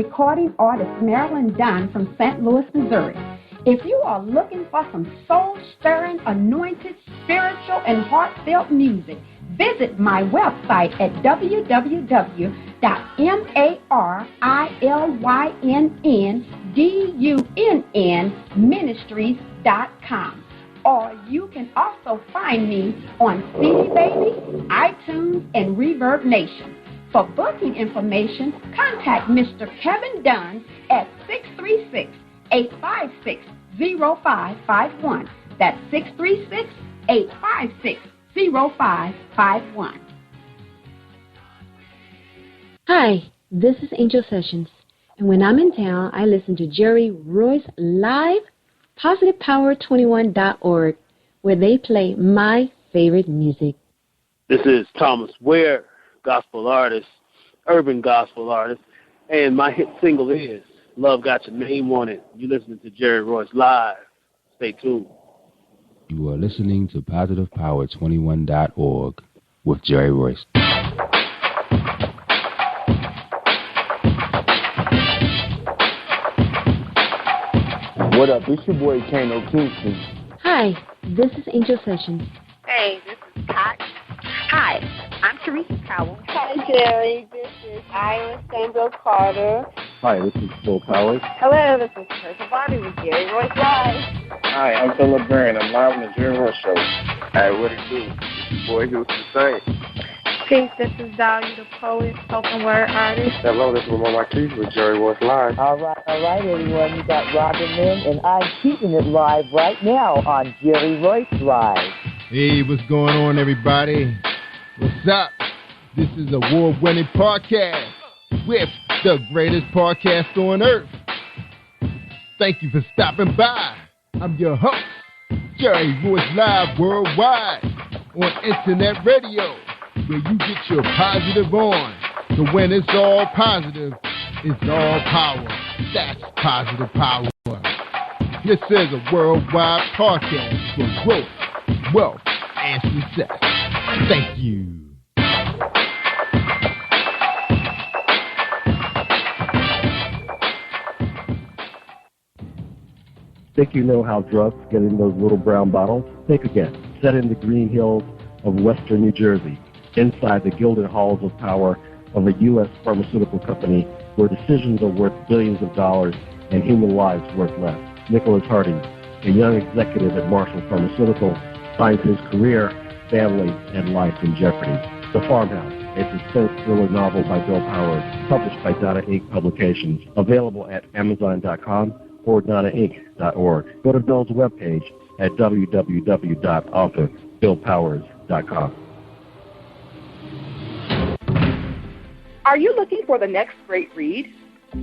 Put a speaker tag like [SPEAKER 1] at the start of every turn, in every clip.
[SPEAKER 1] recording artist Marilyn Dunn from St. Louis, Missouri. If you are looking for some soul-stirring, anointed, spiritual, and heartfelt music, visit my website at www.marilynnDunnMinistries.com. Or you can also find me on CD Baby, iTunes, and Reverb Nation. For booking information, contact Mr. Kevin Dunn at 636-856-0551. That's 636-856-0551.
[SPEAKER 2] Hi, this is Angel Sessions, and when I'm in town, I listen to Jerry Royce live, positivepower21.org, where they play my favorite music.
[SPEAKER 3] This is Thomas-ware, gospel artist, urban gospel artist, and my hit single is Love Got Your Name on It. You're listening to Jerry Royce live. Stay tuned.
[SPEAKER 4] You are listening to positivepower21.org with Jerry Royce.
[SPEAKER 5] What up? It's your boy Kano Kingston.
[SPEAKER 2] Hi, this is Angel Sessions.
[SPEAKER 6] Hey, this is Pat. Hi, I'm Teresa Powell.
[SPEAKER 7] Hi, Jerry. This is Ira Sandra Carter.
[SPEAKER 5] Hi, this is Phil Powers.
[SPEAKER 6] Hello, this is Teresa Bobby with Jerry Royce Live.
[SPEAKER 8] Hi, I'm Philip Barron. I'm live on the Jerry Royce Show.
[SPEAKER 9] Hi, what it do? It's your boy Houston Saint.
[SPEAKER 10] Peace, this is Dahlia the Poet, spoken word artist.
[SPEAKER 9] Hello, this is Lamar Marquise with Jerry Royce Live.
[SPEAKER 11] All right, everyone. You got Robin Lynn, and I'm keeping it live right now on Jerry Royce Live.
[SPEAKER 12] Hey, what's going on, everybody? What's up? This is award-winning podcast with the greatest podcast on earth. Thank you for stopping by. I'm your host, Jerry Royce Live Worldwide on Internet Radio, where you get your positive on. So when it's all positive, it's all power. That's positive power. This is a worldwide podcast for growth, wealth, and success. Thank you.
[SPEAKER 5] Think you know how drugs get in those little brown bottles? Think again. Set in the green hills of western New Jersey, inside the gilded halls of power of a U.S. pharmaceutical company where decisions are worth billions of dollars and human lives worth less. Nicholas Harding, a young executive at Marshall Pharmaceutical, finds his career, family, and life in jeopardy. The Farmhouse, a suspense thriller novel by Bill Powers, published by Donna Inc. Publications, available at Amazon.com or DonnaInc.org. Go to Bill's webpage at www.author.BillPowers.com.
[SPEAKER 13] Are you looking for the next great read?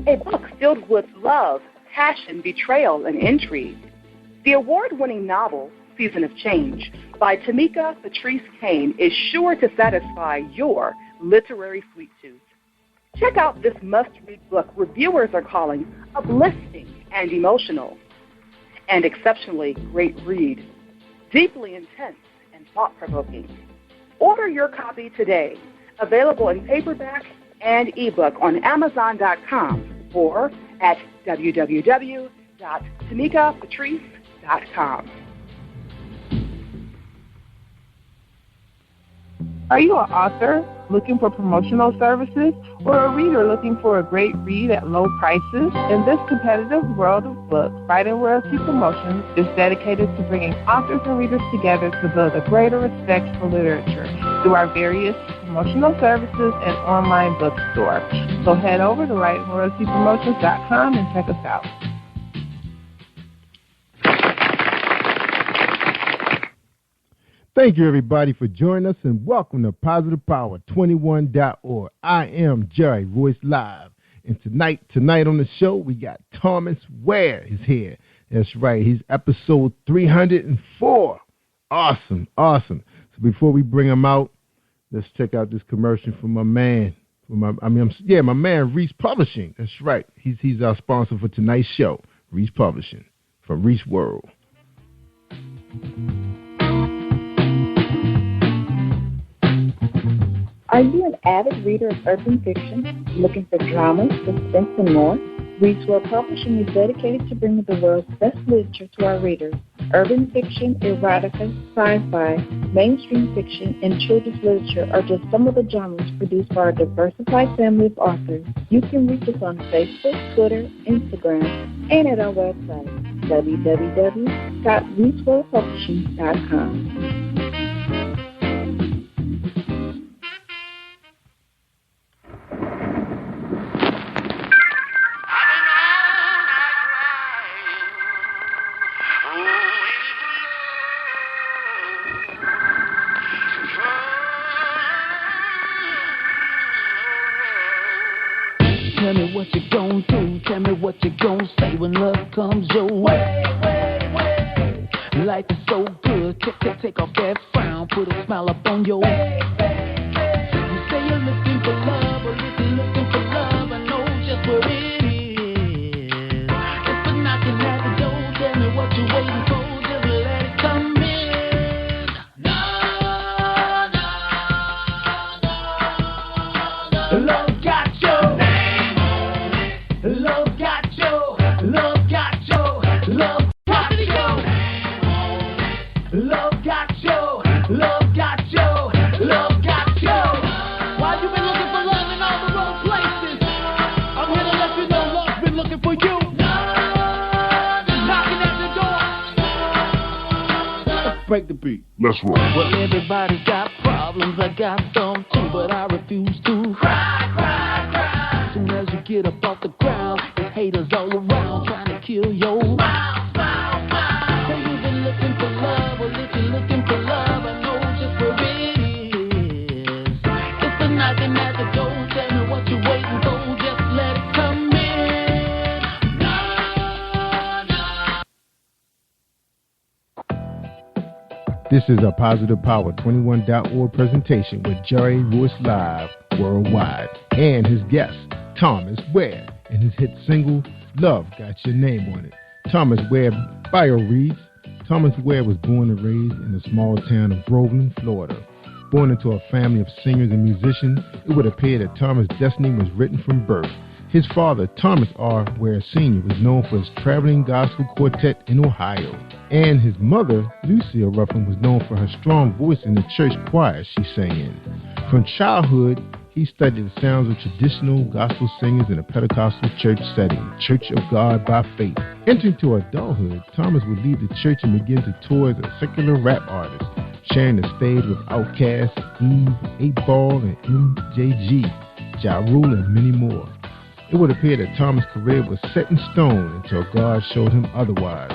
[SPEAKER 13] A book filled with love, passion, betrayal, and intrigue. The award-winning novel, Season of Change, by Tamika Patrice Kane, is sure to satisfy your literary sweet tooth. Check out this must-read book reviewers are calling uplifting and emotional, and exceptionally great read, deeply intense and thought-provoking. Order your copy today, available in paperback and ebook on Amazon.com or at www.tamikapatrice.com.
[SPEAKER 10] Are you an author looking for promotional services or a reader looking for a great read at low prices? In this competitive world of books, Writing Royalty Promotions is dedicated to bringing authors and readers together to build a greater respect for literature through our various promotional services and online bookstore. So head over to WritingRoyaltyPromotions.com and check us out.
[SPEAKER 12] Thank you, everybody, for joining us, and welcome to PositivePower21.org. I am Jerry Royce Live, and tonight on the show, we got Thomas-ware is here. That's right, he's episode 304. Awesome. So before we bring him out, let's check out this commercial from my man. My man Reese Publishing. That's right, he's our sponsor for tonight's show, Reese Publishing from Reese World.
[SPEAKER 14] Are you an avid reader of urban fiction, looking for drama, suspense, and more? Readswell Publishing is dedicated to bringing the world's best literature to our readers. Urban fiction, erotica, sci-fi, mainstream fiction, and children's literature are just some of the genres produced by our diversified family of authors. You can reach us on Facebook, Twitter, Instagram, and at our website, www.readswellpublishing.com.
[SPEAKER 15] Tell me what you gon' do, tell me what you gon' say when love comes your way. Life is so good, take off that frown, put a smile up on your face. You say you're looking for love, or if you're looking for love, I know just where it is. If we're knocking at the door, tell me what you're waiting for, just let it come in. No. Love got your name on it. Love got your, love got your, love got your name on it. Love got your, love got your, love got your. Why you been looking for love in all the wrong places? I'm here to let you know love's been looking for you. Knocking at the door. Let's break the beat.
[SPEAKER 12] Let's roll.
[SPEAKER 15] Well, everybody's got problems, I got some too, but I refuse to cry, cry, cry. As soon as you get up off the ground, there's haters all around trying to kill your smile, smile, smile. Say you've been looking for love, well, if you're looking for love, I know just where it is. If they're knocking at the door, tell me what you're waiting for, just let it come in.
[SPEAKER 12] This is a Positive Power 21.org presentation with Jerry Royce Live Worldwide and his guest, Thomas-Ware, and his hit single, Love Got Your Name on It. Thomas-Ware bio reads, Thomas-Ware was born and raised in the small town of Groveland, Florida. Born into a family of singers and musicians, it would appear that Thomas' destiny was written from birth. His father, Thomas R. Ware Sr., was known for his traveling gospel quartet in Ohio. And his mother, Lucille Ruffin, was known for her strong voice in the church choir she sang in. From childhood, he studied the sounds of traditional gospel singers in a Pentecostal church setting, Church of God by Faith. Entering to adulthood, Thomas would leave the church and begin to tour as a secular rap artist, sharing the stage with Outkast, Eve, 8Ball, and MJG, Ja Rule, and many more. It would appear that Thomas' career was set in stone until God showed him otherwise.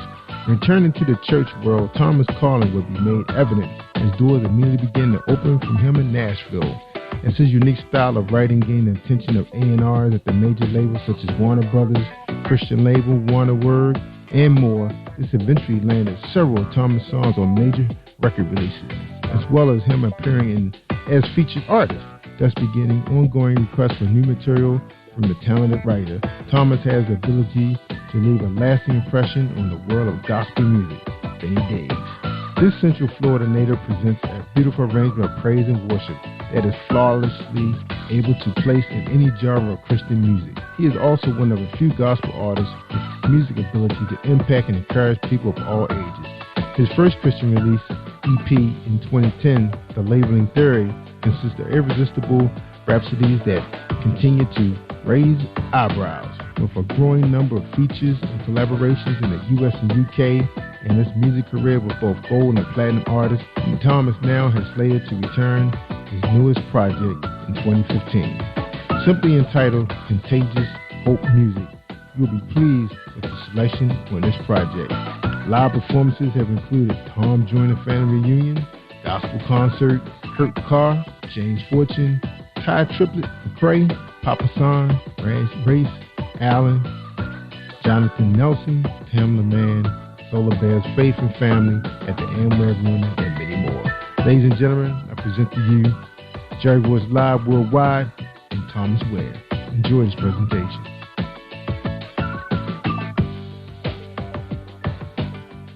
[SPEAKER 12] Returning to the church world, Thomas' calling would be made evident as doors immediately began to open from him in Nashville. As his unique style of writing gained the attention of A&Rs at the major labels such as Warner Brothers, Christian label, Warner Word, and more, this eventually landed several Thomas songs on major record releases, as well as him appearing in as featured artist, thus beginning ongoing requests for new material from the talented writer. Thomas has the ability to leave a lasting impression on the world of gospel music, Benny Days. This Central Florida native presents a beautiful arrangement of praise and worship that is flawlessly able to place in any genre of Christian music. He is also one of a few gospel artists with music ability to impact and encourage people of all ages. His first Christian release, EP, in 2010, The Labeling Theory, consists of irresistible rhapsodies that continue to raise eyebrows. With a growing number of features and collaborations in the US and UK, and his music career with both gold and platinum artists, Thomas now has slated to return his newest project in 2015. Simply entitled Contagious Hope Music, you'll be pleased with the selection on this project. Live performances have included Tom Joyner Family Reunion, Gospel Concert, Kurt Carr, James Fortune, Ty Triplett, McCrae, Papa San, Race, Allen, Jonathan Nelson, Tim LeMan, Solar Bears, Faith and Family at the Amway Arena, and many more. Ladies and gentlemen, I present to you Jerry Royce Live Worldwide and Thomas-Ware. Enjoy this presentation.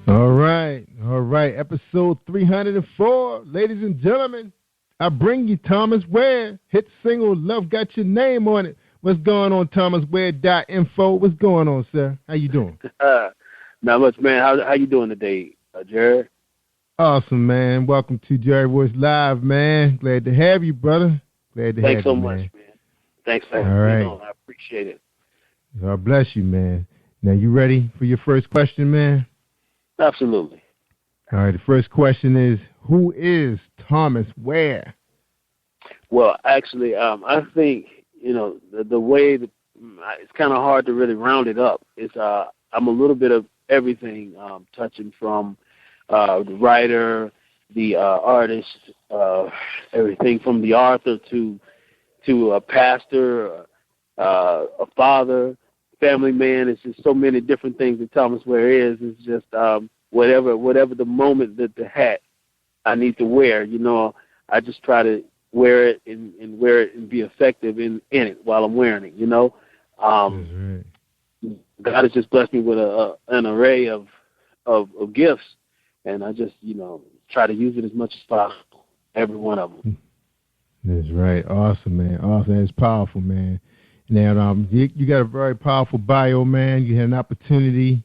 [SPEAKER 12] All right. Episode 304, ladies and gentlemen. I bring you Thomas-ware. Hit single, Love Got Your Name on It. What's going on, thomas-ware.info? What's going on, sir? How you doing?
[SPEAKER 3] Not much, man. How you doing today, Jared?
[SPEAKER 12] Awesome, man. Welcome to Jerry Royce Live, man. Glad to have you, brother. Glad to have you,
[SPEAKER 3] Thanks so much, man. Thanks for having me on. I appreciate it.
[SPEAKER 12] God bless you, man. Now, you ready for your first question, man?
[SPEAKER 3] Absolutely.
[SPEAKER 12] All right, the first question is, who is Thomas-ware?
[SPEAKER 3] Well, actually, I think, the way that it's kind of hard to really round it up. I'm a little bit of everything, touching from the writer, the artist, everything from the author to a pastor, a father, family man. It's just so many different things that Thomas-ware is. It's just whatever the moment that the hat I need to wear, I just try to wear it and wear it and be effective in it while I'm wearing it, God has just blessed me with an array of gifts, and I just, try to use it as much as possible, every one of them.
[SPEAKER 12] That's right. Awesome, man. Awesome. That's powerful, man. Now, you got a very powerful bio, man. You had an opportunity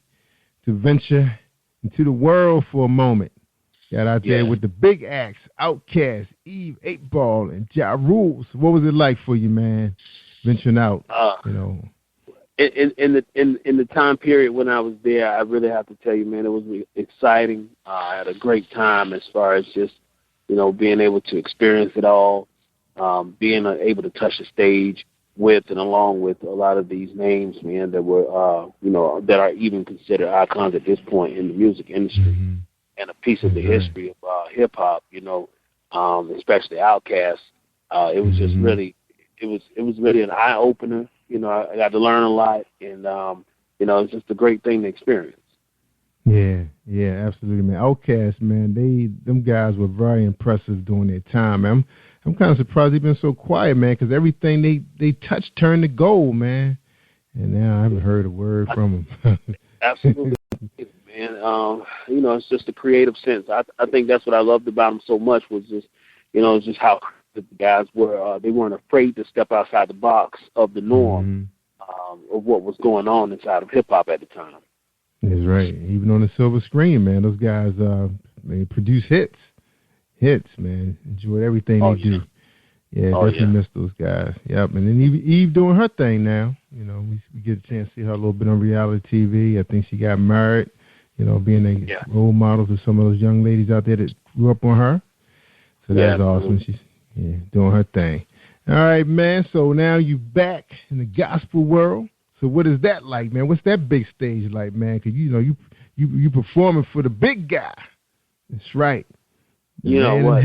[SPEAKER 12] to venture into the world for a moment. Got out there with the big acts, Outkast, Eve, 8 Ball, and Ja Rule. What was it like for you, man, venturing out?
[SPEAKER 3] In the time period when I was there, I really have to tell you, man, it was exciting. I had a great time as far as just, being able to experience it all, being able to touch the stage with and along with a lot of these names, man, that were, that are even considered icons at this point in the music industry, and a piece of the history of hip hop, especially Outkast. It was just really, it was really an eye opener. I got to learn a lot, and it's just a great thing to experience.
[SPEAKER 12] Yeah, absolutely, man. Outkast, man, them guys were very impressive during their time, man. I'm kind of surprised they've been so quiet, man, because everything they touched turned to gold, man. And now I haven't heard a word from them.
[SPEAKER 3] Absolutely, man. It's just a creative sense. I think that's what I loved about them so much was just, just how the guys were. They weren't afraid to step outside the box of the norm of what was going on inside of hip hop at the time.
[SPEAKER 12] That's right. Even on the silver screen, man, those guys they produce hits, man. Enjoy everything they do. Yeah, definitely miss those guys. Yep. And then Eve doing her thing now. We get a chance to see her a little bit on reality TV. I think she got married. Being a role model to some of those young ladies out there that grew up on her. So that's awesome. She's doing her thing. All right, man. So now you back in the gospel world. So what is that like, man? What's that big stage like, man? Because you performing for the big guy. That's right.
[SPEAKER 3] You know what?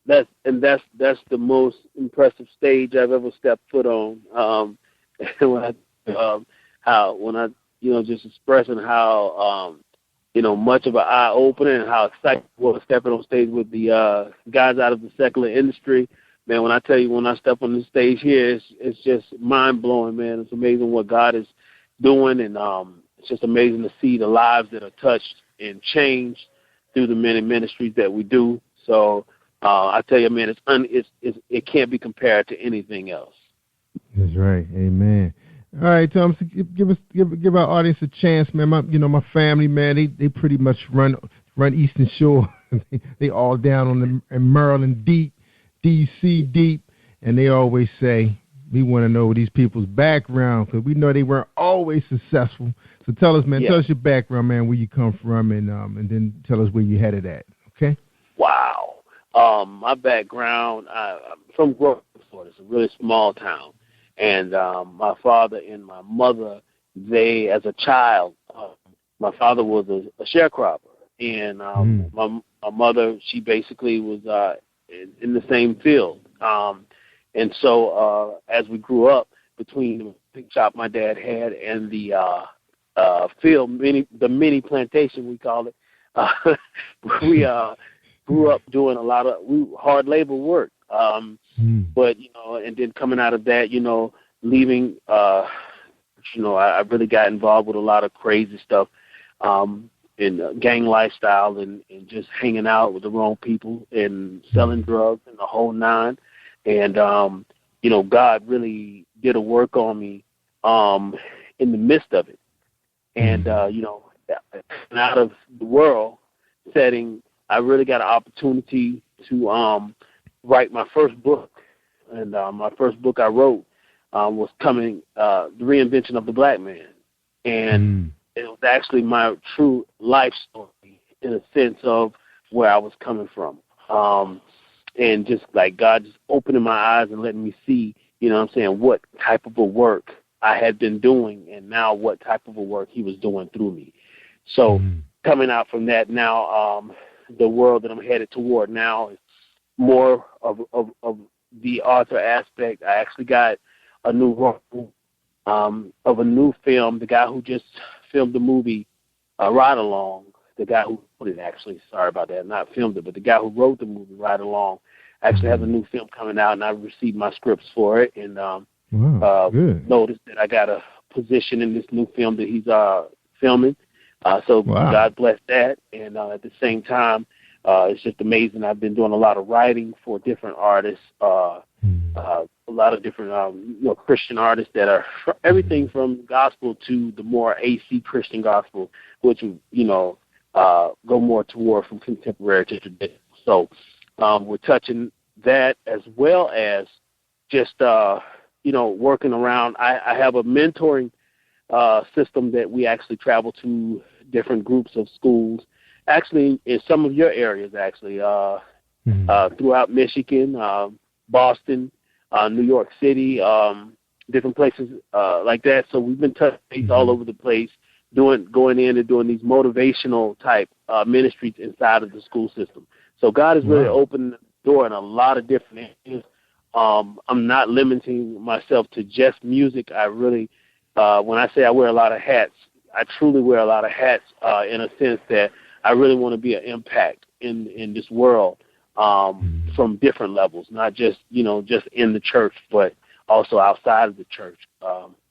[SPEAKER 3] That's the most impressive stage I've ever stepped foot on. Just expressing how much of an eye opener and how excited I was stepping on stage with the guys out of the secular industry. Man, when I tell you, when I step on the stage here, it's just mind blowing, man. It's amazing what God is doing, and it's just amazing to see the lives that are touched and changed through the many ministries that we do. So I tell you, man, it can't be compared to anything else.
[SPEAKER 12] That's right. Amen. All right, Thomas, give our audience a chance, man. My family, man, they pretty much run Eastern Shore. They all down in Maryland deep, DC deep, and they always say we want to know these people's background because we know they weren't always successful. So tell us, man, tell us your background, man, where you come from, and then tell us where you headed at. Okay.
[SPEAKER 3] Wow. My background, I'm from Grove, Florida. It's a really small town. And my father and my mother, they, as a child, my father was a sharecropper. And my mother, she basically was in the same field. And so as we grew up, between the big shop my dad had and the field, the mini plantation, we call it, we grew up doing a lot of hard labor work. But, and then coming out of that, leaving, I really got involved with a lot of crazy stuff. gang lifestyle and just hanging out with the wrong people and selling drugs and the whole nine. And, God really did a work on me in the midst of it. And, out of the world setting, I really got an opportunity to write my first book. And my first book I wrote was The Reinvention of the Black Man. And it was actually my true life story in a sense of where I was coming from. And just like God just opening my eyes and letting me see, what type of a work I had been doing and now what type of a work he was doing through me. So coming out from that now, the world that I'm headed toward now is more of the author aspect. I actually got a new role of a new film. The guy who just filmed the movie Ride Along, the guy who wrote it actually, sorry about that, not filmed it, but the guy who wrote the movie Ride Along actually has a new film coming out, and I received my scripts for it, and noticed that I got a position in this new film that he's filming. So God bless that, and at the same time, it's just amazing. I've been doing a lot of writing for different artists, a lot of different Christian artists that are everything from gospel to the more AC Christian gospel, which go more toward from contemporary to traditional. So we're touching that as well as just working around. I have a mentoring system that we actually travel to different groups of schools, actually in some of your areas, actually throughout Michigan, Boston, New York City, different places like that. So we've been touching base all over the place, going in and doing these motivational type ministries inside of the school system. So God has really opened the door in a lot of different areas. I'm not limiting myself to just music. I really, when I say I wear a lot of hats, I truly wear a lot of hats in a sense that I really want to be an impact in this world from different levels, not just, just in the church, but also outside of the church.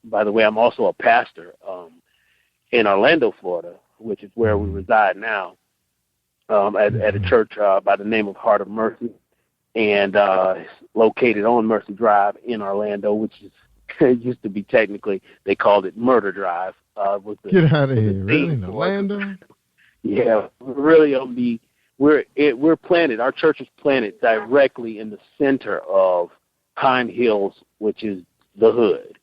[SPEAKER 3] By the way, I'm also a pastor in Orlando, Florida, which is where we reside now, at a church by the name of Heart of Mercy, and it's located on Mercy Drive in Orlando, which is it used to be technically, they called it Murder Drive.
[SPEAKER 12] Get out of here, really? In Orlando?
[SPEAKER 3] Yeah, really we're planted, our church is planted directly in the center of Pine Hills, which is the hood.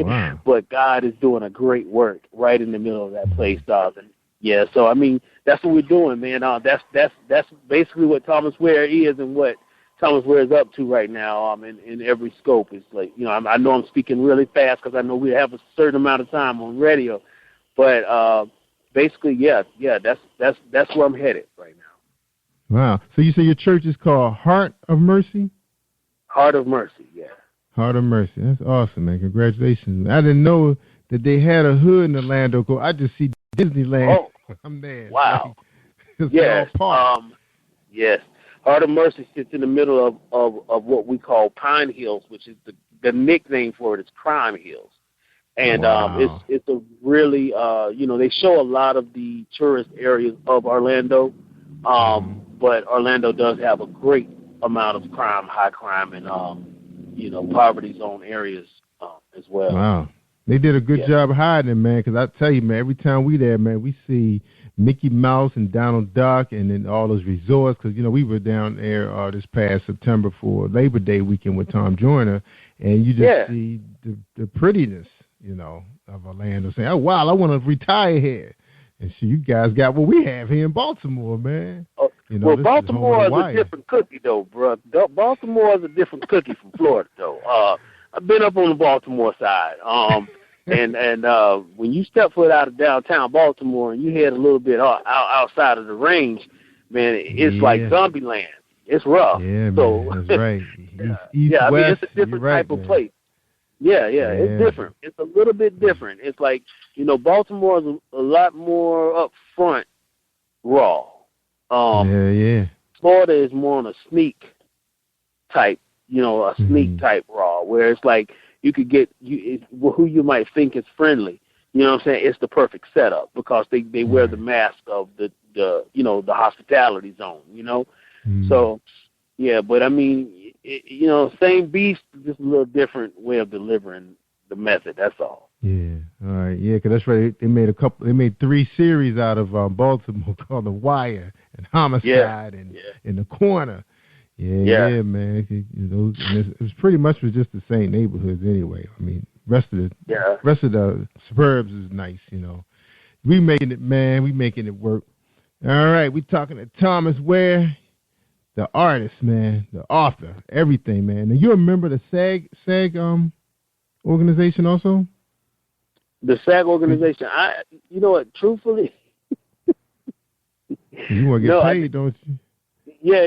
[SPEAKER 3] Wow. But God is doing a great work right in the middle of that place, and yeah, so I mean that's what we're doing, man. That's basically what thomas-ware is and what thomas-ware is up to right now. In every scope. It's like I know I'm speaking really fast because I know we have a certain amount of time on radio, but basically, that's where I'm headed right now.
[SPEAKER 12] Wow. So you say your church is called Heart of Mercy?
[SPEAKER 3] Heart of Mercy, yeah.
[SPEAKER 12] Heart of Mercy. That's awesome, man. Congratulations. I didn't know that they had a hood in Orlando. I just see Disneyland.
[SPEAKER 3] Oh,
[SPEAKER 12] I'm there.
[SPEAKER 3] Wow. Yes. Yes. Heart of Mercy sits in the middle of what we call Pine Hills, which is the nickname for it is Crime Hills. And it's a really, they show a lot of the tourist areas of Orlando, but Orlando does have a great amount of crime, high crime, and, poverty zone areas as well.
[SPEAKER 12] Wow. They did a good job hiding it, man, because I tell you, man, every time we there, man, we see Mickey Mouse and Donald Duck and then all those resorts, because, we were down there this past September for Labor Day weekend with Tom Joyner, and you just see the prettiness, of Orlando, saying, oh, wow, I want to retire here. And so you guys got what we have here in Baltimore, man.
[SPEAKER 3] Baltimore is a different cookie, though, bro. Baltimore is a different cookie from Florida, though. I've been up on the Baltimore side. And when you step foot out of downtown Baltimore and you head a little bit outside of the range, man, it's like zombie land. It's rough.
[SPEAKER 12] Yeah,
[SPEAKER 3] so,
[SPEAKER 12] man, that's right.
[SPEAKER 3] It's a different type of place. Yeah, it's different. It's a little bit different. It's like, Baltimore is a lot more up front raw. Florida is more on a sneak type, sneak type raw, where it's like you could get who you might think is friendly. You know what I'm saying? It's the perfect setup because they wear the mask of the hospitality zone, So, yeah, but I mean, same beast, just a little different way of delivering the method. That's all.
[SPEAKER 12] Yeah, all right, yeah, because that's right. They made 3 series out of Baltimore called The Wire and Homicide and In the Corner. Yeah, man. And it's pretty much was just the same neighborhoods anyway. I mean, rest of the suburbs is nice, We making it, man. We making it work. All right, we talking to Thomas-ware, the artist, man, the author, everything, man. And you remember the SAG organization also?
[SPEAKER 3] The SAG organization. You know what? Truthfully,
[SPEAKER 12] you want to get paid, don't you?
[SPEAKER 3] Yeah.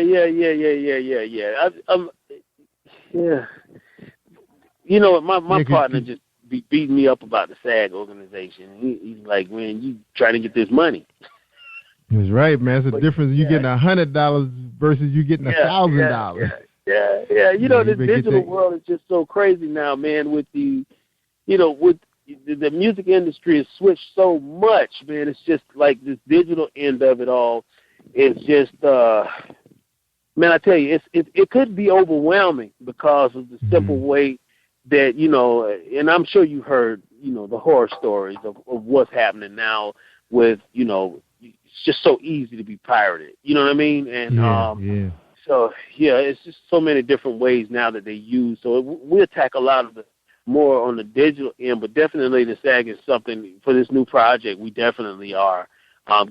[SPEAKER 3] You know what? My partner just beat me up about the SAG organization. He's like, man, you trying to get this money.
[SPEAKER 12] That's right, man. It's a difference. You getting $100 versus you getting $1,000.
[SPEAKER 3] Yeah. This digital world is just so crazy now, man. With the music industry has switched so much, man. It's just like this digital end of it all. It's just, man, I tell you, it could be overwhelming because of the simple way that, and I'm sure you heard, the horror stories of what's happening now with, it's just so easy to be pirated. You know what I mean? And so, it's just so many different ways now that they use. So we attack a lot of the more on the digital end, but definitely the SAG is something for this new project. We definitely are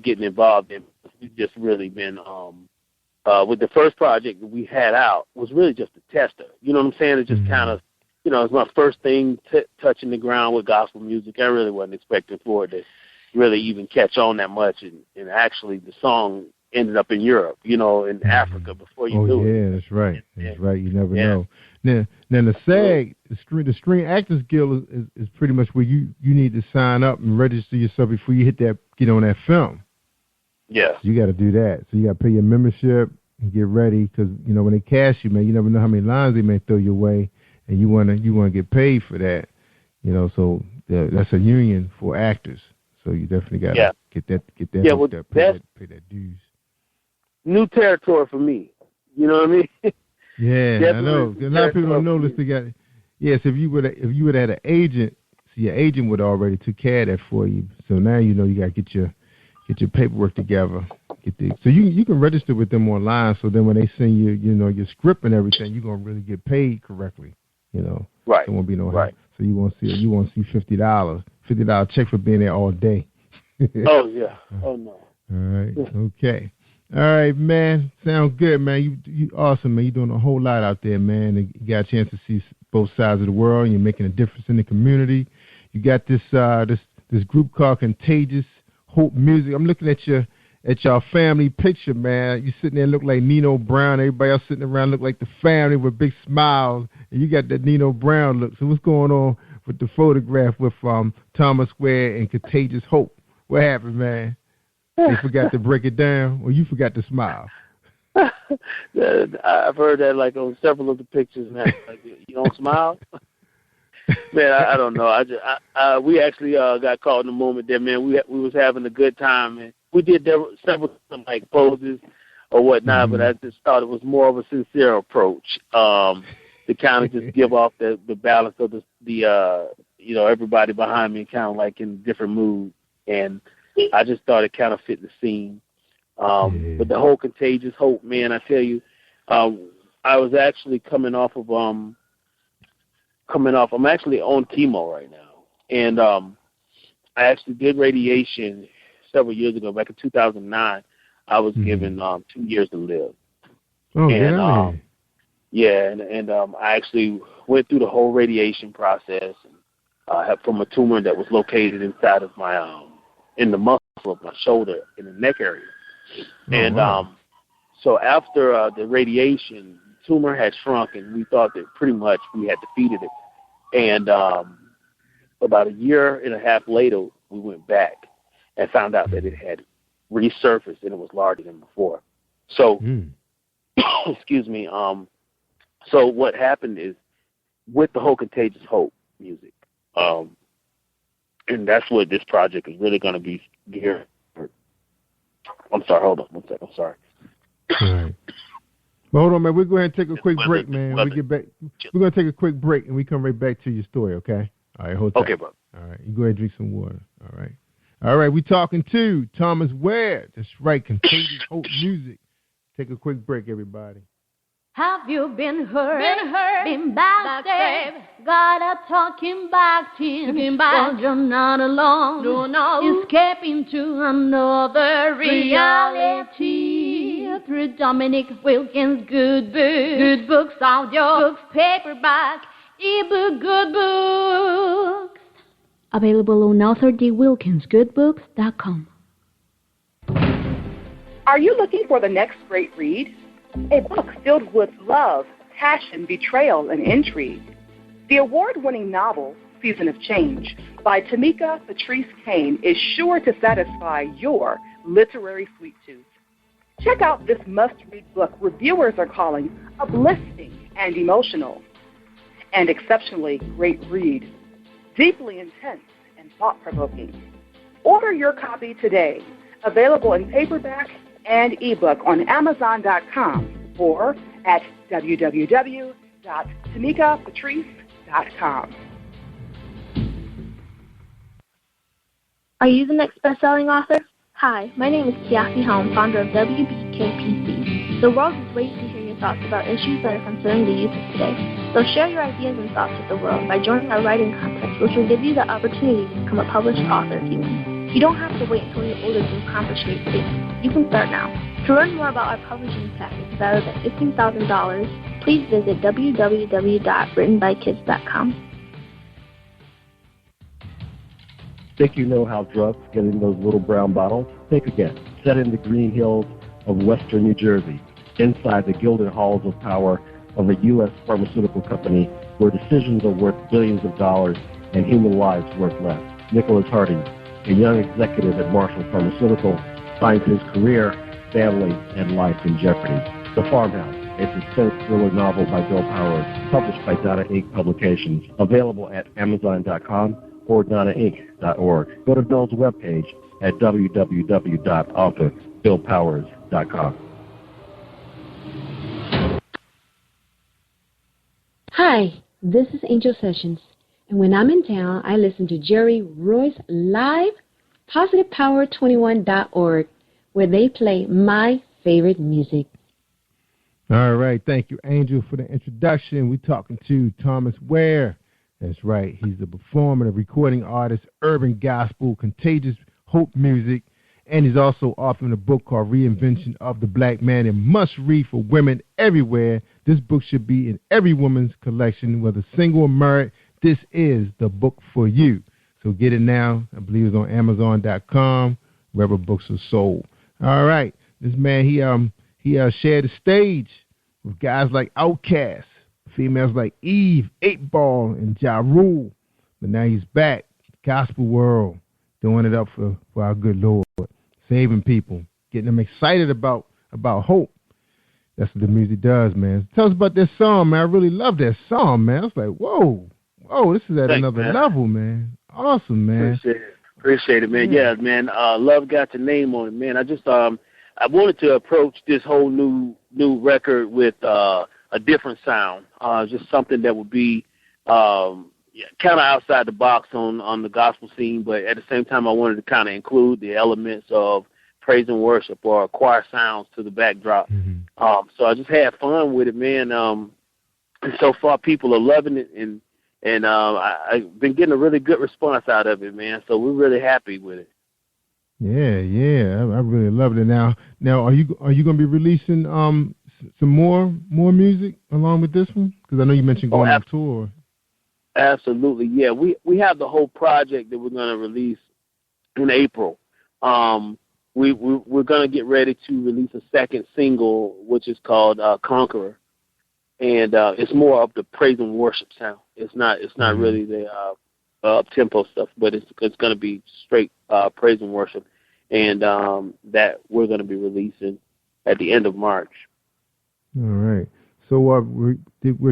[SPEAKER 3] getting involved in. We've just really been with the first project that we had out was really just a tester. You know what I'm saying? It just kind of, it's my first thing touching the ground with gospel music. I really wasn't expecting for it to really even catch on that much, and actually the song ended up in Europe, in Africa before you knew it.
[SPEAKER 12] Yeah, that's right. That's right. You never know. Now the SAG, the Screen Actors Guild is pretty much where you need to sign up and register yourself before you get on that film.
[SPEAKER 3] Yeah.
[SPEAKER 12] So you got to do that. So you got to pay your membership and get ready because, when they cast you, man, you never know how many lines they may throw your way, and you want to get paid for that. So that's a union for actors. So you definitely got to get that. Pay that dues.
[SPEAKER 3] New territory for me. You know what I mean?
[SPEAKER 12] Yeah, I know. A lot of people don't know this. They got. Yes, if you would have had an agent, your agent would already took care of that for you. So now you got to get your paperwork together. So you can register with them online. So then when they send you, your script and everything, you're gonna really get paid correctly.
[SPEAKER 3] Right.
[SPEAKER 12] There won't be no
[SPEAKER 3] right.
[SPEAKER 12] So you won't see $50 check for being there all day.
[SPEAKER 3] Oh yeah. Oh no.
[SPEAKER 12] All right. Okay. All right, man. Sound good, man. You awesome, man. You're doing a whole lot out there, man. And you got a chance to see both sides of the world. And you're making a difference in the community. You got this group called Contagious Hope Music. I'm looking at your family picture, man. You sitting there look like Nino Brown. Everybody else sitting around look like the family with big smiles. And you got that Nino Brown look. So what's going on with the photograph with Thomas-ware and Contagious Hope? What happened, man? They forgot to break it down, or you forgot to smile?
[SPEAKER 3] I've heard that like on several of the pictures, man. Like, you don't smile? Man, I don't know. We actually got caught in the moment there, man. We was having a good time, and we did several like poses or whatnot, but I just thought it was more of a sincere approach to kind of just give off the balance of the everybody behind me, kind of like in different moods, and I just thought it kind of fit the scene. But the whole Contagious Hope, man, I tell you, I was actually coming off. I'm actually on chemo right now, and I actually did radiation several years ago. Back in 2009, I was given 2 years to live.
[SPEAKER 12] Oh,
[SPEAKER 3] and and I actually went through the whole radiation process from a tumor that was located inside of my in the muscle of my shoulder in the neck area. So after the radiation, the tumor had shrunk, and we thought that pretty much we had defeated it. And about a year and a half later, we went back and found out that it had resurfaced and it was larger than before. So, excuse me. So what happened is with the whole Contagious Hope music, And that's what this project is really going to be geared for. I'm sorry, hold on one second. I'm sorry.
[SPEAKER 12] All right. Well, hold on, man. We're going to take a quick break, man. When we get back, we're going to take a quick break, and we come right back to your story, okay? All right, hold tight.
[SPEAKER 3] Okay, bro.
[SPEAKER 12] All right, you go ahead and drink some water. All right. All right, we talking to Thomas-ware. That's right, Contagious Hope Music. Take a quick break, everybody.
[SPEAKER 16] Have you been hurt, been backstabbed, got a talking back team? Well, you're not alone, no. Escaping to another reality. Through Dominic Wilkins' good books, audio books, paperback, ebook, good books.
[SPEAKER 2] Available on AuthorDWilkinsGoodBooks.com.
[SPEAKER 13] Are you looking for the next great read? A book filled with love, passion, betrayal, and intrigue. The award-winning novel, Season of Change, by Tamika Patrice Kane is sure to satisfy your literary sweet tooth. Check out this must-read book reviewers are calling uplifting and emotional. And exceptionally great read. Deeply intense and thought-provoking. Order your copy today. Available in paperback and ebook on Amazon.com or at www.tamikapatrice.com.
[SPEAKER 17] Are you the next best-selling author? Hi, my name is Kiaki Helm, founder of WBKPC. The world is waiting to hear your thoughts about issues that are concerning the youth of today. So share your ideas and thoughts with the world by joining our writing contest, which will give you the opportunity to become a published author if you win. You don't have to wait until you're older to accomplish great things. You can start now. To learn more about our publishing package valued at $15,000, please visit www.writtenbykids.com.
[SPEAKER 5] Think you know how drugs get in those little brown bottles? Think again. Set in the green hills of western New Jersey, inside the gilded halls of power of a U.S. pharmaceutical company where decisions are worth billions of dollars and human lives worth less. Nicholas Harding, a young executive at Marshall Pharmaceutical, finds his career, family, and life in jeopardy. The Farmhouse, a suspense thriller novel by Bill Powers, published by Donna Inc. Publications, available at Amazon.com or DonnaInc.org. Go to Bill's webpage at www.author.BillPowers.com.
[SPEAKER 2] Hi, this is Angel Sessions, and when I'm in town, I listen to Jerry Royce live, PositivePower21.org, where they play my favorite music.
[SPEAKER 12] All right, thank you, Angel, for the introduction. We're talking to Thomas-ware. That's right, he's a performer, a recording artist, urban gospel, contagious hope music, and he's also authoring a book called Reinvention of the Black Man, and must read for women everywhere. This book should be in every woman's collection, whether single or married. This is the book for you. So get it now. I believe it's on Amazon.com, wherever books are sold. All right, this man, he shared the stage with guys like Outkast, females like Eve, 8 Ball, and Ja Rule. But now he's back, gospel world, doing it up for our good Lord, saving people, getting them excited about hope. That's what the music does, man. Tell us about this song, man. I really love that song, man. I was like, whoa, this is at another level, man. Awesome, man.
[SPEAKER 3] Appreciate it, man. Yeah, man. Love got your name on it, man. I just I wanted to approach this whole new record with a different sound, just something that would be kind of outside the box on the gospel scene, but at the same time I wanted to kind of include the elements of praise and worship or choir sounds to the backdrop. Mm-hmm. So I just had fun with it, man. And so far people are loving it, and I've been getting a really good response out of it, man. So we're really happy with it.
[SPEAKER 12] Yeah, I really love it. Now, are you going to be releasing some more music along with this one? Because I know you mentioned going on tour.
[SPEAKER 3] Absolutely, yeah. We have the whole project that we're going to release in April. We're going to get ready to release a second single, which is called Conqueror, and it's more of the praise and worship sound. It's not really the up-tempo stuff, but it's going to be straight praise and worship, and that we're going to be releasing at the end of March.
[SPEAKER 12] All right. So were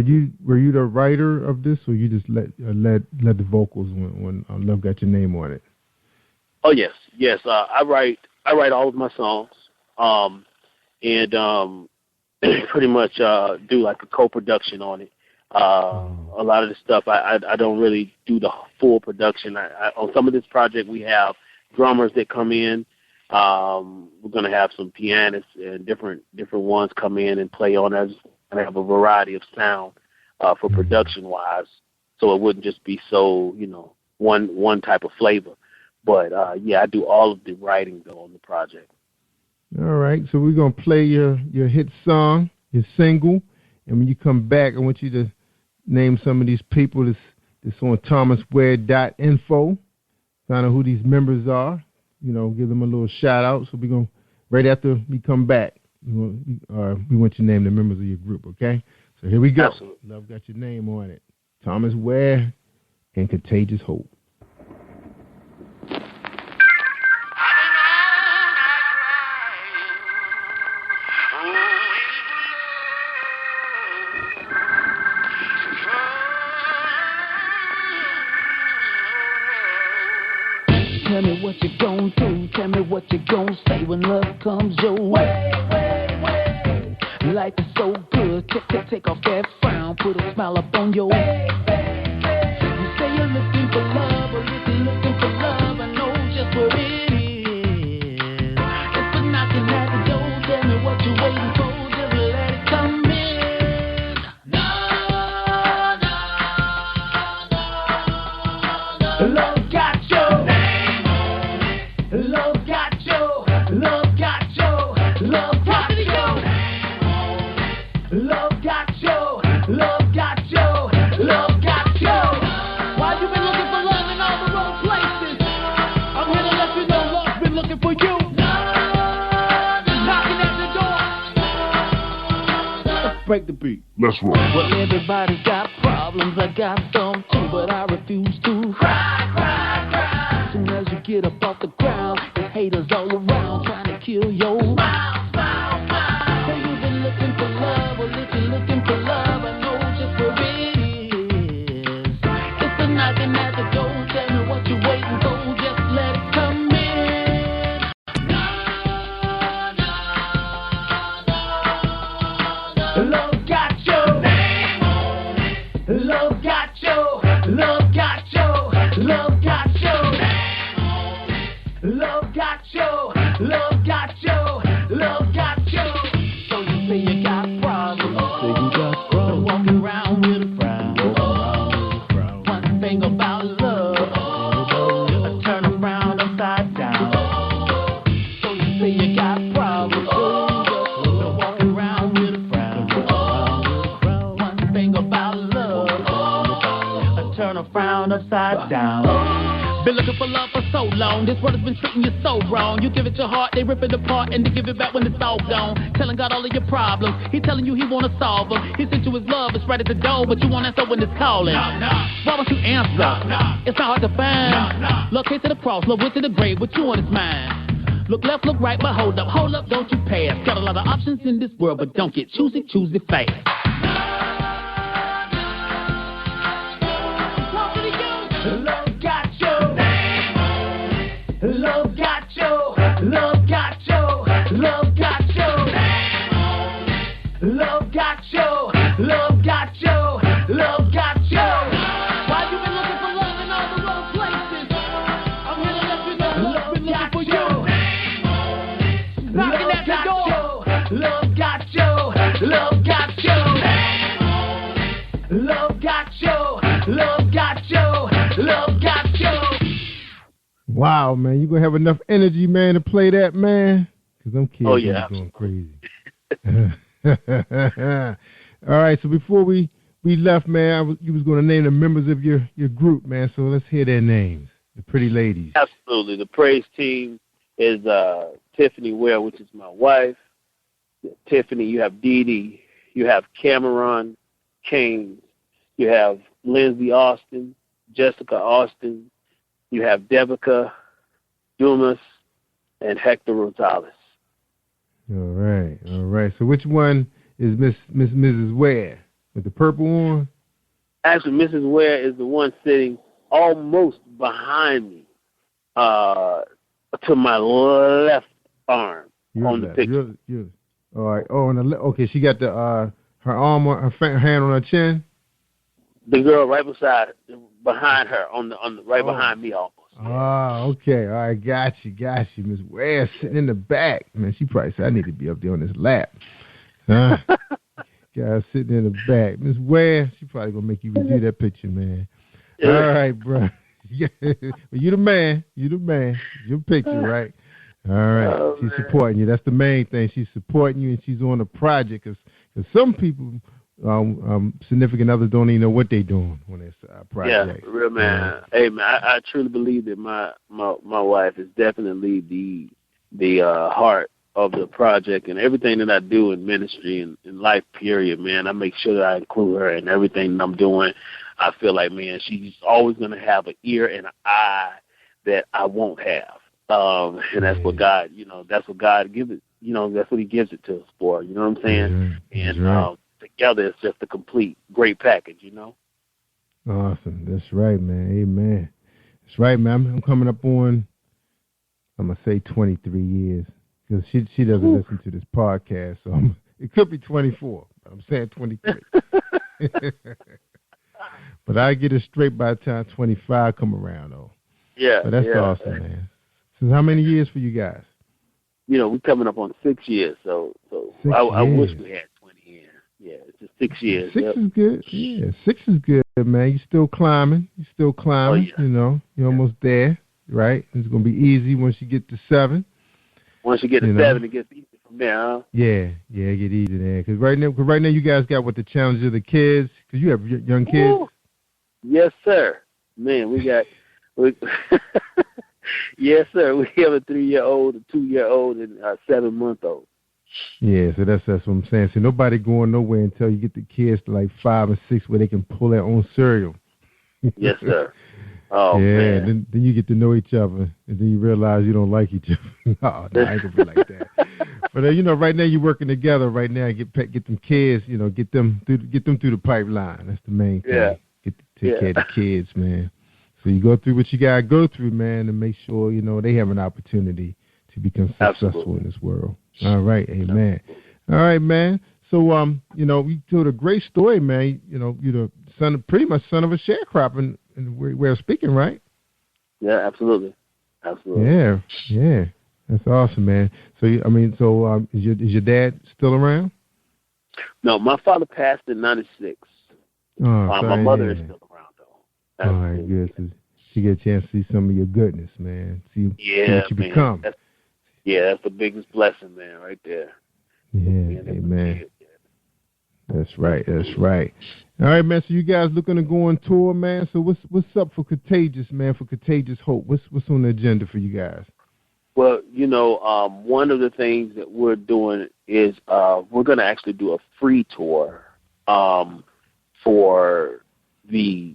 [SPEAKER 12] you the writer of this, or you just let the vocals when Love Got Your Name on it?
[SPEAKER 3] Oh yes. I write all of my songs, and pretty much do like a co-production on it. A lot of the stuff I don't really do the full production. On some of this project we have drummers that come in. We're gonna have some pianists and different ones come in and play on it. And have a variety of sound for production wise, so it wouldn't just be so one type of flavor. But I do all of the writing though on the project.
[SPEAKER 12] All right, so we're gonna play your hit song, your single, and when you come back, I want you to name some of these people that's on thomas-ware.info. Find out who these members are. Give them a little shout out. So we're gonna right after we come back. We want you to name the members of your group, okay? So here we go.
[SPEAKER 3] Absolutely. Love
[SPEAKER 12] Got Your Name on it. Thomas Ware and Contagious Hope.
[SPEAKER 15] Tell me what you gon' do, tell me what you gon' say when love comes your way. Life is so good, take off that frown, put a smile up on your face. You say you're looking for love, or looking for love, I know just where it is. It's for knocking at the door, tell me what you're waiting for, just let it come in. No. Love got your name on it. Love got your, love got your, love got your name on it. Love got your, love got your, love got your. Why you been looking for love in all the wrong places? I'm here to let you know love's been looking for you. Knocking at the door. Let's break the beat.
[SPEAKER 9] Let's roll.
[SPEAKER 15] Well, everybody's got problems, I got some too, but I refuse to cry, cry, cry. As soon as you get up off the ground, there's haters all around trying to kill your smile, smile, smile. Say you've been looking for love, or looking for love, I know just where it is. It's the knocking at the door, tell me what you're waiting for, just let it come in. Love got your name on it. Love got your, love got your, love got your name on it. Love got your, love got your, love got your. So you say you got problems. Say you got problems. Walking around with a frown. One thing about love, turn around upside down. So you say you got problems. Walking around with a frown. One thing about love, turn a frown upside down. Been looking for love for so long. This world has been treating you so wrong. You give it your heart, they rip it apart, and they give it back when it's all gone. Telling God all of your problems. He telling you he wanna solve them. He sent you his love, it's right at the door, but you won't answer when it's calling. Why won't you answer? It's not hard to find. Look here to the cross, look to the grave, what you on his mind. Look left, look right, but hold up, don't you pass. Got a lot of options in this world, but don't get choosy fast. Love got your name on it. Love got your, love got your, love got your name on it. Love got your, love got your, love got your. Why you been looking for love in all the wrong places? I'm here to let you know love's been looking for you. Knocking at the door. Love got your, love got your name on it. Love got your, love got your, love got your.
[SPEAKER 12] Wow, man, you gonna have enough energy, man, to play that, man? Because them kids are going crazy. All right, so before we left, man, you was going to name the members of your group, man, so let's hear their names, the pretty ladies.
[SPEAKER 3] Absolutely. The praise team is Tiffany-Boyle, which is my wife. Tiffany, you have Dee Dee, you have Cameron Kane, you have Lindsay Austin, Jessica Austin, you have Devika Dumas, and Hector Rosales.
[SPEAKER 12] All right. So which one is Mrs. Ware with the purple on?
[SPEAKER 3] Actually, Mrs. Ware is the one sitting almost behind me, to my left arm on the picture.
[SPEAKER 12] All right. Oh, okay. She got her arm on her hand on her chin.
[SPEAKER 3] The girl right behind her, on the behind me almost.
[SPEAKER 12] Oh, okay. All right, got you. Miss Ware sitting in the back. Man, she probably said, I need to be up there on this lap. Huh? Guy sitting in the back. Miss Ware, she probably going to make you redo that picture, man. All right, bro. Well, you the man. Your picture, right? All right. She's supporting you. That's the main thing. She's supporting you, and she's on a project. Because some people, significant others, don't even know what they're doing on this project.
[SPEAKER 3] Yeah, real man. Hey, man, I truly believe that my wife is definitely the heart of the project, and everything that I do in ministry and in life, period, man. I make sure that I include her in everything that I'm doing. I feel like, man, she's always going to have an ear and an eye that I won't have. And that's what God, that's what God gives it. That's what he gives it to us for. You know what I'm saying? And together it's just a complete great package,
[SPEAKER 12] Awesome. That's right, man. Amen. That's right, man. I'm coming up on, I'm going to say 23 years. Because she doesn't listen to this podcast, so it could be 24. But I'm saying 23. But I get it straight by the time 25 come around, though.
[SPEAKER 3] Yeah.
[SPEAKER 12] But that's awesome, man. So how many years for you guys?
[SPEAKER 3] We're coming up on 6 years, so I wish we had 20 years. Yeah, it's just 6 years.
[SPEAKER 12] 6 is good. Yeah, 6 is good, man. You're still climbing.
[SPEAKER 3] Oh, yeah.
[SPEAKER 12] You're almost there, right? It's going to be easy once you get to 7.
[SPEAKER 3] Once you get to 7, it gets easy from there, huh?
[SPEAKER 12] Yeah, it get easy there. Because right now you guys got the challenge of the kids. Because you have young kids.
[SPEAKER 3] Ooh. Yes, sir. Man, we got. Yes, sir. We have a 3-year-old, a 2-year-old, and a 7-month-old.
[SPEAKER 12] Yeah, so that's what I'm saying. So nobody going nowhere until you get the kids to like 5 or 6 where they can pull their own cereal.
[SPEAKER 3] Yes, sir. Oh,
[SPEAKER 12] yeah,
[SPEAKER 3] man.
[SPEAKER 12] Then you get to know each other, and then you realize you don't like each other. No, I ain't gonna be like that. But right now you're working together. Right now, get them kids. Get them through the pipeline. That's the main thing.
[SPEAKER 3] Yeah.
[SPEAKER 12] Take care of the kids, man. So you go through what you gotta go through, man, and make sure they have an opportunity to become successful in this world. All right, amen. All right, man. So we told a great story, man. You're the pretty much son of a sharecropper. And we're speaking, right?
[SPEAKER 3] Yeah, absolutely.
[SPEAKER 12] Yeah. That's awesome, man. So, is your dad still around?
[SPEAKER 3] No, my father passed in 96. My mother is still around, though.
[SPEAKER 12] All right, good. So she get a chance to see some of your goodness, man. See what you become.
[SPEAKER 3] That's the biggest blessing, man, right there.
[SPEAKER 12] Yeah, amen. That's right. All right, man. So you guys looking to go on tour, man? So what's up for Contagious, man? For Contagious Hope, what's on the agenda for you guys?
[SPEAKER 3] Well, one of the things that we're doing is we're going to actually do a free tour for the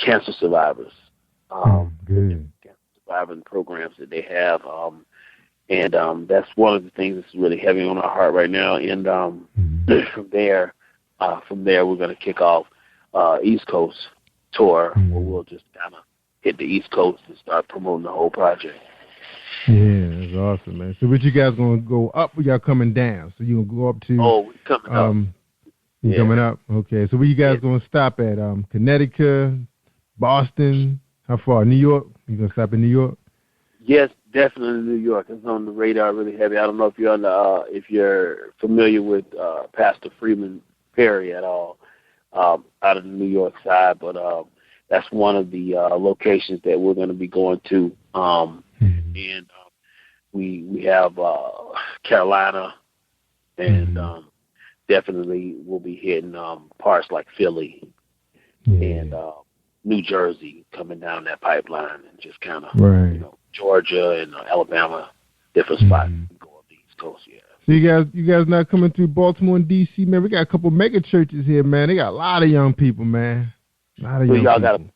[SPEAKER 3] cancer survivors.
[SPEAKER 12] Good.
[SPEAKER 3] Cancer survivor programs that they have, and that's one of the things that's really heavy on our heart right now. And from there, we're going to kick off East Coast tour, where we'll just kind of hit the East Coast and start promoting the whole project.
[SPEAKER 12] Yeah, that's awesome, man. So, what you guys going to go up or y'all coming down? So, you going to go up to...
[SPEAKER 3] Oh, we're coming up.
[SPEAKER 12] You're coming up? Okay. So, where you guys going to stop at? Connecticut, Boston? How far? New York? You going to stop in New York?
[SPEAKER 3] Yes, definitely New York. It's on the radar really heavy. I don't know if you're if you're familiar with Pastor Freeman Perry at all out of the New York side, but that's one of the locations that we're going to be going to. And we have Carolina, and definitely we'll be hitting parts like Philly and New Jersey coming down that pipeline, and just kind of Georgia and Alabama, different spots. Go on the East Coast, yeah.
[SPEAKER 12] So you guys not coming through Baltimore and D.C., man? We got a couple mega churches here, man. They got a lot of young people, man. A lot of young people.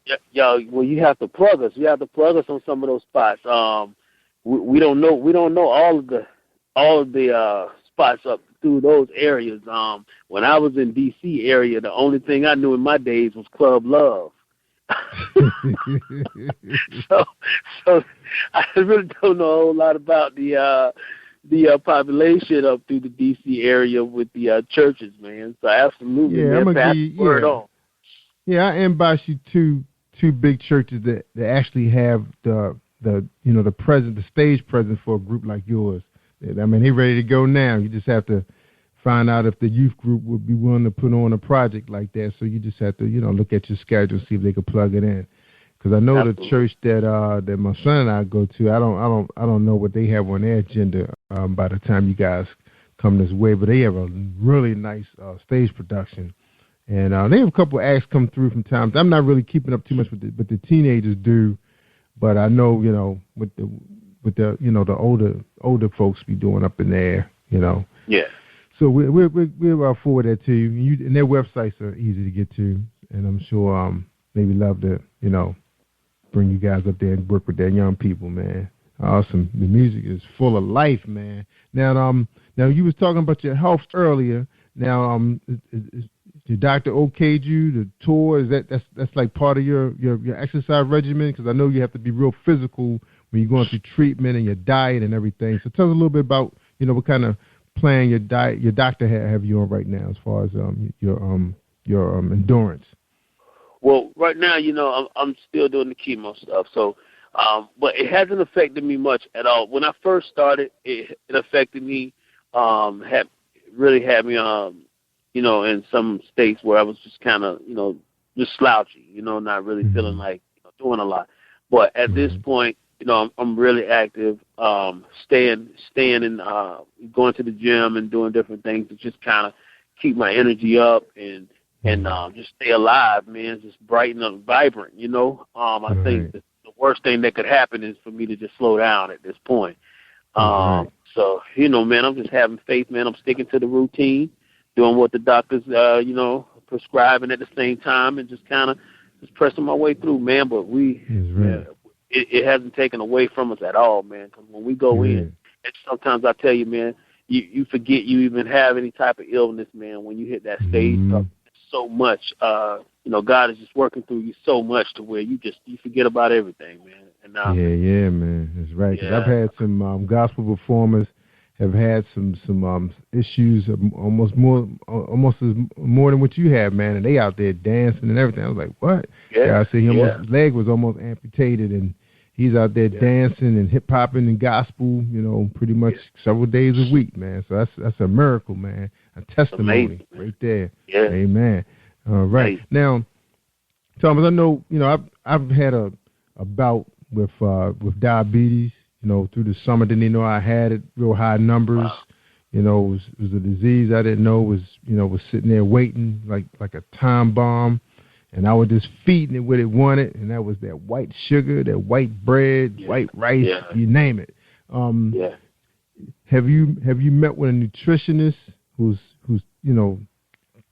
[SPEAKER 3] Well, you have to plug us. You have to plug us on some of those spots. We don't know all of the spots up through those areas. When I was in D.C. area, the only thing I knew in my days was Club Love. so I really don't know a whole lot about the population up through the D.C. area with the churches, man. So absolutely, man,
[SPEAKER 12] I'm
[SPEAKER 3] pass the word on.
[SPEAKER 12] Yeah, I inbox you two big churches that actually have the stage presence for a group like yours. I mean, they're ready to go now. You just have to find out if the youth group would be willing to put on a project like that. So you just have to, look at your schedule and see if they could plug it in. Because I know Absolutely. The church that my son and I go to, I don't know what they have on their agenda by the time you guys come this way, but they have a really nice stage production. And they have a couple of acts come through from time. I'm not really keeping up too much with but the teenagers do. But I know, with the older folks be doing up in there,
[SPEAKER 3] Yeah.
[SPEAKER 12] So we'll forward that to you. And their websites are easy to get to, and I'm sure they would love to, bring you guys up there and work with their young people, man. Awesome. The music is full of life, man. Now you was talking about your health earlier. Now, is your doctor okayed you to tour? Is that's like part of your exercise regimen? Because I know you have to be real physical when you're going through treatment and your diet and everything. So tell us a little bit about what kind of plan your doctor have you on right now as far as your endurance.
[SPEAKER 3] Well, right now, I'm still doing the chemo stuff. So, but it hasn't affected me much at all. When I first started, it affected me. Had me in some states where I was just kind of, just slouchy, not really feeling like doing a lot. But at this point, I'm really active, staying and going to the gym and doing different things to just kind of keep my energy up and just stay alive, man, just bright and vibrant, I think the worst thing that could happen is for me to just slow down at this point. So, man, I'm just having faith, man. I'm sticking to the routine, doing what the doctors, prescribing at the same time, and just kind of just pressing my way through, man. But it hasn't taken away from us at all, man. Because when we go in, and sometimes I tell you, man, you forget you even have any type of illness, man. When you hit that stage, so much, God is just working through you so much to where you forget about everything, man. And
[SPEAKER 12] yeah, man, that's right. Cause I've had some gospel performers have had some issues, almost more than what you have, man. And they out there dancing and everything. I was like, what? Yeah, I see him. His leg was almost amputated, and he's out there dancing and hip hopping and gospel, pretty much several days a week, man. So that's a miracle, man. A testimony right there. Yeah. Amen. All right. Now, Thomas, I know, I've had a bout with diabetes, through the summer. Didn't know I had it, real high numbers. Wow. It was a disease I didn't know was sitting there waiting like a time bomb. And I was just feeding it what it wanted, and that was that white sugar, that white bread, white rice, you name it. Have you met with a nutritionist who's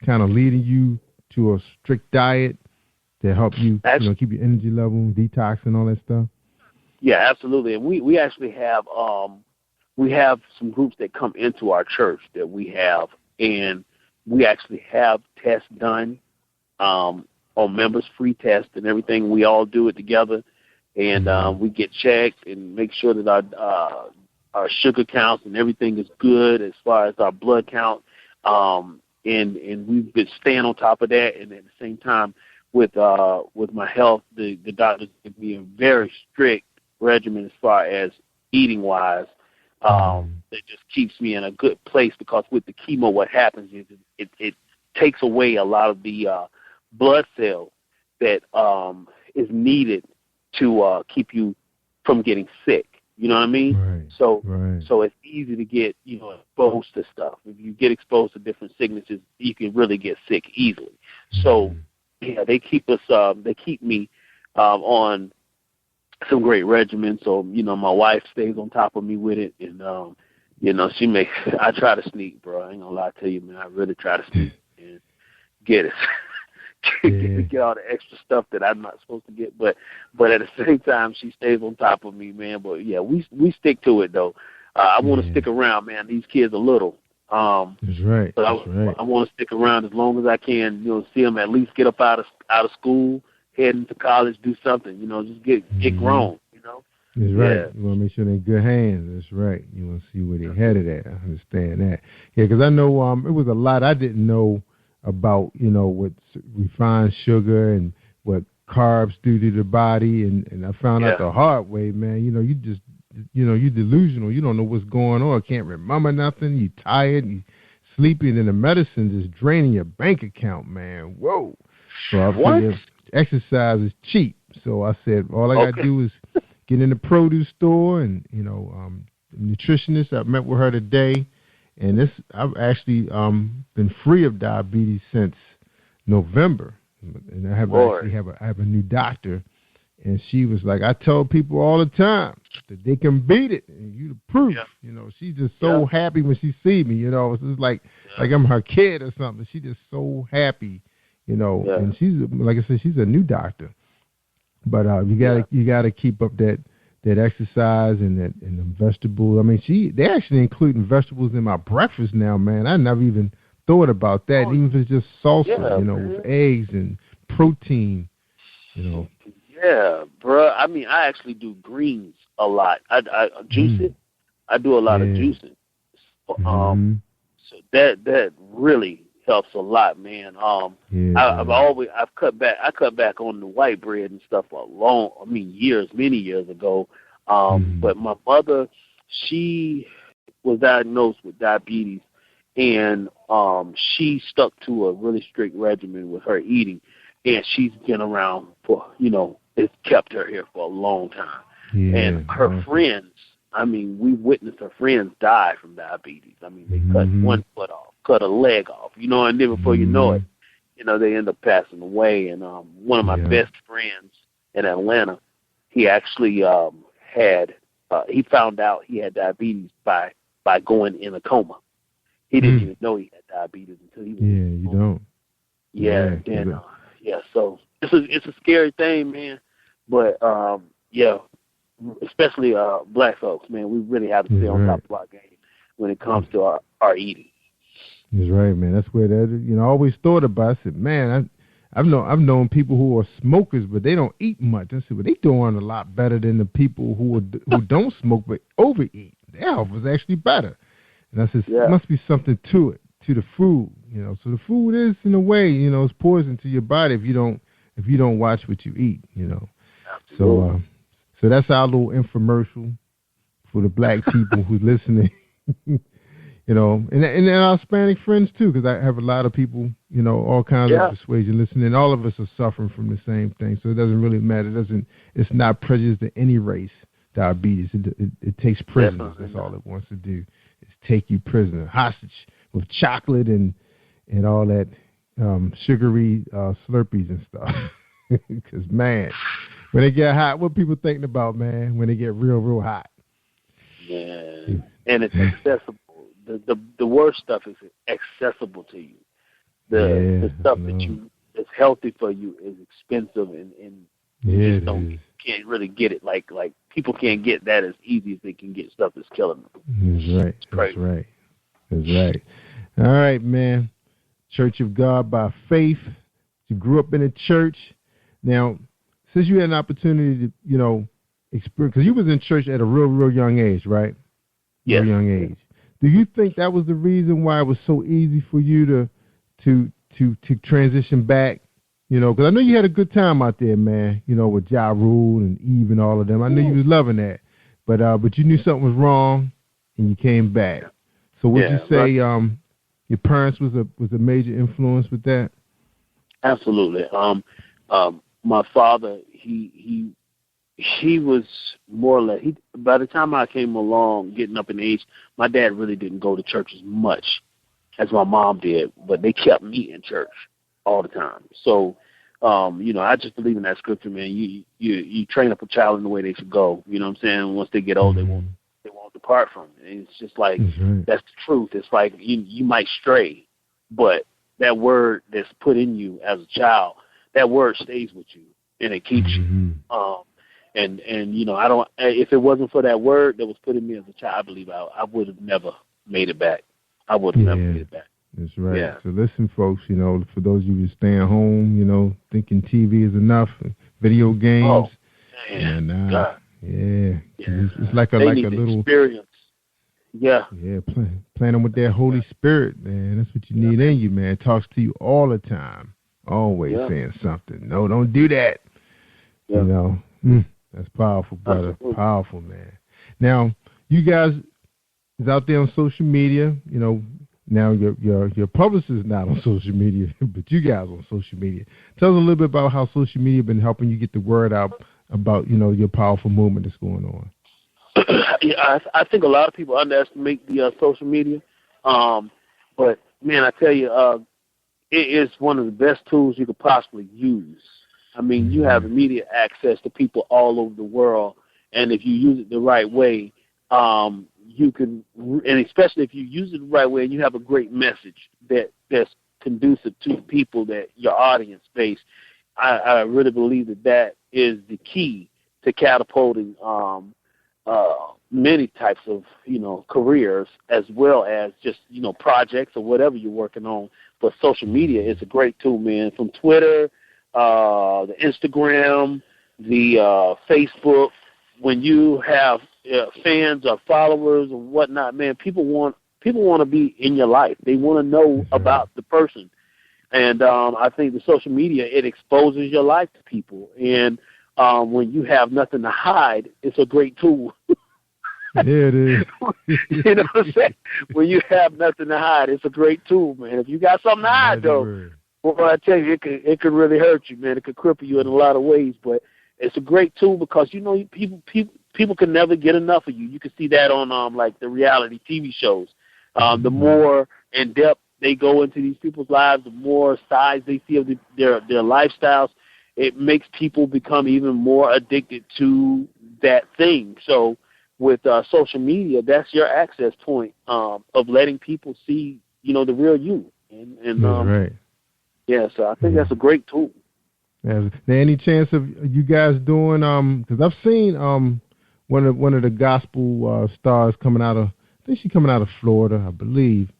[SPEAKER 12] kind of leading you to a strict diet to help you keep your energy level, detox, and all that stuff?
[SPEAKER 3] Yeah, absolutely. And we actually have some groups that come into our church that we have, and we actually have tests done on members, free tests and everything. We all do it together, and we get checked and make sure that our sugar counts and everything is good as far as our blood count. And we've been staying on top of that, and at the same time with my health, the doctors give me a very strict regimen as far as eating wise. That just keeps me in a good place, because with the chemo, what happens is it takes away a lot of the blood cells that is needed to keep you from getting sick. You know what I mean?
[SPEAKER 12] Right.
[SPEAKER 3] So it's easy to get exposed to stuff. If you get exposed to different sicknesses, you can really get sick easily. So they keep me on some great regimen. So my wife stays on top of me with it, and I try to sneak, bro. I ain't gonna lie to you, man. I really try to sneak and get it. Get all the extra stuff that I'm not supposed to get, but at the same time, she stays on top of me, man. But yeah, we stick to it though. I want to stick around, man. These kids are little,
[SPEAKER 12] That's right.
[SPEAKER 3] But
[SPEAKER 12] That's right.
[SPEAKER 3] I want to stick around as long as I can. See them at least get up out of school, head into college, do something. Just get grown.
[SPEAKER 12] That's right. You want to make sure they're in good hands. That's right. You want to see where they're headed at. I understand that. Yeah, because I know it was a lot I didn't know about, with refined sugar and what carbs do to the body, and I found out the hard way, man. You just, you're delusional. You don't know what's going on. Can't remember nothing. You tired. You sleepy, and then the medicine just draining your bank account, man. Whoa. So I figured exercise is cheap. So I said, all I got to do is get in the produce store, and nutritionist. I met with her today, and I've actually been free of diabetes since November, and I have a new doctor, and she was like, I tell people all the time that they can beat it, and you the proof. She's just so happy when she see me. It's just like I'm her kid or something. She's just so happy, and she's, like I said, she's a new doctor. But you gotta keep up that exercise and the vegetables. I mean, they actually including vegetables in my breakfast now, man. I never even thought about that. Even if it's just salsa, with eggs and protein,
[SPEAKER 3] Yeah, bro. I mean, I actually do greens a lot. I juice it. I do a lot of juicing. So that really helps a lot, man. I've cut back. I cut back on the white bread and stuff many years ago. But my mother, she was diagnosed with diabetes, and she stuck to a really strict regimen with her eating, and she's been around for, it's kept her here for a long time. And her friends, we witnessed her friends die from diabetes. They cut one foot off, cut a leg off, and then before you know it, they end up passing away. And one of my best friends in Atlanta, he actually he found out he had diabetes by going in a coma. He didn't even know he had diabetes until he was in a coma. You don't. So it's a scary thing, man. But especially black folks, man, we really have to stay on top of our game when it comes to our eating.
[SPEAKER 12] That's right, man. That's where I always thought about. I said, man, I've known people who are smokers, but they don't eat much. I said, well, they doing a lot better than the people who don't smoke but overeat. Their health is actually better. And I said, there must be something to it, to the food. So the food is, in a way, it's poison to your body if you don't watch what you eat. So that's our little infomercial for the black people who's listening. And our Hispanic friends too, because I have a lot of people, all kinds of persuasion listening. All of us are suffering from the same thing, so it doesn't really matter. It's not prejudice to any race. Diabetes, it takes prisoners. That's all it wants to do, is take you prisoner, hostage with chocolate and all that sugary Slurpees and stuff. Because man, when they get hot, what people thinking about, man? When they get real hot.
[SPEAKER 3] Yeah, and it's accessible. The worst stuff is accessible to you. The stuff that's healthy for you is expensive, and you just can't really get it. Like people can't get that as easy as they can get stuff that's killing them. That's right. All right, man. Church of God by faith. You grew up in a church. Now, since you had an opportunity to, experience, because you was in church at a real young age, right? Yeah.
[SPEAKER 12] Real young age. Do you think that was the reason why it was so easy for you to transition back? Because I know you had a good time out there, man. With Ja Rule and Eve and all of them. I know you was loving that, but you knew something was wrong, and you came back. So would you say your parents was a major influence with that?
[SPEAKER 3] Absolutely. My father, he was more or less, by the time I came along, getting up in age, my dad really didn't go to church as much as my mom did, but they kept me in church all the time. So, I just believe in that scripture, man. You train up a child in the way they should go. You know what I'm saying? Once they get old, they won't depart from it. And it's just like, that's the truth. It's like you might stray, but that word that's put in you as a child, that word stays with you, and it keeps you. And I don't. If it wasn't for that word that was put in me as a child, I believe I would have never made it back. I would have never did that.
[SPEAKER 12] That's right.
[SPEAKER 3] Yeah.
[SPEAKER 12] So listen, folks, for those of you who staying home, thinking TV is enough, video games.
[SPEAKER 3] Oh, man.
[SPEAKER 12] It's like a little
[SPEAKER 3] experience. Yeah.
[SPEAKER 12] Yeah, playing them with that Holy Spirit, man. That's what you need in you, man. It talks to you all the time. Always saying something. No, don't do that.
[SPEAKER 3] Yeah.
[SPEAKER 12] That's powerful, brother. Absolutely. Powerful, man. Now, you guys is out there on social media. Now your publicist is not on social media, but you guys on social media. Tell us a little bit about how social media been helping you get the word out about your powerful movement that's going on.
[SPEAKER 3] I think a lot of people underestimate the social media, but man, I tell you, it is one of the best tools you could possibly use. I mean, you have immediate access to people all over the world, and if you use it the right way, you can, and especially if you use it the right way and you have a great message that's conducive to the people that your audience base, I really believe that is the key to catapulting many types of, careers, as well as just, projects or whatever you're working on. But social media is a great tool, man, from Twitter, the Instagram, the Facebook. When you have fans or followers or whatnot, man, people want to be in your life. They want to know about the person. And I think the social media, it exposes your life to people. And when you have nothing to hide, it's a great tool.
[SPEAKER 12] Yeah, it is.
[SPEAKER 3] You know what I'm saying? When you have nothing to hide, it's a great tool, man. If you got something to hide, though, I tell you, it could really hurt you, man. It could cripple you in a lot of ways. But it's a great tool because, people can never get enough of you. You can see that on like the reality TV shows. The more in depth they go into these people's lives, the more sides they see of their lifestyles. It makes people become even more addicted to that thing. So with social media, that's your access point of letting people see, the real you. And
[SPEAKER 12] right.
[SPEAKER 3] Yeah, so I think that's a great tool.
[SPEAKER 12] Is there any chance of you guys doing? Because I've seen one of the gospel stars coming out of, I think she's coming out of Florida, I believe.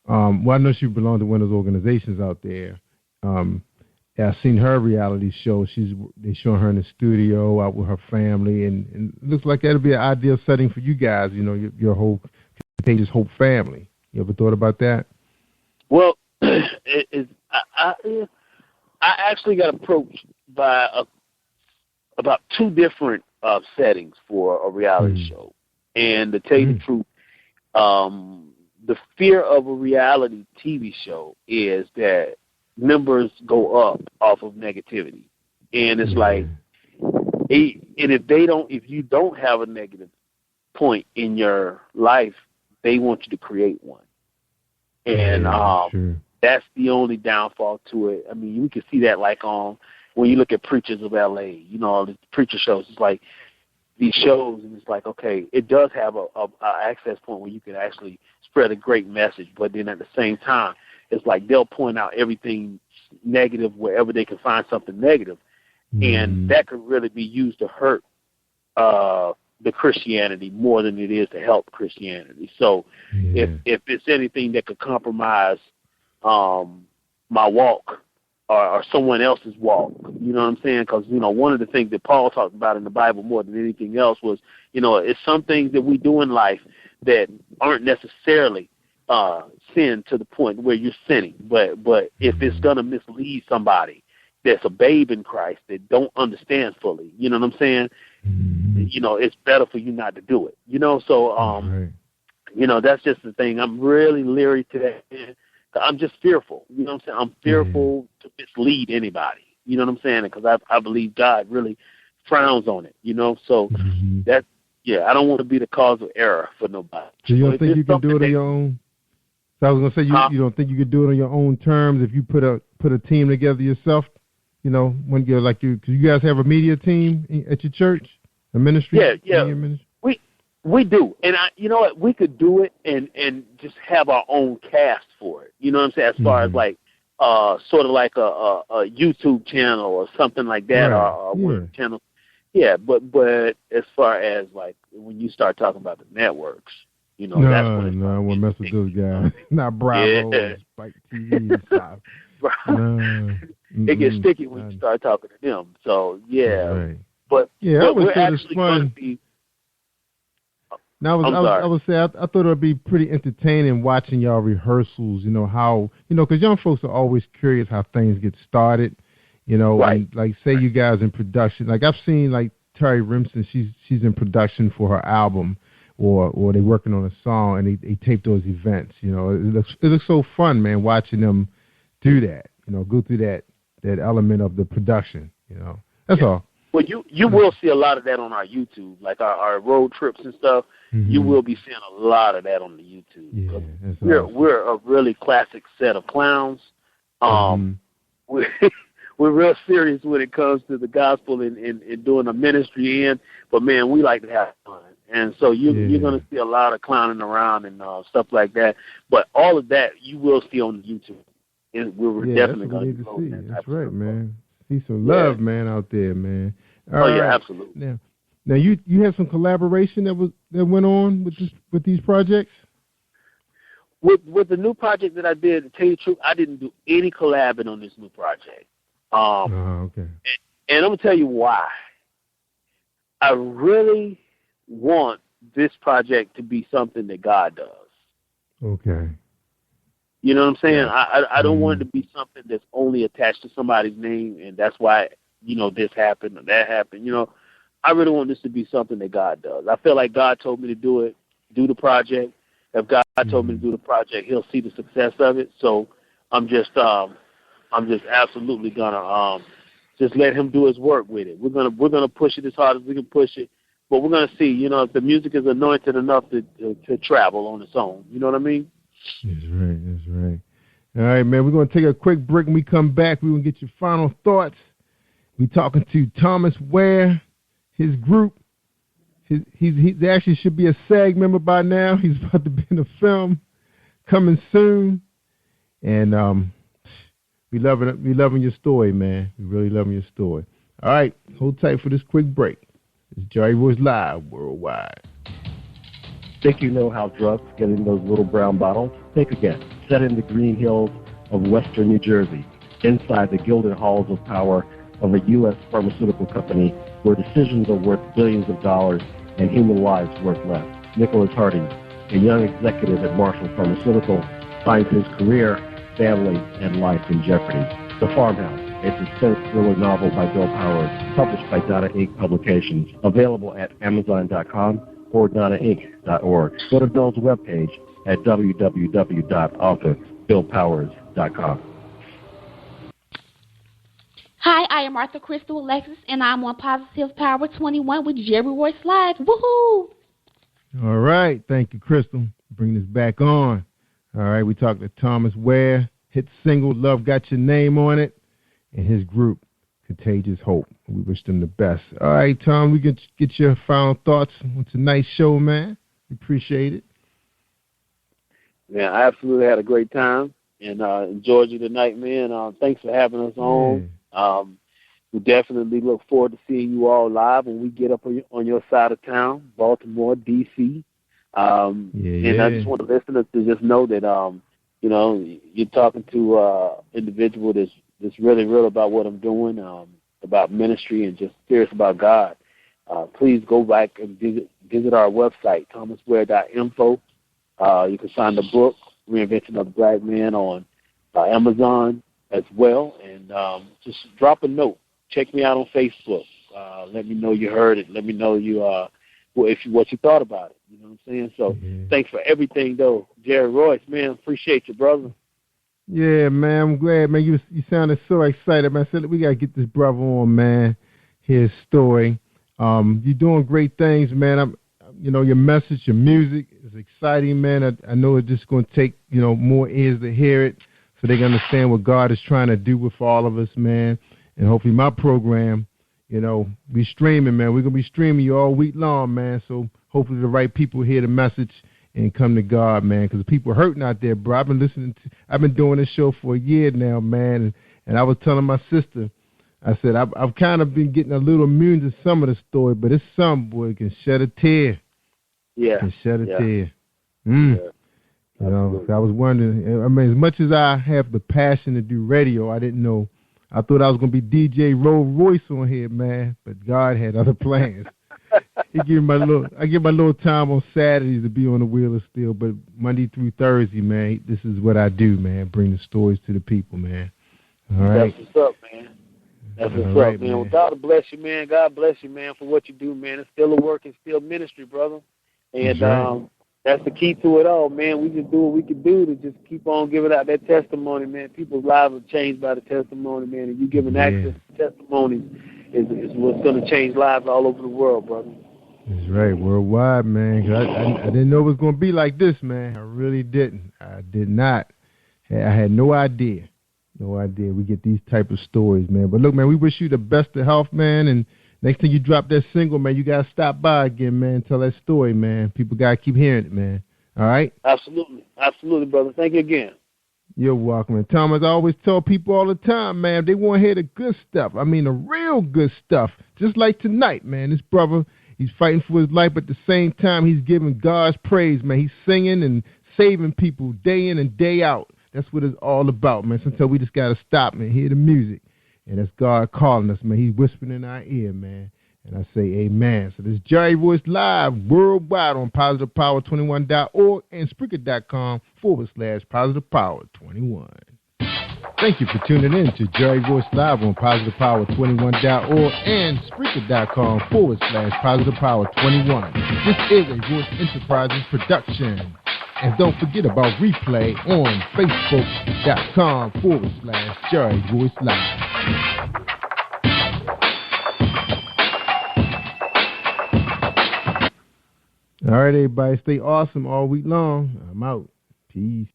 [SPEAKER 12] Well, I know she belonged to one of those organizations out there. I've seen her reality show. They showing her in the studio out with her family, and it looks like that'll be an ideal setting for you guys. Your whole Contagious Hope family. You ever thought about that?
[SPEAKER 3] Well, I actually got approached by about two different settings for a reality show, and to tell you the truth, the fear of a reality TV show is that numbers go up off of negativity, and it's like, and if you don't have a negative point in your life, they want you to create one, and that's the only downfall to it. I mean, we can see that like when you look at Preachers of LA, the preacher shows. It's like these shows, and it's like, okay, it does have a access point where you can actually spread a great message, but then at the same time, it's like they'll point out everything negative wherever they can find something negative, and that could really be used to hurt the Christianity more than it is to help Christianity. So if it's anything that could compromise my walk or someone else's walk, you know what I'm saying? Because, one of the things that Paul talked about in the Bible more than anything else was, it's some things that we do in life that aren't necessarily sin to the point where you're sinning. But if it's going to mislead somebody that's a babe in Christ that don't understand fully, you know what I'm saying? It's better for you not to do it, So, that's just the thing. I'm really leery to that. I'm just fearful, you know what I'm saying? I'm fearful to mislead anybody, you know what I'm saying? Because I believe God really frowns on it, So I don't want to be the cause of error for nobody.
[SPEAKER 12] So you don't think you can do it on your own? So I was going to say, you don't think you could do it on your own terms if you put a team together yourself? When you're because you guys have a media team at your church, a ministry?
[SPEAKER 3] Yeah. We do. And you know what? We could do it and just have our own cast for it. You know what I'm saying? As far as like sort of like a YouTube channel or something like that, or a word channel. Yeah, but as far as like when you start talking about the networks, You know, that's when
[SPEAKER 12] I won't mess with those guys. Not Bravo, Spike TV and stuff.
[SPEAKER 3] It gets sticky when you start talking to them. So,
[SPEAKER 12] right.
[SPEAKER 3] But
[SPEAKER 12] I would
[SPEAKER 3] we're
[SPEAKER 12] say
[SPEAKER 3] actually
[SPEAKER 12] it's fun.
[SPEAKER 3] going to be...
[SPEAKER 12] Now, I would say I thought it would be pretty entertaining watching y'all rehearsals, you know, how, you know, because young folks are always curious how things get started, you know, and like say you guys in production. Like I've seen like Terry Rimson, she's in production for her album or they're working on a song and they tape those events, you know. It looks so fun, man, watching them do that, you know, go through that element of the production, you know. That's all.
[SPEAKER 3] Well, you will see a lot of that on our YouTube, like our road trips and stuff. Mm-hmm. You will be seeing a lot of that on the YouTube.
[SPEAKER 12] Yeah,
[SPEAKER 3] we're a really classic set of clowns. We're real serious when it comes to the gospel and doing a ministry in, but man, we like to have fun. And so you're going to see a lot of clowning around and stuff like that. But all of that you will see on the YouTube. And we're definitely going to see that.
[SPEAKER 12] That's right, man. See some love, man, out there, man.
[SPEAKER 3] Yeah, absolutely.
[SPEAKER 12] Now you have some collaboration that went on with these projects?
[SPEAKER 3] With the new project that I did, to tell you the truth, I didn't do any collabing on this new project.
[SPEAKER 12] Okay.
[SPEAKER 3] And I'm going to tell you why. I really want this project to be something that God does.
[SPEAKER 12] Okay.
[SPEAKER 3] You know what I'm saying? I don't want it to be something that's only attached to somebody's name, and that's why, you know, this happened or that happened. You know, I really want this to be something that God does. I feel like God told me to do the project. If God told me to do the project, He'll see the success of it. So I'm just absolutely gonna just let Him do His work with it. We're gonna push it as hard as we can push it, but we're gonna see. You know, if the music is anointed enough to travel on its own. You know what I mean?
[SPEAKER 12] That's right. All right, man, we're going to take a quick break. When we come back, we're going to get your final thoughts. We're talking to Thomas-Ware, his group. He actually should be a SAG member by now. He's about to be in a film coming soon. And we loving your story, man. We really loving your story. All right, hold tight for this quick break. It's Jerry Royce Live Worldwide.
[SPEAKER 5] Think you know how drugs get in those little brown bottles? Think again. Set in the green hills of western New Jersey, inside the gilded halls of power of a U.S. pharmaceutical company where decisions are worth billions of dollars and human lives worth less. Nicholas Harding, a young executive at Marshall Pharmaceutical, finds his career, family, and life in jeopardy. The Farmhouse, a suspense thriller novel by Bill Powers, published by Donna Inc. Publications, available at Amazon.com or DonnaInc.org. Go to Bill's webpage at www.author.BillPowers.com.
[SPEAKER 18] Hi, I am Arthur Crystal Alexis, and I'm on Positive Power 21 with Jerry Royce Live. Woohoo!
[SPEAKER 12] All right. Thank you, Crystal. Bring this back on. All right. We talked to Thomas-Ware, hit single, Love Got Your Name on It, and his group, Contagious Hope. We wish them the best. All right, Tom, we can get your final thoughts on tonight's show, man. We appreciate it.
[SPEAKER 3] Yeah, I absolutely had a great time and enjoyed you tonight, man. Thanks for having us on. We definitely look forward to seeing you all live when we get up on your side of town, Baltimore, D.C. And I just want the listeners to just know that, you know, you're talking to an individual that's really real about what I'm doing, about ministry and just serious about God. Please go back and visit our website, thomas-ware.info. You can find the book, Reinvention of the Black Man, on Amazon as well. And just drop a note. Check me out on Facebook. Let me know you heard it. Let me know what you thought about it. You know what I'm saying? So thanks for everything, though. Jerry Royce, man, appreciate you, brother.
[SPEAKER 12] Yeah, man, I'm glad, man. You sounded so excited, man. I said, we got to get this brother on, man, his story. You're doing great things, man. You know, your message, your music is exciting, man. I know it's just going to take, you know, more ears to hear it so they can understand what God is trying to do with all of us, man. And hopefully my program, you know, be streaming, man. We're going to be streaming you all week long, man. So hopefully the right people hear the message and come to God, man, because people are hurting out there, bro. I've been doing this show for a year now, man, and I was telling my sister, I said, I've kind of been getting a little immune to some of the story, but it's some, boy, can shed a tear.
[SPEAKER 3] Yeah.
[SPEAKER 12] Can shed a tear. You know, I was wondering. I mean, as much as I have the passion to do radio, I didn't know. I thought I was going to be DJ Rolls Royce on here, man. But God had other plans. I get my little time on Saturdays to be on the wheel of steel, but Monday through Thursday, man, this is what I do, man. Bring the stories to the people, man. All right.
[SPEAKER 3] That's what's up, man. That's what's up, man. Well, God bless you, man. God bless you, man, for what you do, man. It's still a work and still ministry, brother. And that's the key to it all, man. We just do what we can do to just keep on giving out that testimony, man. People's lives are changed by the testimony, man. And you giving access to testimonies is what's going to change lives all over the world, brother.
[SPEAKER 12] That's right, worldwide, man. I didn't know it was going to be like this, man. I really didn't. I did not. I had no idea. No idea. We get these type of stories, man. But look, man, we wish you the best of health, man. And next time you drop that single, man, you got to stop by again, man. Tell that story, man. People got to keep hearing it, man. All right?
[SPEAKER 3] Absolutely. Absolutely, brother. Thank you again.
[SPEAKER 12] You're welcome. And Thomas, I always tell people all the time, man, they want to hear the good stuff. I mean, the real good stuff. Just like tonight, man. This brother, he's fighting for his life, but at the same time, he's giving God's praise, man. He's singing and saving people day in and day out. That's what it's all about, man. Sometimes we just got to stop and hear the music. And that's God calling us, man. He's whispering in our ear, man. And I say amen. So this is Jerry Royce Live worldwide on PositivePower21.org and Spreaker.com/PositivePower21. Thank you for tuning in to Jerry Royce Live on PositivePower21.org and Spreaker.com/PositivePower21. This is a Royce Enterprises production. And don't forget about replay on Facebook.com/Jerry Royce Live. All right, everybody, stay awesome all week long. I'm out. Peace.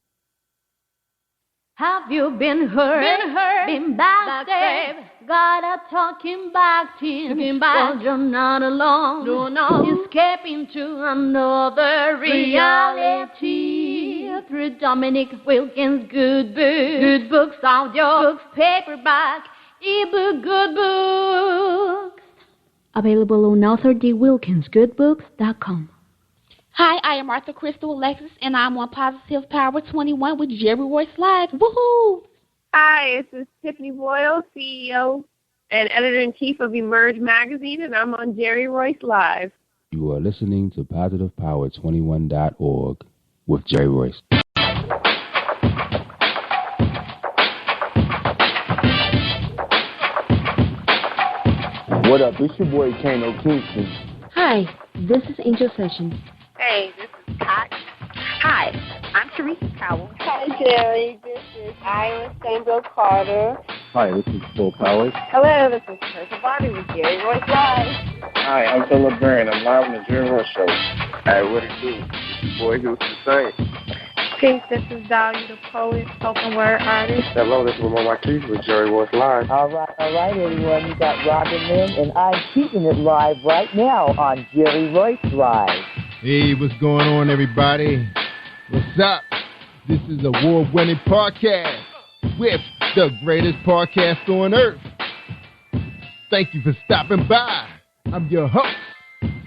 [SPEAKER 16] Have you been hurt? Been backstabbed? God are talking back to him. Well, you're not alone. No. Escaping to another reality. Through Dominic Wilkins' good books, audio books, paperback, ebook, good books.
[SPEAKER 2] Available on AuthorDWilkinsGoodBooks.com.
[SPEAKER 18] Hi, I am Arthur Crystal Alexis, and I'm on Positive Power 21 with Jerry Royce Live. Woohoo!
[SPEAKER 7] Hi, this is Tiffany Boyle, CEO and Editor-in-Chief of Emerge-magazine, and I'm on Jerry Royce Live.
[SPEAKER 4] You are listening to PositivePower21.org with Jerry Royce.
[SPEAKER 9] What up? It's your boy Kano Kingston.
[SPEAKER 2] Hi, this is Angel Sessions.
[SPEAKER 6] Hey, this is Pat. Hi, I'm Teresa Powell.
[SPEAKER 7] Hi, Jerry. This is Iowa Stanville Carter.
[SPEAKER 5] Hi, this is Phil Powers.
[SPEAKER 7] Hello, this is Teresa Bobby with Jerry Royce Live.
[SPEAKER 8] Hi, I'm Philip Barron. I'm live on the Jerry Royce Show.
[SPEAKER 9] Hey, what it do? It's your boy Houston Saint.
[SPEAKER 7] Peace, this is Dahlia the poet, spoken word artist.
[SPEAKER 9] Hello, this is Lamar Marquise with Jerry Royce Live.
[SPEAKER 11] All right, everyone. You got Robin Lynn, and I'm keeping it live right now on Jerry Royce Live.
[SPEAKER 12] Hey, what's going on, everybody? What's up? This is award-winning podcast with the greatest podcast on earth. Thank you for stopping by. I'm your host,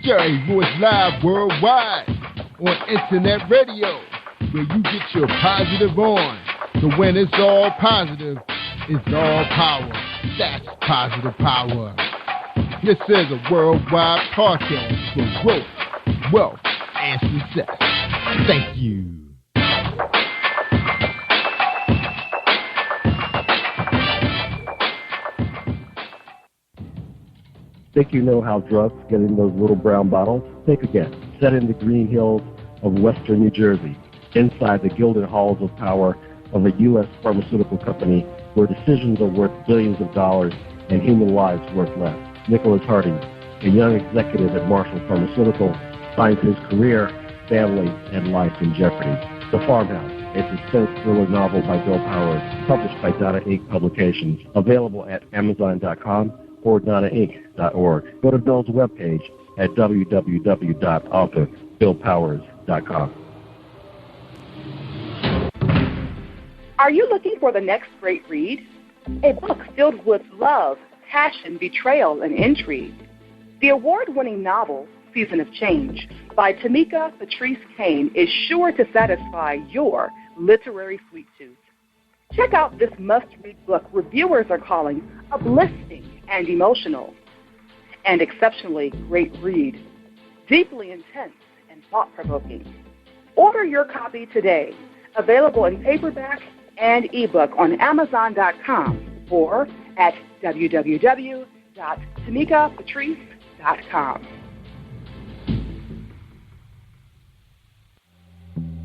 [SPEAKER 12] Jerry Royce Live worldwide on internet radio, where you get your positive on. So when it's all positive, it's all power. That's positive power. This is a worldwide podcast for growth, wealth, and success. Thank you.
[SPEAKER 5] Think you know how drugs get in those little brown bottles? Think again. Set in the green hills of western New Jersey, inside the gilded halls of power of a U.S. pharmaceutical company where decisions are worth billions of dollars and human lives worth less. Nicholas Harding, a young executive at Marshall Pharmaceutical, finds his career, family, and life in jeopardy. The Farmhouse, a suspense thriller novel by Bill Powers, published by Donna Inc. Publications, available at Amazon.com or DonnaInc.org. Go to Bill's webpage at www.author.BillPowers.com.
[SPEAKER 13] Are you looking for the next great read? A book filled with love, passion, betrayal, and intrigue. The award-winning novel Season of Change by Tamika Patrice Kane is sure to satisfy your literary sweet tooth. Check out this must-read book reviewers are calling uplifting and emotional, and exceptionally great read, deeply intense and thought-provoking. Order your copy today, available in paperback and ebook on Amazon.com or at www.tamikapatrice.com.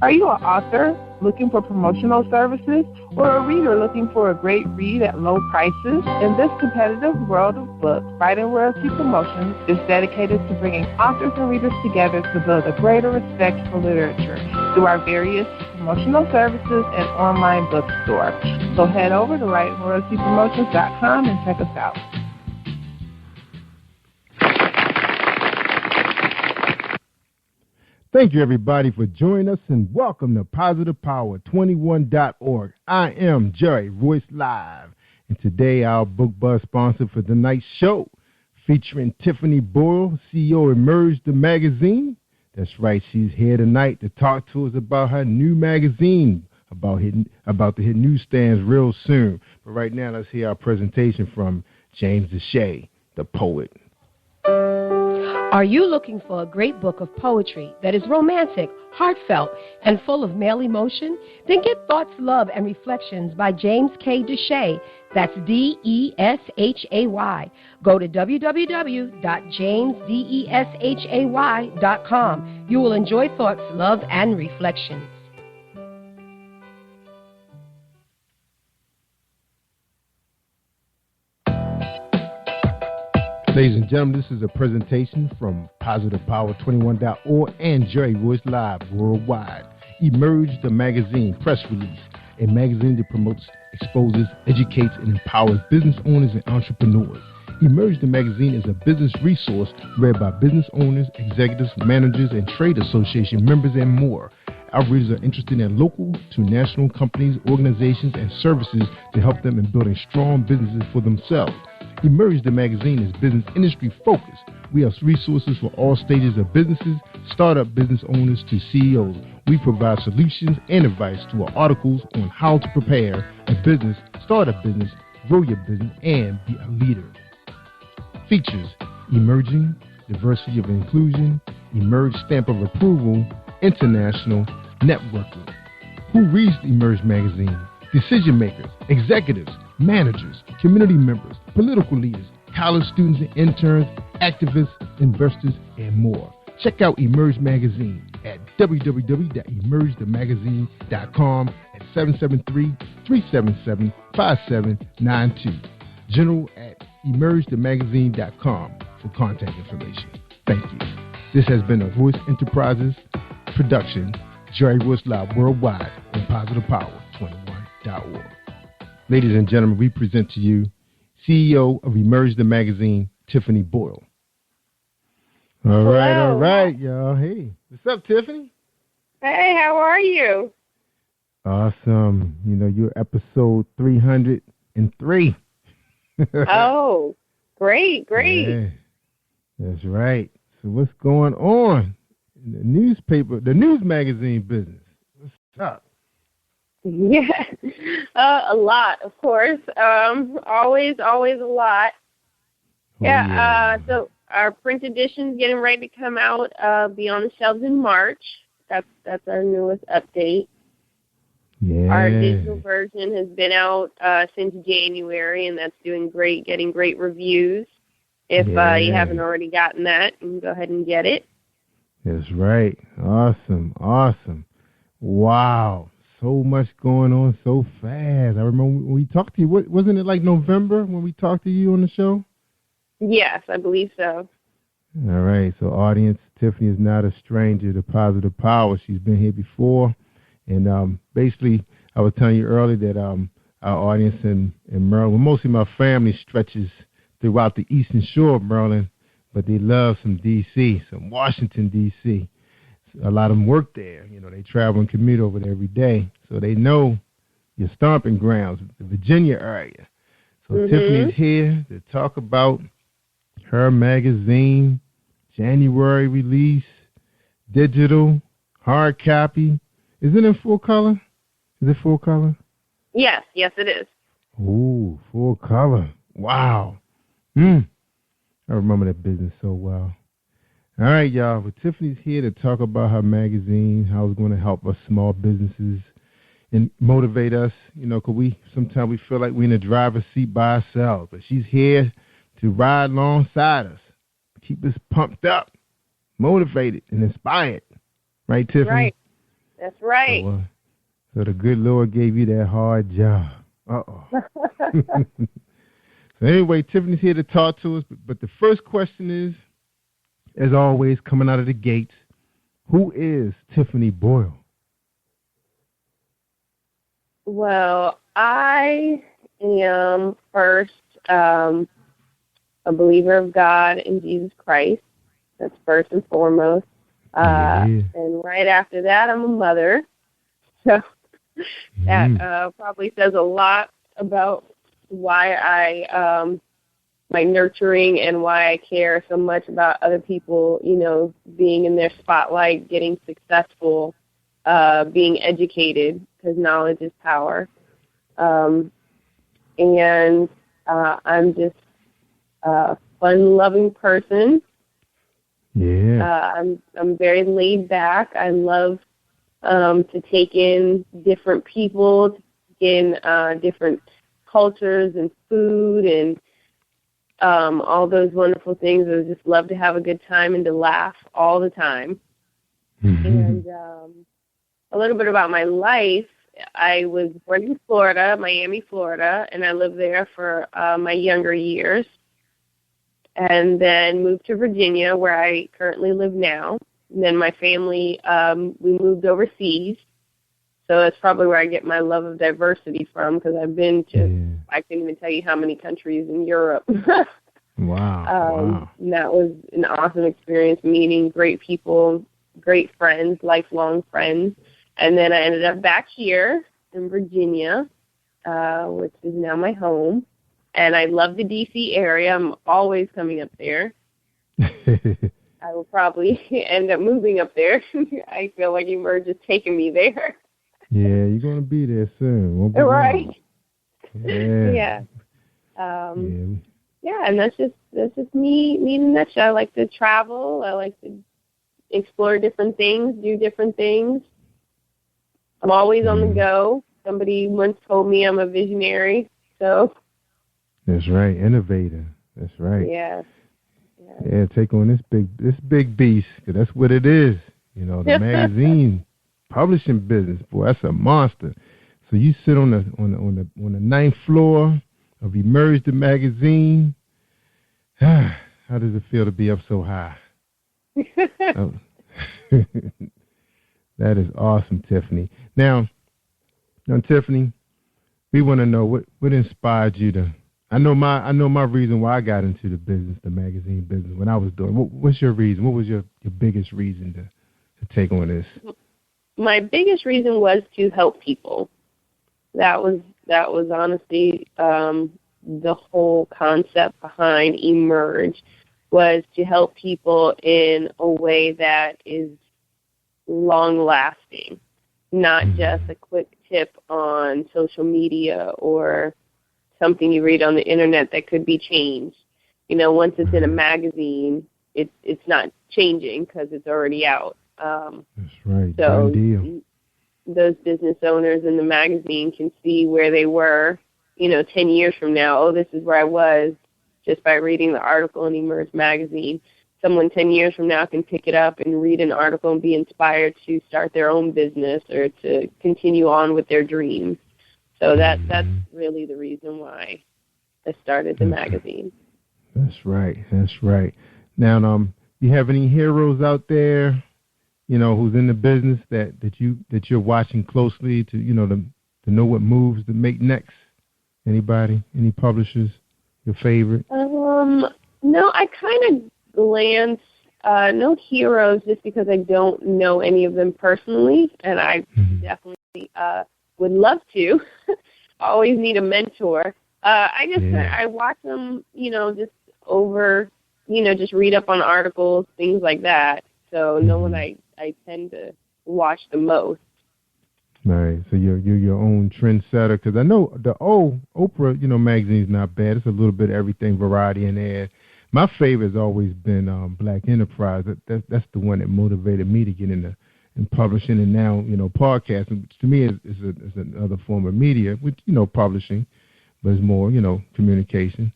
[SPEAKER 10] Are you an author looking for promotional services or a reader looking for a great read at low prices? In this competitive world of books, Fighting Royalty Promotions is dedicated to bringing authors and readers together to build a greater respect for literature through our various promotional services and online bookstore. So head over to WritingRoyaltyPromotions.com and check us out.
[SPEAKER 12] Thank you, everybody, for joining us, and welcome to PositivePower21.org. I am Jerry Royce Live, and today our book buzz sponsor for tonight's show, featuring Tiffany Boyle, CEO of Emerge the Magazine. That's right, she's here tonight to talk to us about her new magazine, about to hit newsstands real soon. But right now, let's hear our presentation from James Deshay, the poet.
[SPEAKER 19] Are you looking for a great book of poetry that is romantic, heartfelt, and full of male emotion? Then get Thoughts, Love, and Reflections by James K. Deshay. That's Deshay. Go to www.jamesdeshay.com. You will enjoy Thoughts, Love, and Reflections.
[SPEAKER 12] Ladies and gentlemen, this is a presentation from PositivePower21.org and Jerry Royce Live worldwide. Emerge the Magazine press release, a magazine that promotes, exposes, educates, and empowers business owners and entrepreneurs. Emerge the Magazine is a business resource read by business owners, executives, managers, and trade association members, and more. Our readers are interested in local to national companies, organizations, and services to help them in building strong businesses for themselves. Emerge the Magazine is business industry focused. We have resources for all stages of businesses, startup business owners to CEOs. We provide solutions and advice to our articles on how to prepare a business, start a business, grow your business, and be a leader. Features: emerging, diversity of inclusion, Emerge stamp of approval, international, networking. Who reads the Emerge magazine? Decision makers, executives, managers, community members, political leaders, college students and interns, activists, investors, and more. Check out Emerge Magazine at www.emergethemagazine.com at 773-377-5792. General at emergethemagazine.com for contact information. Thank you. This has been a Voice Enterprises production, Jerry Royce Live worldwide on PositivePower21.org. Ladies and gentlemen, we present to you CEO of Emerge the Magazine, Tiffany Boyle. All right, y'all. Hey, what's up, Tiffany?
[SPEAKER 7] Hey, how are you?
[SPEAKER 12] Awesome. You know, you're episode 303.
[SPEAKER 7] Oh, great.
[SPEAKER 12] Yeah, that's right. So what's going on in the newspaper, the news magazine business? What's up?
[SPEAKER 7] Yeah, a lot, of course. Always a lot. Yeah. So our print edition's getting ready to come out. Be on the shelves in March. That's our newest update.
[SPEAKER 12] Yeah.
[SPEAKER 7] Our digital version has been out since January, and that's doing great, getting great reviews. If you haven't already gotten that, you can go ahead and get it.
[SPEAKER 12] That's right. Awesome. Wow. So much going on so fast. I remember when we talked to you, wasn't it like November when we talked to you on the show?
[SPEAKER 7] Yes, I believe so.
[SPEAKER 12] All right. So, audience, Tiffany is not a stranger to Positive Power. She's been here before. And basically, I was telling you earlier that our audience in Maryland, well, mostly my family stretches throughout the eastern shore of Maryland, but they love some D.C., some Washington, D.C., a lot of them work there. You know, they travel and commute over there every day. So they know your stomping grounds, the Virginia area. So Tiffany's here to talk about her magazine, January release, digital, hard copy. Is it in full color? Is it full color?
[SPEAKER 7] Yes, it is.
[SPEAKER 12] Ooh, full color. Wow. I remember that business so well. All right, y'all. Well, Tiffany's here to talk about her magazine, how it's going to help us small businesses and motivate us. You know, because sometimes we feel like we're in the driver's seat by ourselves. But she's here to ride alongside us, keep us pumped up, motivated, and inspired. Right, Tiffany?
[SPEAKER 7] Right. That's right.
[SPEAKER 12] So the good Lord gave you that hard job. Uh-oh. So anyway, Tiffany's here to talk to us. But the first question is, as always, coming out of the gates, who is Tiffany Boyle?
[SPEAKER 7] Well, I am first a believer of God and Jesus Christ. That's first and foremost. And right after that, I'm a mother. So that probably says a lot about why I, my nurturing and why I care so much about other people, you know, being in their spotlight, getting successful, being educated, because knowledge is power. And I'm just a fun-loving person.
[SPEAKER 12] Yeah.
[SPEAKER 7] I'm very laid back. I love to take in different people, to take in different cultures and food and all those wonderful things. I just love to have a good time and to laugh all the time. Mm-hmm. And a little bit about my life. I was born in Florida, Miami, Florida, and I lived there for my younger years. And then moved to Virginia, where I currently live now. And then my family, we moved overseas. So that's probably where I get my love of diversity from, because I've been to, I can't even tell you how many countries in Europe.
[SPEAKER 12] Wow.
[SPEAKER 7] And that was an awesome experience, meeting great people, great friends, lifelong friends. And then I ended up back here in Virginia, which is now my home. And I love the D.C. area. I'm always coming up there. I will probably end up moving up there. I feel like Emerge is taking me there.
[SPEAKER 12] Yeah, you're going to be there soon. Won't be
[SPEAKER 7] right.
[SPEAKER 12] Long.
[SPEAKER 7] Yeah. Yeah, and that's just me in a nutshell. I like to travel. I like to explore different things, do different things. I'm always on the go. Somebody once told me I'm a visionary, so.
[SPEAKER 12] That's right, innovator. That's right.
[SPEAKER 7] Yeah.
[SPEAKER 12] Yeah, take on this big beast, 'cause that's what it is. You know, the magazine publishing business, boy, that's a monster. So you sit on the 9th floor of Emerge the magazine. How does it feel to be up so high? That is awesome, Tiffany. Now, Tiffany, we want to know what inspired you to. I know my reason why I got into the business, the magazine business, when I was doing. What's your reason? What was your biggest reason to take on this?
[SPEAKER 7] My biggest reason was to help people. That was honestly the whole concept behind Emerge, was to help people in a way that is long-lasting, not just a quick tip on social media or something you read on the internet that could be changed. You know, once it's in a magazine, it's not changing because it's already out.
[SPEAKER 12] That's right.
[SPEAKER 7] So
[SPEAKER 12] Done deal.
[SPEAKER 7] Those business owners in the magazine can see where they were, 10 years from now. Oh, this is where I was, just by reading the article in Emerge magazine. Someone 10 years from now can pick it up and read an article and be inspired to start their own business or to continue on with their dreams. So that's really the reason why I started the magazine.
[SPEAKER 12] That's right. That's right. Now, you have any heroes out there, who's in the business that you're watching closely to know what moves to make next? Anybody? Any publishers? Your favorite?
[SPEAKER 7] No, I kind of glance. No heroes, just because I don't know any of them personally, and I definitely would love to. Always need a mentor. I watch them, just over just read up on articles, things like that. So no one I tend to watch the most.
[SPEAKER 12] Right. So you're your own trendsetter, because I know the old Oprah, magazine's not bad. It's a little bit of everything, variety in there. My favorite has always been Black Enterprise. That's the one that motivated me to get into publishing, and now podcasting, which to me is another form of media, which publishing, but it's more communication.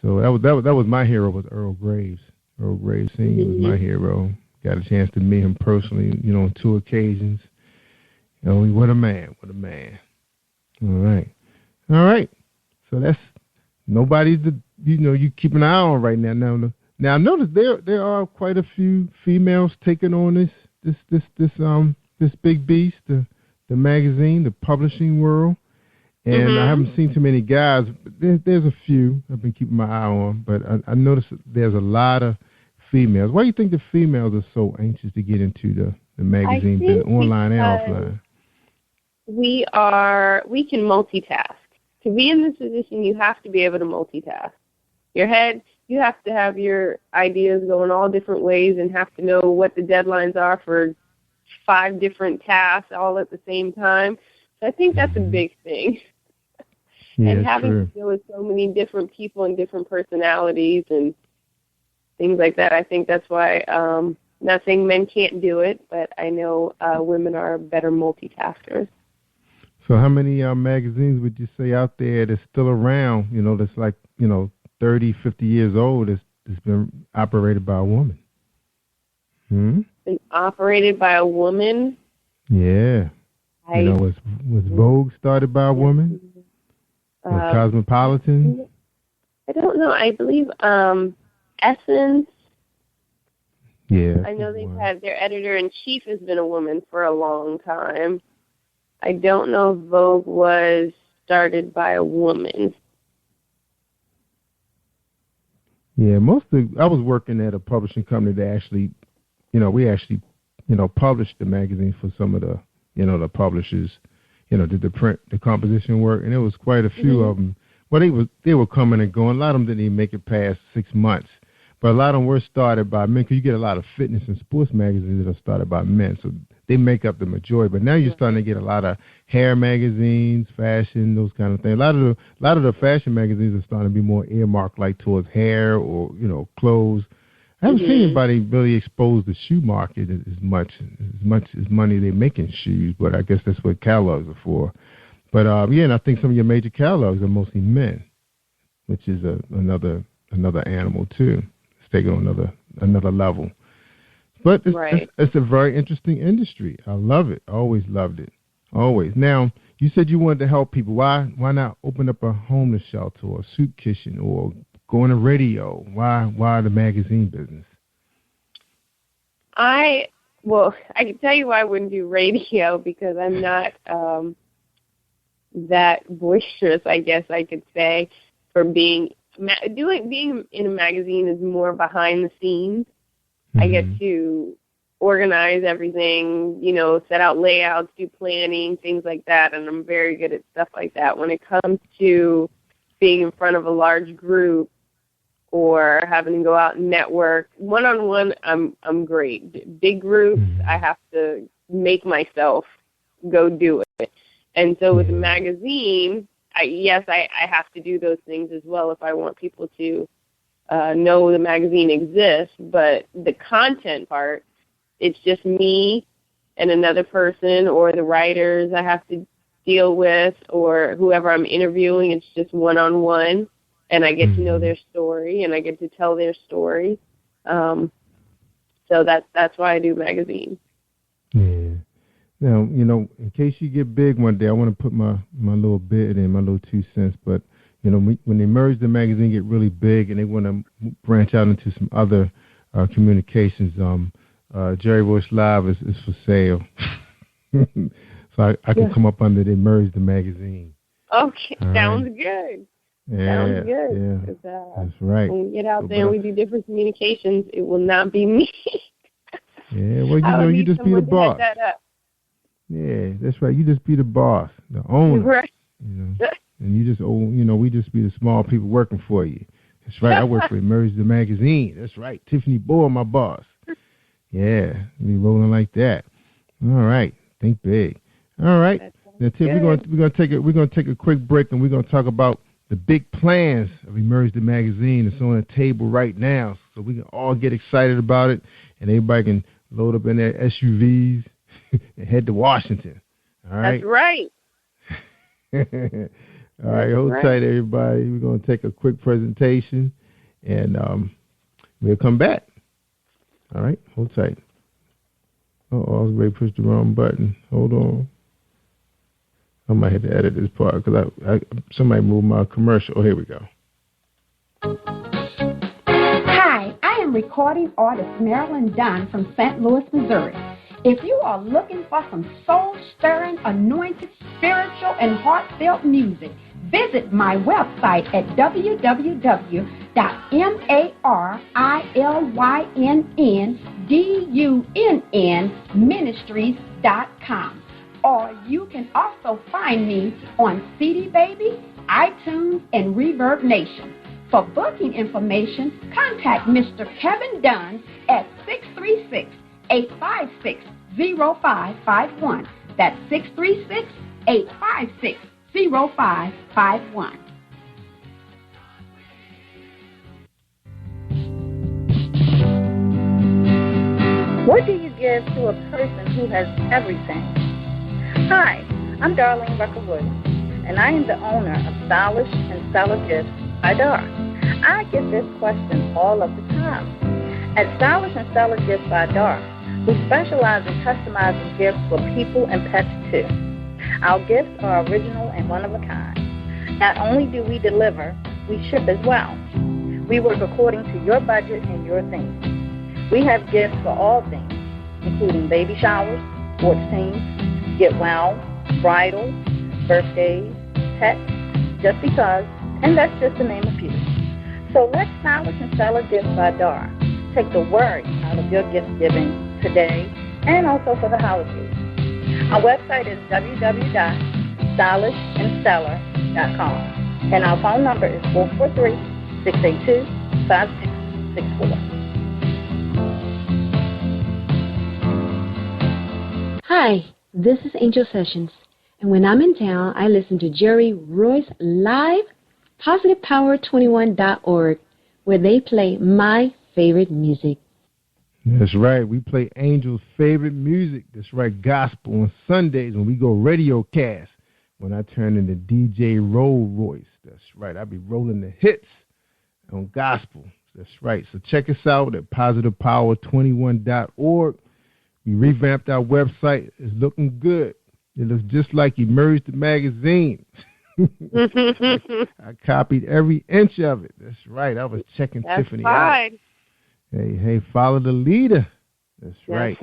[SPEAKER 12] So that was my hero, was Earl Graves. Earl Graves Sr. was my hero. Got a chance to meet him personally, on 2 occasions. What a man, what a man. All right. So that's nobody's you keep an eye on right now. Now I notice there are quite a few females taking on this big beast, the magazine, the publishing world. And I haven't seen too many guys. But there's a few I've been keeping my eye on, but I noticed there's a lot of females. Why do you think the females are so anxious to get into the magazine, online and offline?
[SPEAKER 7] We can multitask. To be in this position, you have to be able to multitask. Your head, you have to have your ideas going all different ways and have to know what the deadlines are for 5 different tasks all at the same time. So I think that's a big thing.
[SPEAKER 12] Yeah,
[SPEAKER 7] and having
[SPEAKER 12] true.
[SPEAKER 7] to deal with so many different people and different personalities and things like that, I think that's why, not saying men can't do it, but I know women are better multitaskers.
[SPEAKER 12] So how many magazines would you say out there that's still around, that's like, 30, 50 years old, that's been operated by a woman? Been
[SPEAKER 7] operated by a woman?
[SPEAKER 12] Yeah. Was Vogue started by a woman? Was Cosmopolitan?
[SPEAKER 7] I don't know. I believe Essence.
[SPEAKER 12] Yeah.
[SPEAKER 7] I know they've had their editor-in-chief has been a woman for a long time. I don't know if Vogue was started by a woman.
[SPEAKER 12] Yeah, I was working at a publishing company that actually, we actually, published the magazine for some of the, the publishers, did the composition work, and there was quite a few of them. Well, they were coming and going. A lot of them didn't even make it past 6 months. But a lot of them were started by men, because you get a lot of fitness and sports magazines that are started by men. So they make up the majority. But now you're starting to get a lot of hair magazines, fashion, those kind of things. A lot of the fashion magazines are starting to be more earmarked like towards hair or, clothes. I haven't seen anybody really expose the shoe market as much as money they make in shoes, but I guess that's what catalogs are for. But and I think some of your major catalogs are mostly men, which is another animal too. It's taking on another level. But it's a very interesting industry. I love it. Always loved it. Always. Now, you said you wanted to help people. Why not open up a homeless shelter or a soup kitchen or go on a radio? Why the magazine business?
[SPEAKER 7] I can tell you why I wouldn't do radio, because I'm not that boisterous, I guess I could say, for being in a magazine is more behind the scenes. I get to organize everything, set out layouts, do planning, things like that, and I'm very good at stuff like that. When it comes to being in front of a large group or having to go out and network, one-on-one, I'm great. Big groups, I have to make myself go do it. And so with the magazine, I have to do those things as well if I want people to know the magazine exists. But the content part, it's just me and another person or the writers I have to deal with or whoever I'm interviewing. It's just one-on-one, and I get to know their story, and I get to tell their story. So that's why I do magazine.
[SPEAKER 12] Yeah. Now, in case you get big one day, I want to put my little bit in, my little 2 cents. But, when Emerge the magazine get really big and they want to branch out into some other communications, Jerry Royce Live is for sale. So I can come up under the Emerge the magazine.
[SPEAKER 7] Okay, sounds good.
[SPEAKER 12] Yeah,
[SPEAKER 7] sounds good.
[SPEAKER 12] Yeah, that's right.
[SPEAKER 7] When we get out there and we do different communications, it will not be me.
[SPEAKER 12] Yeah, well, you just be the boss. Yeah, that's right. You just be the boss, the owner.
[SPEAKER 7] Right.
[SPEAKER 12] And you just, we just be the small people working for you. That's right. I work for Emerge-magazine. That's right. Tiffany-Boyle, my boss. Yeah, be rolling like that. All right. Think big. All right. Now, Tiff, we're gonna take a quick break, and we're gonna talk about the big plans of Emerge-magazine. It's on the table right now, so we can all get excited about it, and everybody can load up in their SUVs and head to Washington. All right.
[SPEAKER 7] That's right.
[SPEAKER 12] All right, hold tight, everybody. We're going to take a quick presentation, and we'll come back. All right, hold tight. Oh, I was ready to push the wrong button. Hold on. I might have to edit this part because somebody moved my commercial. Oh, here we go.
[SPEAKER 1] Hi, I am recording artist Marilyn Dunn from St. Louis, Missouri. If you are looking for some soul-stirring, anointed, spiritual, and heartfelt music, visit my website at www.marilyndunnministries.com. Or you can also find me on CD Baby, iTunes, and Reverb Nation. For booking information, contact Mr. Kevin Dunn at 636-856-0551. That's 636-856-0551.
[SPEAKER 14] What do you give to a person who has everything? Hi, I'm Darlene Rucker-Wood, and I am the owner of Stylish and Stellar Gifts by Dar. I get this question all of the time. At Stylish and Stellar Gifts by Dar, we specialize in customizing gifts for people and pets too. Our gifts are original and one of a kind. Not only do we deliver, we ship as well. We work according to your budget and your theme. We have gifts for all things, including baby showers, sports teams, get well, bridal, birthdays, pets, just because, and that's just to name a few. So let Stylish and Stellar Gifts by Dar take the worry out of your gift giving today and also for the holidays. Our website is www.stylishandstellar.com, and our phone number is 443-682-5664.
[SPEAKER 2] Hi, this is Angel Sessions, and when I'm in town, I listen to Jerry Royce live, positivepower21.org, where they play my favorite music.
[SPEAKER 12] That's right. We play Angel's favorite music. That's right, gospel on Sundays when we go radio cast. When I turn into DJ Roll Royce. That's right. I'll be rolling the hits on gospel. That's right. So check us out at positivepower21.org. We revamped our website. It's looking good. It looks just like Emerge the magazine. I copied every inch of it. That's right. I was checking Tiffany out. Hey, follow the leader. That's right.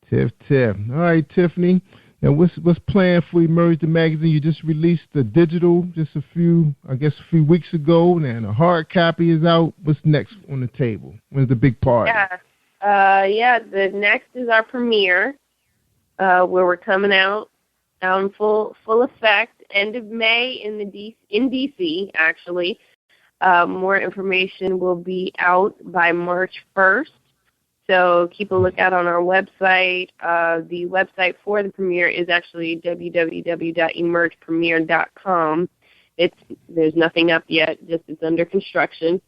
[SPEAKER 12] Tiff. All right, Tiffany. Now, what's planned for Emerge the magazine? You just released the digital just a few weeks ago, and a hard copy is out. What's next on the table? When's the big party?
[SPEAKER 7] The next is our premiere, where we're coming out in full effect, end of May in DC, actually. More information will be out by March 1st, so keep a lookout on our website. The website for the premiere is actually www.emergepremiere.com. There's nothing up yet, just it's under construction.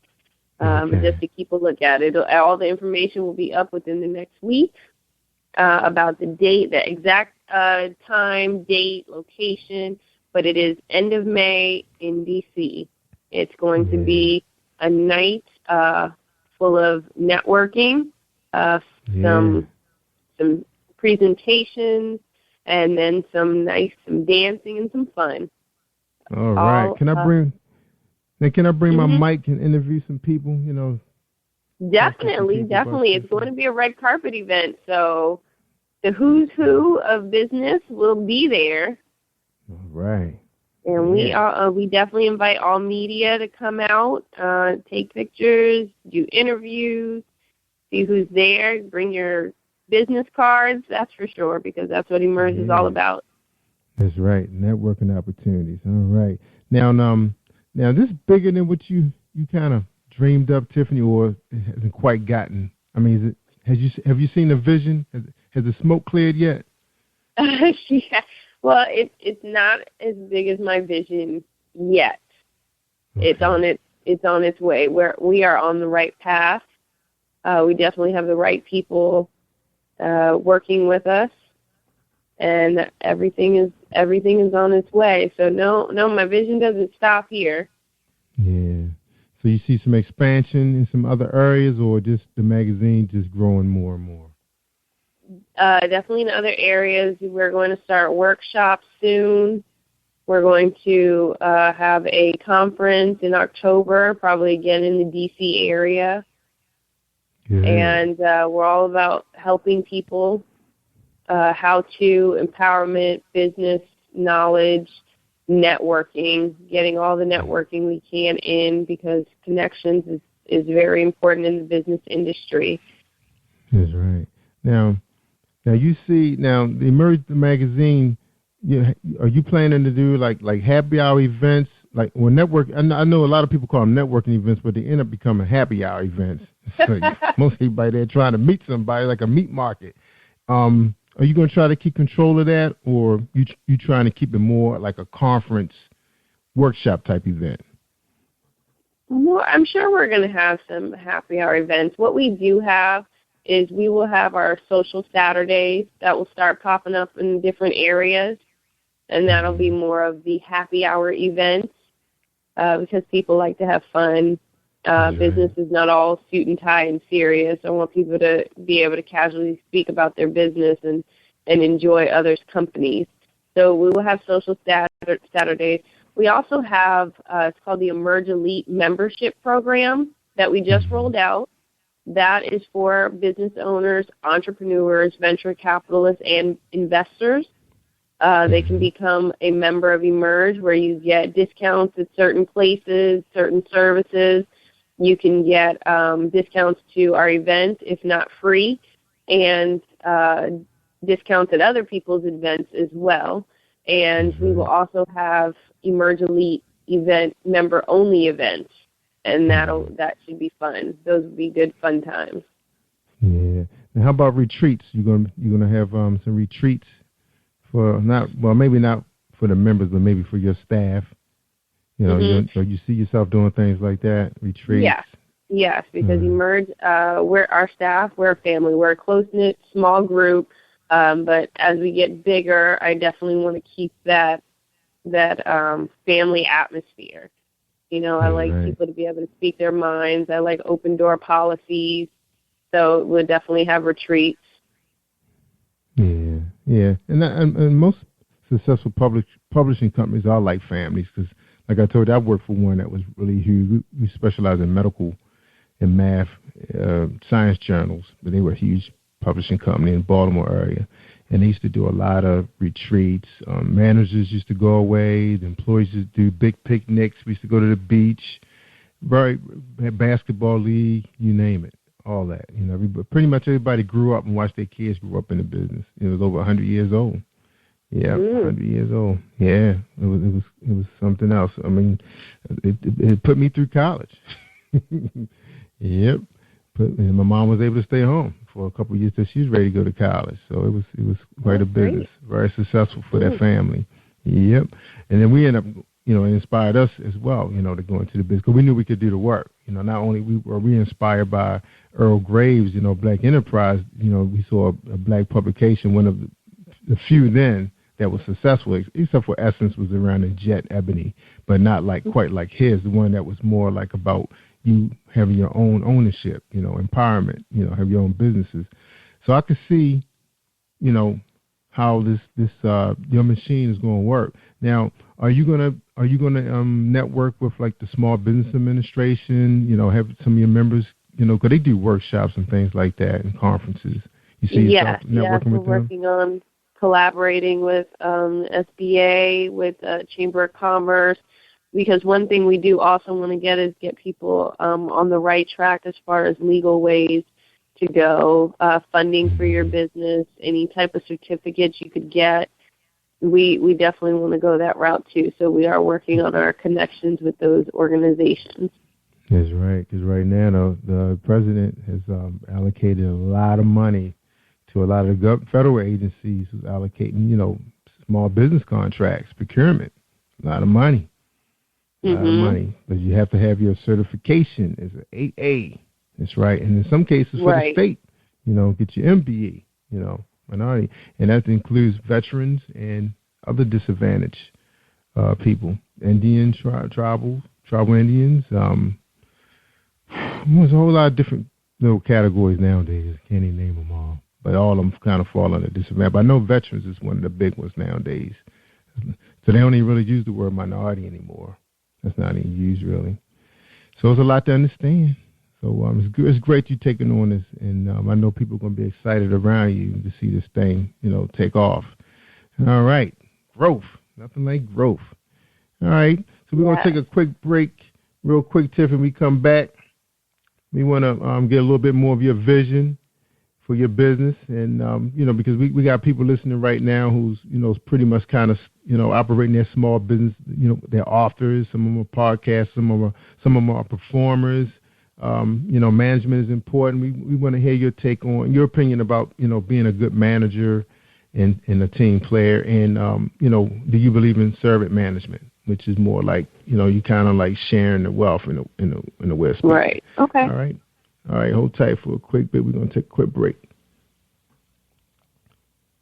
[SPEAKER 7] Just to keep a look at it. All the information will be up within the next week about the date, the exact time, date, location, but it is end of May in D.C. It's going to be a night full of networking, some presentations, and then some dancing and some fun.
[SPEAKER 12] All right. Can I bring my mic and interview some people?
[SPEAKER 7] Definitely. It's going to be a red carpet event, so the who's who of business will be there.
[SPEAKER 12] All right.
[SPEAKER 7] And we definitely invite all media to come out, take pictures, do interviews, see who's there, bring your business cards, that's for sure, because that's what Emerge is all about.
[SPEAKER 12] That's right, networking opportunities. All right. Now this is bigger than what you you kind of dreamed up, Tiffany, or it hasn't quite gotten? I mean, have you seen the vision? Has the smoke cleared yet?
[SPEAKER 7] Yeah. Well, it's not as big as my vision yet. Okay. It's on its way. We are on the right path. We definitely have the right people working with us, and everything is on its way. So no, my vision doesn't stop here.
[SPEAKER 12] Yeah. So you see some expansion in some other areas, or just the magazine just growing more and more?
[SPEAKER 7] Definitely in other areas. We're going to start workshops soon. We're going to have a conference in October, probably again in the D.C. area. Good. And we're all about helping people, how-to, empowerment, business, knowledge, networking, getting all the networking we can in, because connections is very important in the business industry.
[SPEAKER 12] That's right. Now you see, the Emerge magazine, are you planning to do like happy hour events? Like, well, network. I know a lot of people call them networking events, but they end up becoming happy hour events. So most everybody there trying to meet somebody, like a meat market. Are you going to try to keep control of that, or you trying to keep it more like a conference workshop type event?
[SPEAKER 7] Well, I'm sure we're going to have some happy hour events. What we do have is we will have our social Saturdays that will start popping up in different areas, and that'll be more of the happy hour events because people like to have fun. Business is not all suit and tie and serious. I want people to be able to casually speak about their business and enjoy others' companies. So we will have social Saturdays. We also have, it's called the Emerge Elite membership program that we just rolled out. That is for business owners, entrepreneurs, venture capitalists, and investors. They can become a member of Emerge, where you get discounts at certain places, certain services. You can get discounts to our event, if not free, and discounts at other people's events as well. And we will also have Emerge Elite event member-only events. And that should be fun. Those would be good fun times.
[SPEAKER 12] Yeah. And how about retreats? You're gonna have some retreats for maybe not for the members, but maybe for your staff. So you see yourself doing things like that, retreats.
[SPEAKER 7] Yes, because Emerge, we're our staff. We're a family. We're a close-knit, small group. But as we get bigger, I definitely want to keep that family atmosphere. I like people to be able to speak their minds. I like open door policies. So we'll definitely have retreats.
[SPEAKER 12] Yeah. And most successful publishing companies are like families, because, like I told you, I worked for one that was really huge. We specialize in medical and math, science journals, but they were a huge publishing company in the Baltimore area. And they used to do a lot of retreats. Managers used to go away. The employees used to do big picnics. We used to go to the beach, basketball league, you name it, all that. Pretty much everybody grew up and watched their kids grow up in the business. It was over 100 years old. Yeah, 100 years old. Yeah, it was something else. I mean, it put me through college. Yep. And my mom was able to stay home for a couple of years till she was ready to go to college. So it was quite a business, very successful for that family. Yep. And then we ended up, it inspired us as well, to go into the business, because we knew we could do the work. Not only were we inspired by Earl Graves, Black Enterprise, we saw a black publication, one of the few then that was successful, except for Essence was around in Jet Ebony, but not quite like his, the one that was more like about you having your own ownership, empowerment, have your own businesses. So I could see, how this your machine is going to work. Now, are you gonna network with like the Small Business Administration? Have some of your members, because they do workshops and things like that and conferences. You see yourself networking with them?
[SPEAKER 7] We're working on collaborating with SBA, with Chamber of Commerce. Because one thing we do also want to get people on the right track as far as legal ways to go, funding for your business, any type of certificates you could get. We definitely want to go that route too. So we are working on our connections with those organizations.
[SPEAKER 12] That's right, because right now the president has allocated a lot of money to a lot of the federal agencies who's allocating, small business contracts, procurement, a lot of money. A lot of money, but you have to have your certification as an 8A. That's right, and in some cases for the state, get your MBE, minority, and that includes veterans and other disadvantaged people, Indian tribal Indians. There's a whole lot of different little categories nowadays. I can't even name them all, but all of them kind of fall under disadvantage. But I know veterans is one of the big ones nowadays, so they don't even really use the word minority anymore. That's not even used really. So it's a lot to understand. So it's great you taking on this, and I know people are going to be excited around you to see this thing, take off. All right, growth. Nothing like growth. All right, so we're going to take a quick break, real quick, Tiff, and we come back. We want to get a little bit more of your vision for your business, and because we got people listening right now who's pretty much kind of operating their small business. They're authors, some of them are podcasts, some of them are performers. Management is important. We want to hear your take on your opinion about being a good manager and a team player, and do you believe in servant management, which is more like you kind of like sharing the wealth in the West.
[SPEAKER 7] Right. Okay.
[SPEAKER 12] All right, hold tight for a quick bit. We're going to take a quick break.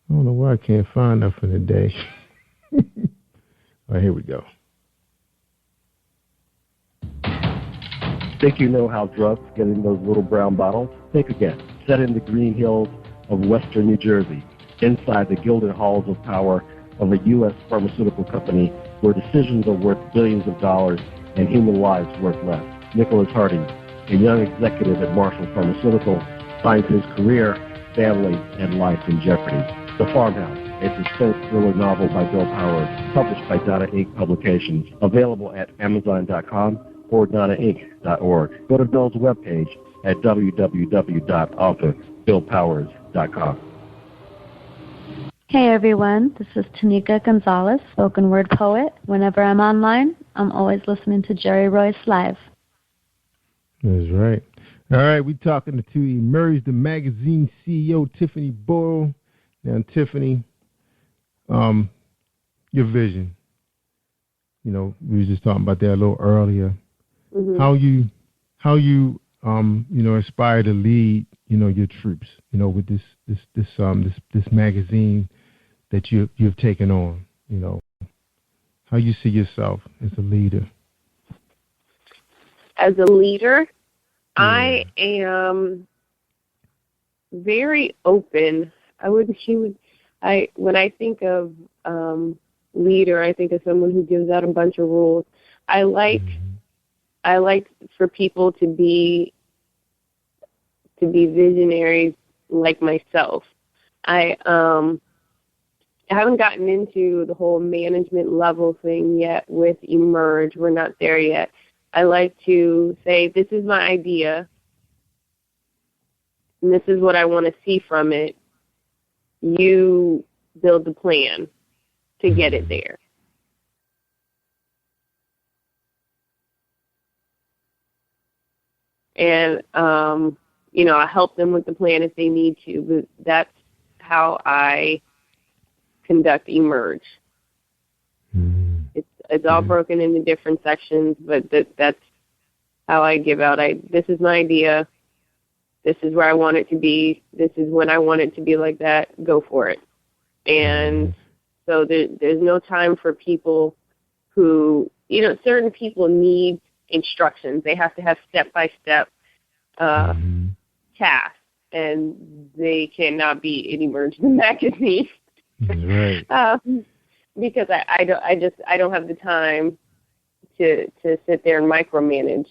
[SPEAKER 12] I don't know why I can't find nothing today. All right, here we go.
[SPEAKER 5] Think you know how drugs get in those little brown bottles? Think again. Set in the green hills of western New Jersey, inside the gilded halls of power of a U.S. pharmaceutical company where decisions are worth billions of dollars and human lives worth less. Nicholas Harding, a young executive at Marshall Pharmaceutical, finds his career, family, and life in jeopardy. The Farmhouse, a suspense thriller novel by Bill Powers, published by Donna Inc. Publications, available at Amazon.com or DonnaInc.org. Go to Bill's webpage at www.authorBillPowers.com.
[SPEAKER 20] Hey everyone, this is Tanika Gonzalez, spoken word poet. Whenever I'm online, I'm always listening to Jerry Royce Live.
[SPEAKER 12] That's right. All right, we're talking to Emerge the Magazine CEO, Tiffany Boyle. Now, Tiffany, your vision. We were just talking about that a little earlier. Mm-hmm. How you aspire to lead, your troops, with this magazine that you've taken on, how you see yourself as a leader.
[SPEAKER 7] As a leader, I am very open. When I think of leader, I think of someone who gives out a bunch of rules. I like for people to be visionaries like myself. I haven't gotten into the whole management level thing yet with Emerge. We're not there yet. I like to say, this is my idea, and this is what I want to see from it. You build the plan to get it there. And, I help them with the plan if they need to, but that's how I conduct Emerge. It's all broken into different sections, but that's how I give out. This is my idea. This is where I want it to be. This is when I want it to be like that. Go for it. And so there's no time for people who, certain people need instructions. They have to have step-by-step tasks, and they cannot be in Emerge the Magazine.
[SPEAKER 12] Right.
[SPEAKER 7] Because I don't have the time to sit there and micromanage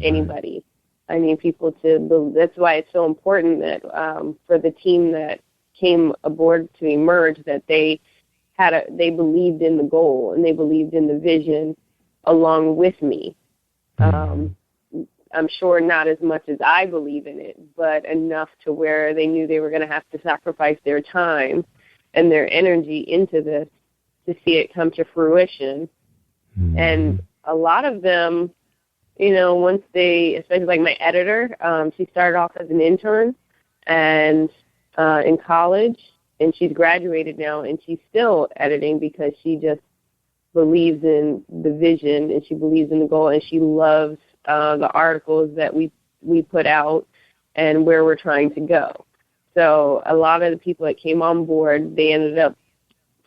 [SPEAKER 7] anybody. I need people to. That's why it's so important that for the team that came aboard to Emerge, that they believed in the goal and they believed in the vision along with me. I'm sure not as much as I believe in it, but enough to where they knew they were going to have to sacrifice their time and their energy into this to see it come to fruition. And a lot of them once they, especially like my editor, she started off as an intern and in college, and she's graduated now, and she's still editing because she just believes in the vision and she believes in the goal, and she loves the articles that we put out and where we're trying to go. So a lot of the people that came on board, they ended up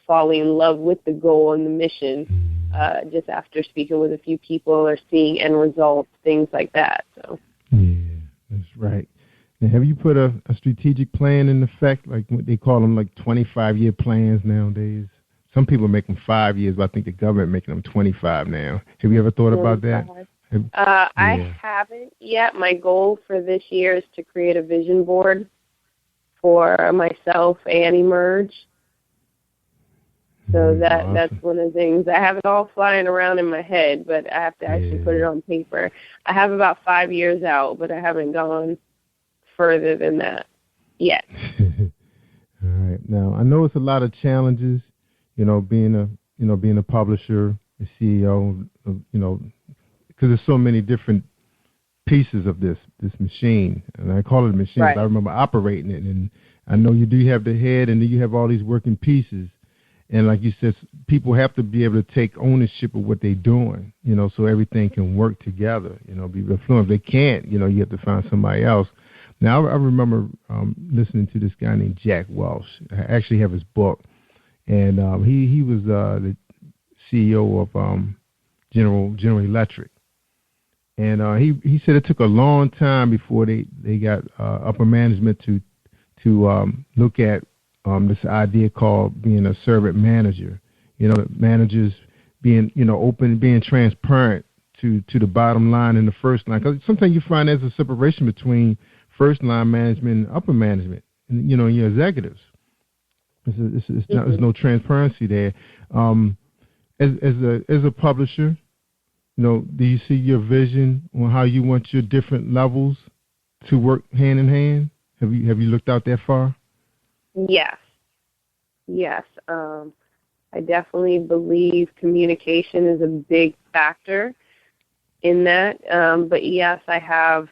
[SPEAKER 7] falling in love with the goal and the mission just after speaking with a few people or seeing end results, things like that. So
[SPEAKER 12] yeah, that's right. Now, have you put a strategic plan in effect, like what they call them, like 25-year plans nowadays? Some people make them 5 years, but I think the government making them 25 now. Have you ever thought about that?
[SPEAKER 7] I haven't yet. My goal for this year is to create a vision board for myself and Emerge. So that's one of the things. I have it all flying around in my head, but I have to actually put it on paper. I have about 5 years out, but I haven't gone further than that yet.
[SPEAKER 12] All right. Now, I know it's a lot of challenges, being a publisher, a CEO, because there's so many different pieces of this machine, and I call it a machine. Right. I remember operating it, and I know you do have the head, and then you have all these working pieces. And like you said, people have to be able to take ownership of what they're doing, so everything can work together, be fluent. If they can't, you have to find somebody else. Now, I remember listening to this guy named Jack Welch. I actually have his book, and he was the CEO of General Electric. And he said it took a long time before they got upper management to look at this idea called being a servant manager. Managers being open, being transparent to the bottom line and the first line. Because sometimes you find there's a separation between first line management and upper management, and your executives. There's no transparency there. As a publisher, do you see your vision on how you want your different levels to work hand in hand? Have you looked out that far?
[SPEAKER 7] Yes. I definitely believe communication is a big factor in that. But yes, I have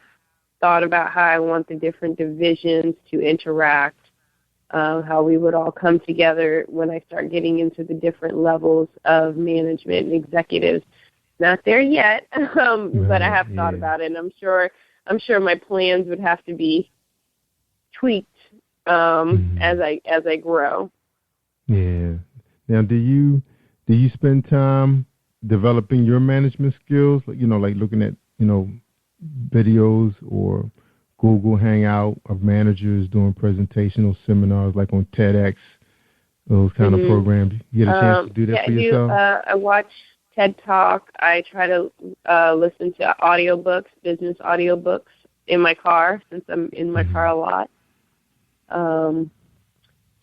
[SPEAKER 7] thought about how I want the different divisions to interact, how we would all come together when I start getting into the different levels of management and executives. Not there yet, but I have thought about it, and I'm sure my plans would have to be tweaked as I grow.
[SPEAKER 12] Yeah. Now, do you spend time developing your management skills? Like looking at videos or Google Hangout of managers doing presentational seminars, like on TEDx, those kind of programs. You get a chance to do that for yourself?
[SPEAKER 7] I watch TED Talk. I try to listen to audiobooks, business audiobooks in my car, since I'm in my car a lot.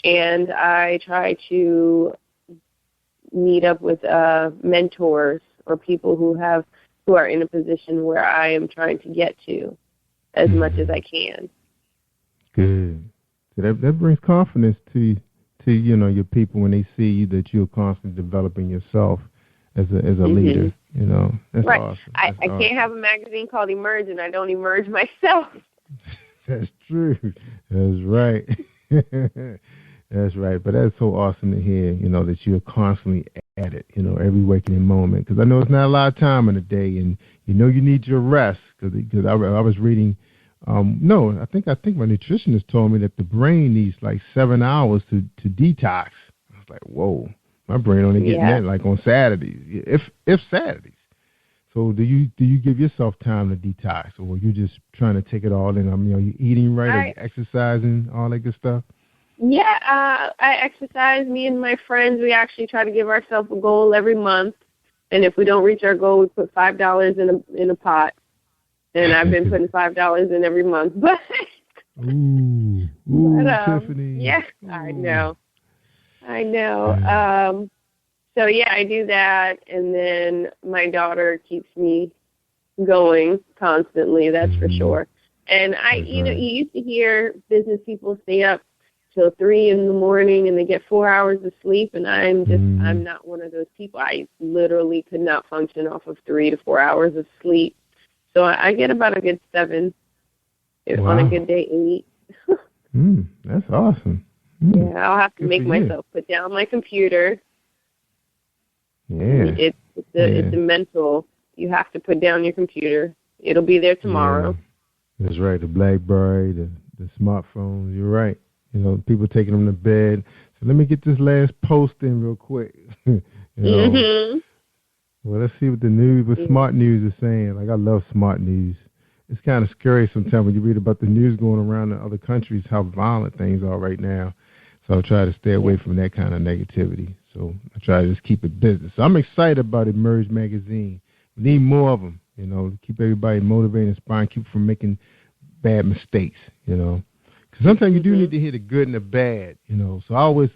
[SPEAKER 7] And I try to meet up with mentors or people who are in a position where I am trying to get to as much as I can.
[SPEAKER 12] Good. So that brings confidence to your people when they see you, that you're constantly developing yourself as a leader. That's
[SPEAKER 7] right.
[SPEAKER 12] Awesome.
[SPEAKER 7] I can't have a magazine called Emerge and I don't emerge myself.
[SPEAKER 12] That's true. That's right. That's right. But that's so awesome to hear, that you're constantly at it, every waking moment. Because I know it's not a lot of time in the day, and you need your rest. Because I was reading, I think my nutritionist told me that the brain needs like 7 hours to detox. I was like, whoa, my brain only getting that like on Saturdays, if Saturdays. So do you give yourself time to detox, or you just trying to take it all in? Are you eating right, are you exercising, all that good stuff?
[SPEAKER 7] Yeah, I exercise. Me and my friends, we actually try to give ourselves a goal every month, and if we don't reach our goal, we put $5 in a pot. And I've been putting $5 in every month. But
[SPEAKER 12] Tiffany.
[SPEAKER 7] Yeah, I know. So yeah, I do that, and then my daughter keeps me going constantly. That's for sure. And you used to hear business people stay up till 3 in the morning and they get 4 hours of sleep, and I'm not one of those people. I literally could not function off of 3 to 4 hours of sleep. So I get about a good 7.
[SPEAKER 12] Wow.
[SPEAKER 7] On a good day, 8.
[SPEAKER 12] That's awesome.
[SPEAKER 7] Yeah, I'll have to
[SPEAKER 12] Good
[SPEAKER 7] make
[SPEAKER 12] for you.
[SPEAKER 7] myself put down my computer.
[SPEAKER 12] Yeah.
[SPEAKER 7] It's a mental. You have to put down your computer. It'll be there tomorrow.
[SPEAKER 12] Yeah. That's right. The BlackBerry, the smartphones. You're right. You know, people taking them to bed. So let me get this last post in real quick. You know? Well, let's see what the news, what smart news is saying. Like, I love smart news. It's kind of scary sometimes when you read about the news going around in other countries, how violent things are right now. So I try to stay away from that kind of negativity. So I try to just keep it business. So I'm excited about Emerge Magazine. We need more of them, you know, to keep everybody motivated, inspired, keep from making bad mistakes, you know. Because sometimes you do need to hear the good and the bad, you know. So I always,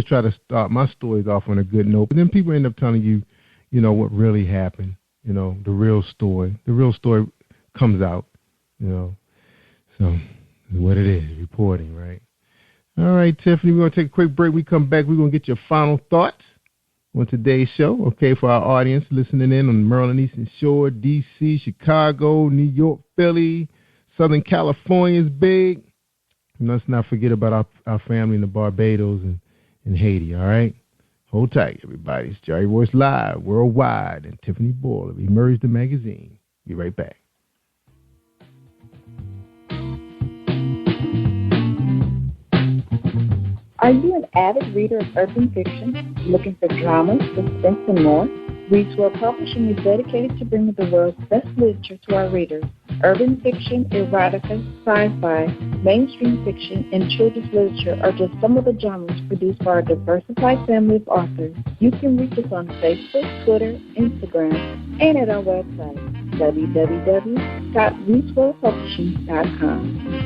[SPEAKER 12] try to start my stories off on a good note. But then people end up telling you, you know, what really happened, you know, the real story. The real story comes out, you know. So it's what it is, reporting, right? All right, Tiffany, we're going to take a quick break. We come back, we're going to get your final thoughts on today's show, okay, for our audience listening in on Maryland Eastern Shore, D.C., Chicago, New York, Philly, Southern California is big. And let's not forget about our family in the Barbados and Haiti, all right? Hold tight, everybody. It's Jerry Royce Live, worldwide, and Tiffany Boyle of Emerge the Magazine. Be right back.
[SPEAKER 14] Are you an avid reader of urban fiction, looking for drama, suspense, and more? Reedswell Publishing is dedicated to bringing the world's best literature to our readers. Urban fiction, erotica, sci-fi, mainstream fiction, and children's literature are just some of the genres produced by our diversified family of authors. You can reach us on Facebook, Twitter, Instagram, and at our website, www.reedswellpublishing.com.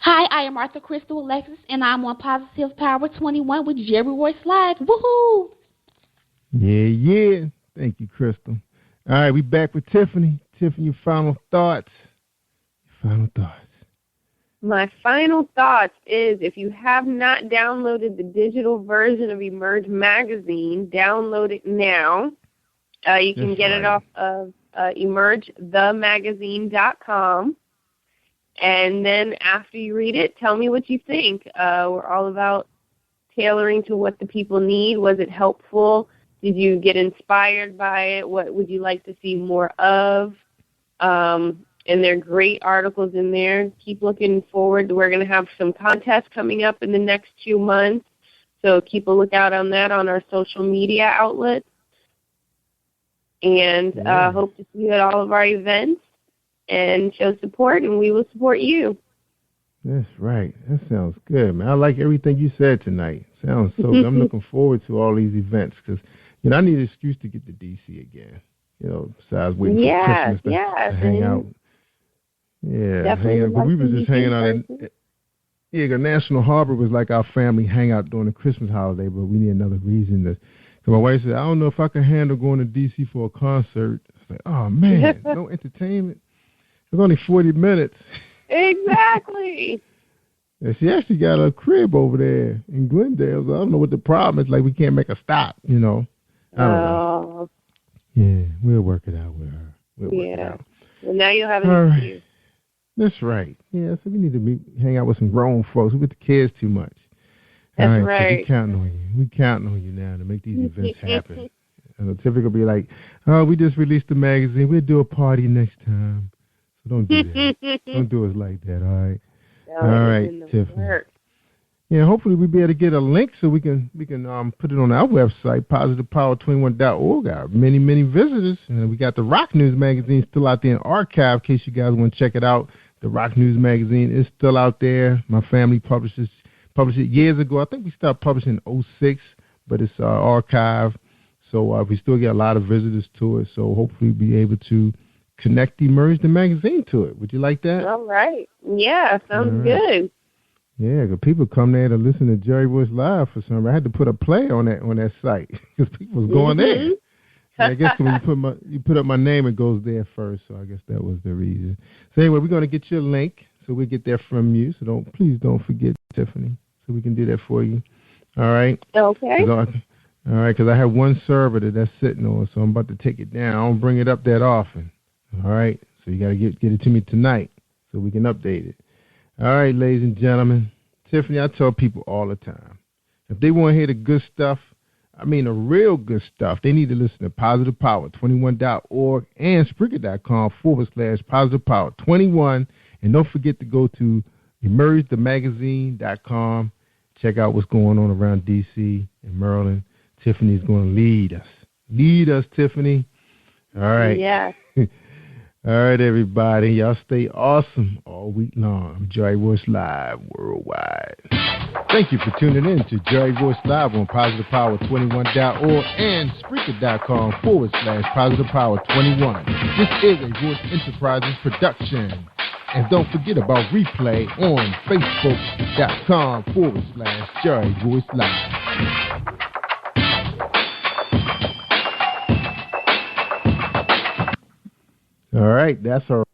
[SPEAKER 18] Hi, I am Arthur Crystal Alexis, and I'm on Positive Power 21 with Jerry Royce Live. Woohoo!
[SPEAKER 12] Yeah. Thank you, Crystal. All right, we back with Tiffany. Tiffany, your final thoughts.
[SPEAKER 7] My final thoughts is, if you have not downloaded the digital version of Emerge Magazine, download it now. You can get it off of emergethemagazine.com. And then after you read it, tell me what you think. We're all about tailoring to what the people need. Was it helpful? Did you get inspired by it? What would you like to see more of? And there are great articles in there. Keep looking forward. We're going to have some contests coming up in the next 2 months. So keep a lookout on that on our social media outlets. And hope to see you at all of our events. And show support, and we will support you.
[SPEAKER 12] That's right. That sounds good, man. I like everything you said tonight. Sounds so good. I'm looking forward to all these events because, you know, I need an excuse to get to D.C. again. You know, besides waiting for Christmas to hang out. Yeah, hang out. Because we were just hanging out because National Harbor was like our family hangout during the Christmas holiday, but we need another reason to. So my wife said, I don't know if I can handle going to D.C. for a concert. I was like, oh, man, no entertainment. It's only 40 minutes.
[SPEAKER 7] Exactly.
[SPEAKER 12] And she actually got a crib over there in Glendale. So I don't know what the problem is. Like, we can't make a stop, you know. I don't know. Yeah, we'll work it out with her. We'll work it out.
[SPEAKER 7] Well, now you'll have an excuse.
[SPEAKER 12] That's right. Yeah, so we need to hang out with some grown folks. We with the kids too much.
[SPEAKER 7] That's right.
[SPEAKER 12] So we counting on you. We counting on you now to make these events happen. And typically be like, oh, we just released the magazine. We'll do a party next time. So don't do that. Don't do us like that, all right? All right, Tiffany. Yeah, hopefully we'll be able to get a link so we can put it on our website, positivepower21.org. Got many, many visitors. And we got the Rock News magazine still out there in archive in case you guys want to check it out. The Rock News magazine is still out there. My family published it years ago. I think we started publishing in 2006, but it's archive. So we still get a lot of visitors to it. So hopefully we'll be able to connect Emerge the magazine to it. Would you like that?
[SPEAKER 7] All right. Yeah, sounds good.
[SPEAKER 12] Yeah, because people come there to listen to Jerry Royce Live for some reason. I had to put a play on that site because people was going there. And I guess when you put up my name, it goes there first. So I guess that was the reason. So anyway, we're going to get you a link so we get that from you. So please don't forget, Tiffany, so we can do that for you. All right.
[SPEAKER 7] Okay.
[SPEAKER 12] All right, because I have one server that's sitting on, so I'm about to take it down. I don't bring it up that often. All right, so you got to get it to me tonight so we can update it. All right, ladies and gentlemen, Tiffany, I tell people all the time, if they want to hear the good stuff, I mean the real good stuff, they need to listen to positivepower21.org and Spreaker.com/positivepower21. And don't forget to go to emerge-magazine.com. Check out what's going on around D.C. and Maryland. Tiffany's going to lead us. Lead us, Tiffany. All right.
[SPEAKER 7] Yes.
[SPEAKER 12] All right, everybody. Y'all stay awesome all week long. I'm Jerry Royce Live worldwide. Thank you for tuning in to Jerry Royce Live on PositivePower21.org and Spreaker.com/PositivePower21. This is a Royce Enterprises production. And don't forget about replay on Facebook.com/Jerry Royce Live. All right, that's all right.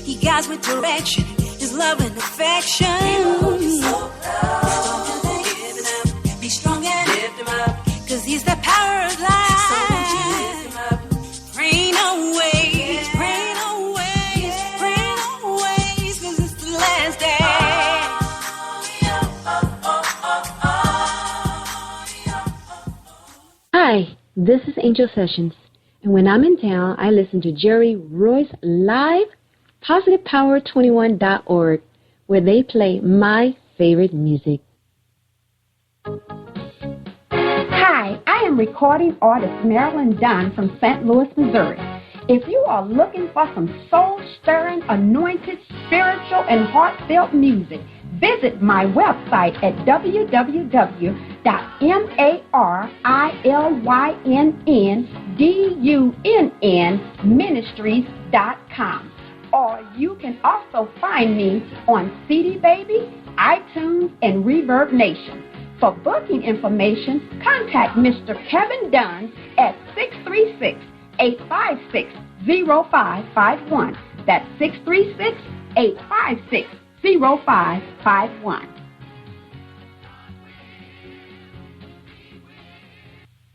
[SPEAKER 15] He guides with direction, his love and affection. Be strong and lift him up, cause he's the power of life. Rain always, cause it's the last day.
[SPEAKER 2] Hi, this is Angel Sessions. And when I'm in town, I listen to Jerry Royce Live, PositivePower21.org, where they play my favorite music.
[SPEAKER 1] Hi, I am recording artist Marilyn Dunn from St. Louis, Missouri. If you are looking for some soul-stirring, anointed, spiritual, and heartfelt music, visit my website at www.MarilynDunnMinistries.com. Or you can also find me on CD Baby, iTunes, and Reverb Nation. For booking information, contact Mr. Kevin Dunn at 636-856-0551. That's 636-856-0551.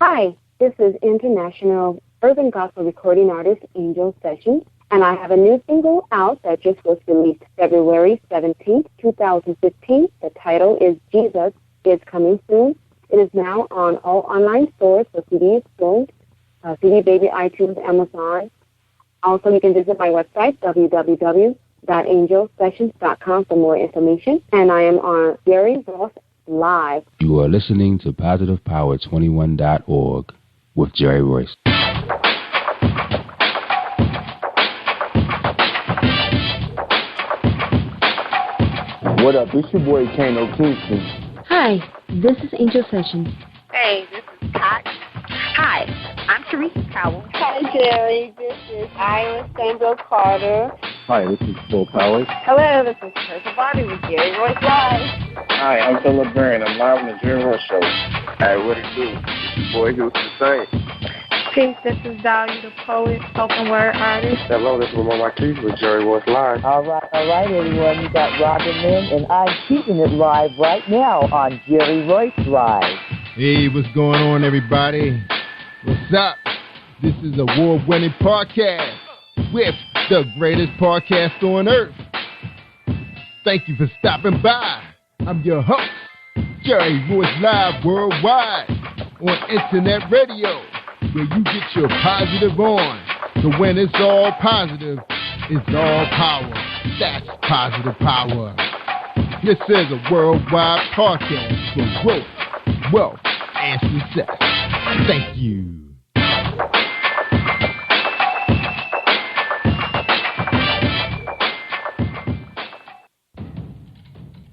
[SPEAKER 21] Hi, this is international urban gospel recording artist Angel Sessions, and I have a new single out that just was released February 17th, 2015. The title is Jesus is Coming Soon. It is now on all online stores for CDs sold, CD Baby, iTunes, Amazon. Also, you can visit my website, www.angelsessions.com for more information. And I am on Jerry Royce Live.
[SPEAKER 4] You are listening to PositivePower21.org with Jerry Royce.
[SPEAKER 9] What up? It's your boy Kano Kingston.
[SPEAKER 2] Hi, this is Angel Sessions.
[SPEAKER 6] Hey, this is Pat. Hi, I'm Teresa Powell.
[SPEAKER 7] Hi, Jerry. This is Ira Sandro Carter.
[SPEAKER 5] Hi, this is Phil Powers.
[SPEAKER 7] Hello, this is Teresa Bobby with Jerry Royce Live.
[SPEAKER 8] Hi, I'm Philip Barron. I'm live on the Jerry Royce Show.
[SPEAKER 9] Hey, what it do? It's your boy Houston Saint.
[SPEAKER 7] Peace, this is Dahlia the poet, spoken word artist.
[SPEAKER 8] Hello, this is Lamar Marquise with Jerry Royce Live.
[SPEAKER 11] All right, everyone. You got Robin Lynn, and I'm keeping it live right now on Jerry Royce Live.
[SPEAKER 12] Hey, what's going on, everybody? What's up? This is a award-winning podcast with the greatest podcast on earth. Thank you for stopping by. I'm your host, Jerry Royce Live worldwide on internet radio, where you get your positive on. So when it's all positive, it's all power. That's positive power. This is a worldwide podcast for growth, wealth, and success. Thank you.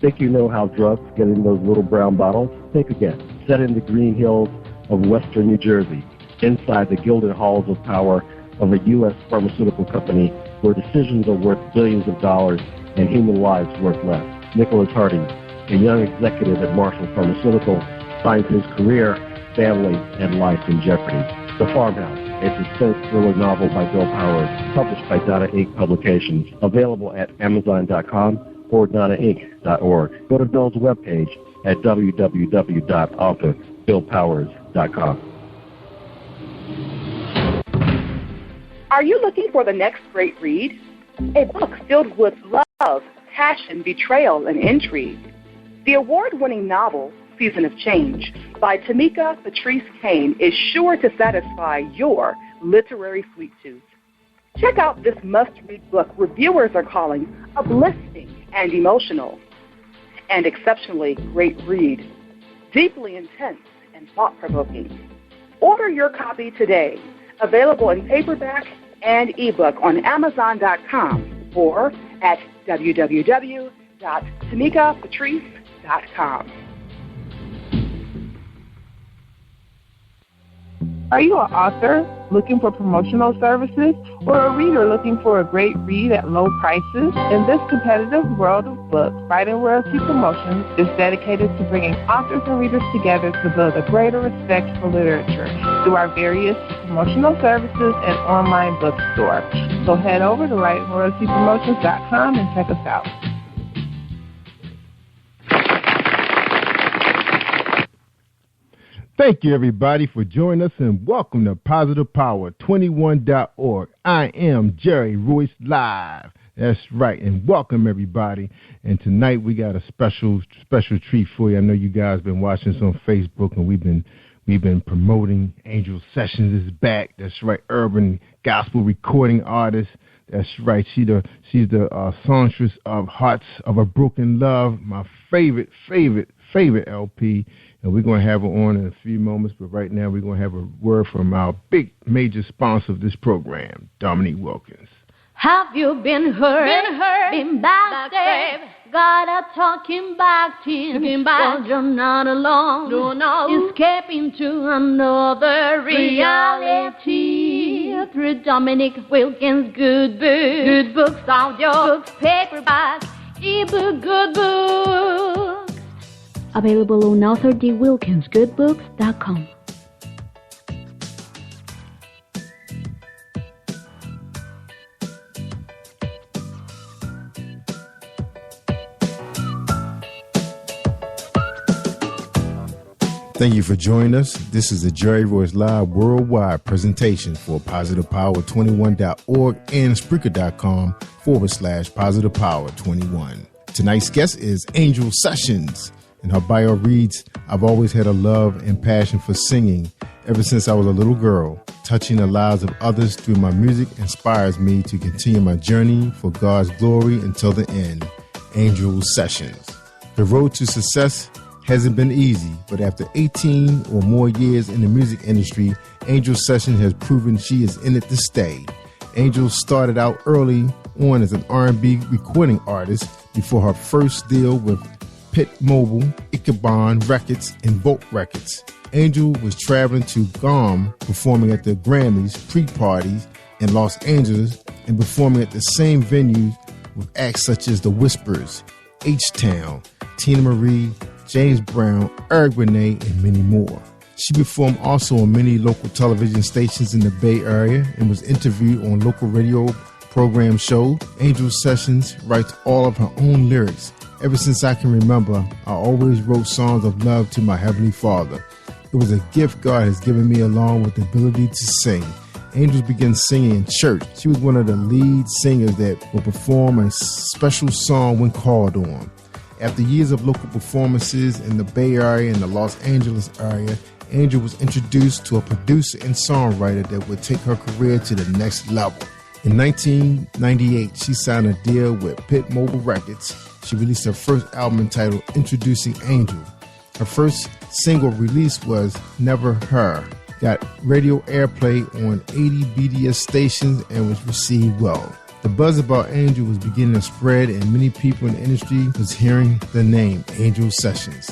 [SPEAKER 5] Think you know how drugs get in those little brown bottles? Think again. Set in the green hills of western New Jersey, inside the gilded halls of power of a U.S. pharmaceutical company where decisions are worth billions of dollars and human lives worth less. Nicholas Harding, a young executive at Marshall Pharmaceutical, finds his career, family, and life in jeopardy. The Farmhouse, a suspense thriller novel by Bill Powers, published by Donna Inc. Publications, available at Amazon.com or DonnaInc.org. Go to Bill's webpage at www.author.BillPowers.com.
[SPEAKER 13] Are you looking for the next great read? A book filled with love, passion, betrayal, and intrigue. The award-winning novel, Season of Change, by Tamika Patrice Kane, is sure to satisfy your literary sweet tooth. Check out this must-read book reviewers are calling uplifting and emotional, and exceptionally great read, deeply intense and thought-provoking. Order your copy today, available in paperback and ebook on Amazon.com or at www.tamikapatrice.com.
[SPEAKER 10] Are you an author looking for promotional services or a reader looking for a great read at low prices? In this competitive world of books, Fighting Royalty Promotions is dedicated to bringing authors and readers together to build a greater respect for literature through our various promotional services and online bookstore. So head over to FightingRoyaltyPromotions.com and check us out.
[SPEAKER 12] Thank you, everybody, for joining us, and welcome to PositivePower21.org. I am Jerry Royce Live. That's right, and welcome, everybody. And tonight we got a special treat for you. I know you guys have been watching us on Facebook, and we've been promoting Angel Sessions is back. That's right, urban gospel recording artist. That's right. She's the songstress of Hearts of a Broken Love, my favorite LP. And we're going to have her on in a few moments, but right now we're going to have a word from our big major sponsor of this program, Dominique Wilkins.
[SPEAKER 16] Have you been hurt, been backstabbed? Gotta talking back to him, but you're not alone. No. Escaping to another reality through Dominique Wilkins' good books. Good books, audio books, paperbacks, ebook, good books.
[SPEAKER 2] Available on AuthorDWilkinsGoodBooks.com.
[SPEAKER 12] Thank you for joining us. This is the Jerry Royce Live worldwide presentation for PositivePower21.org and Spreaker.com/PositivePower21. Tonight's guest is Angel Sessions. And her bio reads, I've always had a love and passion for singing ever since I was a little girl. Touching the lives of others through my music inspires me to continue my journey for God's glory until the end. Angel Sessions. The road to success hasn't been easy, but after 18 or more years in the music industry, Angel Sessions has proven she is in it to stay. Angel started out early on as an R&B recording artist before her first deal with Pitt Mobile, Ichabod Records, and Volt Records. Angel was traveling to Guam, performing at the Grammys pre-parties in Los Angeles, and performing at the same venues with acts such as The Whispers, H-Town, Tina Marie, James Brown, Eric Benet, and many more. She performed also on many local television stations in the Bay Area and was interviewed on local radio program shows. Angel Sessions writes all of her own lyrics. Ever since I can remember, I always wrote songs of love to my Heavenly Father. It was a gift God has given me along with the ability to sing. Angel began singing in church. She was one of the lead singers that would perform a special song when called on. After years of local performances in the Bay Area and the Los Angeles area, Angel was introduced to a producer and songwriter that would take her career to the next level. In 1998, she signed a deal with Pitt Mobile Records she released her first album entitled Introducing Angel. Her first single release was Never Her. Got radio airplay on 80 BDS stations and was received well. The buzz about Angel was beginning to spread, and many people in the industry was hearing the name Angel Sessions.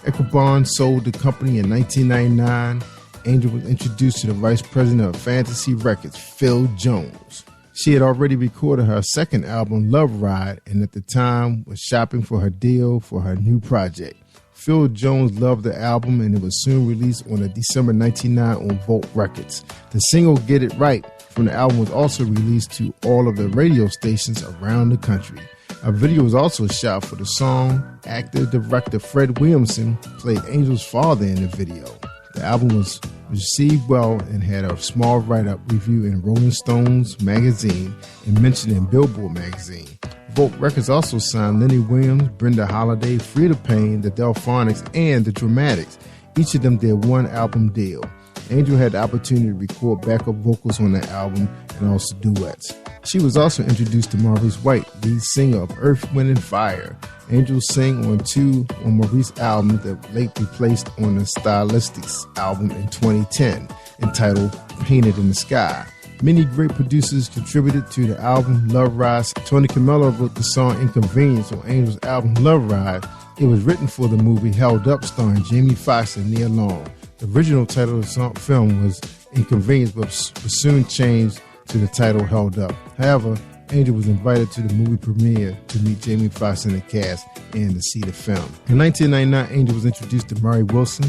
[SPEAKER 12] Ichabod sold the company in 1999. Angel was introduced to the vice president of Fantasy Records, Phil Jones. She had already recorded her second album, Love Ride, and at the time was shopping for her deal for her new project. Phil Jones loved the album, and it was soon released on December 1999 on Volt Records. The single Get It Right from the album was also released to all of the radio stations around the country. A video was also shot for the song. Actor-director Fred Williamson played Angel's father in the video. The album was received well and had a small write-up review in Rolling Stones magazine and mentioned in Billboard magazine. Volt Records also signed Lenny Williams, Brenda Holiday, Freda Payne, the Delphonics, and the Dramatics. Each of them did one album deal. Angel had the opportunity to record backup vocals on the album and also duets. She was also introduced to Maurice White, lead singer of Earth, Wind & Fire. Angel sang on two on Maurice's albums that lately placed on the Stylistics album in 2010, entitled Painted in the Sky. Many great producers contributed to the album Love Ride. Tony Camillo wrote the song Inconvenience on Angel's album Love Ride. It was written for the movie Held Up, starring Jamie Foxx and Nia Long. The original title of the film was Inconvenience, but was soon changed to the title Held Up. However, Angel was invited to the movie premiere to meet Jamie Foxx and the cast and to see the film. In 1999, Angel was introduced to Mary Wilson,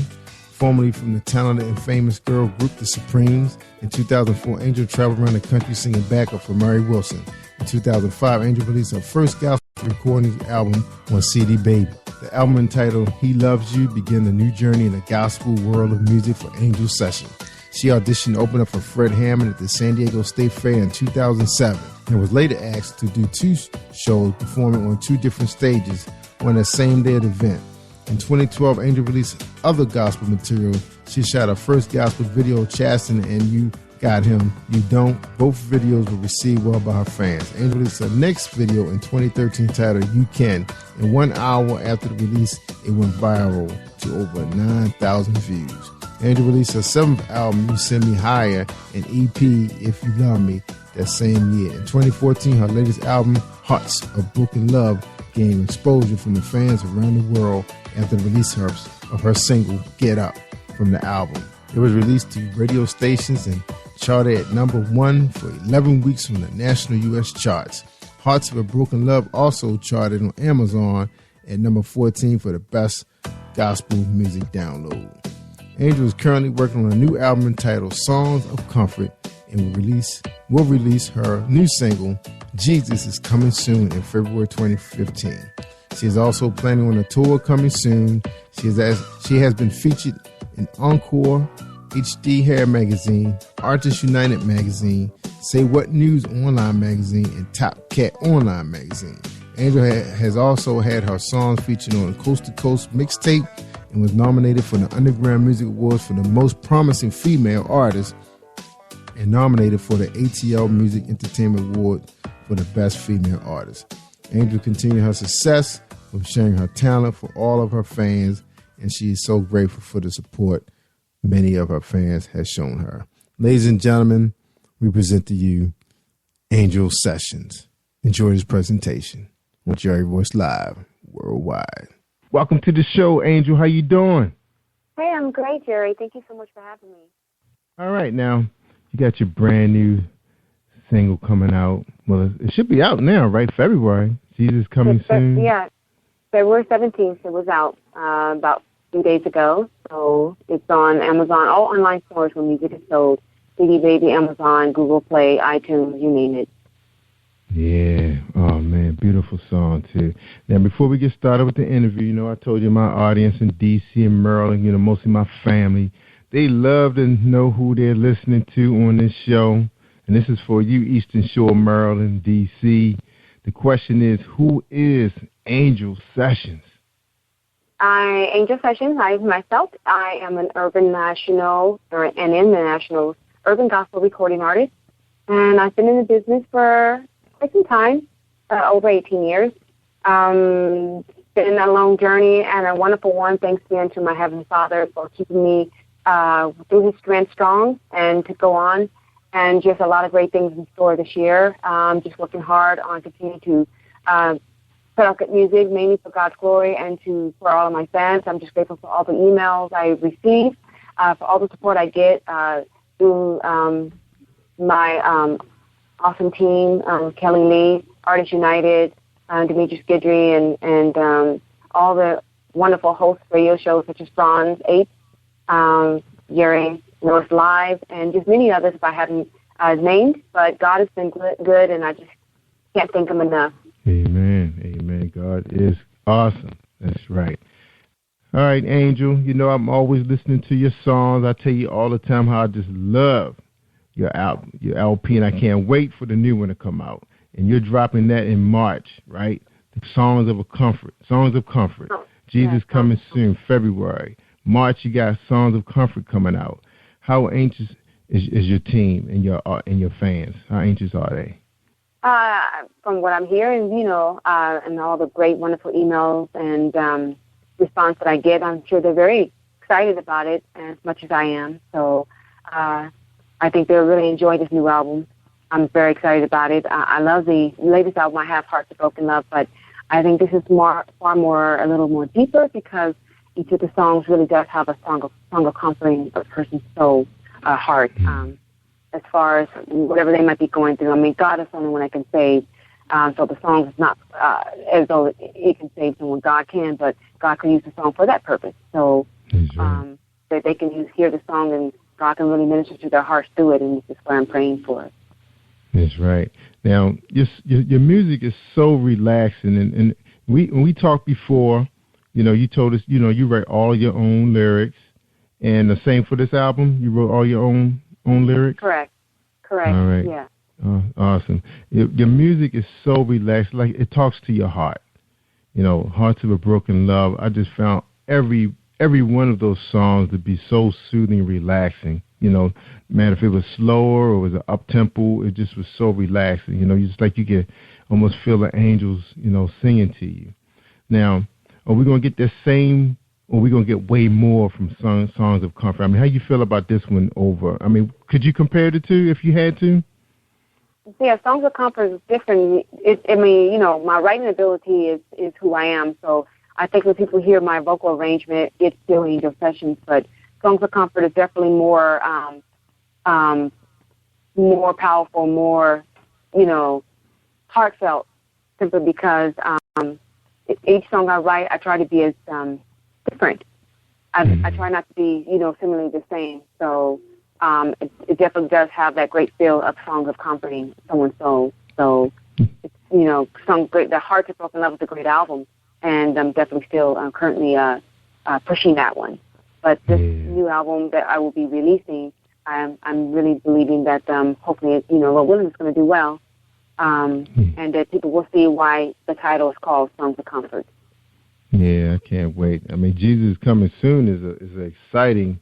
[SPEAKER 12] formerly from the talented and famous girl group The Supremes. In 2004, Angel traveled around the country singing backup for Mary Wilson. In 2005, Angel released her first gospel recording album on CD Baby. The album entitled He Loves You began the new journey in the gospel world of music for Angel Session. She auditioned to open up for Fred Hammond at the San Diego State Fair in 2007 and was later asked to do two shows performing on two different stages on the same day of the event. In 2012, Angel released other gospel material. She shot her first gospel video, Chasten and You Got Him, You Don't. Both videos were received well by her fans. Angel released her next video in 2013 titled You Can. In 1 hour after the release, it went viral to over 9,000 views. Angel released her seventh album, You Send Me Higher, and EP, If You Love Me, that same year. In 2014, her latest album, Hearts of Broken Love, gained exposure from the fans around the world after the release of her single, Get Up, from the album. It was released to radio stations and charted at #1 for 11 weeks on the national U.S. charts. Hearts of a Broken Love also charted on Amazon at #14 for the best gospel music download. Angel is currently working on a new album entitled Songs of Comfort and will release her new single, Jesus Is Coming Soon, in February 2015. She is also planning on a tour coming soon. She has been featured in Encore, HD Hair Magazine, Artists United Magazine, Say What News Online Magazine, and Top Cat Online Magazine. Angel has also had her songs featured on Coast to Coast mixtape and was nominated for the Underground Music Awards for the Most Promising Female Artist and nominated for the ATL Music Entertainment Award for the Best Female Artist. Angel continued her success with sharing her talent for all of her fans, and she is so grateful for the support many of her fans have shown her. Ladies and gentlemen, we present to you Angel Sessions. Enjoy this presentation on Jerry Voice Live Worldwide. Welcome to the show, Angel. How you doing?
[SPEAKER 21] Hey, I'm great, Jerry. Thank you so much for having me.
[SPEAKER 12] All right, now, you got your brand new single coming out. Well, it should be out now, right? February. Jesus Coming Soon.
[SPEAKER 21] Yeah, February 17th. It was out about 2 days ago. So it's on Amazon, all online stores where music is sold. CD Baby, Amazon, Google Play, iTunes, you name it.
[SPEAKER 12] Yeah. Oh, man. Beautiful song, too. Now, before we get started with the interview, I told you my audience in D.C. and Maryland, mostly my family, they love to know who they're listening to on this show. And this is for you, Eastern Shore, Maryland, D.C. The question is, who is Angel Sessions?
[SPEAKER 21] Angel Sessions, I am an urban national and international urban gospel recording artist. And I've been in the business for quite some time, over 18 years. Been a long journey and a wonderful one. Thanks again to my Heavenly Father for keeping me through His strength strong and to go on. And just a lot of great things in store this year. Just working hard on continuing to put out good music, mainly for God's glory and for all of my fans. I'm just grateful for all the emails I receive, for all the support I get through my awesome team, Kelly Lee, Artists United, Demetrius Guidry, and all the wonderful host radio shows such as Bronze 8, Jerry Royce Live, and just many others if I haven't named. But God has been good, and I just can't thank Him enough.
[SPEAKER 12] Amen. Amen. God is awesome. That's right. All right, Angel, you know I'm always listening to your songs. I tell you all the time how I just love your album, your LP, and I can't wait for the new one to come out. And you're dropping that in March, right? The Songs of Comfort. Jesus Coming Soon, February. March, you got Songs of Comfort coming out. How anxious is your team and your fans? How anxious are they?
[SPEAKER 21] From what I'm hearing, and all the great, wonderful emails and response that I get, I'm sure they're very excited about it as much as I am. So I think they'll really enjoy this new album. I'm very excited about it. I love the latest album I have, Hearts of Broken Love, but I think this is far more, a little more deeper because each of the songs really does have a song of comforting a person's soul, heart, as far as whatever they might be going through. I mean, God is the only one that can save. So the song is not as though it can save someone. God can, but God can use the song for that purpose. So that they can hear the song and God can really minister to their hearts through it, and this is what I'm praying for.
[SPEAKER 12] That's right. Now, your music is so relaxing, and when we talked before, you told us, you write all your own lyrics, and the same for this album, you wrote all your own lyrics?
[SPEAKER 21] Correct.
[SPEAKER 12] All right.
[SPEAKER 21] Yeah.
[SPEAKER 12] Awesome. Your music is so relaxed, like it talks to your heart. Hearts of a Broken Love. I just found every one of those songs to be so soothing and relaxing. Man, if it was slower or it was an up-tempo, it just was so relaxing. You just like you can almost feel the angels, singing to you. Now, are we going to get the same, or are we going to get way more from Songs of Comfort? I mean, how you feel about this one over? I mean, could you compare the two if you had to?
[SPEAKER 21] Yeah, Songs of Comfort is different. My writing ability is who I am. So I think when people hear my vocal arrangement, it's still Angel Sessions, but Songs of Comfort is definitely more powerful, more, heartfelt, simply because each song I write, I try to be as different. I try not to be, similarly the same. So it definitely does have that great feel of Songs of Comforting someone's soul. So, it's, the Hearts of Broken Love is a great album, and I'm definitely still currently pushing that one. But this new album that I will be releasing, I'm really believing that hopefully, Lord willing, it's going to do well, and that people will see why the title is called Songs of Comfort.
[SPEAKER 12] Yeah, I can't wait. I mean, Jesus Coming Soon is an exciting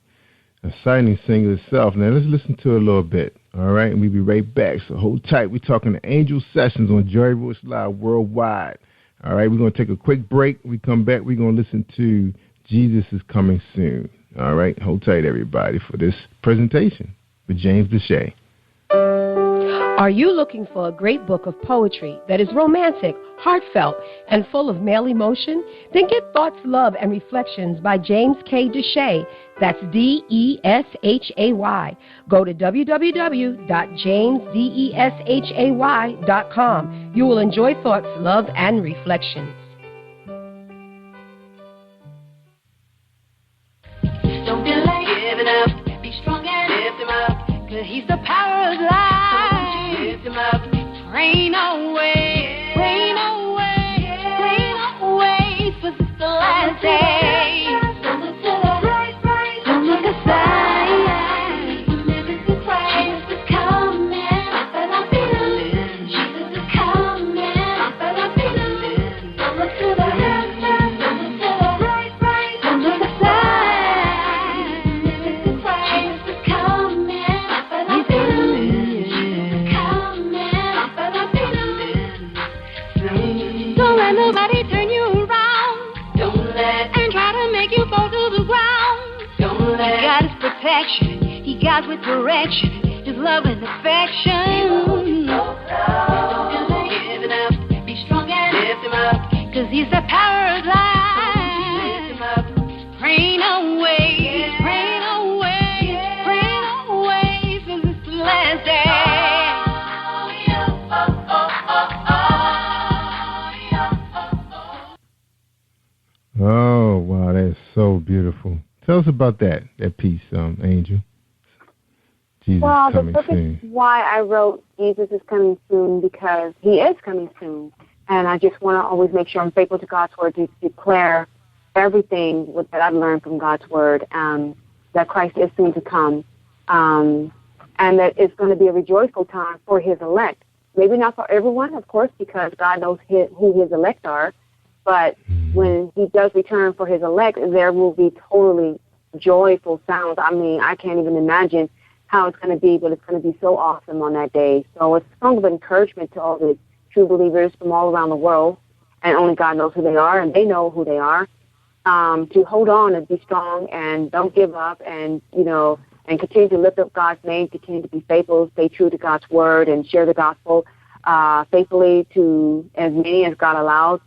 [SPEAKER 12] single itself. Now, let's listen to it a little bit, all right? And we'll be right back, so hold tight. We're talking to Angel Sessions on Jerry Royce Live Worldwide. All right, we're going to take a quick break. When we come back, we're going to listen to Jesus is Coming Soon. All right, hold tight, everybody, for this presentation with James Deshay.
[SPEAKER 19] Are you looking for a great book of poetry that is romantic, heartfelt, and full of male emotion? Then get Thoughts, Love, and Reflections by James K. Deshay. That's D-E-S-H-A-Y. Go to www.jamesdeshay.com. You will enjoy Thoughts, Love, and Reflections.
[SPEAKER 16] Don't delay, give it up, be strong and lift him up, 'cause he's the power of life. Lift him up, rain away, rain away, rain away, 'cause it's the last day. Don't look to the right, don't look aside. Living to Christ, Jesus is coming, but I'm feeling. Jesus is coming, but I'm feeling. Don't look to the left, don't look to the right, don't look aside. Living to Christ, Jesus is coming, but I'm feeling. Jesus is coming, but I'm feeling. action. He guides with direction, His love and affection. Don't give it up, be strong and lift Him up, 'cause He's the power of life. Lift Him up, rain away, rain away, rain away, 'cause it's the last day.
[SPEAKER 12] Oh, wow, that's so beautiful. Tell us about that piece, Angel. Jesus
[SPEAKER 21] well,
[SPEAKER 12] coming
[SPEAKER 21] the book
[SPEAKER 12] soon.
[SPEAKER 21] is why I wrote Jesus is coming soon, because He is coming soon. And I just want to always make sure I'm faithful to God's word to declare everything that I've learned from God's word, that Christ is soon to come, and that it's going to be a rejoiceful time for His elect. Maybe not for everyone, of course, because God knows who His elect are. But when He does return for His elect, there will be totally joyful sounds. I mean, I can't even imagine how it's going to be, but it's going to be so awesome on that day. So it's a song of encouragement to all the true believers from all around the world, and only God knows who they are, and they know who they are, to hold on and be strong and don't give up, and, and continue to lift up God's name, continue to be faithful, stay true to God's word, and share the gospel faithfully to as many as God allows.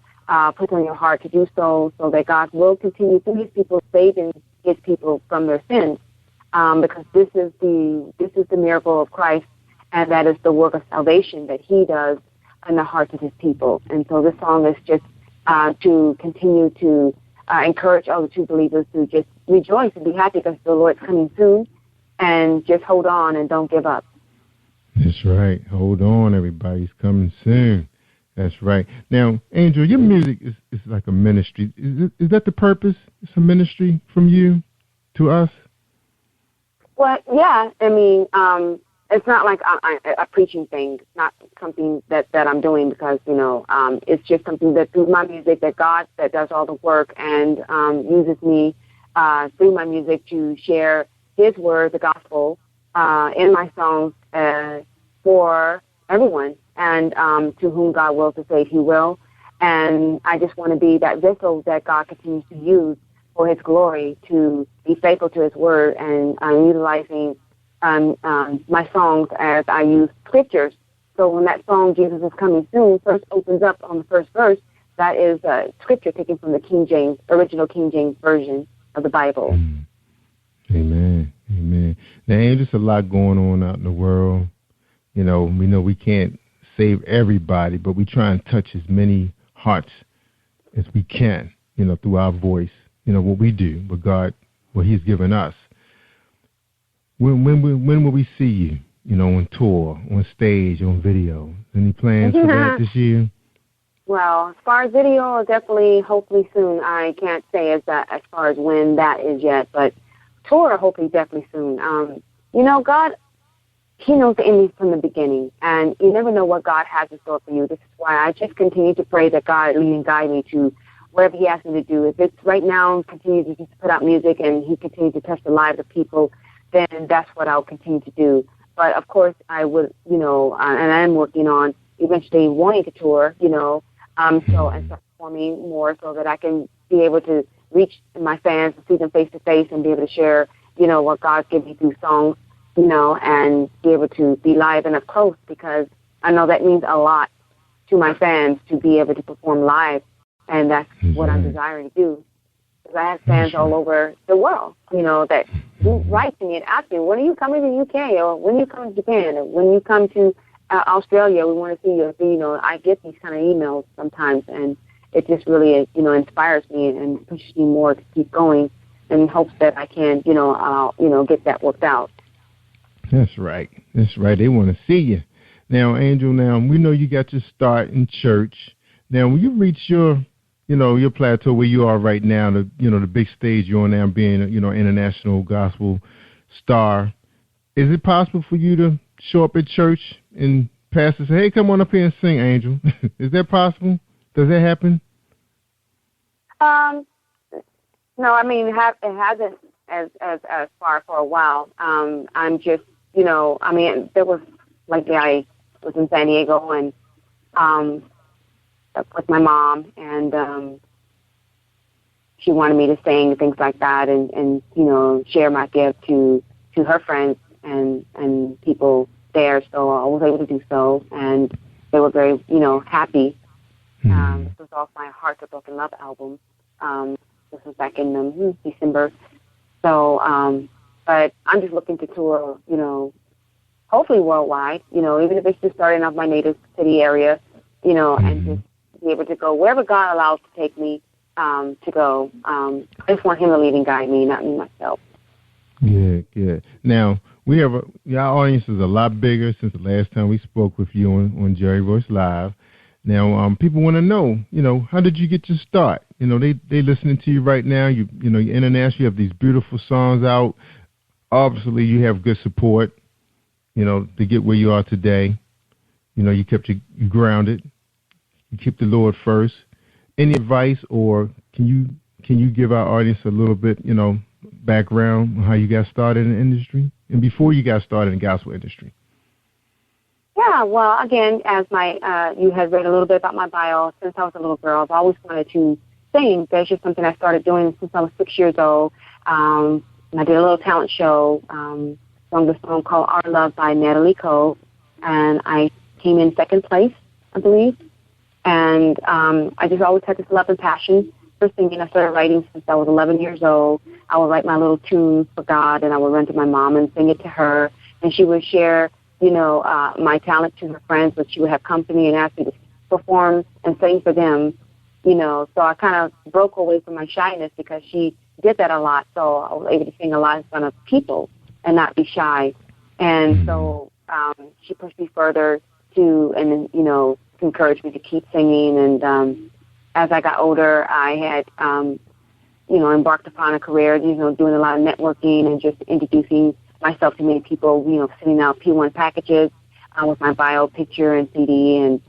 [SPEAKER 21] Put on your heart to do so that God will continue through His people saving His people from their sins, because this is the miracle of Christ, and that is the work of salvation that He does in the hearts of His people. And so this song is just to continue to encourage all the true believers to just rejoice and be happy because the Lord's coming soon, and just hold on and don't give up.
[SPEAKER 12] That's right. Hold on, everybody. He's coming soon. That's right. Now, Angel, your music is like a ministry. Is that the purpose? It's a ministry from you to us?
[SPEAKER 21] Well, yeah. I mean, it's not like a preaching thing. It's not something that I'm doing because, it's just something that through my music that God that does all the work and uses me through my music to share His word, the gospel, in my songs for everyone. And to whom God wills to save, He will. And I just want to be that vessel that God continues to use for His glory, to be faithful to His word, and utilizing my songs as I use scriptures. So when that song, Jesus is Coming Soon, first opens up on the first verse, that is scripture taken from the original King James Version of the Bible.
[SPEAKER 12] Amen. Amen. Now, there's a lot going on out in the world. We know we can't save everybody, but we try and touch as many hearts as we can, through our voice, what we do, what He's given us. When will we see you, on tour, on stage, on video? Any plans for that this year?
[SPEAKER 21] Well, as far as video, definitely, hopefully soon. I can't say as far as when that is yet, but tour, hopefully, definitely soon. God, He knows the ending from the beginning, and you never know what God has in store for you. This is why I just continue to pray that God lead and guide me to whatever He asks me to do. If it's right now, continue to just put out music and He continues to touch the lives of people, then that's what I'll continue to do. But, of course, I would, and I am working on eventually wanting to tour, and start performing more so that I can be able to reach my fans and see them face-to-face and be able to share, what God's given me through songs, and be able to be live and up close, because I know that means a lot to my fans to be able to perform live, and that's what I'm desiring to do. Because I have fans all over the world, that write to me and ask me, when are you coming to the UK, or when are you coming to Japan, or when you come to Australia, we want to see you. So, I get these kind of emails sometimes, and it just really, inspires me and pushes me more to keep going, in hopes that I can, get that worked out.
[SPEAKER 12] That's right. That's right. They want to see you. Now, Angel, we know you got your start in church. Now, when you reach your plateau where you are right now, the big stage you're on now, being, international gospel star, is it possible for you to show up at church and pastor say, hey, come on up here and sing, Angel? Is that possible? Does that happen?
[SPEAKER 21] No, I mean, it hasn't as far for a while. I'm just, there was, I was in San Diego and with my mom, and she wanted me to sing, things like that, and share my gift to to her friends and people there. So I was able to do so, and they were very, happy. This was off my Heart to Broken Love album. This was back in December. So, but I'm just looking to tour, hopefully worldwide, even if it's just starting off my native city area, and just be able to go wherever God allows to take me to go. I just want him to lead and guide me, not me myself.
[SPEAKER 12] Good. Now, our audience is a lot bigger since the last time we spoke with you on Jerry Royce Live. Now, people want to know, how did you get your start? They listening to you right now. You're international. You have these beautiful songs out. Obviously, you have good support, to get where you are today. You kept you grounded. You keep the Lord first. Any advice, or can you give our audience a little bit, background on how you got started in the industry and before you got started in the gospel industry?
[SPEAKER 21] Yeah, well, again, as you had read a little bit about my bio, since I was a little girl, I've always wanted to sing. That's just something I started doing since I was 6 years old. And I did a little talent show, sung the song called Our Love by Natalie Cole, and I came in second place, I believe. And I just always had this love and passion for singing. I started writing since I was 11 years old. I would write my little tunes for God, and I would run to my mom and sing it to her, and she would share my talent to her friends, but she would have company and ask me to perform and sing for them, So I kind of broke away from my shyness because she did that a lot, so I was able to sing a lot in front of people and not be shy. And so she pushed me further to encourage me to keep singing. And as I got older, I had, embarked upon a career, doing a lot of networking and just introducing myself to many people, sending out P1 packages with my bio picture and CD, and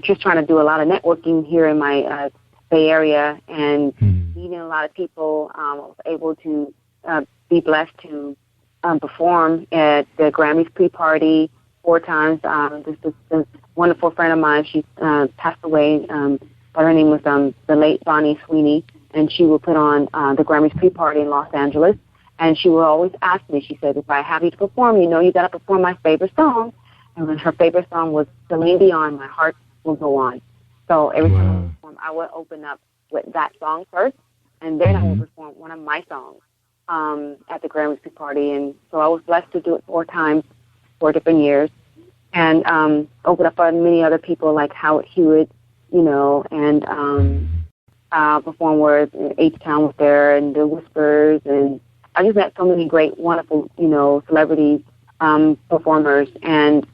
[SPEAKER 21] just trying to do a lot of networking here in my Bay Area and meeting a lot of people. I was able to be blessed to perform at the Grammys pre-party 4 times. This wonderful friend of mine, she passed away, but her name was the late Bonnie Sweeney, and she would put on the Grammys pre-party in Los Angeles. And she would always ask me, she said, if I have you to perform, you got to perform my favorite song. And when her favorite song was Celine Dion, My Heart Will Go On. So every time I would perform, I would open up with that song first, and then I would perform one of my songs at the Grammys pre-party. And so I was blessed to do it 4 times, 4 different years, and open up for many other people like Howard Hewitt, and perform with H-Town was there, and the Whispers, and I just met so many great, wonderful, celebrities, performers, and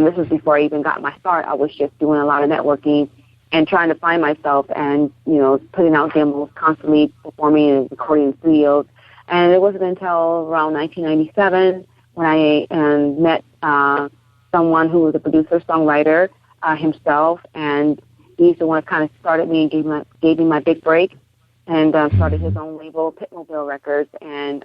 [SPEAKER 21] this was before I even got my start. I was just doing a lot of networking and trying to find myself and, putting out demos, constantly performing and recording in studios. And it wasn't until around 1997 when I met someone who was a producer, songwriter himself, and he's the one that kind of started me and gave me my big break. And started his own label, Pitmobile Records, and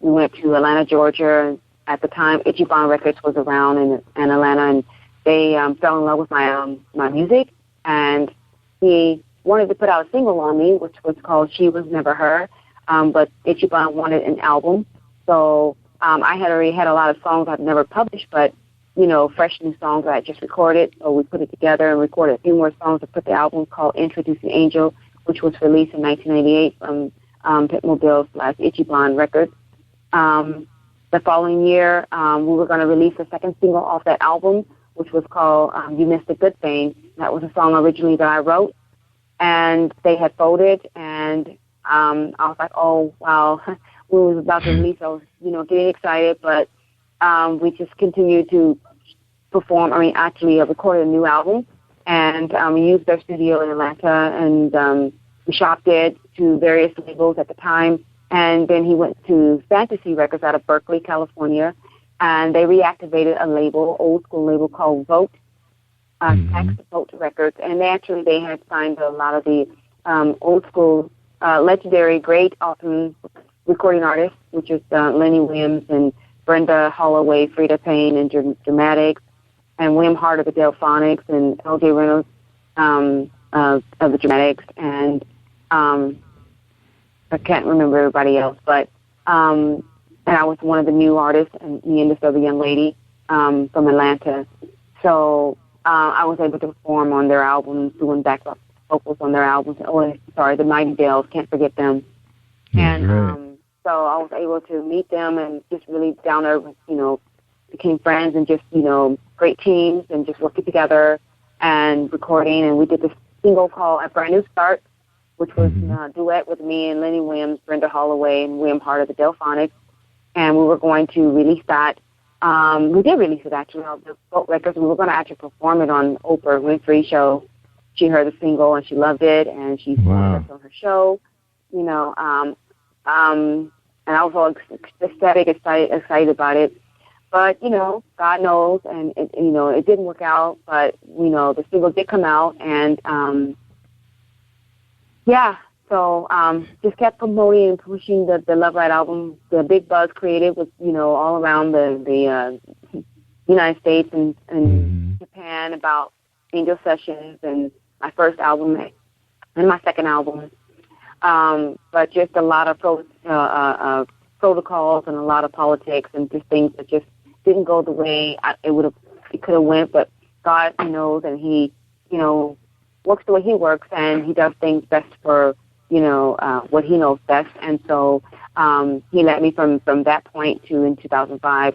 [SPEAKER 21] we went to Atlanta, Georgia. At the time, Itchy Bond Records was around in Atlanta, and they fell in love with my music, and he wanted to put out a single on me, which was called She Was Never Her, but Itchy Bond wanted an album. So I had already had a lot of songs I've never published, but, fresh new songs I just recorded, so we put it together and recorded a few more songs to put the album called Introducing Angel, which was released in 1998 from Pitmobile/Itchy Blonde Records. The following year, we were going to release the second single off that album, which was called You Missed a Good Thing. That was a song originally that I wrote, and they had folded, and I was like, oh, wow. When we was about to release, I was, getting excited, but we just continued to perform. Actually, I recorded a new album, and we used their studio in Atlanta, and we shopped it to various labels at the time. And then he went to Fantasy Records out of Berkeley, California, and they reactivated a label, old school label called Vote, Vote Records. And they had signed a lot of the old school, legendary, great, awesome recording artists, which is Lenny Williams and Brenda Holloway, Frida Payne, and Dramatics, and William Hart of the Delphonics, and L.J. Reynolds of the Dramatics, and I can't remember everybody else, but and I was one of the new artists, and me and this other young lady from Atlanta. So I was able to perform on their albums, doing backup vocals on their albums. The Mighty Bells, can't forget them. And so I was able to meet them and just really down there, became friends and just, great teams and just working together and recording. And we did this single called A Brand New Start, which was a duet with me and Lenny Williams, Brenda Holloway, and William Hart of the Delphonics. And we were going to release that. We did release it, actually, on the Folk Records. We were going to actually perform it on Oprah Winfrey's show. She heard the single, and she loved it, and she performed it on her show, and I was all ecstatic, excited about it. But, God knows, and, it didn't work out, but, the single did come out, and, so just kept promoting and pushing the Love Ride album. The big buzz created was, all around the United States and Japan about Angel Sessions and my first album and my second album. But just a lot of protocols and a lot of politics and just things that just didn't go the way it could have went. But God knows, and He, works the way He works, and He does things best for what He knows best. And so He led me from that point to, in 2005,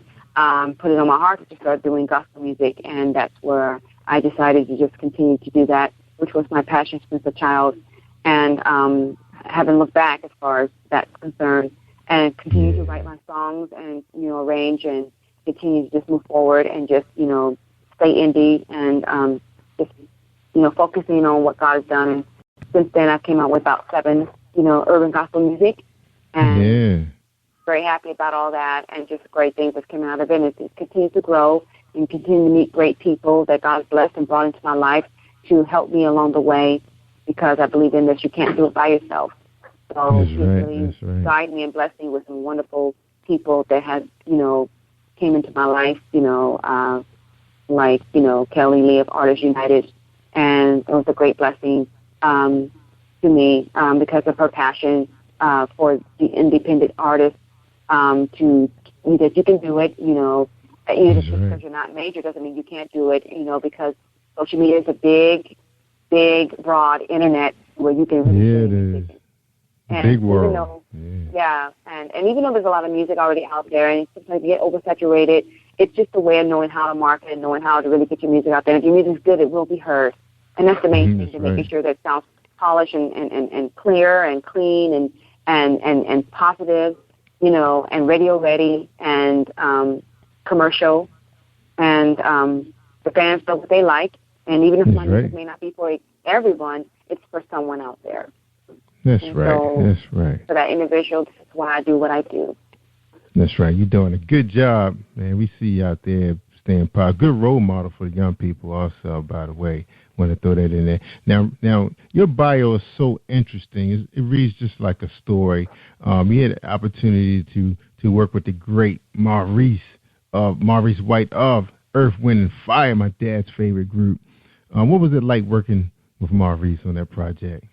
[SPEAKER 21] put it on my heart to start doing gospel music, and that's where I decided to just continue to do that, which was my passion since a child, and haven't looked back as far as that's concerned, and continue to write my songs and, arrange and continue to just move forward and just, stay indie and just, focusing on what God has done. And since then, I came out with about 7, urban gospel music, and very happy about all that, and just great things that came out of it. And it continues to grow and continue to meet great people that God has blessed and brought into my life to help me along the way, because I believe in this. You can't do it by yourself. So He really guided me and blessed me with some wonderful people that had, came into my life, like, Kelly Lee of Artists United, and it was a great blessing to me because of her passion for the independent artist, that you can do it, just because you're not major doesn't mean you can't do it, because social media is a big, broad internet where you can really big world. And even though there's a lot of music already out there, and sometimes you get oversaturated, it's just a way of knowing how to market and knowing how to really get your music out there. And if your music's good, it will be heard. And that's the main thing, making sure that it sounds polished and clear and clean and positive, and radio ready and commercial. And the fans know what they like. And even if my music may not be for everyone, it's for someone out there.
[SPEAKER 12] That's right.
[SPEAKER 21] For that individual, this is why I do what I do.
[SPEAKER 12] That's right. You're doing a good job, man. We see you out there staying positive. Good role model for young people also, by the way. Want to throw that in there. Now, your bio is so interesting. It reads just like a story. You had the opportunity to work with the great Maurice White of Earth, Wind, and Fire, my dad's favorite group. What was it like working with Maurice on that project?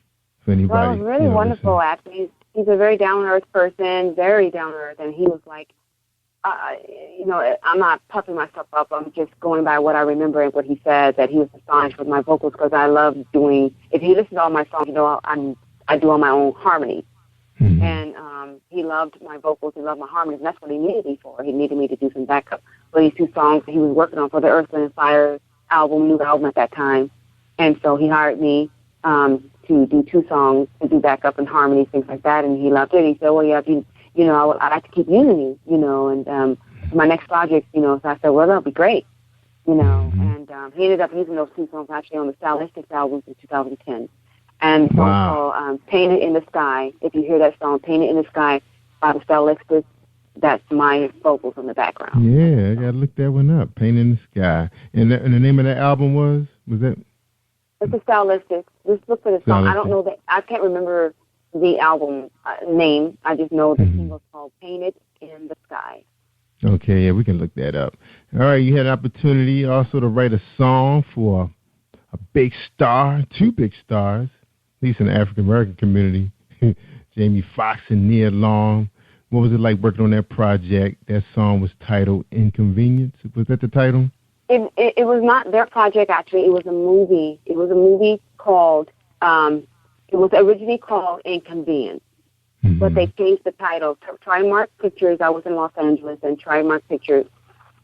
[SPEAKER 12] For anybody,
[SPEAKER 21] well, it was really wonderful, actually. He's a very down-to-earth person, very down-to-earth, and he was like, I'm not puffing myself up. I'm just going by what I remember and what he said, that he was astonished with my vocals, because I love doing, if you listen to all my songs, I do all my own harmonies. Mm-hmm. And he loved my vocals, he loved my harmonies, and that's what he needed me for. He needed me to do some backup for these 2 songs that he was working on for the Earth, Wind, and Fire new album at that time. And so he hired me to do 2 songs, to do backup and harmonies, things like that, and he loved it. He said, well, yeah, I'd like to keep using you, and my next project, so I said, well, that'll be great, and he ended up using those 2 songs actually on the Stylistics album in 2010. And the song called Painted in the Sky. If you hear that song, Painted in the Sky, by the Stylistics, that's my vocals in the background.
[SPEAKER 12] Yeah, I got to look that one up, Painted in the Sky. And the name of that album was that?
[SPEAKER 21] It's the Stylistics. Just look for the song. I don't know I can't remember the album name. I just know the single's called Painted in the Sky.
[SPEAKER 12] Okay, yeah, we can look that up. All right, you had an opportunity also to write a song for a big star, 2 big stars, at least in the African-American community, Jamie Foxx and Nia Long. what was it like working on that project? That song was titled Inconvenience. Was that the title?
[SPEAKER 21] It was not their project, actually. It was a movie. It was a movie called, it was originally called Inconvenience. Mm-hmm. But they changed the title. Trimark Pictures, I was in Los Angeles, and Trimark Pictures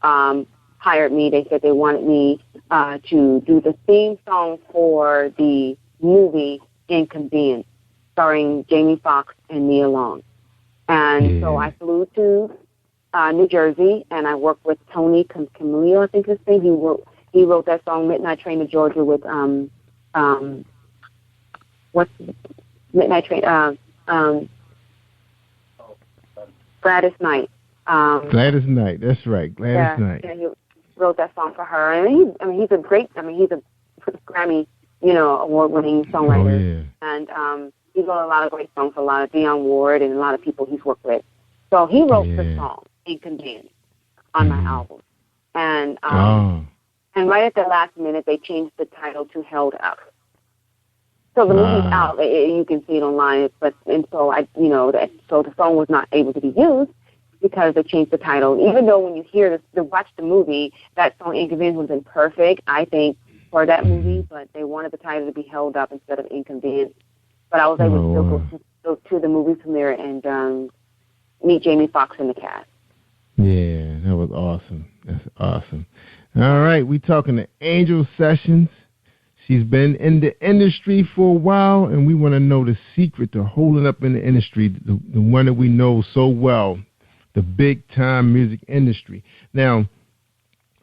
[SPEAKER 21] hired me. They said they wanted me to do the theme song for the movie Inconvenience, starring Jamie Foxx and Nia Long. And so I flew to New Jersey, and I worked with Tony Camillo, I think his name. He wrote that song Midnight Train to Georgia with what's Midnight Train? Gladys Knight.
[SPEAKER 12] Gladys Knight, that's right, Gladys Knight.
[SPEAKER 21] Yeah, he wrote that song for her, and he's a Grammy, award-winning songwriter. Oh, yeah. And he wrote a lot of great songs for a lot of Dionne Ward and a lot of people he's worked with. So he wrote the song Inconvenience on my album, and right at the last minute they changed the title to Held Up. So the movie's out. You can see it online. So the song was not able to be used because they changed the title. Even though when you watch the movie, that song Inconvenience would have been perfect, I think, for that movie. But they wanted the title to be Held Up instead of Inconvenience. But I was able to still go to the movie premiere and meet Jamie Foxx in the cast.
[SPEAKER 12] Yeah, that was awesome. That's awesome. All right, we talking to Angel Sessions. She's been in the industry for a while, and we want to know the secret to holding up in the industry, the one that we know so well, the big-time music industry. Now,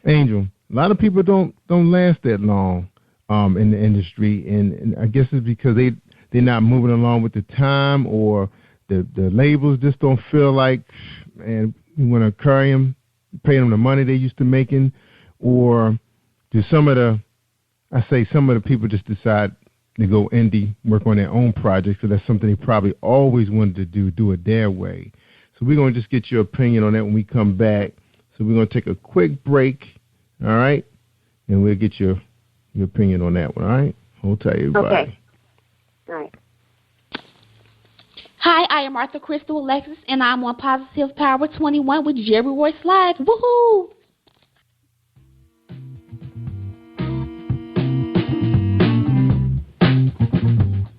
[SPEAKER 12] Angel, a lot of people don't last that long in the industry, and I guess it's because they're not moving along with the time, or the labels just don't feel like, and we want to carry them, pay them the money they used to making, or do some of the people just decide to go indie, work on their own projects, so that's something they probably always wanted to do it their way. So we're going to just get your opinion on that when we come back. So we're going to take a quick break, all right? And we'll get your opinion on that one, all right? Hold tight, everybody.
[SPEAKER 21] Okay. All right.
[SPEAKER 18] Hi, I am Arthur Crystal Alexis, and I'm on Positive Power 21 with Jerry Royce Live. Woohoo!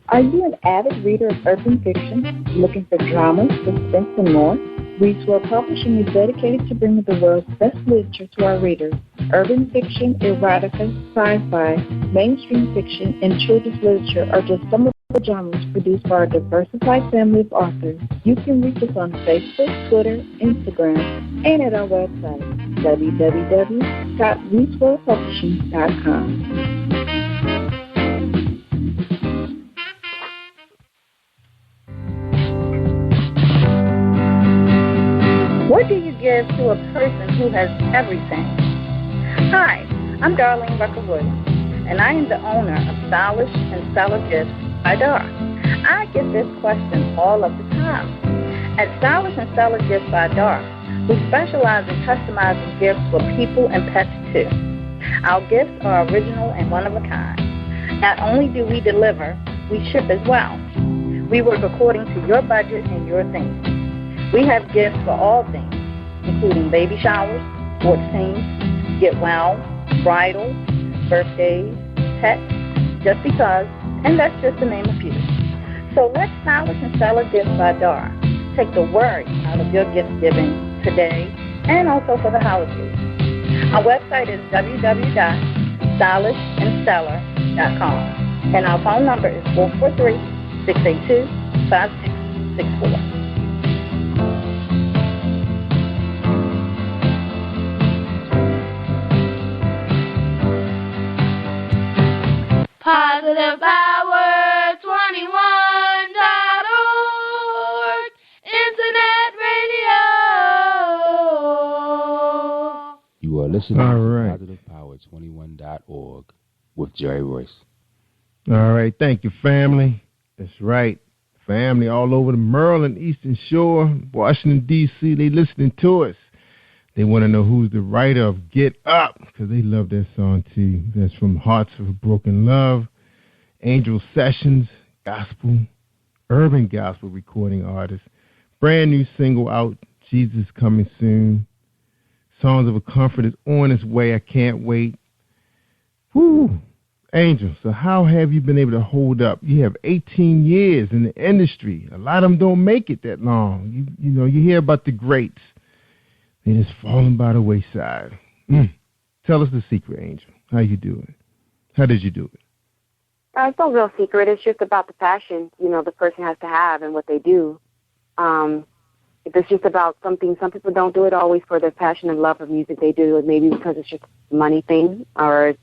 [SPEAKER 14] Are you an avid reader of urban fiction, looking for drama, suspense, and more? Reedswell Publishing is dedicated to bringing the world's best literature to our readers. Urban fiction, erotica, sci-fi, mainstream fiction, and children's literature are just some of the genres produced by our diversified family of authors. You can reach us on Facebook, Twitter, Instagram, and at our website, www.reedswellpublishing.com.
[SPEAKER 6] What do you give to a person who has everything? Hi, I'm Darlene Rucker-Williams, and I am the owner of Stylish and Stellar Gifts by Dar. I get this question all of the time. At Stylish and Stellar Gifts by Dar, we specialize in customizing gifts for people and pets too. Our gifts are original and one of a kind. Not only do we deliver, we ship as well. We work according to your budget and your theme. We have gifts for all things, including baby showers, sports teams, get well, bridal, birthdays, pets, just because, and that's just to name a few. So let Stylish and Stellar Gifts by Dar take the worry out of your gift giving today and also for the holidays. Our website is www.stylishandstellar.com, and our phone number is 443-682-5664.
[SPEAKER 16] PositivePower21.org Internet Radio.
[SPEAKER 4] You are listening to PositivePower21.org with Jerry Royce.
[SPEAKER 12] All right, thank you, family. That's right. Family all over the Maryland, Eastern Shore, Washington, D.C., they listening to us. They want to know who's the writer of Get Up, because they love that song, too. That's from Hearts of Broken Love, Angel Sessions, gospel, urban gospel recording artist, brand new single out, Jesus Coming Soon. Songs of a Comfort is on its way. I can't wait. Woo. Angel, so how have you been able to hold up? You have 18 years in the industry. A lot of them don't make it that long. You know, you hear about the greats. They just falling by the wayside. Tell us the secret, Angel. How you do it? How did you do it?
[SPEAKER 21] It's no real secret. It's just about the passion, the person has to have and what they do. If it's just about something, some people don't do it always for their passion and love of music. They do it maybe because it's just a money thing or,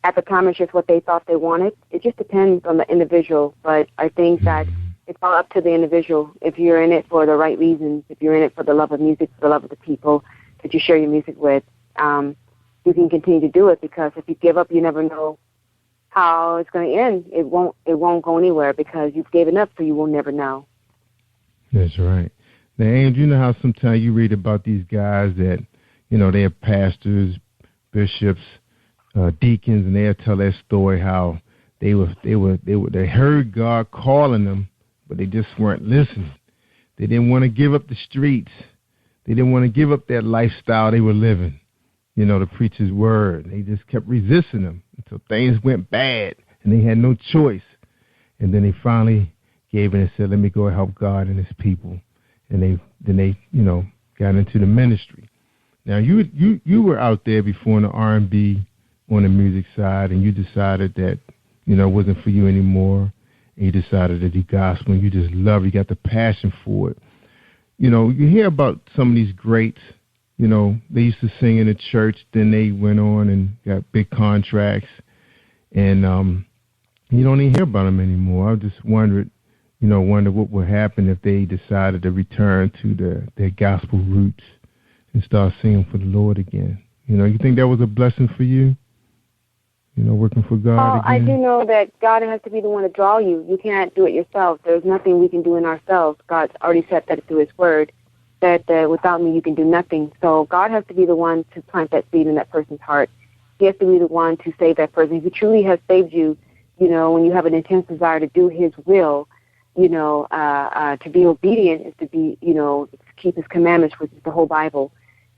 [SPEAKER 21] at the time it's just what they thought they wanted. It just depends on the individual. But I think that it's all up to the individual. If you're in it for the right reasons, if you're in it for the love of music, for the love of the people that you share your music with, you can continue to do it, because if you give up, you never know how it's going to end. It won't go anywhere because you've given up, so you will never know.
[SPEAKER 12] That's right. Now, Angel, you know how sometimes you read about these guys that, they're pastors, bishops, deacons, and they'll tell that story how they heard God calling them, but they just weren't listening. They didn't want to give up the streets. They didn't want to give up that lifestyle they were living, to preach His word. They just kept resisting Him until things went bad, and they had no choice. And then they finally gave in and said, "Let me go help God and His people." And they got into the ministry. Now you were out there before in the R&B on the music side, and you decided that it wasn't for you anymore, and you decided to do gospel, and you just love it. You got the passion for it. You hear about some of these greats. They used to sing in the church, then they went on and got big contracts, and you don't even hear about them anymore. I just wondered what would happen if they decided to return to their gospel roots and start singing for the Lord again. You think that was a blessing for you? Working for God again?
[SPEAKER 21] I do know that God has to be the one to draw you. You can't do it yourself. There's nothing we can do in ourselves. God's already said that through His word, that without me you can do nothing. So God has to be the one to plant that seed in that person's heart. He has to be the one to save that person. If He truly has saved you, when you have an intense desire to do His will, to be obedient is to be, to keep His commandments, which is the whole Bible.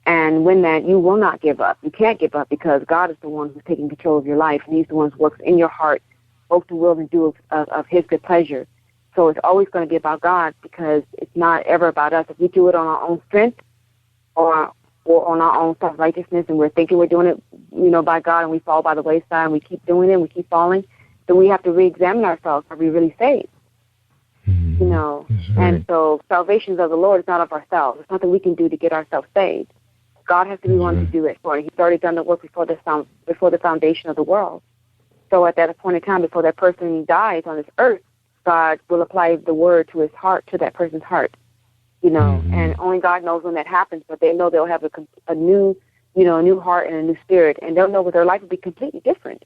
[SPEAKER 21] And when that, you will not give up. You can't give up, because God is the one who's taking control of your life, and He's the one who works in your heart, both to will and do of His good pleasure. So it's always going to be about God, because it's not ever about us. If we do it on our own strength or on our own self-righteousness, and we're thinking we're doing it, by God, and we fall by the wayside, and we keep doing it, and we keep falling, then we have to re-examine ourselves. Are we really saved?
[SPEAKER 12] Right.
[SPEAKER 21] And so salvation is of the Lord. It's not of ourselves. It's nothing we can do to get ourselves saved. God has to be one to do it for us. He's already done the work before the foundation of the world. So at that point in time, before that person dies on this earth, God will apply the word to his heart, to that person's heart. And only God knows when that happens, but they know they'll have a new heart and a new spirit, and they'll know that their life will be completely different.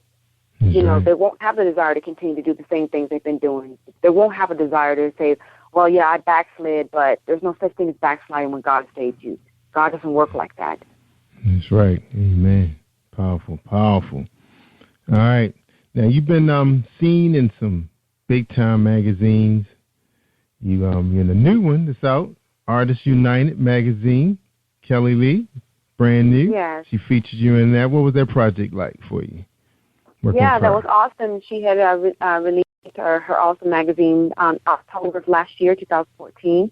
[SPEAKER 21] They won't have the desire to continue to do the same things they've been doing. They won't have a desire to say, well, yeah, I backslid, but there's no such thing as backsliding when God saved you. God doesn't work like that.
[SPEAKER 12] That's right. Amen. Powerful, powerful. All right. Now, you've been seen in some big-time magazines. You're in a new one that's out, Artists United magazine. Kelly Lee, brand new.
[SPEAKER 21] Yes.
[SPEAKER 12] She featured you in that. What was that project like for you?
[SPEAKER 21] Yeah, that was awesome. She had released her awesome magazine October of last year, 2014,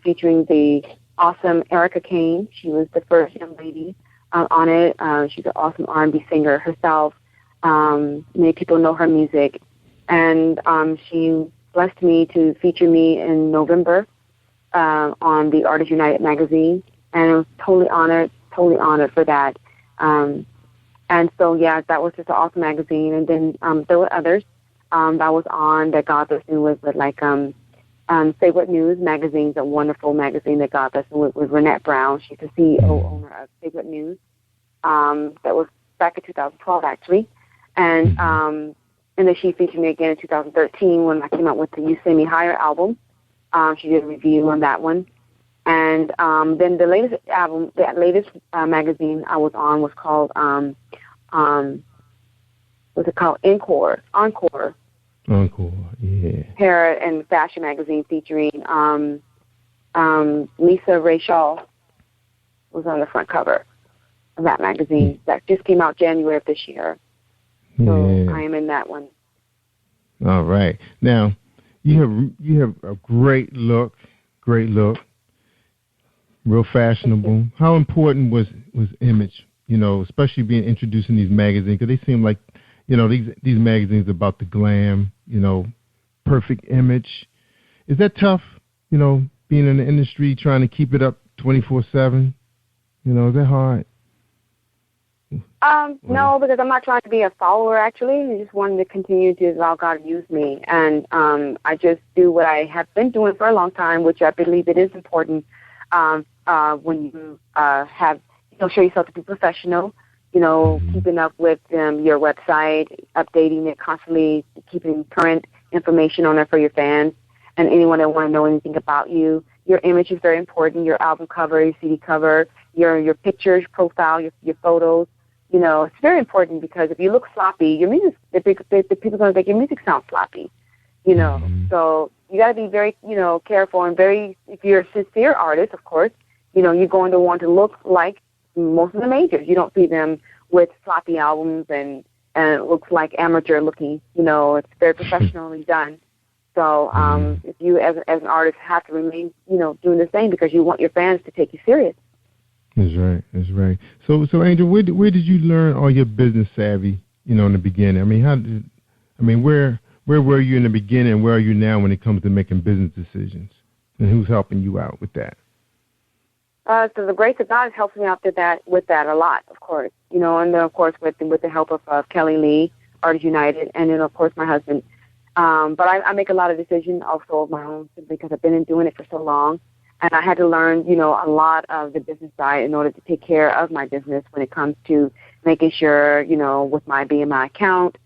[SPEAKER 21] featuring the awesome Erica Kane. She was the first young lady on it. She's an awesome R&B singer herself. Many people know her music. And she blessed me to feature me in November on the Artists United magazine. And I was totally honored for that. And so, yeah, that was just an awesome magazine. And then there were others that was on that God blessed me with like Say What News magazine, a wonderful magazine that God blessed me with Renette Brown. She's the CEO owner of Say What News. That was back in 2012, actually. And then she featured me again in 2013 when I came out with the You Send Me Higher album. She did a review on that one. And then the latest album, the latest magazine I was on was called, Encore.
[SPEAKER 12] Encore, yeah.
[SPEAKER 21] Hair and Fashion magazine featuring Lisa Ray Shaw was on the front cover of that magazine. That just came out January of this year. So I am in that one.
[SPEAKER 12] All right. Now, you have a great look, real fashionable. How important was image? Especially being introduced in these magazines, because they seem like, these magazines about the glam, perfect image. Is that tough? Being in the industry, trying to keep it up 24/7. Is that hard?
[SPEAKER 21] No, because I'm not trying to be a follower, actually. I just wanted to continue to allow God to use me. And I just do what I have been doing for a long time, which I believe it is important when you show yourself to be professional, keeping up with your website, updating it constantly, keeping current information on there for your fans and anyone that want to know anything about you. Your image is very important, your album cover, your CD cover, your pictures, profile, your photos. It's very important because if you look sloppy, your music, the people are going to think your music sounds sloppy, So you got to be very, careful and if you're a sincere artist, of course, you're going to want to look like most of the majors. You don't see them with sloppy albums and it looks like amateur looking. It's very professionally done. So if you, as an artist, have to remain, doing the same because you want your fans to take you serious.
[SPEAKER 12] That's right. So Angel, where did you learn all your business savvy, in the beginning? Where were you in the beginning and where are you now when it comes to making business decisions? And who's helping you out with that?
[SPEAKER 21] So the grace of God helps me out with that a lot, of course. And then, of course, with the help of Kelly Lee, Artists United, and then, of course, my husband. But I make a lot of decisions also of my own simply because I've been doing it for so long. And I had to learn, a lot of the business side in order to take care of my business when it comes to making sure, with my BMI account,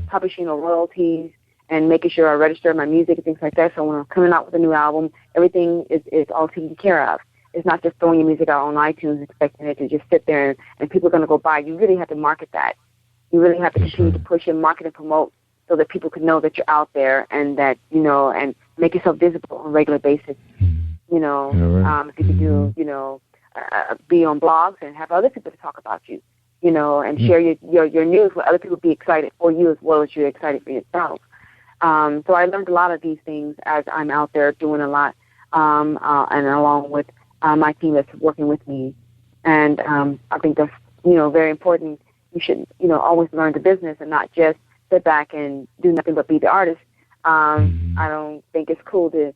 [SPEAKER 21] publishing or royalties, and making sure I register my music and things like that. So when I'm coming out with a new album, everything is all taken care of. It's not just throwing your music out on iTunes expecting it to just sit there and people are going to go buy. You really have to market that. You really have to continue to push and market and promote so that people can know that you're out there and that, and make yourself visible on a regular basis. If you could do, be on blogs and have other people to talk about you, and share your news where other people be excited for you as well as you're excited for yourself. So I learned a lot of these things as I'm out there doing a lot, and along with my team that's working with me. And I think that's, very important. You should, always learn the business and not just sit back and do nothing but be the artist. I don't think it's cool to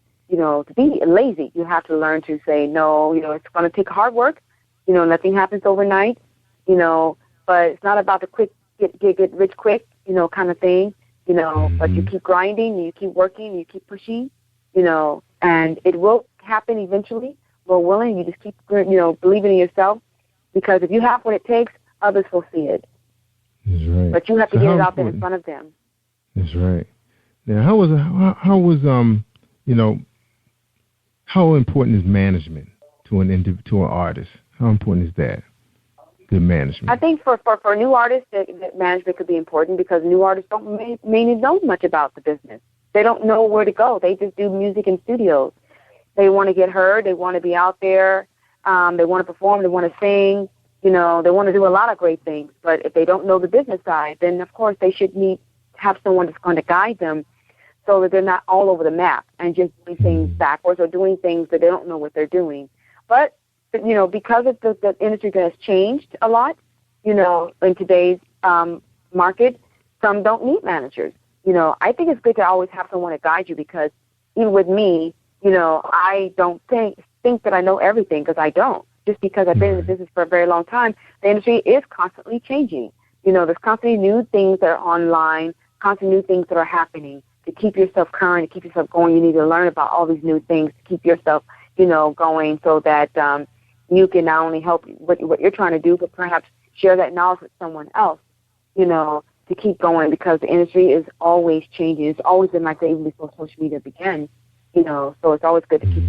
[SPEAKER 21] be lazy. You have to learn to say, no, it's going to take hard work. Nothing happens overnight, but it's not about the quick, get rich quick, kind of thing, but you keep grinding, you keep working, you keep pushing, and it will happen eventually. We're willing. You just keep, believing in yourself because if you have what it takes, others will see it.
[SPEAKER 12] That's right.
[SPEAKER 21] But you have to get it out there in front of them.
[SPEAKER 12] That's right. Now, how important is management to an artist? How important is that? Good management.
[SPEAKER 21] I think for new artists, that management could be important because new artists don't mainly know much about the business. They don't know where to go. They just do music in studios. They want to get heard. They want to be out there. They want to perform. They want to sing. They want to do a lot of great things. But if they don't know the business side, then, of course, they should have someone that's going to guide them so that they're not all over the map and just doing things backwards or doing things that they don't know what they're doing. But, because of the industry that has changed a lot, in today's market, some don't need managers. I think it's good to always have someone to guide you because even with me, I don't think that I know everything because I don't. Just because I've been in the business for a very long time, the industry is constantly changing. There's constantly new things that are online, constantly new things that are happening. To keep yourself current, to keep yourself going, you need to learn about all these new things to keep yourself, going so that you can not only help what you're trying to do, but perhaps share that knowledge with someone else, to keep going because the industry is always changing. It's always been like that even before social media began, so it's always good to keep,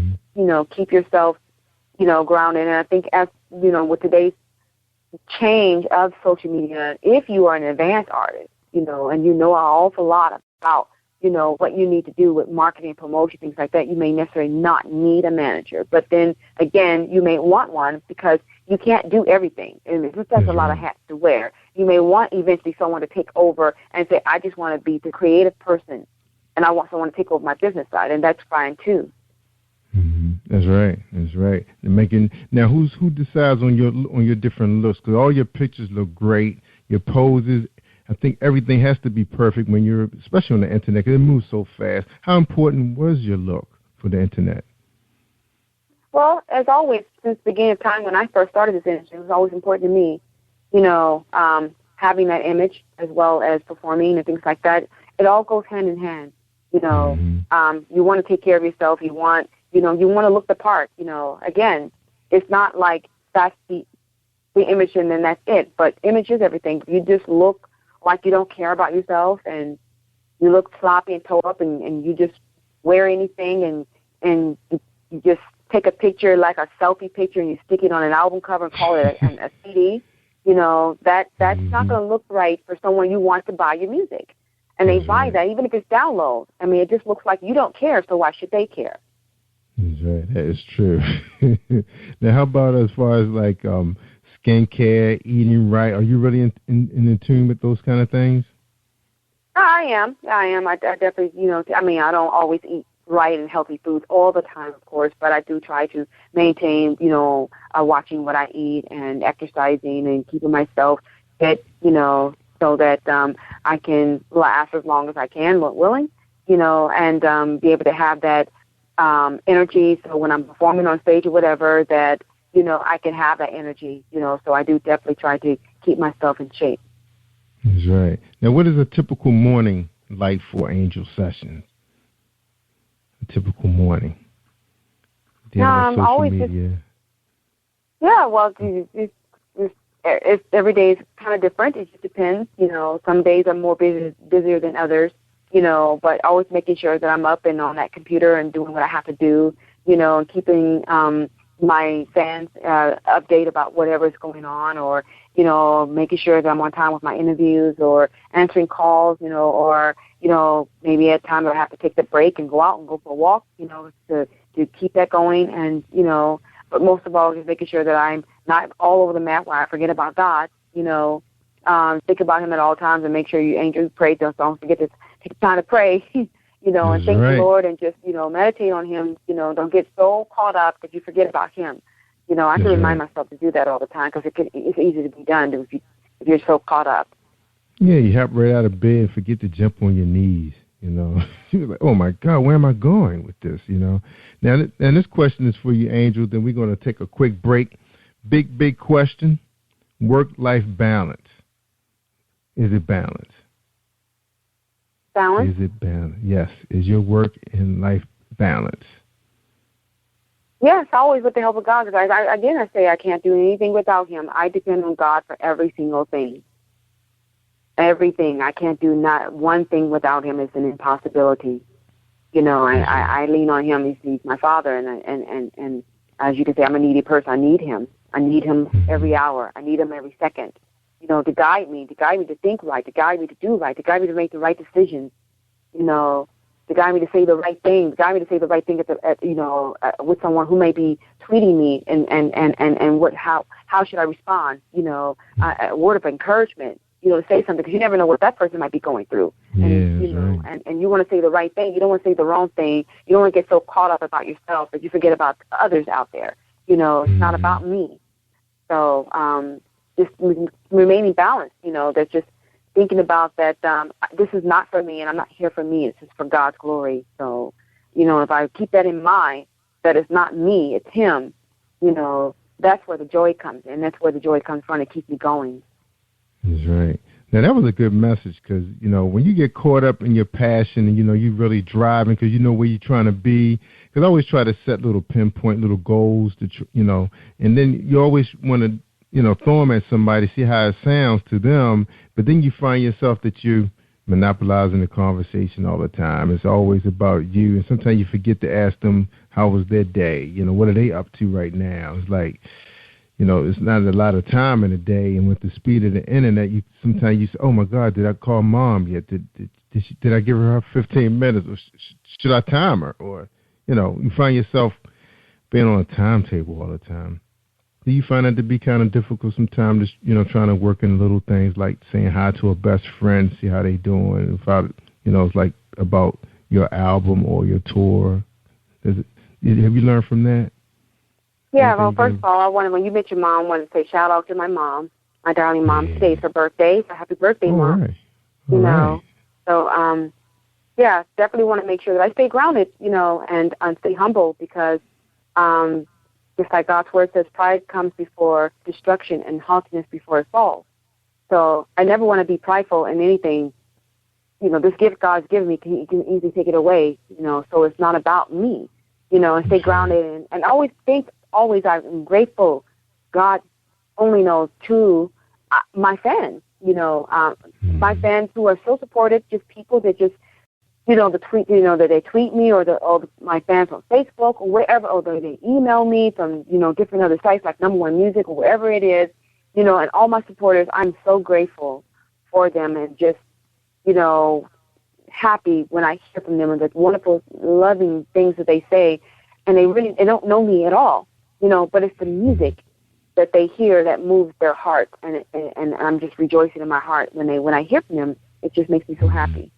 [SPEAKER 21] keep yourself, grounded. And I think as, with today's change of social media, if you are an advanced artist, and you know an awful lot about, what you need to do with marketing and promotion, things like that, you may necessarily not need a manager. But then, again, you may want one because you can't do everything. And that's a lot of hats to wear. You may want eventually someone to take over and say, I just want to be the creative person, and I want someone to take over my business side, and that's fine, too.
[SPEAKER 12] Mm-hmm. That's right. Now, who decides on your different looks? Because all your pictures look great, your poses. I think everything has to be perfect when you're, especially on the internet, because it moves so fast. How important was your look for the internet?
[SPEAKER 21] Well, as always, since the beginning of time when I first started this industry, it was always important to me, having that image as well as performing and things like that. It all goes hand in hand. You want to take care of yourself. You want to look the part. Again, it's not like that's the image and then that's it. But image is everything. If you just look like you don't care about yourself and you look sloppy and toe up and you just wear anything and you just take a picture like a selfie picture and you stick it on an album cover and call it a CD, that's not going to look right for someone you want to buy your music. And they buy that, even if it's download. I mean, it just looks like you don't care, so why should they care?
[SPEAKER 12] That's right. That is true. Now, how about as far as like skincare, eating right? Are you really in tune with those kind of things?
[SPEAKER 21] I am. I definitely, I don't always eat right and healthy foods all the time, of course, but I do try to maintain, watching what I eat and exercising and keeping myself fit, so that I can last as long as I can, willing, and be able to have that energy. So when I'm performing on stage or whatever, that I can have that energy, so I do definitely try to keep myself in shape.
[SPEAKER 12] That's right. Now, what is a typical morning like for Angel Sessions? A typical morning?
[SPEAKER 21] Always media? It's every day is kind of different. It just depends. Some days I'm more busier than others, but always making sure that I'm up and on that computer and doing what I have to do, and keeping my fans update about whatever's going on, or making sure that I'm on time with my interviews or answering calls, or maybe at times I have to take the break and go out and go for a walk, to keep that going, and but most of all, just making sure that I'm not all over the map where I forget about God, think about Him at all times and make sure you angels pray. Don't forget to take time to pray, and thank the Lord and just, meditate on Him. Don't get so caught up that you forget about Him. I can remind myself to do that all the time because it's easy to be done if you're so caught up.
[SPEAKER 12] Yeah, you hop right out of bed and forget to jump on your knees. You're like, oh my God, where am I going with this? Now, and this question is for you, Angel. Then we're going to take a quick break. Big question: work-life balance. Is it balance?
[SPEAKER 21] Balance?
[SPEAKER 12] Is it balance? Yes. Is your work and life balance?
[SPEAKER 21] Yes, always with the help of God. Because I say I can't do anything without Him. I depend on God for every single thing. Everything. I can't do not one thing without Him. It's an impossibility. I lean on Him. He's my Father, and as you can say, I'm a needy person. I need Him. I need Him every hour. I need Him every second. To guide me to think right, to guide me to do right, to guide me to make the right decisions. To guide me to say the right thing, to guide me to say the right thing with someone who may be tweeting me, and how should I respond? A word of encouragement. To say something, because you never know what that person might be going through. And you want to say the right thing. You don't want to say the wrong thing. You don't want to get so caught up about yourself that you forget about others out there. It's not about me. So just remaining balanced, that's just thinking about that this is not for me and I'm not here for me. It's just for God's glory. So, if I keep that in mind, that it's not me, it's Him, that's where the joy comes in. That's where the joy comes from to keep me going.
[SPEAKER 12] That's right. Now, that was a good message because, when you get caught up in your passion and, you're really driving because you know where you're trying to be, because I always try to set little pinpoint, little goals, and then you always want to, throw them at somebody, see how it sounds to them, but then you find yourself that you're monopolizing the conversation all the time. It's always about you, and sometimes you forget to ask them how was their day, what are they up to right now. It's like, it's not a lot of time in a day, and with the speed of the internet, sometimes you say, "Oh my God, did I call Mom yet? Did I give her 15 minutes, or should I time her?" Or you find yourself being on a timetable all the time. Do you find that to be kind of difficult sometimes? Just trying to work in little things like saying hi to a best friend, see how they doing. It's like about your album or your tour. Have you learned from that?
[SPEAKER 21] Yeah, well, first of all, when you mentioned Mom, I wanted to say shout out to my mom, my darling mom. Today's her birthday, so happy birthday, Mom.
[SPEAKER 12] Right.
[SPEAKER 21] Right. So, yeah, definitely want to make sure that I stay grounded, and stay humble because, just like God's word says, pride comes before destruction and haughtiness before it falls. So I never want to be prideful in anything. This gift God's given me, He can easily take it away, so it's not about me, and stay grounded and always think, I'm grateful. God only knows to my fans, my fans who are so supportive, just people that just, the tweet, that they tweet me or my fans on Facebook or wherever, or they email me from, different other sites like Number One Music or wherever it is, and all my supporters, I'm so grateful for them and just, happy when I hear from them and the wonderful, loving things that they say, and they don't know me at all, but it's the music that they hear that moves their heart, and I'm just rejoicing in my heart when I hear from them. It just makes me so happy.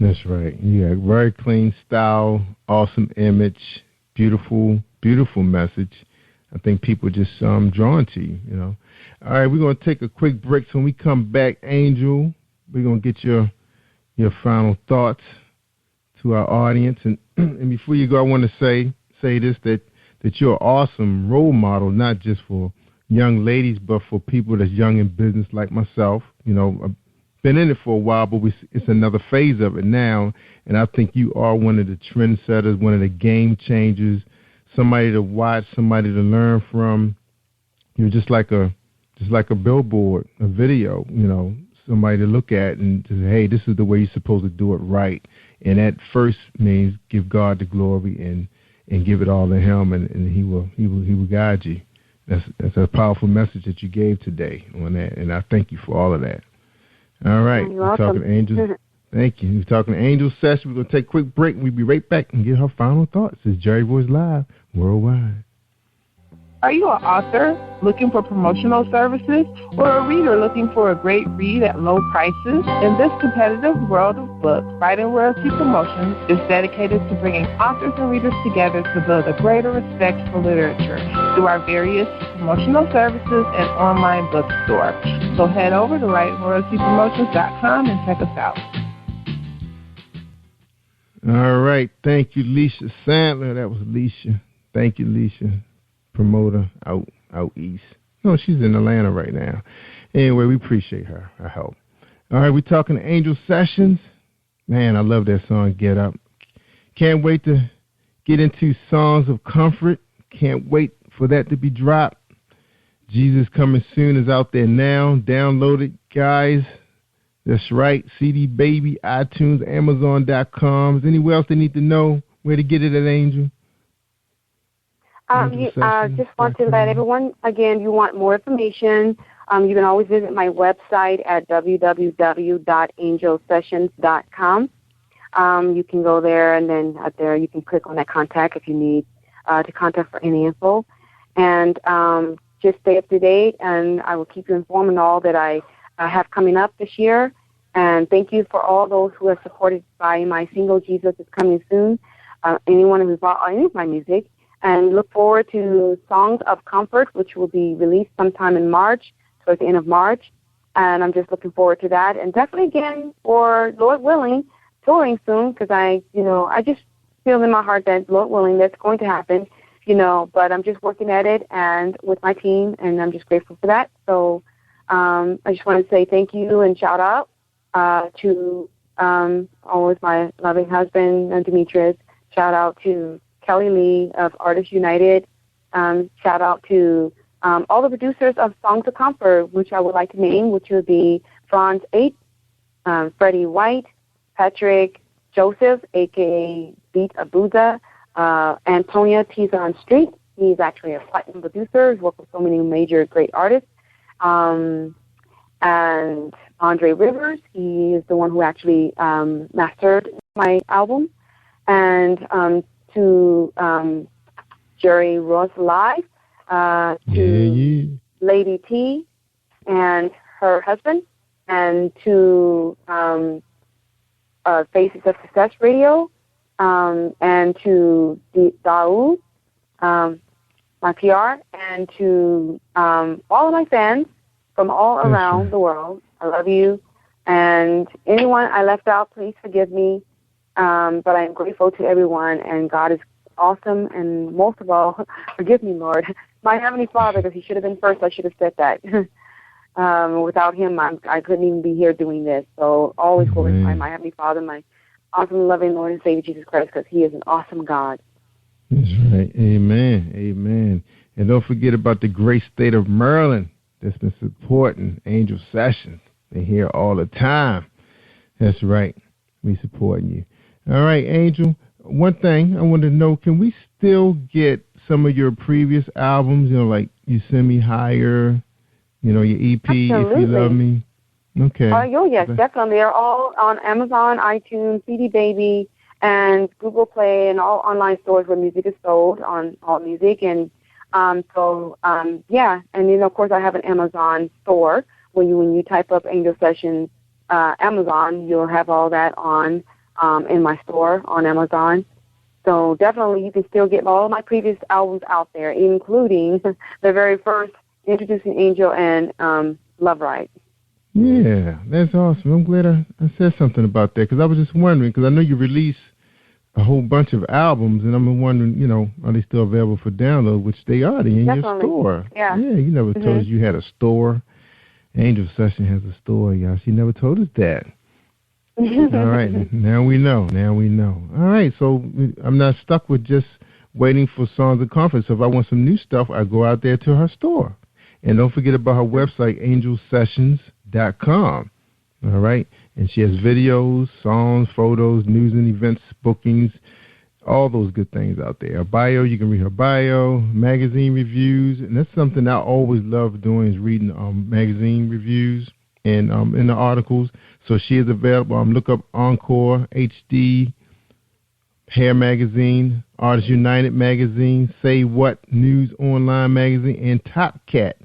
[SPEAKER 12] That's right. Yeah, very clean style, awesome image, beautiful, beautiful message. I think people just drawn to you. All right, we're going to take a quick break. So when we come back, Angel, we're going to get your final thoughts to our audience. And before you go, I want to say this, that you're an awesome role model, not just for young ladies, but for people that's young in business like myself. I've been in it for a while, but it's another phase of it now. And I think you are one of the trendsetters, one of the game changers, somebody to watch, somebody to learn from. You're just like a billboard, a video, somebody to look at and to say, hey, this is the way you're supposed to do it right. And that first means give God the glory and give it all to Him, and He will guide you. That's a powerful message that you gave today on that, and I thank you for all of that. All right, we're talking to Angel. Thank you. We're talking to Angel Session. We're going to take a quick break, and we'll be right back and get her final thoughts. It's Jerry Voice Live Worldwide.
[SPEAKER 10] Are you an author looking for promotional services or a reader looking for a great read at low prices? In this competitive world of books, Writing Royalty Promotions is dedicated to bringing authors and readers together to build a greater respect for literature through our various promotional services and online bookstore. So head over to writingroyaltypromotions.com and check us out.
[SPEAKER 12] All right. Thank you, Leisha Sandler. That was Leisha. Thank you, Leisha. Promoter out east. No, she's in Atlanta right now. Anyway, we appreciate her help. All right, we're talking to Angel Sessions. Man, I love that song, Get Up. Can't wait to get into Songs of Comfort. Can't wait for that to be dropped. Jesus Coming Soon is out there now. Download it, guys. That's right. CD Baby, iTunes, Amazon.com. Is anywhere else they need to know where to get it at, Angel?
[SPEAKER 21] Just want to let everyone, again, you want more information, you can always visit my website at www.angelsessions.com. You can go there, and then out there you can click on that contact if you need to contact for any info. And just stay up to date, and I will keep you informed on all that I have coming up this year. And thank you for all those who are supported by my single, Jesus is Coming Soon, anyone who bought any of my music. And look forward to Songs of Comfort, which will be released sometime in March, towards the end of March. And I'm just looking forward to that. And definitely, again, for Lord willing, touring soon, because I just feel in my heart that, Lord willing, that's going to happen, but I'm just working at it and with my team, and I'm just grateful for that. So I just want to say thank you and shout out to always my loving husband, Demetrius. Shout out to Kelly Lee of Artists United. Shout out to all the producers of Songs of Comfort, which I would like to name, which would be Franz 8, Freddie White, Patrick Joseph, a.k.a. Beat Abuza, Antonia Tizon Street, He's actually a platinum producer. He's worked with so many major great artists. And Andre Rivers, he is the one who actually mastered my album. And to Jerry Ross Live, to Lady T and her husband, and to Faces of Success Radio, and to Daoud, my PR, and to all of my fans from all around the world. I love you. And anyone I left out, please forgive me. But I am grateful to everyone, and God is awesome. And most of all, forgive me, Lord, my Heavenly Father, because He should have been first. I should have said that. Without Him, I couldn't even be here doing this. So always glorify my Heavenly Father, my awesome, loving Lord and Savior Jesus Christ, because He is an awesome God.
[SPEAKER 12] That's right. Amen. Amen. And don't forget about the great state of Maryland that's been supporting Angel Sessions. They're here all the time. That's right. We supporting you. All right, Angel. One thing I want to know, can we still get some of your previous albums, like You Send Me Higher, your EP,
[SPEAKER 21] Absolutely.
[SPEAKER 12] If You Love Me? Okay.
[SPEAKER 21] Yes, definitely. They're all on Amazon, iTunes, CD Baby, and Google Play, and all online stores where music is sold on All Music. And and then of course I have an Amazon store when you type up Angel Sessions Amazon, you'll have all that on in my store on Amazon. So definitely you can still get all of my previous albums out there, including the very first Introducing Angel and Love Ride.
[SPEAKER 12] Yeah, that's awesome. I'm glad I said something about that, because I was just wondering, because I know you released a whole bunch of albums, and I'm wondering, are they still available for download, which they are. They're in your store.
[SPEAKER 21] Yeah.
[SPEAKER 12] Yeah, you never told us you had a store. Angel Session has a store, y'all. She never told us that. All right, now we know. All right, so I'm not stuck with just waiting for songs of comfort. So if I want some new stuff, I go out there to her store. And don't forget about her website, angelsessions.com. All right, and she has videos, songs, photos, news and events, bookings, all those good things out there. Her bio, you can read her bio, magazine reviews, and that's something I always love doing, is reading magazine reviews and in the articles. So she is available. Look up Encore, HD, Hair Magazine, Artists United Magazine, Say What News Online Magazine, and Top Cat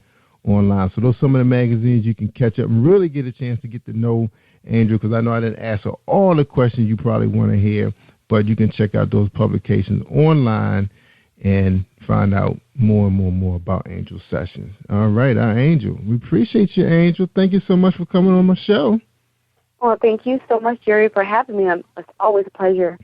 [SPEAKER 12] Online. So those are some of the magazines you can catch up and really get a chance to get to know Angel, because I know I didn't ask her all the questions you probably want to hear, but you can check out those publications online and find out more and more about Angel Sessions. All right, our Angel. We appreciate you, Angel. Thank you so much for coming on my show.
[SPEAKER 21] Well, thank you so much, Jerry, for having me. It's always a pleasure.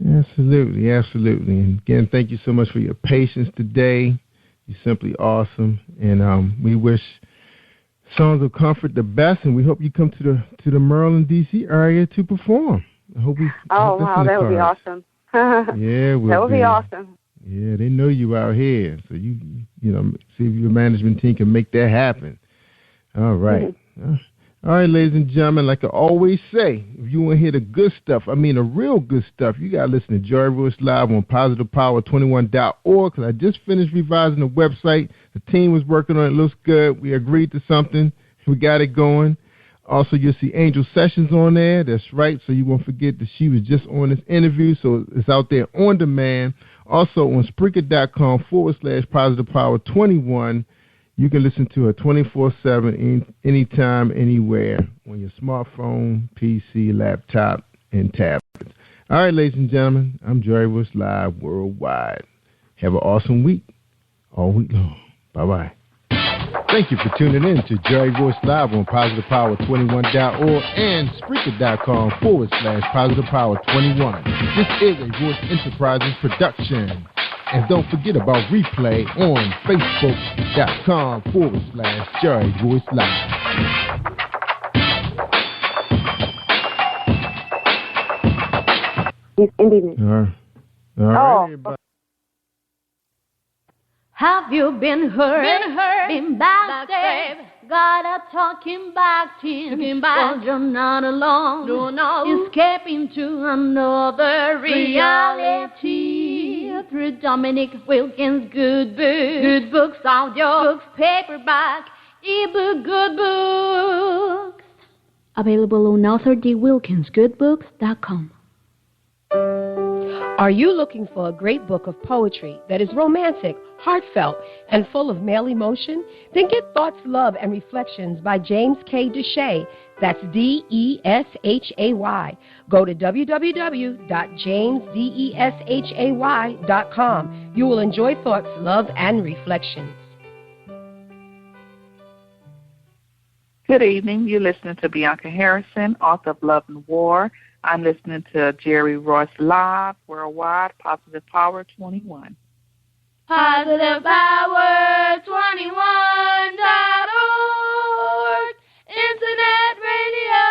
[SPEAKER 12] Absolutely. And again, thank you so much for your patience today. You're simply awesome, and we wish Songs of Comfort the best, and we hope you come to the Maryland, D.C. area to perform. I hope we.
[SPEAKER 21] Oh, wow, that would be awesome.
[SPEAKER 12] Yeah,
[SPEAKER 21] that would be awesome.
[SPEAKER 12] Yeah, they know you out here, so you see if your management team can make that happen. All right. Mm-hmm. All right, ladies and gentlemen, like I always say, if you want to hear the good stuff, the real good stuff, you got to listen to Joy Royce Live on positivepower21.org, because I just finished revising the website. The team was working on it. It looks good. We agreed to something. We got it going. Also, you'll see Angel Sessions on there. That's right, so you won't forget that she was just on this interview, so it's out there on demand. Also, on Spreaker.com/positivepower21, you can listen to her 24/7, anytime, anywhere, on your smartphone, PC, laptop, and tablets. All right, ladies and gentlemen, I'm Jerry Royce Live worldwide. Have an awesome week, all week long. Bye-bye. Thank you for tuning in to Jerry Royce Live on positivepower21.org and Spreaker.com/positivepower21. This is a Royce Enterprises production. And don't forget about replay on Facebook.com/Jerry Royce Live.
[SPEAKER 21] He's ending it.
[SPEAKER 12] All right, everybody.
[SPEAKER 16] Have you been hurt? Been backstabbed? Got a talking back team. Well, you're not alone. No. Escaping to another reality. Through Dominic Wilkins' good books. Good books, audio books, paperback, ebook, good books.
[SPEAKER 2] Available on authordwilkinsgoodbooks.com.
[SPEAKER 19] Are you looking for a great book of poetry that is romantic, heartfelt, and full of male emotion? Then get Thoughts, Love, and Reflections by James K. Deshay. That's D-E-S-H-A-Y. Go to www.jamesdeshay.com. You will enjoy Thoughts, Love, and Reflections.
[SPEAKER 10] Good evening. You're listening to Bianca-Harrison, author of Love and War. I'm listening to Jerry Royce Live, Worldwide, Positive Power 21.
[SPEAKER 16] Positive Power 21.org, Internet Radio.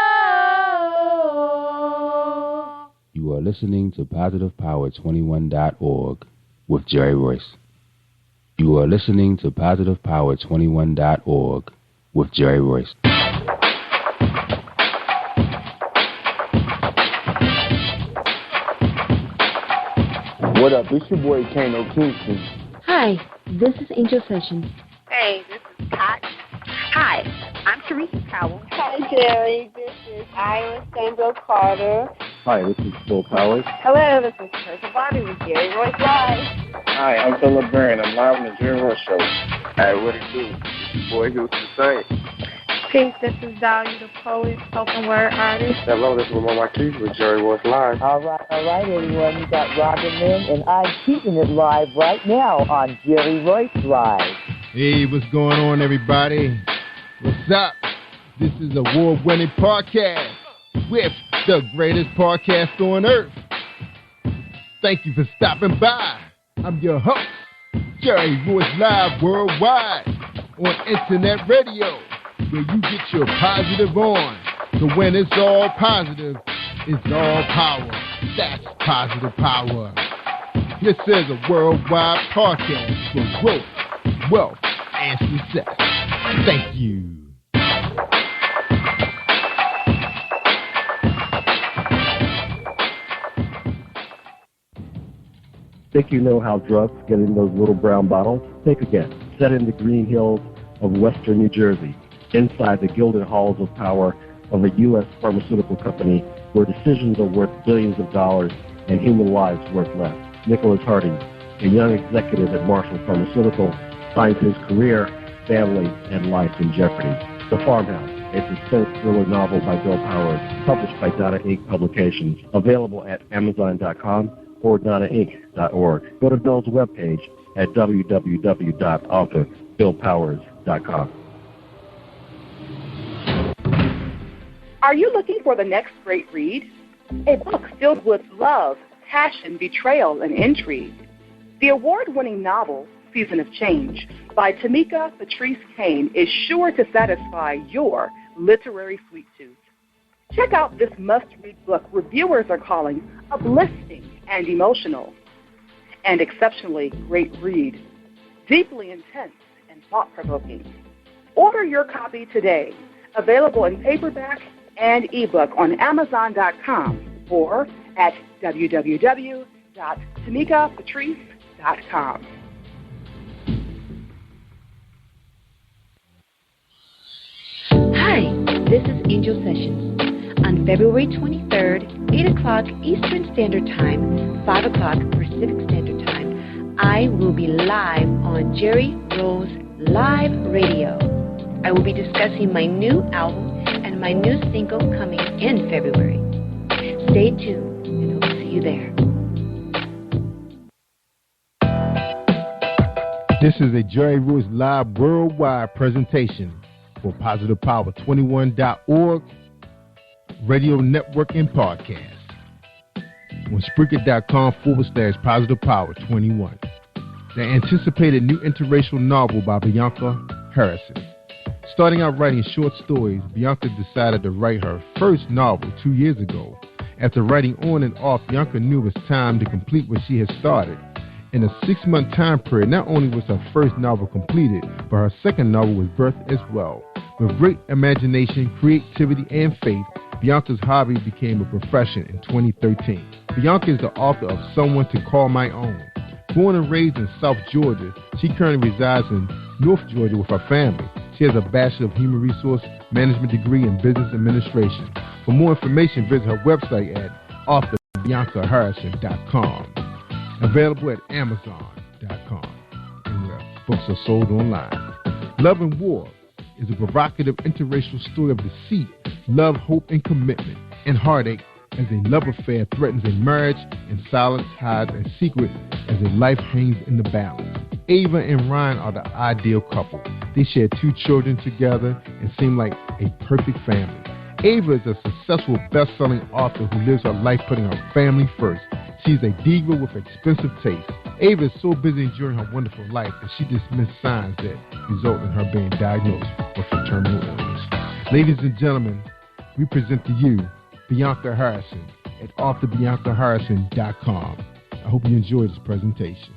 [SPEAKER 4] You are listening to Positive Power 21.org with Jerry Royce. You are listening to Positive Power 21.org with Jerry Royce.
[SPEAKER 9] What up? It's your boy Kano Kingston.
[SPEAKER 2] Hi, this is Angel Sessions.
[SPEAKER 17] Hey, this is Pat. Hi, I'm Teresa Powell.
[SPEAKER 22] Hi, Jerry. This is Ira Sandro Carter.
[SPEAKER 5] Hi, this is Bill Powers.
[SPEAKER 22] Hello, this is Teresa Bobby with Jerry Royce Live.
[SPEAKER 8] Hi, I'm Philip Barron. I'm live on the Jerry Royce Show.
[SPEAKER 23] Hey, what it do? It's your boy Houston Saint.
[SPEAKER 22] Peace, this is Dahlia the poet, spoken word artist.
[SPEAKER 8] Hello, this is Lamar Marquis with Jerry Royce Live.
[SPEAKER 11] All right, everyone. You got Robin Lynn, and I'm keeping it live right now on Jerry Royce Live.
[SPEAKER 12] Hey, what's going on, everybody? What's up? This is award-winning podcast with the greatest podcast on earth. Thank you for stopping by. I'm your host, Jerry Royce Live Worldwide on Internet Radio, where you get your positive on. So when it's all positive, it's all power. That's positive power. This is a worldwide podcast for growth, wealth, and success. Thank you.
[SPEAKER 5] Think you know how drugs get in those little brown bottles? Think again. Set in the green hills of western New Jersey, inside the gilded halls of power of a U.S. pharmaceutical company where decisions are worth billions of dollars and human lives worth less. Nicholas Harding, a young executive at Marshall Pharmaceutical, finds his career, family, and life in jeopardy. The Farmhouse, a suspense thriller novel by Bill Powers, published by Donna Inc. Publications, available at Amazon.com or DonnaInc.org. Go to Bill's webpage at www.author.BillPowers.com.
[SPEAKER 13] Are you looking for the next great read? A book filled with love, passion, betrayal, and intrigue. The award-winning novel, Season of Change, by Tamika Patrice Kane, is sure to satisfy your literary sweet tooth. Check out this must-read book reviewers are calling uplifting and emotional, and exceptionally great read, deeply intense and thought-provoking. Order your copy today, available in paperback and ebook on Amazon.com or at www.tamikapatrice.com.
[SPEAKER 2] Hi, this is Angel Sessions. On February 23rd, 8 o'clock Eastern Standard Time, 5 o'clock Pacific Standard Time, I will be live on Jerry Rose Live Radio. I will be discussing my new album and my new single coming in February. Stay tuned, and I'll see you there.
[SPEAKER 12] This is a Jerry Royce Live Worldwide presentation for Positive Power 21.org, radio network and podcast. On Spreaker.com/Positive Power 21. The anticipated new interracial novel by Bianca-Harrison. Starting out writing short stories, Bianca decided to write her first novel 2 years ago. After writing on and off, Bianca knew it was time to complete what she had started In a 6-month time period, not only was her first novel completed, but her second novel was birthed as well. With great imagination, creativity, and faith, Bianca's hobby became a profession in 2013. Bianca is the author of Someone to Call My Own. Born and raised in South Georgia, she currently resides in North Georgia with her family. She has a Bachelor of Human Resource Management degree in Business Administration. For more information, visit her website at bianca-harrison.com. Available at amazon.com and where books are sold online. Love and War is a provocative interracial story of deceit, love, hope, and commitment, and heartache as a love affair threatens a marriage and silence hides a secret as a life hangs in the balance. Ava and Ryan are the ideal couple. They share 2 children together and seem like a perfect family. Ava is a successful best-selling author who lives her life putting her family first. She's a diva with expensive taste. Ava is so busy enjoying her wonderful life that she dismissed signs that result in her being diagnosed with a terminal illness. Ladies and gentlemen, we present to you Bianca Harrison at authorbianca-harrison.com. I hope you enjoy this presentation.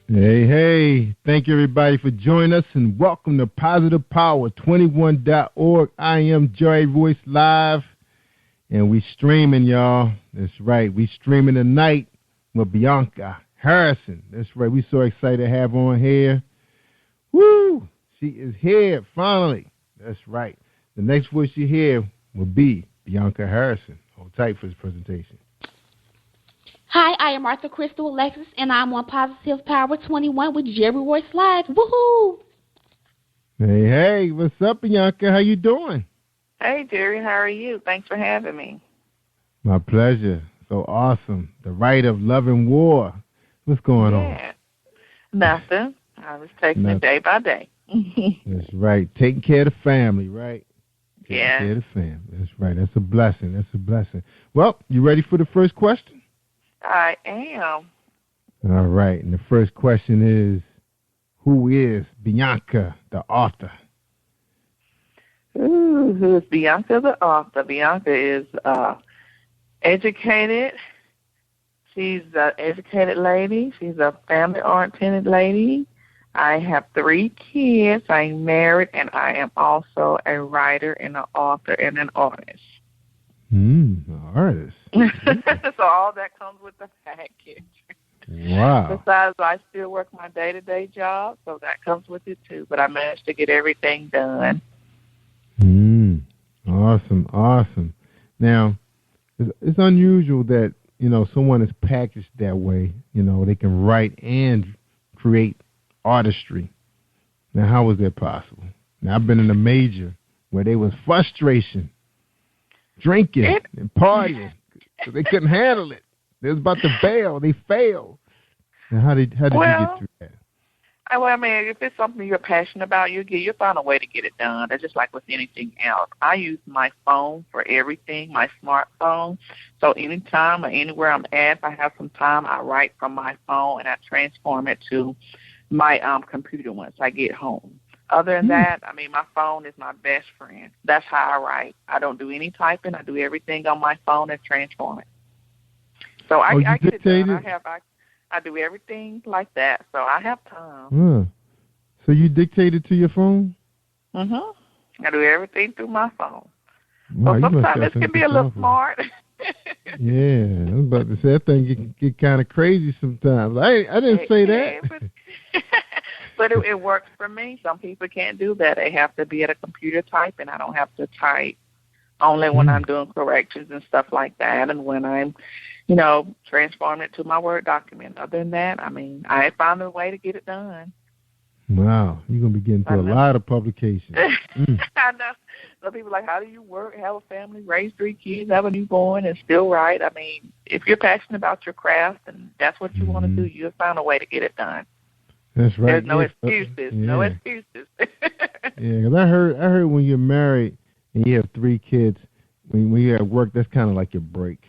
[SPEAKER 12] Hey, thank you everybody for joining us and welcome to positivepower21.org. I am Jerry Royce live and we streaming, y'all. That's right, we streaming tonight with Bianca Harrison. That's right, we so excited to have on here. Woo! She is here, finally. That's right. The next voice you hear will be Bianca Harrison. Hold tight for this presentation.
[SPEAKER 18] Hi, I am Arthur Crystal Alexis, and I'm on Positive Power 21 with Jerry Royce Live. Woohoo!
[SPEAKER 12] Hey, what's up, Bianca? How you doing?
[SPEAKER 10] Hey, Jerry, how are you? Thanks for having me.
[SPEAKER 12] My pleasure. So awesome. The right of love and war. What's going on?
[SPEAKER 10] Nothing. I was taking it day by day.
[SPEAKER 12] That's right. Taking care of the family, right? Taking care of the family. That's right. That's a blessing. That's a blessing. Well, you ready for the first question?
[SPEAKER 10] I am.
[SPEAKER 12] All right. And the first question is, who is Bianca, the author?
[SPEAKER 10] Ooh, who is Bianca, the author? Bianca is educated. She's an educated lady. She's a family-oriented lady. I have 3 kids. I'm married, and I am also a writer and an author and an artist.
[SPEAKER 12] Artist.
[SPEAKER 10] So all that comes with the package.
[SPEAKER 12] Wow.
[SPEAKER 10] Besides, I still work my day-to-day job, so that comes with it too. But I managed to get everything done.
[SPEAKER 12] Awesome. Now, it's unusual that, someone is packaged that way. They can write and create artistry. Now, how was that possible? Now, I've been in a major where there was frustration, drinking and partying because they couldn't handle it. They was about to bail. They failed. Now, how did you get through that?
[SPEAKER 10] Well, I mean, if it's something you're passionate about, you find a way to get it done. It's just like with anything else. I use my phone for everything, my smartphone. So anytime or anywhere I'm at, if I have some time, I write from my phone and I transform it to my computer once I get home. Other than that, I mean, my phone is my best friend. That's how I write. I don't do any typing. I do everything on my phone and transform it. So I get it done. I do everything like that, so I have time.
[SPEAKER 12] So you dictate it to your phone?
[SPEAKER 10] I do everything through my phone.
[SPEAKER 12] Wow,
[SPEAKER 10] so sometimes it can be a little smart.
[SPEAKER 12] Yeah, I was about to say that thing can get kind of crazy sometimes. I didn't say that.
[SPEAKER 10] But it works for me. Some people can't do that. They have to be at a computer typing. I don't have to type. Only when I'm doing corrections and stuff like that, and when I'm, transforming it to my Word document. Other than that, I mean, I found a way to get it done.
[SPEAKER 12] Wow, you're going to be getting to a lot of publications.
[SPEAKER 10] I know. Some people are like, how do you work, have a family, raise 3 kids, have a newborn, and still write? I mean, if you're passionate about your craft and that's what you want to do, you'll find a way to get it done.
[SPEAKER 12] That's right.
[SPEAKER 10] There's no excuses. No excuses.
[SPEAKER 12] Because I heard when you're married and you have 3 kids, when you're at work, that's kind of like your break.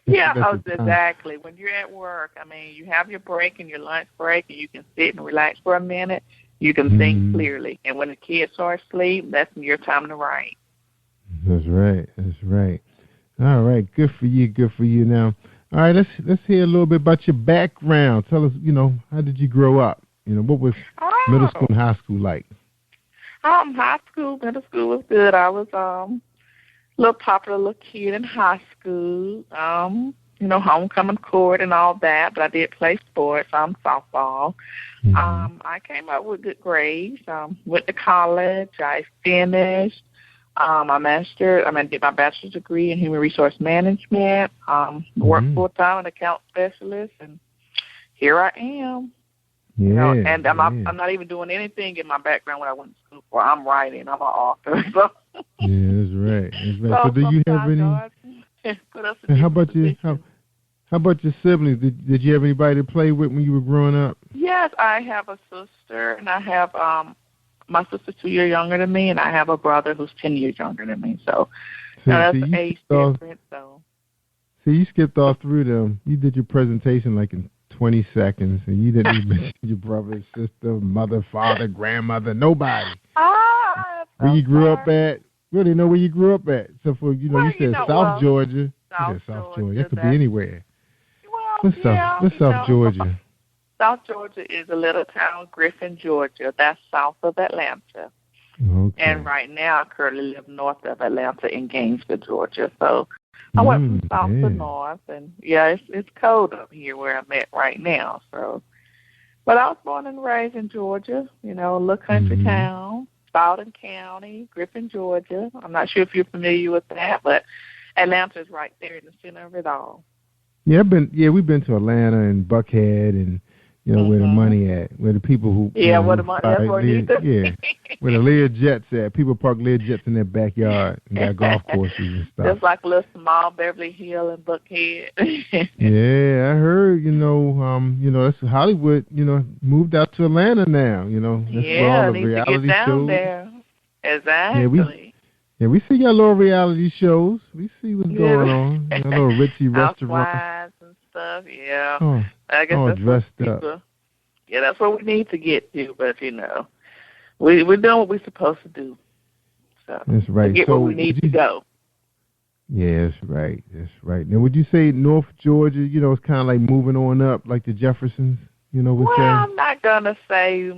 [SPEAKER 10] Exactly. When you're at work, I mean, you have your break and your lunch break, and you can sit and relax for a minute. You can think clearly. And when the kids are asleep, that's your time to write.
[SPEAKER 12] That's right. All right. Good for you. Now, All right, let's hear a little bit about your background. Tell us, how did you grow up? What was middle school and high school like?
[SPEAKER 3] High school, middle school was good. I was little popular little kid in high school. Homecoming court and all that, but I did play sports. Softball. Mm-hmm. I came up with good grades. Went to college. I finished did my bachelor's degree in human resource management. Worked full time as an account specialist, and here I am.
[SPEAKER 12] Yeah,
[SPEAKER 3] and I'm not even doing anything in my background when I went to school for. I'm writing. I'm an author. So.
[SPEAKER 12] Yeah, that's right. So do you have any? And how about you? How about your siblings? Did you have anybody to play with when you were growing up?
[SPEAKER 3] Yes, I have a sister, and I have my sister's 2 years younger than me, and I have a brother who's 10 years younger than me. So that's the age difference. So.
[SPEAKER 12] See, you skipped all through them. You did your presentation like in 20 seconds, and you didn't even mention your brother, sister, mother, father, grandmother, nobody. Where you grew up at? We don't even know where you grew up at. So for you said South Georgia. South Georgia. That could be anywhere. What's South Georgia?
[SPEAKER 3] South Georgia is a little town, Griffin, Georgia. That's south of Atlanta.
[SPEAKER 12] Okay.
[SPEAKER 3] And right now, I currently live north of Atlanta in Gainesville, Georgia. So I went from south to north, and it's cold up here where I'm at right now. So, but I was born and raised in Georgia. A little country town, Spalding County, Griffin, Georgia. I'm not sure if you're familiar with that, but Atlanta is right there in the center of it all.
[SPEAKER 12] Yeah, we've been to Atlanta and Buckhead and where the money at, where the people who
[SPEAKER 3] where the money at,
[SPEAKER 12] where the Lear Jets at. People park Lear Jets in their backyard and got golf courses and stuff.
[SPEAKER 3] Just like a little small Beverly Hill and Buckhead.
[SPEAKER 12] Yeah, I heard. That's Hollywood. Moved out to Atlanta now. That's where all the reality
[SPEAKER 3] to get down
[SPEAKER 12] shows.
[SPEAKER 3] There. Exactly.
[SPEAKER 12] We see your little reality shows. We see what's going on. A little Richie restaurant.
[SPEAKER 3] Housewives and stuff, yeah.
[SPEAKER 12] Oh,
[SPEAKER 3] I guess that's
[SPEAKER 12] dressed
[SPEAKER 3] people,
[SPEAKER 12] up.
[SPEAKER 3] Yeah, that's what we need to get to. But, we're doing what we're supposed to do. So
[SPEAKER 12] that's right.
[SPEAKER 3] Get where we need to go.
[SPEAKER 12] Yeah, that's right. That's right. Now, would you say North Georgia, it's kind of like moving on up, like the Jeffersons, would say?
[SPEAKER 3] I'm not going to say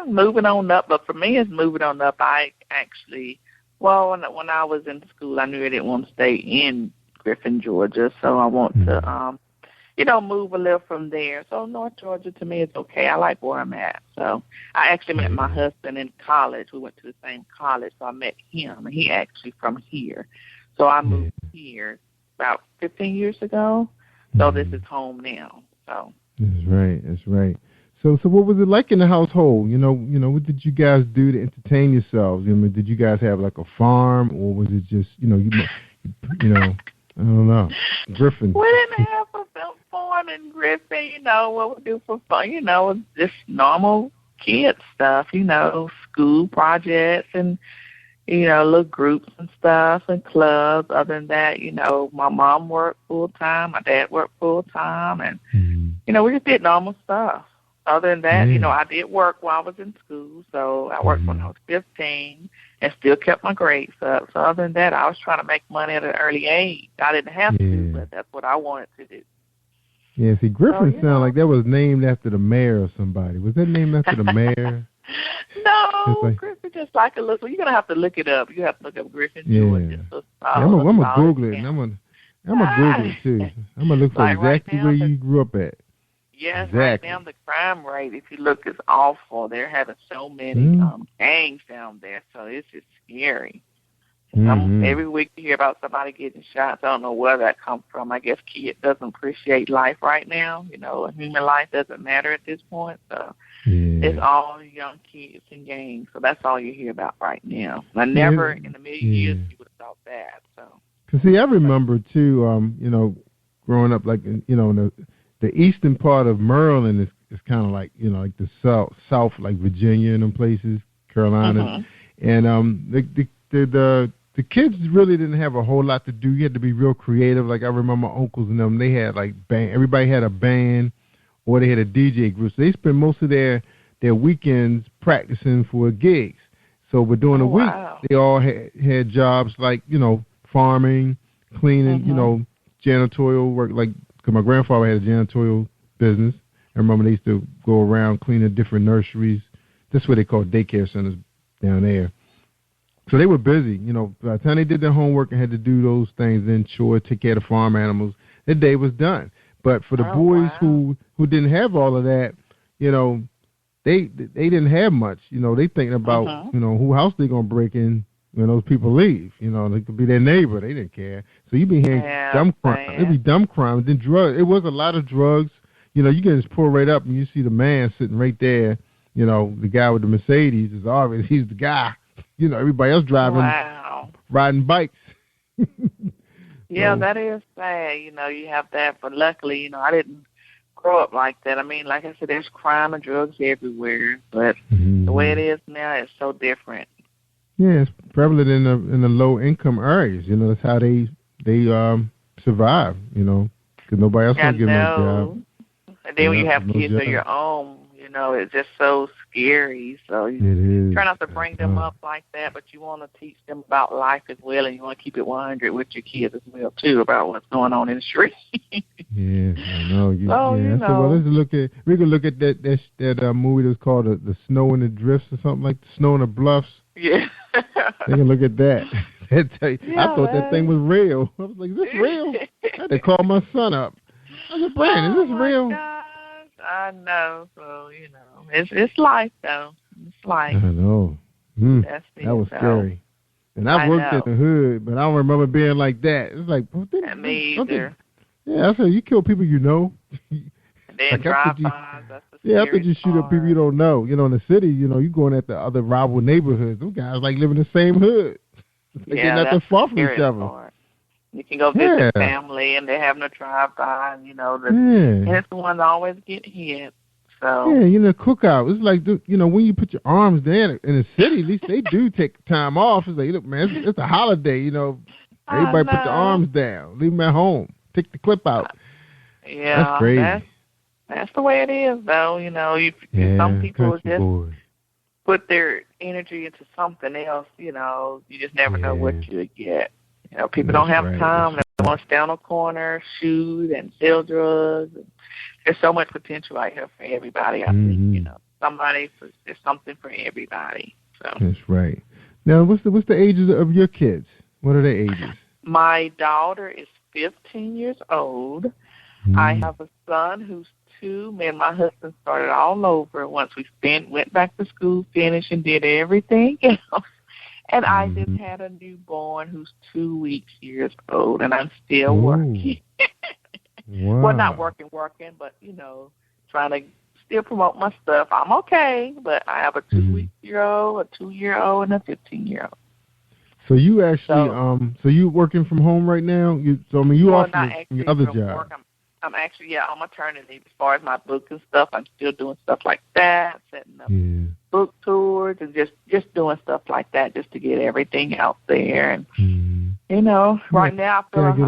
[SPEAKER 3] moving on up, but for me it's moving on up. I actually... Well, when I was in school, I knew I didn't want to stay in Griffin, Georgia, so I want to, move a little from there. So North Georgia to me is okay. I like where I'm at. So I actually met my husband in college. We went to the same college, so I met him, and he actually from here. So I moved here about 15 years ago. So this is home now. So
[SPEAKER 12] that's right. That's right. So what was it like in the household? What did you guys do to entertain yourselves? Did you guys have like a farm, or was it just, I don't know, Griffin?
[SPEAKER 3] We didn't have a farm in Griffin. What we do for fun, just normal kid stuff. School projects and little groups and stuff and clubs. Other than that, my mom worked full time, my dad worked full time, and we just did normal stuff. Other than that, I did work while I was in school, so I worked when I was 15 and still kept my grades up. So other than that, I was trying to make money at an early age. I didn't have to, but that's what I wanted to do.
[SPEAKER 12] Yeah, see, Griffin sounded like that was named after the mayor or somebody. Was that named after the mayor?
[SPEAKER 3] No, Griffin just like a little. You're going to have to look it up. You have to look up Griffin, Georgia. So,
[SPEAKER 12] I'm going to Google it, and I'm going to Google it, too. I'm going to look for exactly where you grew up at.
[SPEAKER 3] Yes,
[SPEAKER 12] exactly.
[SPEAKER 3] Right now the crime rate, if you look, is awful. They're having so many gangs down there, so it's just scary. Every week you hear about somebody getting shot. So I don't know where that comes from. I guess kid doesn't appreciate life right now. Human life doesn't matter at this point. So it's all young kids and gangs. So that's all you hear about right now. I never in a million years you would have thought that. So.
[SPEAKER 12] Cause see, I remember too. Growing up, like the eastern part of Maryland is kind of like like the south, like Virginia and them places, Carolina, and the kids really didn't have a whole lot to do. You had to be real creative. Like I remember my uncles and them, they had like band. Everybody had a band, or they had a DJ group. So they spent most of their weekends practicing for gigs. So, but during the week, they all had jobs like farming, cleaning, janitorial work, like because my grandfather had a janitorial business. I remember they used to go around cleaning different nurseries. That's what they call daycare centers down there. So they were busy. You know, by the time they did their homework and had to do those things, then chore, take care of the farm animals, their day was done. But for the boys who didn't have all of that, you know, they didn't have much. You know, they thinking about, you know, who house they going to break in when those people leave. You know, they could be their neighbor. They didn't care. So you be hearing dumb crime. It'd be dumb crime. Then drugs. It was a lot of drugs. You know, you can just pull right up and you see the man sitting right there. You know, the guy with the Mercedes is obvious. He's the guy. You know, everybody else driving, riding bikes.
[SPEAKER 3] Yeah, that is sad. You know, you have that. But luckily, you know, I didn't grow up like that. I mean, like I said, there's crime and drugs everywhere. But the way it is now, it's so different.
[SPEAKER 12] Yeah, it's prevalent in the low income areas. You know, that's how they survive. You know, because nobody else can get no job.
[SPEAKER 3] And then when you have kids of your own, you know, it's just so scary. So you try not to bring them up like that, but you want to teach them about life as well, and you want to keep it 100 with your kids as well, too, about what's going on in the street.
[SPEAKER 12] Yeah, I know.
[SPEAKER 3] You know.
[SPEAKER 12] So, well, we can look at that movie that's called the Snow in the Drifts or something like the Snow in the Bluffs.
[SPEAKER 3] Yeah.
[SPEAKER 12] They can look at that. I thought that thing was real. I was like, is this real? I had to call my son up. I said, Brian, is this real?
[SPEAKER 3] Gosh, I know. So, you know, it's life, though. It's life.
[SPEAKER 12] I know. That was scary. And I worked in the hood, but I don't remember being like that. It's like,
[SPEAKER 3] me either.
[SPEAKER 12] Yeah, I said, you kill people you know.
[SPEAKER 3] And then drive-bys, that's the
[SPEAKER 12] yeah, I think you shoot up people you don't know. You know, in the city, you know, you going at the other rival neighborhoods. Those guys like live in the same hood. They're not that far from each other.
[SPEAKER 3] You can go visit family, and they're having a drive-by, and, you know, and it's the one that always get hit. So.
[SPEAKER 12] Yeah, you know, cookout. It's like, you know, when you put your arms down in the city, at least they do take time off. It's like, look, man, it's a holiday, you know. Everybody put their arms down. Leave them at home. Take the clip out.
[SPEAKER 3] Yeah.
[SPEAKER 12] That's crazy.
[SPEAKER 3] That's the way it is, though. You know, some people just put their energy into something else, you know. You just never know what you get. You know, people don't have time. They want to stay on a corner, shoot, and sell drugs. There's so much potential out here for everybody, I think, you know. There's something for everybody. So.
[SPEAKER 12] That's right. Now, what's the ages of your kids? What are their ages?
[SPEAKER 3] My daughter is 15 years old. I have a son who's 2. Me and my husband started all over once we went back to school, finished, and did everything else. And I just had a newborn who's 2 years old, and I'm still working.
[SPEAKER 12] Wow.
[SPEAKER 3] Well, not working, but, you know, trying to still promote my stuff. I'm okay, but I have a 2-week-old, a 2-year-old, and a 15-year-old.
[SPEAKER 12] So you actually, so you working from home right now? You off from your other job?
[SPEAKER 3] I'm actually, on maternity. As far as my book and stuff, I'm still doing stuff like that, setting up book tours, and just doing stuff like that, just to get everything out there. And you know, right now I feel like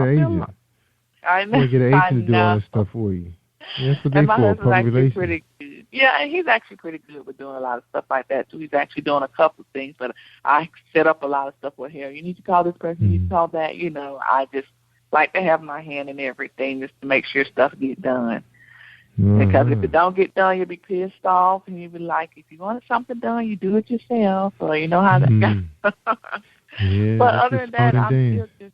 [SPEAKER 12] I know. Get an agent to do all this stuff for you. Yeah, that's what they for, public relations.
[SPEAKER 3] Pretty good. Yeah, and he's actually pretty good with doing a lot of stuff like that too. He's actually doing a couple of things, but I set up a lot of stuff with him. You need to call this person. You need to call that. You know, I just like to have my hand in everything just to make sure stuff get done. Because if it don't get done, you'll be pissed off, and you'll be like, if you want something done, you do it yourself. So you know how that goes. But other than that, I'm still just,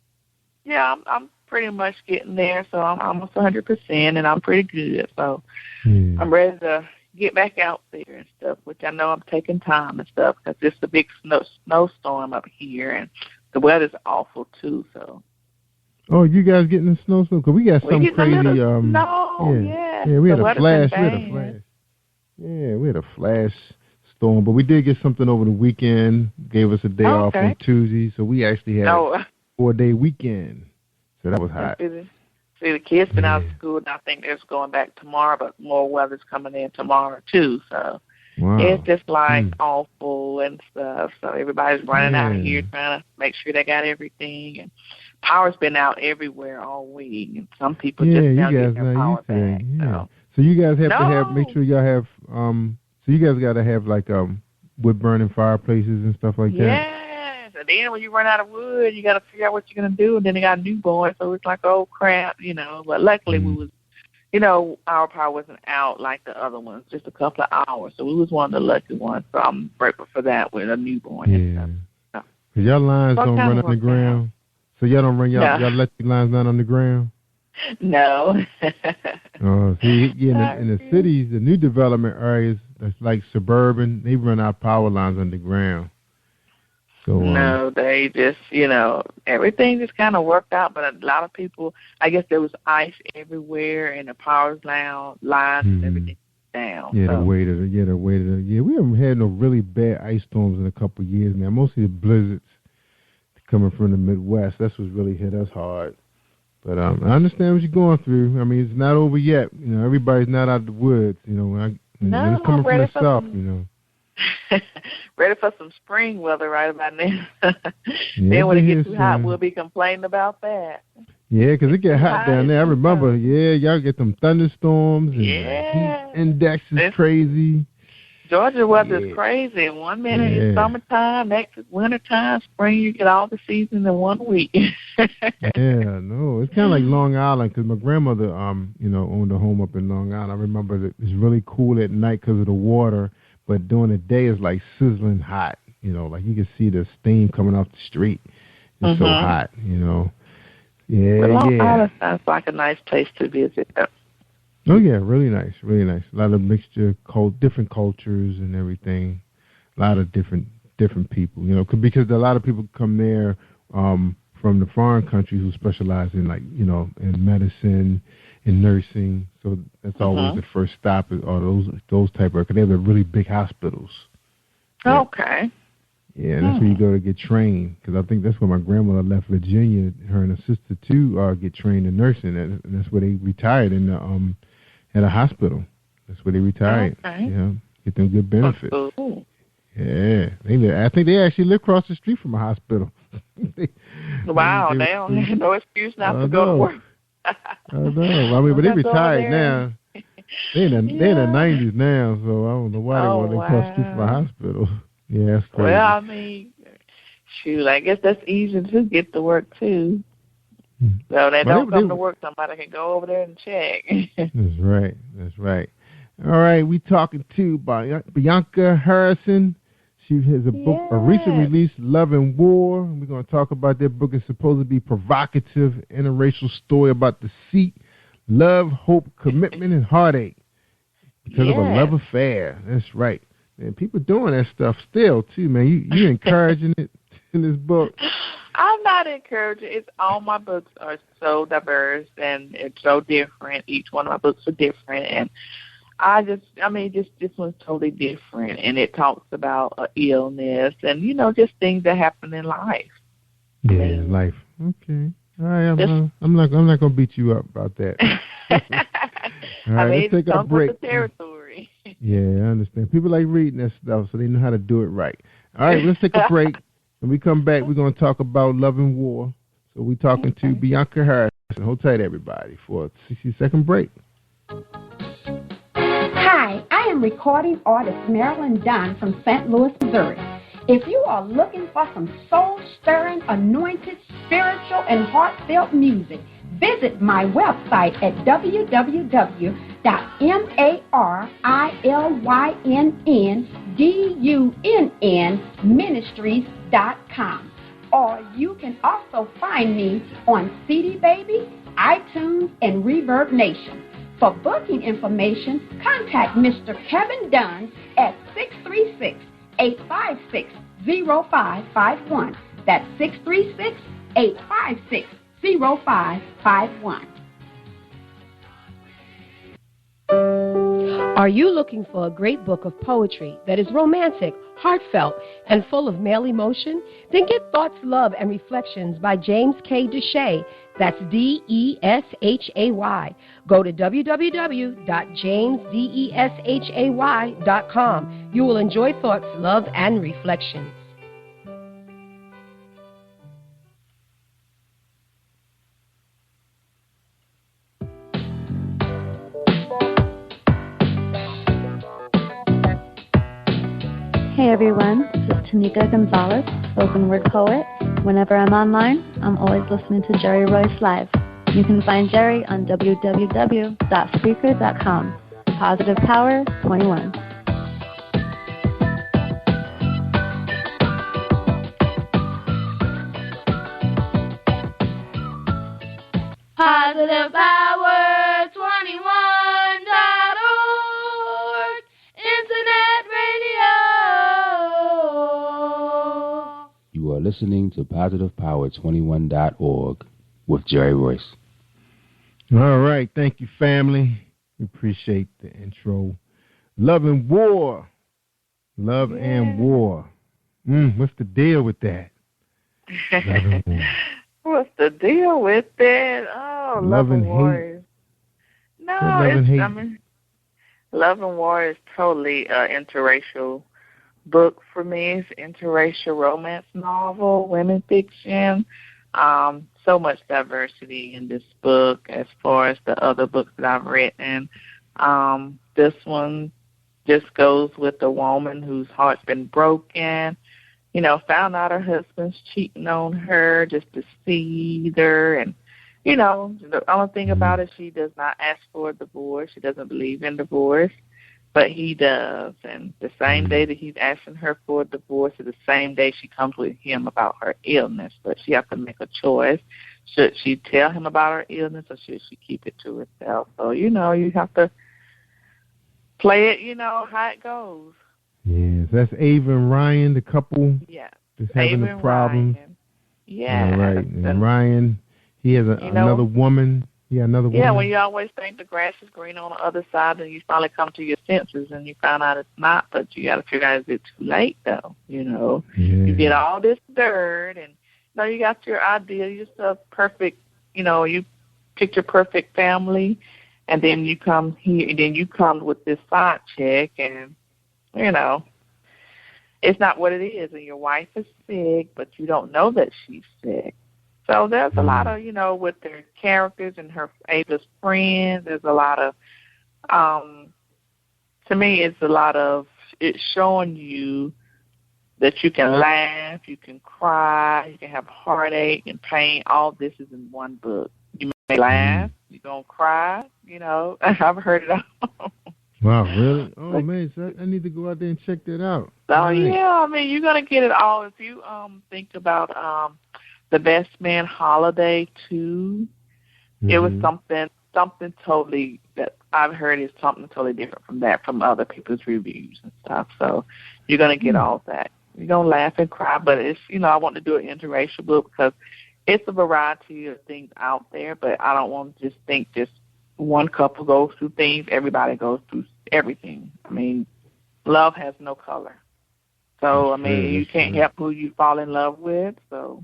[SPEAKER 3] I'm pretty much getting there. So I'm almost 100%, and I'm pretty good. So I'm ready to get back out there and stuff, which I know I'm taking time and stuff because it's a big snowstorm up here, and the weather's awful too. So.
[SPEAKER 12] Oh, you guys getting the snowstorm? Because we got some crazy. We had a flash. We had a flash storm, but we did get something over the weekend. Gave us a day off on Tuesday, so we actually had a 4-day weekend. So that was hot.
[SPEAKER 3] See, the kids been out of school, and I think they're going back tomorrow, but more weather's coming in tomorrow too. So it's just like awful and stuff. So everybody's running out here trying to make sure they got everything, and power's been out everywhere all week, and some people just now get their power back.
[SPEAKER 12] So you guys have to make sure y'all have. So you guys got to have like wood burning fireplaces and stuff like that.
[SPEAKER 3] Yes, And then when you run out of wood, you got to figure out what you're going to do. And then they got a newborn, so it's like, oh, crap, But luckily we was, our power wasn't out like the other ones, just a couple of hours. So we was one of the lucky ones. So I'm grateful for that with a newborn and stuff.
[SPEAKER 12] Cause y'all lines don't run on the ground. So y'all don't run y'all let your lines down on the ground?
[SPEAKER 3] No.
[SPEAKER 12] See, in the cities, the new development areas, that's like suburban, they run our power lines underground. So
[SPEAKER 3] no, they just, everything just kind of worked out. But a lot of people, I guess there was ice everywhere, and the power lines and everything down.
[SPEAKER 12] Yeah, the weight of we haven't had no really bad ice storms in a couple of years now. Mostly the blizzards coming from the Midwest. That's what's really hit us hard. But I understand what you're going through. I mean, it's not over yet. Everybody's not out of the woods. When it's coming from the south,
[SPEAKER 3] Ready for some spring weather right about now. Then when it gets too hot, we'll be complaining about that.
[SPEAKER 12] Yeah, because it get hot down there. I remember, y'all get them thunderstorms and heat index is crazy.
[SPEAKER 3] Georgia weather is crazy. 1 minute is summertime, next is wintertime, spring. You get all the seasons in 1 week.
[SPEAKER 12] It's kind of like Long Island because my grandmother, owned a home up in Long Island. I remember that it's really cool at night because of the water, but during the day it's like sizzling hot. Like you can see the steam coming off the street. It's so hot. Long
[SPEAKER 3] Island sounds like a nice place to visit.
[SPEAKER 12] Oh yeah, really nice, really nice. A lot of mixture, different cultures and everything. A lot of different people, because a lot of people come there from the foreign countries who specialize in in medicine and nursing. So that's always the first stop, or those type of, because they have really big hospitals.
[SPEAKER 3] Okay.
[SPEAKER 12] Yeah, and that's where you go to get trained, because I think that's where my grandmother left Virginia, her and her sister too, get trained in nursing, and that's where they retired in the at a hospital. That's where they retired. Okay. Get them good benefits.
[SPEAKER 3] Cool.
[SPEAKER 12] Yeah, I think they actually live across the street from a hospital.
[SPEAKER 3] Wow, they don't have no excuse not to go to work.
[SPEAKER 12] I know. I mean, but they retired now. They're in the 90s now, so I don't know why they want to cross the street from a hospital. Yeah, that's crazy.
[SPEAKER 3] Well, I mean, shoot, I guess that's easy to get to work too. So they don't come to work, somebody can go over there and check.
[SPEAKER 12] That's right. All right, we talking to Bianca-Harrison. She has a book, a recent release, Love and War. We're going to talk about that book. It's supposed to be provocative, interracial story about deceit, love, hope, commitment, and heartache because of a love affair. That's right. And people doing that stuff still, too, man. You encouraging it in this book?
[SPEAKER 3] I'm not encouraging. It's all my books are so diverse and it's so different. Each one of my books are different, and this one's totally different, and it talks about illness and just things that happen in life.
[SPEAKER 12] Yeah, life. Okay. All right, I'm not gonna beat you up about that. All right, let's take a break.
[SPEAKER 3] The territory.
[SPEAKER 12] Yeah, I understand. People like reading that stuff, so they know how to do it right. All right, let's take a break. When we come back, we're going to talk about Love and War. So we're talking to Bianca-Harrison. Hold tight, everybody, for a 60-second break.
[SPEAKER 1] Hi, I am recording artist Marilyn Dunn from St. Louis, Missouri. If you are looking for some soul-stirring, anointed, spiritual, and heartfelt music, visit my website at www.marilynnDunnMinistries.com. Or you can also find me on CD Baby, iTunes, and Reverb Nation. For booking information, contact Mr. Kevin Dunn at 636-856-0551. That's 636-856-0551.
[SPEAKER 19] Are you looking for a great book of poetry that is romantic, heartfelt, and full of male emotion? Then get Thoughts, Love, and Reflections by James K. Deshay. That's Deshay. Go to www.jamesdeshay.com. You will enjoy Thoughts, Love, and Reflections.
[SPEAKER 15] Hey
[SPEAKER 7] Hey everyone, this is Tanika Gonzalez, spoken word poet. Whenever I'm online, I'm always listening to Jerry Royce Live. You can find Jerry on www.spreaker.com. Positive Power 21.
[SPEAKER 16] Positive Power 21.org. Internet radio.
[SPEAKER 4] You are listening to PositivePower21.org with Jerry Royce.
[SPEAKER 12] All right. Thank you, family. We appreciate the intro. Love and War. Love and War. What's the deal with that? Love and War.
[SPEAKER 3] What's the deal with that? Oh, Love and War. No, Love and War is totally an interracial book for me. It's an interracial romance novel, women fiction. So much diversity in this book as far as the other books that I've written. This one just goes with a woman whose heart's been broken, found out her husband's cheating on her, just deceived her. And, the only thing about it, she does not ask for a divorce. She doesn't believe in divorce, but he does. And the same day that he's asking her for a divorce is the same day she comes with him about her illness. But she has to make a choice. Should she tell him about her illness or should she keep it to herself? So, you have to play it, how it goes.
[SPEAKER 12] Yes, that's Ava and Ryan, the couple that's having a problem.
[SPEAKER 3] Yeah.
[SPEAKER 12] All right. And Ryan, he has another woman. Yeah, another woman.
[SPEAKER 3] Yeah, when you always think the grass is green on the other side and you finally come to your senses and you find out it's not, but you got to figure out is it too late, though, Yeah. You get all this dirt and, you got your idea, you're so perfect, you picture perfect family, and then you come here, and then you come with this side chick, and, it's not what it is, and your wife is sick, but you don't know that she's sick. So there's a lot of, with their characters and Ava's friends, there's a lot of, to me, it's a lot of, it's showing you that you can laugh, you can cry, you can have heartache and pain. All this is in one book. You may laugh, you're going to cry, I've heard it all.
[SPEAKER 12] Wow, really? Oh, man, so I need to go out there and check that out.
[SPEAKER 3] So, yeah, you're going to get it all. If you think about The Best Man Holiday, too, it was something totally that I've heard is something totally different from that, from other people's reviews and stuff. So you're going to get all that. You're going to laugh and cry, but it's, I want to do an interracial book because it's a variety of things out there, but I don't want to just think just one couple goes through things. Everybody goes through everything. Love has no color. So, you can't help who you fall in love with, so...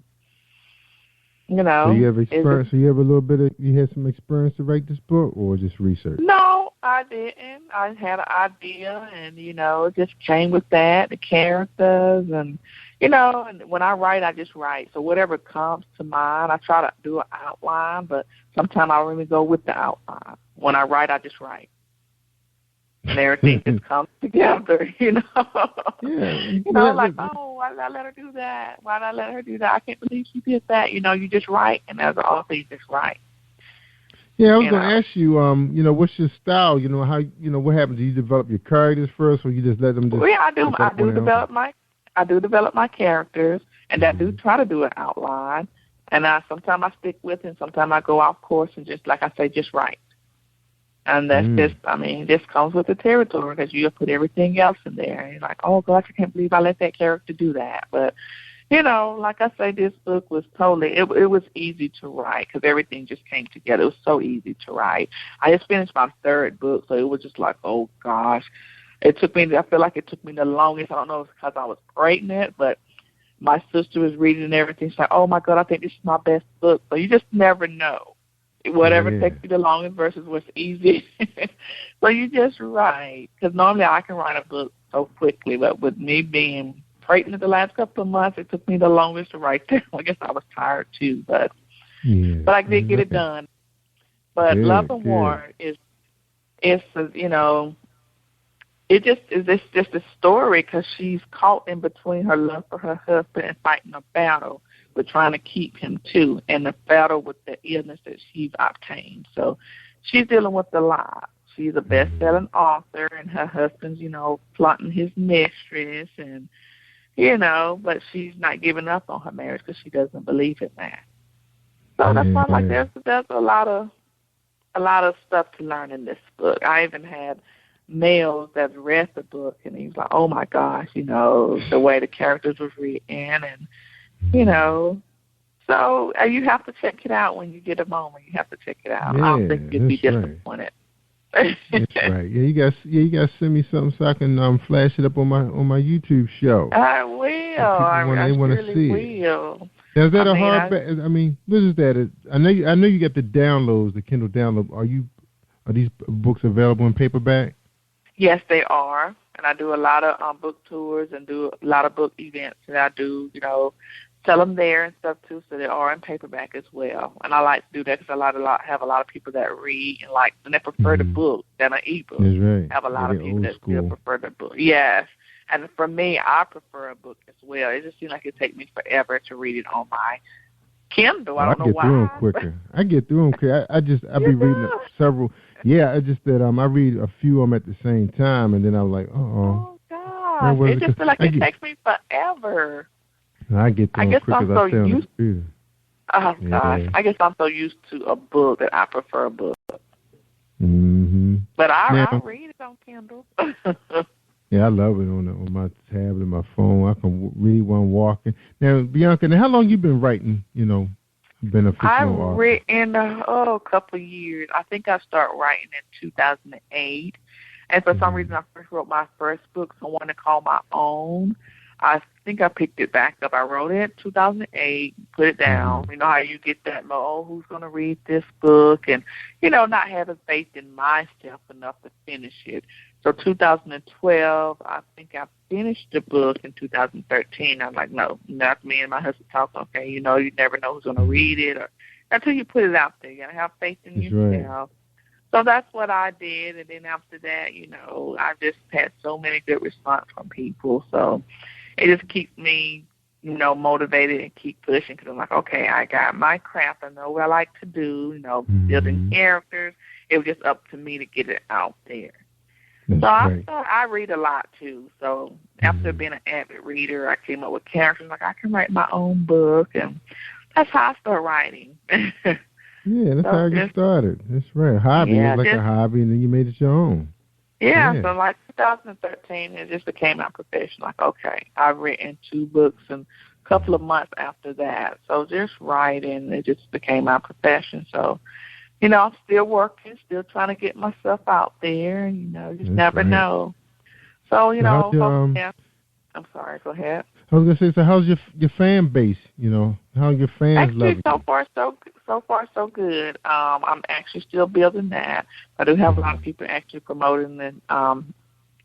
[SPEAKER 12] So you have experience. So you have a little bit of. You had some experience to write this book, or just research?
[SPEAKER 3] No, I didn't. I had an idea, and just came with that, the characters, and and when I write, I just write. So whatever comes to mind, I try to do an outline, but sometimes I don't really go with the outline. When I write, I just write. And everything just comes together,
[SPEAKER 12] Yeah.
[SPEAKER 3] Like, oh, why did I let her do that? Why did I let her do that? I can't believe she did that. You just write, and as an author, you just write.
[SPEAKER 12] Yeah, I was going to ask you, what's your style? How, what happens? Do you develop your characters first, or you just let them just...
[SPEAKER 3] Well, yeah, I do develop my characters, and I do try to do an outline, and sometimes I stick with it, and sometimes I go off course and just, like I say, just write. And that's just, this comes with the territory because you put everything else in there. And you're like, oh, gosh, I can't believe I let that character do that. But, like I say, this book was totally, it was easy to write because everything just came together. It was so easy to write. I just finished my third book, so it was just like, oh, gosh. I feel like it took me the longest. I don't know if it's because I was pregnant, but my sister was reading and everything. She's like, oh, my God, I think this is my best book. So you just never know. Whatever takes you the longest versus what's easy. So you just write. Because normally I can write a book so quickly, but with me being pregnant the last couple of months, it took me the longest to write that. I guess I was tired too, but I did get it done. But Love and War is it's just a story because she's caught in between her love for her husband and fighting a battle with trying to keep him too, and the battle with the illness that she's obtained. So she's dealing with a lot. She's a best-selling author, and her husband's, flaunting his mistress, and but she's not giving up on her marriage because she doesn't believe in that. So that's why, like, there's a lot of stuff to learn in this book. I even had males that read the book, and he's like, "Oh my gosh, the way the characters was written," and So you have to check it out when you get a moment. You have to check it out. I don't think you'd be disappointed.
[SPEAKER 12] That's right. Yeah, you guys send me something so I can flash it up on my YouTube show.
[SPEAKER 3] I will. I really
[SPEAKER 12] see
[SPEAKER 3] will.
[SPEAKER 12] It. Now, is that a hardback? What is that? I know you got the downloads, the Kindle download. Are these books available in paperback?
[SPEAKER 3] Yes, they are. And I do a lot of book tours and do a lot of book events. And I do, sell them there and stuff too. So they are in paperback as well. And I like to do that because I have a lot of people that read and they prefer the book than an ebook.
[SPEAKER 12] That's right.
[SPEAKER 3] I have a lot of people that still prefer the book. Yes. And for me, I prefer a book as well. It just seems like it takes me forever to read it on my Kindle. I don't know why.
[SPEAKER 12] I get through them quicker. I be reading several. Yeah, it's just that I read a few of them at the same time, and then I'm like, oh
[SPEAKER 3] gosh, it just feels like it takes me forever.
[SPEAKER 12] I get through them quick because I stay on the computer.
[SPEAKER 3] Oh gosh, I guess I'm so used to a book that I prefer a book.
[SPEAKER 12] Mm-hmm.
[SPEAKER 3] But I read it on Kindle.
[SPEAKER 12] Yeah, I love it on my tablet, my phone. I can read while I'm walking. Now, Bianca, how long you been writing? Been a fictional author?
[SPEAKER 3] I've written a couple of years. I think I started writing in 2008, and for some reason I first wrote my first book, someone to call my own. I think I picked it back up. I wrote it in 2008, put it down. You know how you get that, who's going to read this book? And, not having faith in myself enough to finish it. So 2012, I think I finished the book in 2013. I'm like, no, not me and my husband talked. Okay, you never know who's going to read it or until you put it out there. You got to have faith in yourself. So that's what I did. And then after that, I just had so many good response from people. So it just keeps me, motivated and keep pushing because I'm like, okay, I got my craft. I know what I like to do, building characters. It was just up to me to get it out there.
[SPEAKER 12] That's
[SPEAKER 3] so I read a lot, too. So after being an avid reader, I came up with characters. Like, I can write my own book, and that's how I started writing.
[SPEAKER 12] Yeah, that's how I get started. That's right. Hobby was like a hobby, and then you made it your own.
[SPEAKER 3] Yeah, so like 2013, it just became my profession. Like, okay, I've written 2 books and a couple of months after that. So just writing, it just became my profession. So, I'm still working, still trying to get myself out there. Just never know. So, I'm sorry, go ahead.
[SPEAKER 12] I was going to say, so how's your fan base? How your fans love you?
[SPEAKER 3] So far, so good. I'm actually still building that. I do have a lot of people actually promoting and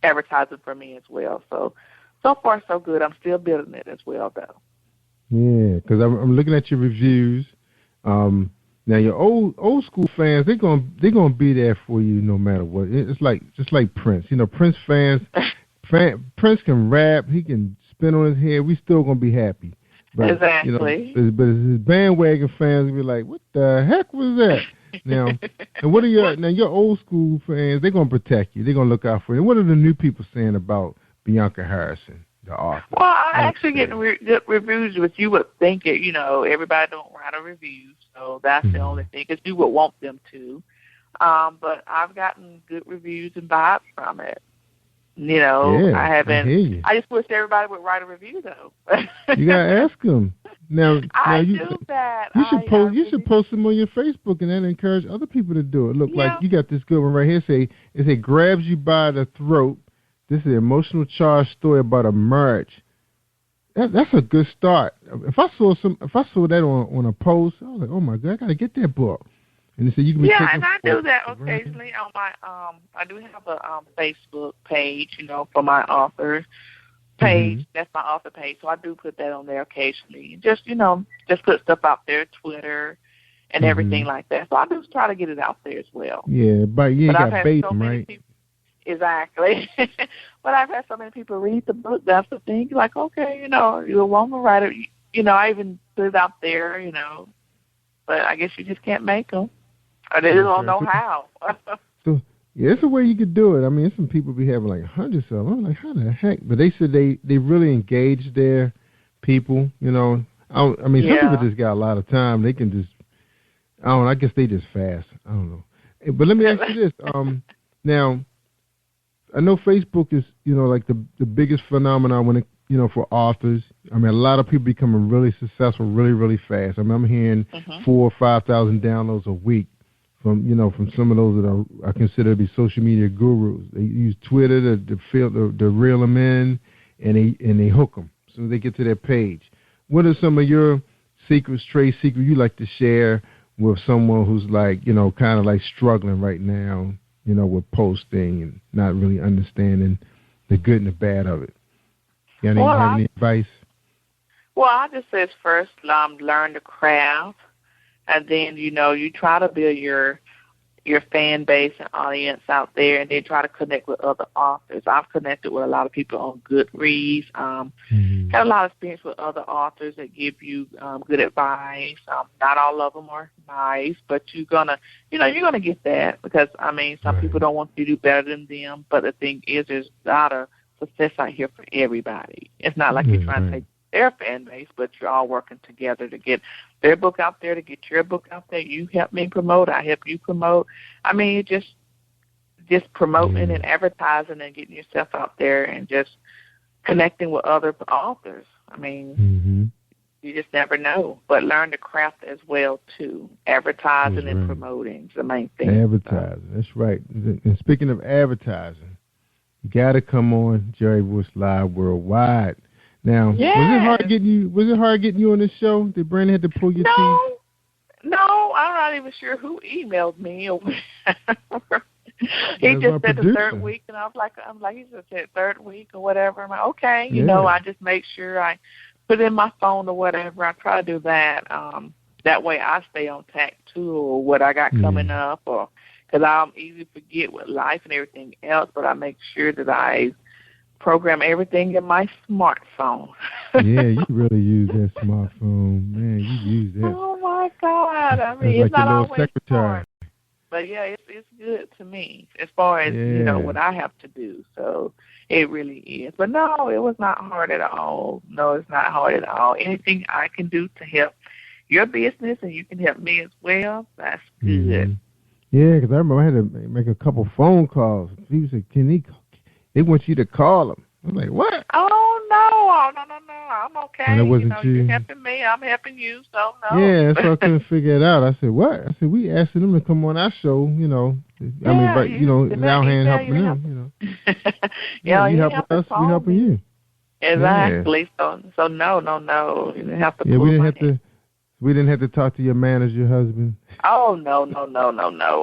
[SPEAKER 3] advertising for me as well. So far, so good. I'm still building it as well, though.
[SPEAKER 12] Yeah, because I'm looking at your reviews. Now your old school fans, they're gonna be there for you no matter what. It's just like Prince. Prince fans, Prince can rap, he can spin on his head. We still gonna be happy. But,
[SPEAKER 3] exactly.
[SPEAKER 12] But his bandwagon fans will be like, "What the heck was that?" Now, and what are your old school fans? They're gonna protect you. They're gonna look out for you. What are the new people saying about Bianca-Harrison, the author?
[SPEAKER 3] Well, I actually get good reviews, which you would think it. Everybody don't write a review, so that's the only thing, because you would want them to. But I've gotten good reviews and vibes from it. I haven't. I just wish everybody would write a review, though.
[SPEAKER 12] You gotta ask them. Now you
[SPEAKER 3] do that.
[SPEAKER 12] You should post them on your Facebook, and then encourage other people to do it. Look, like you got this good one right here. It grabs you by the throat. This is an emotional charged story about a marriage. That's a good start. If I saw that on a post, I was like, oh my God, I gotta get that book. And they said you can be
[SPEAKER 3] and I do that occasionally on my I do have a Facebook page, for my authors page. That's my author page, so I do put that on there occasionally. Just just put stuff out there, Twitter and everything like that. So I just try to get it out there as well.
[SPEAKER 12] Yeah, but you ain't got bait them, right?
[SPEAKER 3] Exactly. But I've had so many people read the book. That's the thing. Like, okay, you're a woman writer. I even put it out there, But I guess you just can't make them. Or they don't know how.
[SPEAKER 12] So, yeah, it's a way you could do it. I mean, some people be having like hundreds of them. I'm like, how the heck? But they said they really engage their people, some people just got a lot of time. They can just, I guess they just fast. I don't know. But let me ask you this. Now, I know Facebook is, like the biggest phenomenon when it, for authors. I mean, a lot of people becoming really successful really, really fast. I mean, I'm hearing 4,000 or 5,000 downloads a week from some of those that I consider to be social media gurus. They use Twitter to reel them in, and they hook them so they get to their page. What are some of your secrets you like to share with someone who's like, kind of like struggling right now, with posting and not really understanding the good and the bad of it? You have any advice?
[SPEAKER 3] Well, I just says first, learn the craft, and then you try to build your fan base and audience out there, and then try to connect with other authors. I've connected with a lot of people on Goodreads. Got a lot of experience with other authors that give you good advice. Not all of them are nice, but you're gonna get that because some people don't want you to do better than them. But the thing is, there's a lot of success out here for everybody. It's not like you're trying to take their fan base, but you're all working together to get their book out there, to get your book out there. You help me promote, I help you promote. Just promoting and advertising and getting yourself out there and just connecting with other authors. You just never know. But learn the craft as well, too. Advertising and promoting is the main thing.
[SPEAKER 12] Advertising, that's right. And speaking of advertising, you got to come on Jerry Royce Live Worldwide. Now, was it hard getting you on this show? Did Brandon have to pull your teeth?
[SPEAKER 3] No, I'm not even sure who emailed me or whatever. He just said the third week, and I'm like, he just said third week or whatever. I'm like, okay, I just make sure I put it in my phone or whatever. I try to do that. That way I stay on tack too, or what I got coming up, or because I'm easy to forget with life and everything else. But I make sure that I program everything in my smartphone.
[SPEAKER 12] Yeah, you really use that smartphone, man. You use that.
[SPEAKER 3] Oh my God!
[SPEAKER 12] like
[SPEAKER 3] It's not always
[SPEAKER 12] secretary.
[SPEAKER 3] smart, but yeah, it's good to me as far as what I have to do. So it really is. But no, it was not hard at all. No, it's not hard at all. Anything I can do to help your business and you can help me as well, that's good.
[SPEAKER 12] Yeah, because I remember I had to make a couple phone calls. People said, they want you to call them. I'm like, what?
[SPEAKER 3] Oh, no. I'm okay.
[SPEAKER 12] And it wasn't you.
[SPEAKER 3] You're helping me. I'm helping you, so no.
[SPEAKER 12] Yeah, so I couldn't figure it out. I said, what? I said, we asking them to come on our show, now hand helping them,
[SPEAKER 3] Yeah,
[SPEAKER 12] you helping us, we helping you.
[SPEAKER 3] Exactly. Yeah. So no. You didn't have to pull
[SPEAKER 12] we didn't have to talk to your manager husband.
[SPEAKER 3] Oh, no.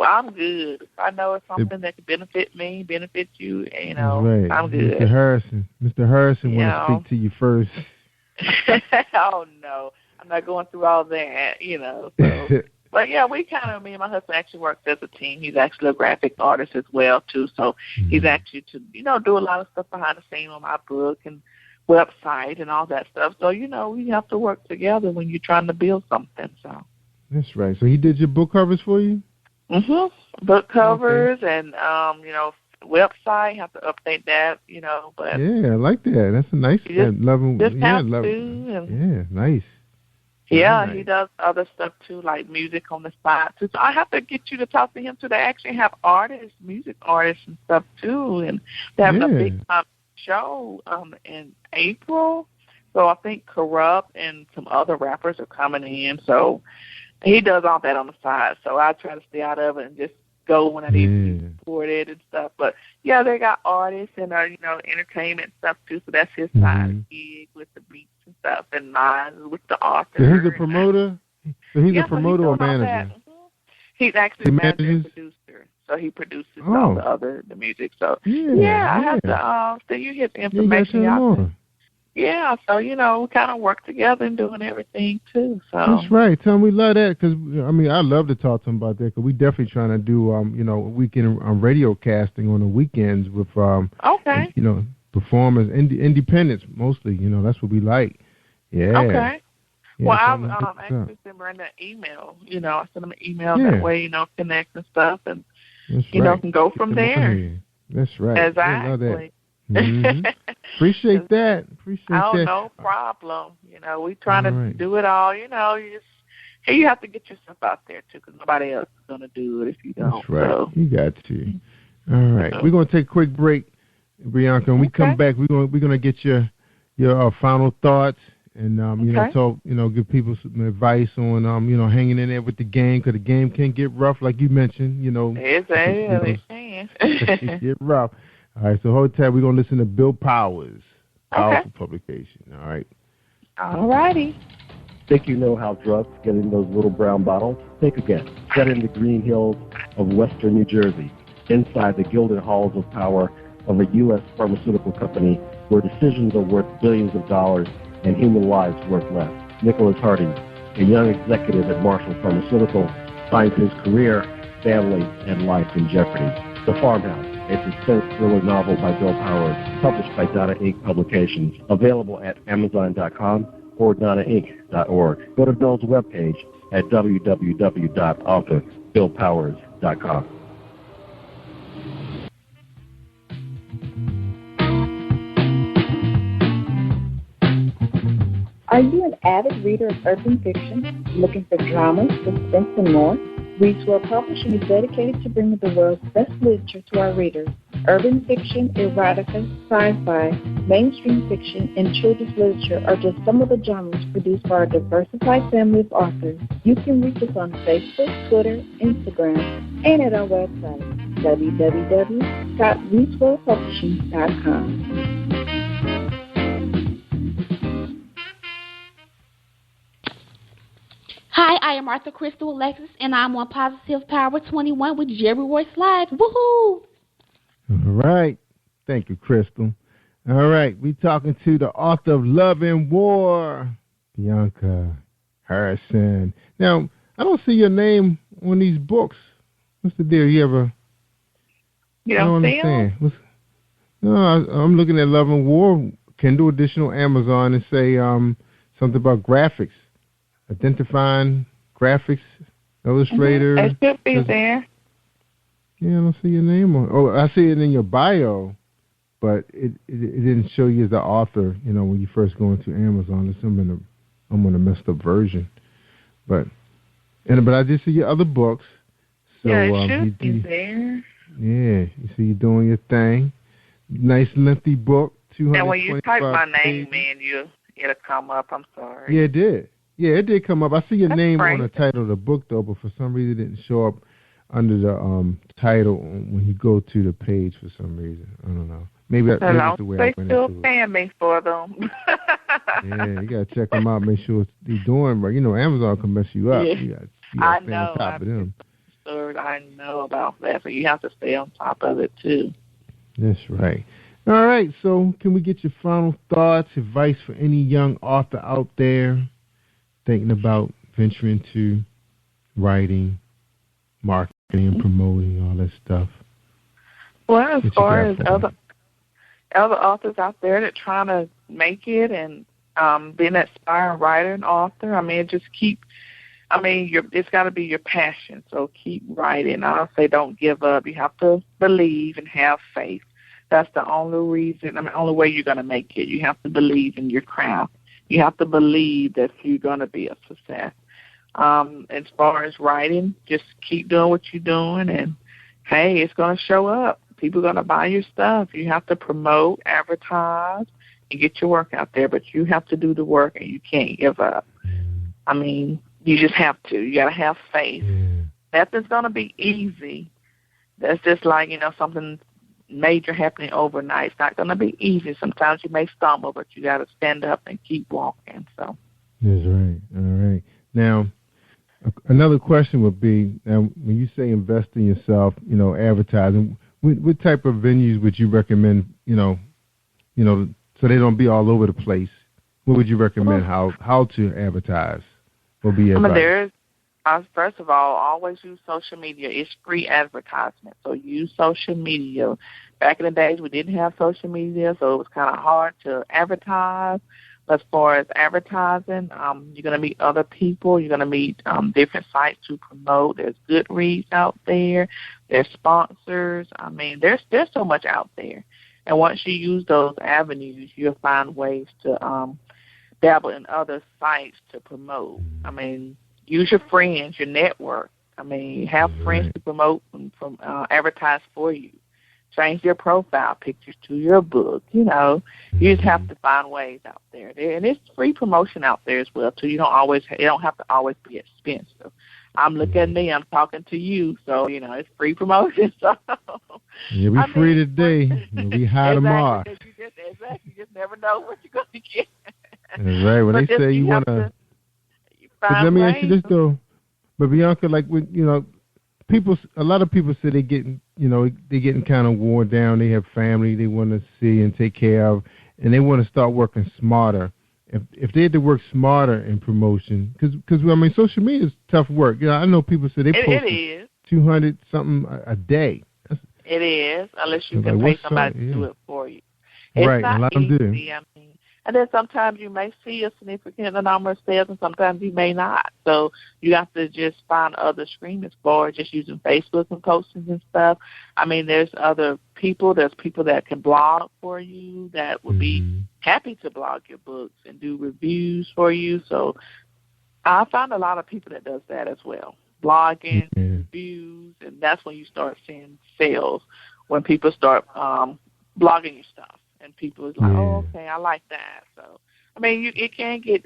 [SPEAKER 3] I'm good. If I know it's something that could benefit me, benefit you,
[SPEAKER 12] right.
[SPEAKER 3] I'm good.
[SPEAKER 12] Mr. Harrison want to speak to you first.
[SPEAKER 3] Oh, no. I'm not going through all that, So. But, yeah, me and my husband actually works as a team. He's actually a graphic artist as well, too. So he's actually to, do a lot of stuff behind the scenes on my book and website and all that stuff. So, we have to work together when you're trying to build something. So
[SPEAKER 12] that's right. So he did your book covers for you?
[SPEAKER 3] Book covers and, website. Have to update that, But
[SPEAKER 12] yeah, I like that. That's a nice. Nice.
[SPEAKER 3] Yeah,
[SPEAKER 12] nice.
[SPEAKER 3] He does other stuff too, like music on the side too. So I have to get you to talk to him too. They actually have music artists and stuff too, and they have a big show in April. So I think Corrupt and some other rappers are coming in. So he does all that on the side. So I try to stay out of it and just go when I need to support it and stuff. But yeah, they got artists and entertainment stuff too. So that's his side of the gig with the beats and stuff, and mine with the author.
[SPEAKER 12] So he's a promoter. So he's a promoter or manager.
[SPEAKER 3] He's actually a manager and producer. So he produces all the music. So I have to send you his information. yeah, so, we kind of work together and doing everything, too. So
[SPEAKER 12] that's right. Tell them we love that because, I love to talk to them about that because we definitely trying to do, weekend radio casting on the weekends with,
[SPEAKER 3] okay.
[SPEAKER 12] performers, independents mostly. That's what we like. Yeah.
[SPEAKER 3] Okay.
[SPEAKER 12] Yeah,
[SPEAKER 3] well, I've actually sent Brenda an email. I send them an email that way, connect and stuff, and, can go from there.
[SPEAKER 12] That's right.
[SPEAKER 3] Exactly.
[SPEAKER 12] Love that. Mm-hmm. Appreciate that.
[SPEAKER 3] No problem. We trying to do it all. You have to get yourself out there too, because nobody else is going to do it if you don't.
[SPEAKER 12] That's right.
[SPEAKER 3] So.
[SPEAKER 12] You got to. All right, we're going to take a quick break, Bianca. When we come back, we're going to get your final thoughts and talk. Give people some advice on hanging in there with the game, because the game can get rough, like you mentioned.
[SPEAKER 3] It can.
[SPEAKER 12] It get rough. All right, so hold tight. We're going to listen to Bill Powers. Powerful publication. All right.
[SPEAKER 3] All righty.
[SPEAKER 5] Think you know how drugs get in those little brown bottles? Think again. Set in the green hills of western New Jersey, inside the gilded halls of power of a U.S. pharmaceutical company where decisions are worth billions of dollars and human lives worth less. Nicholas Harding, a young executive at Marshall Pharmaceutical, finds his career, family, and life in jeopardy. The Farmhouse, a suspense thriller novel by Bill Powers, published by Donna Inc. Publications, available at Amazon.com or DonnaInc.org. Go to Bill's webpage at www.authorBillPowers.com.
[SPEAKER 6] Are you an avid reader of urban fiction, looking for drama, suspense, and more? Readswell Publishing is dedicated to bringing the world's best literature to our readers. Urban fiction, erotica, sci-fi, mainstream fiction, and children's literature are just some of the genres produced by our diversified family of authors. You can reach us on Facebook, Twitter, Instagram, and at our website, www.readswellpublishing.com.
[SPEAKER 18] Hi, I am Arthur Crystal Alexis, and I'm on Positive Power 21 with Jerry Royce Live. Woohoo!
[SPEAKER 12] All right. Thank you, Crystal. All right. We're talking to the author of Love and War, Bianca-Harrison. Now, I don't see your name on these books. What's the deal? You don't understand. No, I'm looking at Love and War, Kindle edition on Amazon, and say something about graphics. Identifying graphics, illustrator.
[SPEAKER 3] It should be there.
[SPEAKER 12] Yeah, I don't see your name on. Oh, I see it in your bio, but it didn't show you as the author. When you first go into Amazon, it's I'm on a messed up version. But I did see your other books. So,
[SPEAKER 3] yeah, it should be there.
[SPEAKER 12] Yeah, you see you doing your thing. Nice lengthy book. 225
[SPEAKER 3] and when you type my name in, it'll come up. I'm sorry.
[SPEAKER 12] Yeah, it did. Yeah, it did come up. I see your name
[SPEAKER 3] crazy.
[SPEAKER 12] On the title of the book, though, but for some reason it didn't show up under the title when you go to the page for some reason. I don't know. Maybe that's the way I went into it.
[SPEAKER 3] They still paying me for them.
[SPEAKER 12] Yeah, you got to check them out, make sure they're doing right. Amazon can mess you up.
[SPEAKER 3] Yeah.
[SPEAKER 12] You got to stay on top of them.
[SPEAKER 3] I know about that, so you have to stay on top of it, too.
[SPEAKER 12] That's right. All right, so can we get your final thoughts, advice for any young author out there thinking about venturing into writing, marketing, and promoting, all that stuff?
[SPEAKER 3] Well, as far as other authors out there that trying to make it and be an aspiring writer and author, it's got to be your passion, so keep writing. I'll say don't give up. You have to believe and have faith. That's the only way you're going to make it. You have to believe in your craft. You have to believe that you're going to be a success. As far as writing, just keep doing what you're doing, and, hey, it's going to show up. People are going to buy your stuff. You have to promote, advertise, and get your work out there, but you have to do the work, and you can't give up. You just have to. You got to have faith. Nothing's going to be easy. That's just like, something major happening overnight. It's not going to be easy. Sometimes you may stumble, but you got to stand up and keep walking. So
[SPEAKER 12] that's right. All right. Now, another question would be, when you say invest in yourself, advertising, what type of venues would you recommend, so they don't be all over the place, what would you recommend how to advertise? What would be advice?
[SPEAKER 3] First of all, always use social media. It's free advertisement, so use social media. Back in the days, we didn't have social media, so it was kind of hard to advertise. As far as advertising, you're going to meet other people. You're going to meet different sites to promote. There's Goodreads out there. There's sponsors. I mean, there's so much out there. And once you use those avenues, you'll find ways to dabble in other sites to promote. I mean, use your friends, your network. I mean, have friends to promote and advertise for you. Change your profile pictures to your book. You know, you just have to find ways out there. And it's free promotion out there as well, too. It don't have to always be expensive. I'm looking at me. I'm talking to you. So, you know, it's free promotion. So
[SPEAKER 12] yeah, we're free today. We'll be high tomorrow.
[SPEAKER 3] You just never know what you're going to get.
[SPEAKER 12] That's right. When they say you want to. Let me ask you this, though. But, Bianca, like, you know, a lot of people say they're getting kind of worn down. They have family they want to see and take care of, and they want to start working smarter. If they had to work smarter in promotion, because I mean, social media is tough work. You know, I know people say they post 200 something a day.
[SPEAKER 3] It is, unless you can pay somebody to do it for you. It's
[SPEAKER 12] right,
[SPEAKER 3] not
[SPEAKER 12] a lot of them do.
[SPEAKER 3] I mean, and then sometimes you may see a significant number of sales, and sometimes you may not. So you have to just find other streamers for just using Facebook and postings and stuff. I mean, there's other people. There's people that can blog for you that would be happy to blog your books and do reviews for you. So I found a lot of people that does that as well, blogging, reviews, and that's when you start seeing sales, when people start blogging your stuff. And people is like, oh, okay, I like that. So, I mean, it can get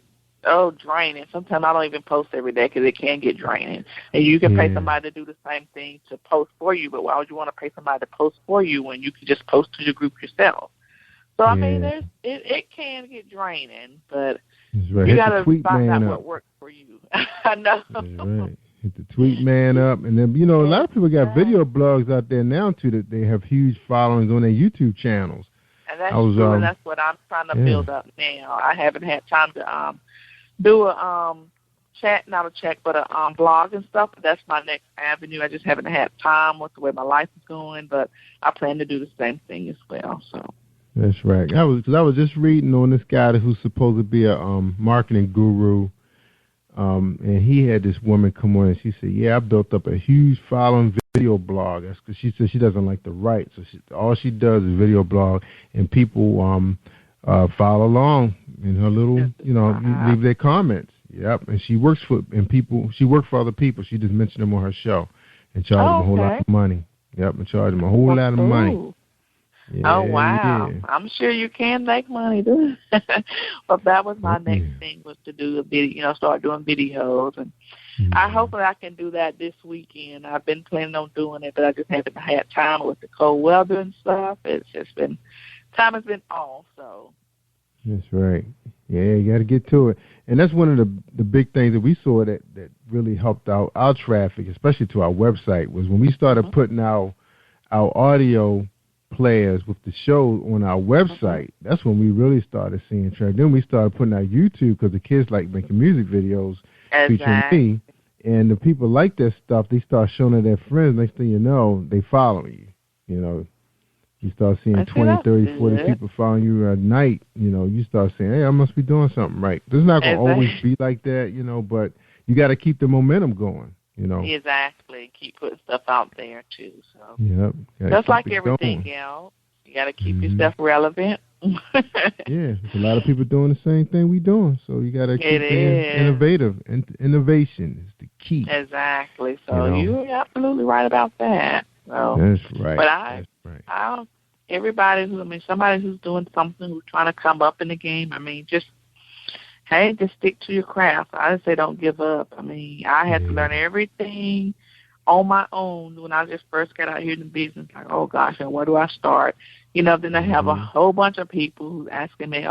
[SPEAKER 3] draining. Sometimes I don't even post every day because it can get draining. And you can pay somebody to do the same thing to post for you, but why would you want to pay somebody to post for you when you can just post to your group yourself? So, I mean, it can get draining, but you got to find out what works for you. I know.
[SPEAKER 12] That's right. Hit the tweet man up. And then, you know, a lot of people got video blogs out there now, too, that they have huge followings on their YouTube channels.
[SPEAKER 3] And that's true, and that's what I'm trying to build up now. I haven't had time to do a blog and stuff, but that's my next avenue. I just haven't had time with the way my life is going, but I plan to do the same thing as well. So
[SPEAKER 12] that's right. I was just reading on this guy who's supposed to be a marketing guru, and he had this woman come on and she said, "Yeah, I built up a huge following video blog." That's because she said she doesn't like to write, so all she does is video blog, and people follow along in her little, leave their comments. Yep, and she works for other people. She just mentioned them on her show and charge them a whole lot of money. Yep, and charge them a whole lot of money. Yeah,
[SPEAKER 3] oh, wow. Yeah. I'm sure you can make money doing it. But that was my next thing, was to do a video, start doing videos. And hopefully I can do that this weekend. I've been planning on doing it, but I just haven't had time with the cold weather and stuff. It's just been, time has been off, so.
[SPEAKER 12] That's right. Yeah, you got to get to it. And that's one of the big things that we saw that really helped out our traffic, especially to our website, was when we started putting our audio players with the show on our website. That's when we really started seeing traffic. Then we started putting out YouTube because the kids like making music videos featuring me. And the people like that stuff. They start showing it their friends. Next thing you know, they follow you. You know, you start seeing 20, 30, 40 people following you at night. You know, you start saying, hey, I must be doing something right. It's not going to always be like that, you know, but you got to keep the momentum going. You know. Exactly.
[SPEAKER 3] Keep putting stuff out there, too. So.
[SPEAKER 12] Yep.
[SPEAKER 3] That's like everything else. You got to keep yourself relevant.
[SPEAKER 12] Yeah. There's a lot of people doing the same thing we doing. So you got to keep being innovative. Innovation is the key.
[SPEAKER 3] Exactly. So you're absolutely right about that. So,
[SPEAKER 12] that's right.
[SPEAKER 3] But somebody who's doing something, who's trying to come up in the game, just stick to your craft. I just say don't give up. I had to learn everything on my own when I just first got out here in the business. Like, oh, gosh, and where do I start? Then I have a whole bunch of people who's asking me,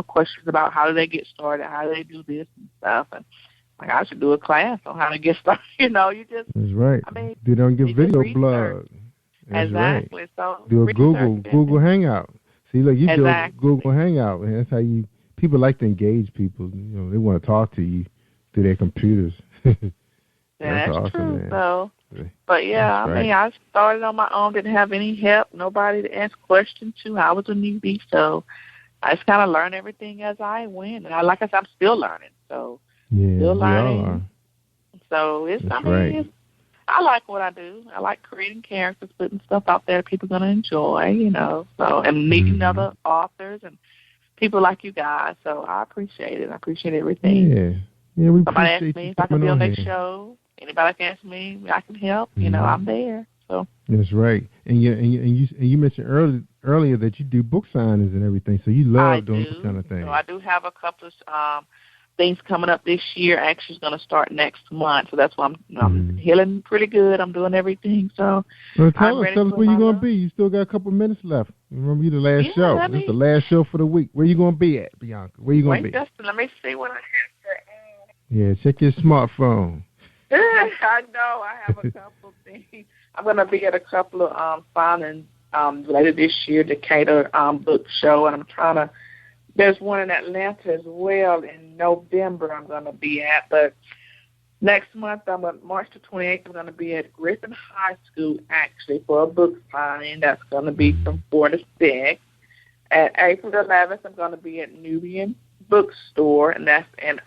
[SPEAKER 3] questions about how do they get started, how do they do this and stuff. And I should do a class on how to get started. You just.
[SPEAKER 12] That's right. They don't get video blogs.
[SPEAKER 3] Exactly.
[SPEAKER 12] Right. So do a Google Hangout. See, look, you
[SPEAKER 3] Exactly.
[SPEAKER 12] do Google Hangout, and that's how people like to engage people. They want to talk to you through their computers.
[SPEAKER 3] That's
[SPEAKER 12] awesome,
[SPEAKER 3] true,
[SPEAKER 12] man.
[SPEAKER 3] though. But yeah,
[SPEAKER 12] That's right.
[SPEAKER 3] I mean, I started on my own, didn't have any help, nobody to ask questions to. I was a newbie, so I just kind of learned everything as I went. And like I said, I'm still learning, so still
[SPEAKER 12] we all
[SPEAKER 3] learning.
[SPEAKER 12] are.
[SPEAKER 3] So it's,
[SPEAKER 12] That's
[SPEAKER 3] it's, I like what I do. I like creating characters, putting stuff out there that people are going to enjoy, so, and meeting other authors and people like you guys. So I appreciate it. I appreciate everything.
[SPEAKER 12] Yeah, we
[SPEAKER 3] Somebody
[SPEAKER 12] appreciate
[SPEAKER 3] asked me
[SPEAKER 12] you
[SPEAKER 3] if I can
[SPEAKER 12] coming
[SPEAKER 3] be on their
[SPEAKER 12] here.
[SPEAKER 3] show. Anybody can ask me, I can help. I'm there. So
[SPEAKER 12] That's right. And you mentioned earlier that you do book signings and everything, so you love doing those kind of things.
[SPEAKER 3] So I do have a couple of things coming up this year. Actually, it's going to start next month. So that's why I'm healing pretty good. I'm doing everything. So
[SPEAKER 12] well, tell us where you're going to be. You still got a couple minutes left. Remember, you the last show. This is the last show for the week. Where you going to be at, Bianca? Where you going to be?
[SPEAKER 3] Justin, let me see what I have
[SPEAKER 12] Yeah, check your smartphone.
[SPEAKER 3] I know. I have a couple things. I'm going to be at a couple of signings later this year, Decatur book show, and I'm trying to. There's one in Atlanta as well in November. I'm going to be at, but next month, March the 28th, I'm going to be at Griffin High School actually for a book signing. That's going to be from 4 to 6. At April 11th, I'm going to be at Nubian Bookstore, and that's in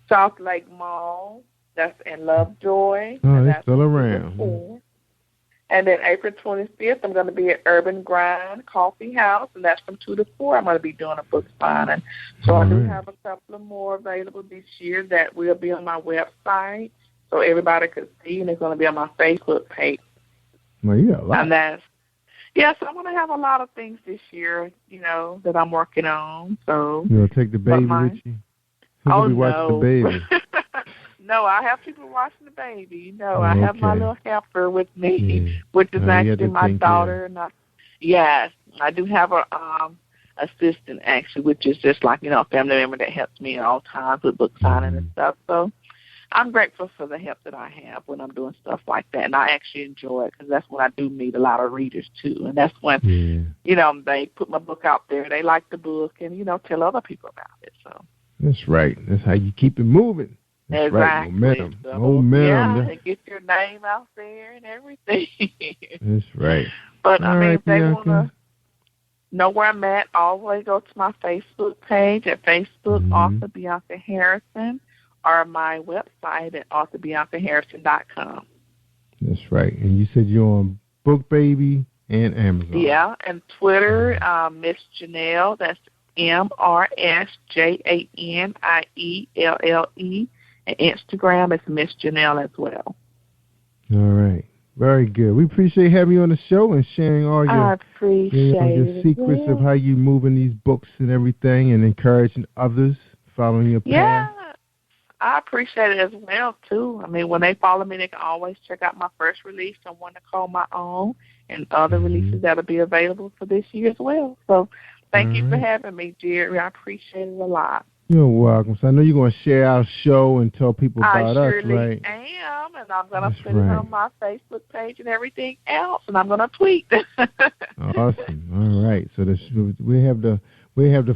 [SPEAKER 3] South Lake Mall. That's in Lovejoy.
[SPEAKER 12] Oh, they're still around.
[SPEAKER 3] And then April 25th, I'm going to be at Urban Grind Coffee House, and that's from 2 to 4. I'm going to be doing a book signing. So I do have a couple of more available this year that will be on my website, so everybody can see, and it's going to be on my Facebook page.
[SPEAKER 12] Well, you got a lot.
[SPEAKER 3] And so I'm going to have a lot of things this year, that I'm working on. So
[SPEAKER 12] you going to take the baby with you? Who's going to be watching the baby?
[SPEAKER 3] No, I have people watching the baby. I have my little helper with me, which is actually my daughter. And yes, I do have a assistant actually, which is just like a family member that helps me at all times with book signing and stuff. So I'm grateful for the help that I have when I'm doing stuff like that, and I actually enjoy it because that's when I do meet a lot of readers too, and that's when they put my book out there. They like the book, and tell other people about it. So
[SPEAKER 12] that's right. That's how you keep it moving. That's
[SPEAKER 3] exactly.
[SPEAKER 12] Right. Momentum.
[SPEAKER 3] So,
[SPEAKER 12] Momentum.
[SPEAKER 3] Yeah, get your name out there and everything.
[SPEAKER 12] That's right.
[SPEAKER 3] But if they want to know where I'm at, always go to my Facebook page at Facebook, Author Bianca Harrison, or my website at authorbianca-harrison.com.
[SPEAKER 12] That's right. And you said you're on BookBaby and Amazon.
[SPEAKER 3] Yeah, and Twitter, Miss Janelle, that's MRSJANIELLE. And Instagram is Miss Janelle as well.
[SPEAKER 12] All right. Very good. We appreciate having you on the show and sharing all your secrets of how you moving these books and everything and encouraging others following your path.
[SPEAKER 3] Yeah, I appreciate it as well, too. I mean, when they follow me, they can always check out my first release, Someone to Call My Own, and other releases that will be available for this year as well. So thank you for having me, Jerry. I appreciate it a lot.
[SPEAKER 12] You're welcome. So I know you're going to share our show and tell people about us, right?
[SPEAKER 3] I am, and I'm going to put it on my Facebook page and everything else, and I'm going to tweet.
[SPEAKER 12] Awesome. All right. So we have the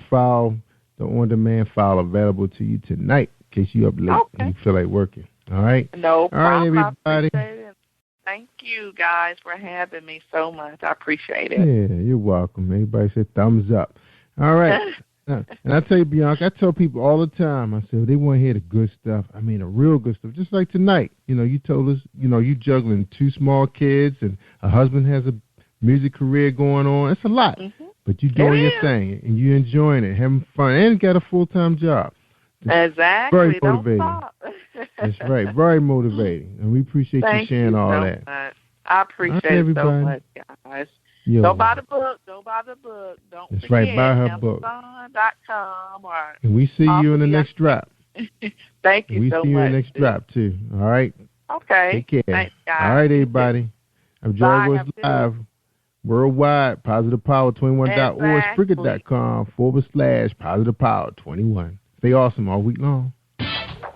[SPEAKER 12] file, the on-demand file available to you tonight in case you're up late and you feel like working. All right?
[SPEAKER 3] No problem.
[SPEAKER 12] All right, everybody.
[SPEAKER 3] I appreciate it. Thank you, guys, for having me so much. I appreciate it.
[SPEAKER 12] Yeah, you're welcome. Everybody said thumbs up. All right. And I tell you, Bianca, I tell people all the time, I say, they want to hear the good stuff. I mean, the real good stuff. Just like tonight, you told us, you juggling 2 small kids and a husband has a music career going on. It's a lot. But you're doing your thing and you're enjoying it, having fun, and got a full-time job.
[SPEAKER 3] Exactly.
[SPEAKER 12] Very motivating.
[SPEAKER 3] Don't stop.
[SPEAKER 12] That's right. Very motivating. And we appreciate you sharing all that.
[SPEAKER 3] Much. I appreciate it so much, guys. Go buy the book. Don't
[SPEAKER 12] That's
[SPEAKER 3] forget,
[SPEAKER 12] right. Buy her book.
[SPEAKER 3] Amazon.com
[SPEAKER 12] and we see you in the next drop.
[SPEAKER 3] Thank you so much.
[SPEAKER 12] We see you in the next drop, too. All right?
[SPEAKER 3] Okay.
[SPEAKER 12] Take care.
[SPEAKER 3] Thanks, guys.
[SPEAKER 12] All right, everybody. I'm Jerry Woods Live. Worldwide, positivepower21.org, Spreaker.com /positivepower21. Stay awesome all week long.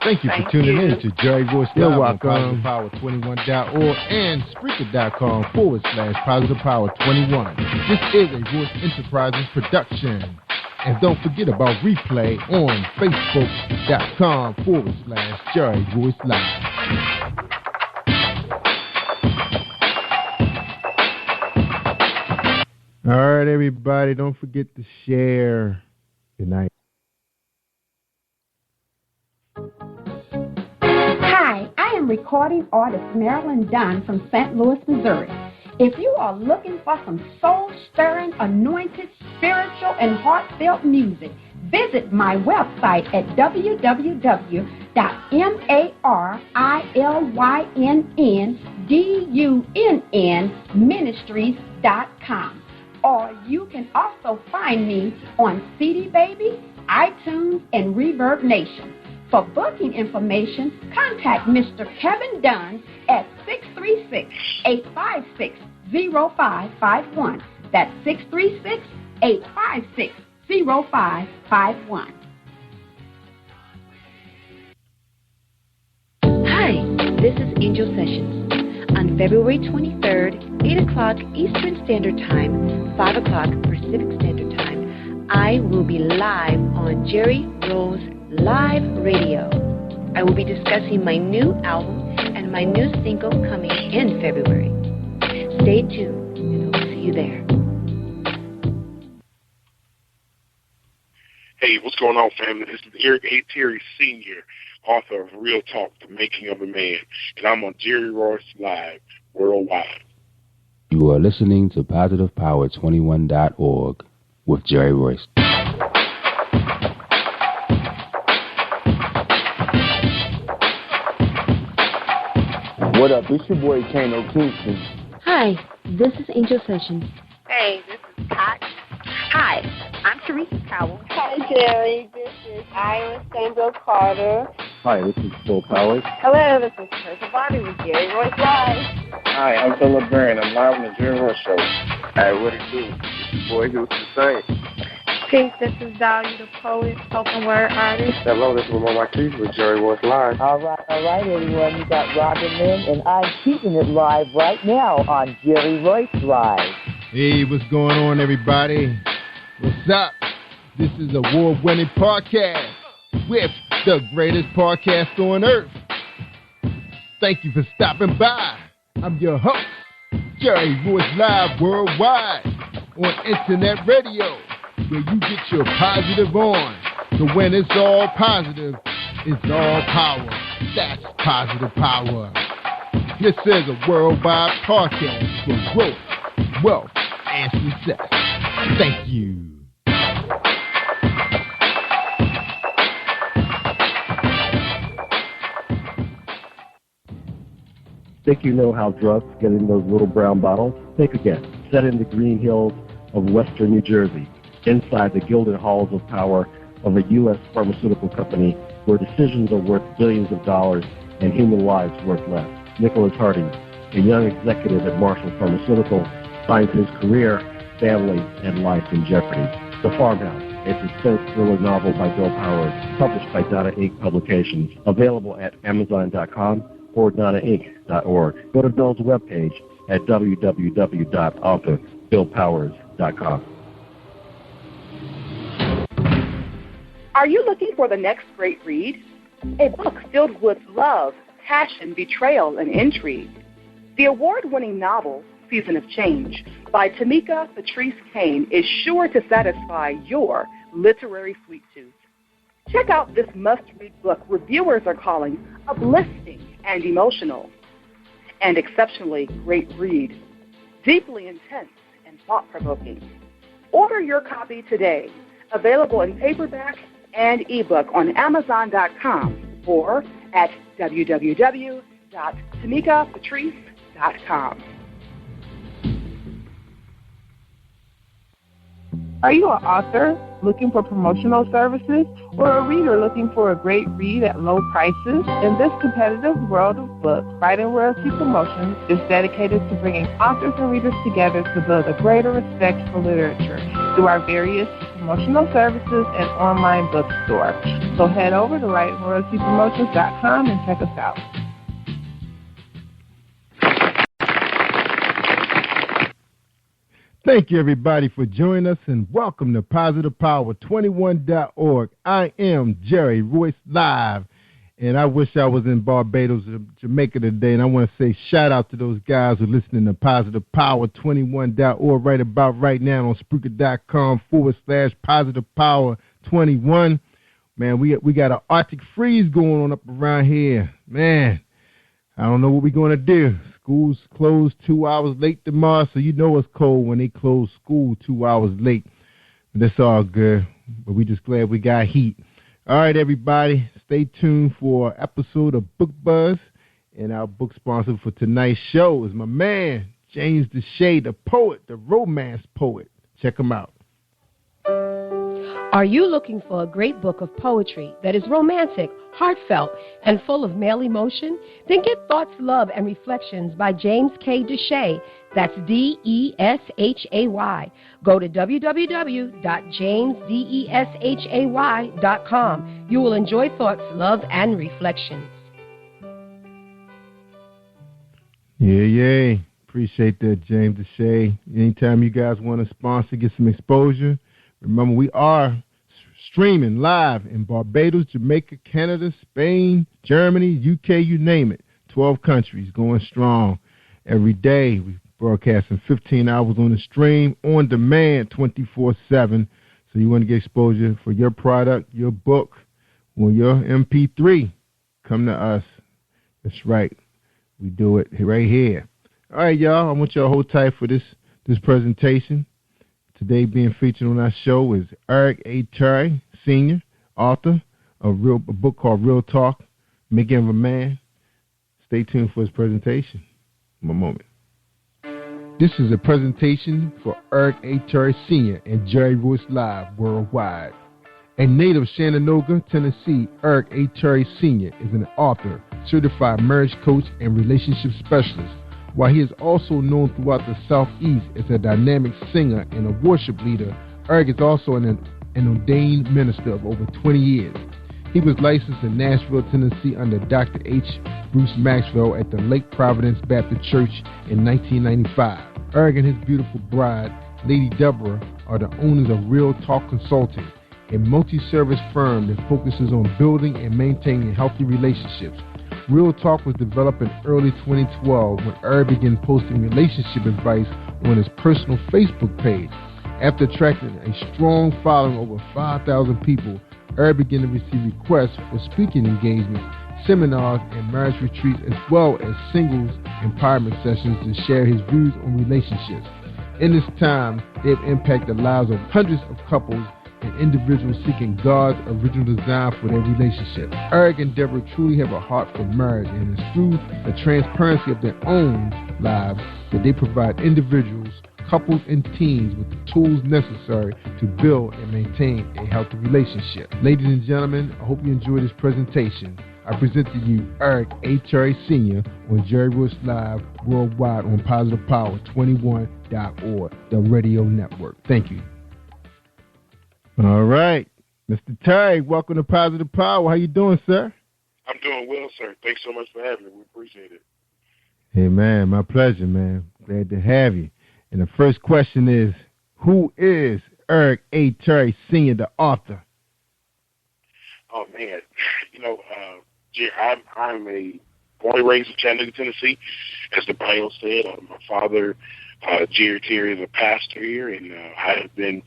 [SPEAKER 12] Thank you for tuning in to Jerry Royce Live on PositivePower21.org and Spreaker.com/PositivePower21. This is a Royce Enterprises production. And don't forget about replay on Facebook.com/Jerry Royce Live. All right, everybody, don't forget to share. Good night.
[SPEAKER 1] Hi, I am recording artist Marilyn Dunn from St. Louis, Missouri. If you are looking for some soul-stirring, anointed, spiritual, and heartfelt music, visit my website at www.marilyndunnministries.com. Or you can also find me on CD Baby, iTunes, and Reverb Nation. For booking information, contact Mr. Kevin Dunn at 636-856-0551. That's 636-856-0551.
[SPEAKER 2] Hi, this is Angel Sessions. On February 23rd, 8 o'clock Eastern Standard Time, 5 o'clock Pacific Standard Time, I will be live on Jerry Rose Live Radio. I will be discussing my new album and my new single coming in February. Stay tuned, and I'll see you there.
[SPEAKER 14] Hey, what's going on, family? This is Eric A. Terry Sr., author of Real Talk, The Making of a Man, and I'm on Jerry Royce Live worldwide.
[SPEAKER 4] You are listening to PositivePower21.org with Jerry Royce.
[SPEAKER 9] What up? It's your boy Kano Kingston.
[SPEAKER 2] Hi, this is Angel Sessions.
[SPEAKER 17] Hey, this is Pat. Hi, I'm Teresa Powell.
[SPEAKER 21] Hi, Jerry. This is Ira Sandro Carter.
[SPEAKER 5] Hi, this is Phil Powers.
[SPEAKER 21] Hello, this is Teresa Bobby with Jerry Royce Live.
[SPEAKER 8] Hi, I'm Philip Barron. I'm live on the Jerry Royce Show.
[SPEAKER 23] Hey, what it do? It's your boy Houston Saint.
[SPEAKER 22] Peace, this is Dahlia the poet, spoken word artist.
[SPEAKER 8] Hello, this is Lamar Marquise with Jerry Royce Live.
[SPEAKER 11] All right, everyone. You got Robin Lynn, and I'm keeping it live right now on Jerry Royce Live.
[SPEAKER 12] Hey, what's going on, everybody? What's up? This is award-winning podcast with the greatest podcast on earth. Thank you for stopping by. I'm your host, Jerry Royce Live worldwide on internet radio, where you get your positive on. So when it's all positive, it's all power. That's positive power. This is a worldwide podcast for growth, wealth, and success. Thank you.
[SPEAKER 5] Think you know how drugs get in those little brown bottles? Think again. Set in the green hills of western New Jersey, inside the gilded halls of power of a U.S. pharmaceutical company where decisions are worth billions of dollars and human lives worth less. Nicholas Harding, a young executive at Marshall Pharmaceutical, finds his career, family, and life in jeopardy. The Farmhouse, a suspense thriller novel by Bill Powers, published by Donna Inc. Publications, available at Amazon.com or DonnaInc.org. Go to Bill's webpage at www.author.BillPowers.com.
[SPEAKER 13] Are you looking for the next great read? A book filled with love, passion, betrayal, and intrigue. The award-winning novel, Season of Change, by Tamika Patrice Kane, is sure to satisfy your literary sweet tooth. Check out this must-read book reviewers are calling uplifting and emotional, and exceptionally great read, deeply intense and thought-provoking. Order your copy today, available in paperback and ebook on Amazon.com or at www.tamikapatrice.com.
[SPEAKER 10] Are you an author looking for promotional services or a reader looking for a great read at low prices? In this competitive world of books, Writing Royalty Promotions is dedicated to bringing authors and readers together to build a greater respect for literature. through our various promotional services and online bookstore. So head over to LightandRoyaltyPromotions.com and check us out.
[SPEAKER 12] Thank you, everybody, for joining us, and welcome to PositivePower21.org. I am Jerry Royce live, and I wish I was in Barbados, Jamaica today, and I want to say shout out to those guys who are listening to PositivePower21.org right about right now on Spreaker.com/PositivePower21. Man, we got an Arctic freeze going on up around here. Man, I don't know what we're going to do. School's closed 2 hours late tomorrow, so you know it's cold when they close school 2 hours late. But that's all good. But we just glad we got heat. All right, everybody, stay tuned for an episode of Book Buzz. And our book sponsor for tonight's show is my man, James Deshay, the poet, the romance poet. Check him out.
[SPEAKER 15] Are you looking for a great book of poetry that is romantic, heartfelt, and full of male emotion? Then get Thoughts, Love, and Reflections by James K. Deshay. That's Deshay. Go to www.jamesdeshay.com. You will enjoy Thoughts, Love, and Reflections.
[SPEAKER 12] Yeah. Appreciate that, James Deshay. Anytime you guys want to sponsor, get some exposure, remember, we are streaming live in Barbados, Jamaica, Canada, Spain, Germany, UK, you name it. 12 countries going strong every day. We broadcasting 15 hours on the stream, on demand, 24/7. So you want to get exposure for your product, your book, or your MP3, come to us. That's right. We do it right here. All right, y'all. I want y'all to hold tight for this presentation. Today being featured on our show is Eric A. Terry, Sr., author of a book called Real Talk, Making of a Man. Stay tuned for his presentation. One moment. This is a presentation for Eric A. Terry, Sr. and Jerry Royce Live worldwide. A native of Chattanooga, Tennessee, Eric A. Terry, Sr. is an author, certified marriage coach, and relationship specialist. While he is also known throughout the Southeast as a dynamic singer and a worship leader, Eric is also an ordained minister of over 20 years. He was licensed in Nashville, Tennessee under Dr. H. Bruce Maxwell at the Lake Providence Baptist Church in 1995. Eric and his beautiful bride, Lady Deborah, are the owners of Real Talk Consulting, a multi-service firm that focuses on building and maintaining healthy relationships. Real Talk was developed in early 2012 when Eric began posting relationship advice on his personal Facebook page. After attracting a strong following of over 5,000 people, Eric began to receive requests for speaking engagements, seminars, and marriage retreats, as well as singles empowerment sessions to share his views on relationships. In this time, they have impacted the lives of hundreds of couples and individuals seeking God's original design for their relationship. Eric and Deborah truly have a heart for marriage, and it's through the transparency of their own lives that they provide individuals, couples, and teens with the tools necessary to build and maintain a healthy relationship. Ladies and gentlemen, I hope you enjoyed this presentation. I present to you Eric A. Terry Sr. on Jerry Royce Live worldwide on PositivePower21.org, the radio network. Thank you. All right. Mr. Terry, welcome to Positive Power. How you doing, sir?
[SPEAKER 14] I'm doing well, sir. Thanks so much for having me. We appreciate it.
[SPEAKER 12] Hey, man, my pleasure, man. Glad to have you. And the first question is, who is Eric A. Terry Sr., the author?
[SPEAKER 14] Oh, man. I'm a born and raised in Chattanooga, Tennessee. As the bio said, my father, Jerry Terry, is a pastor here, and I have been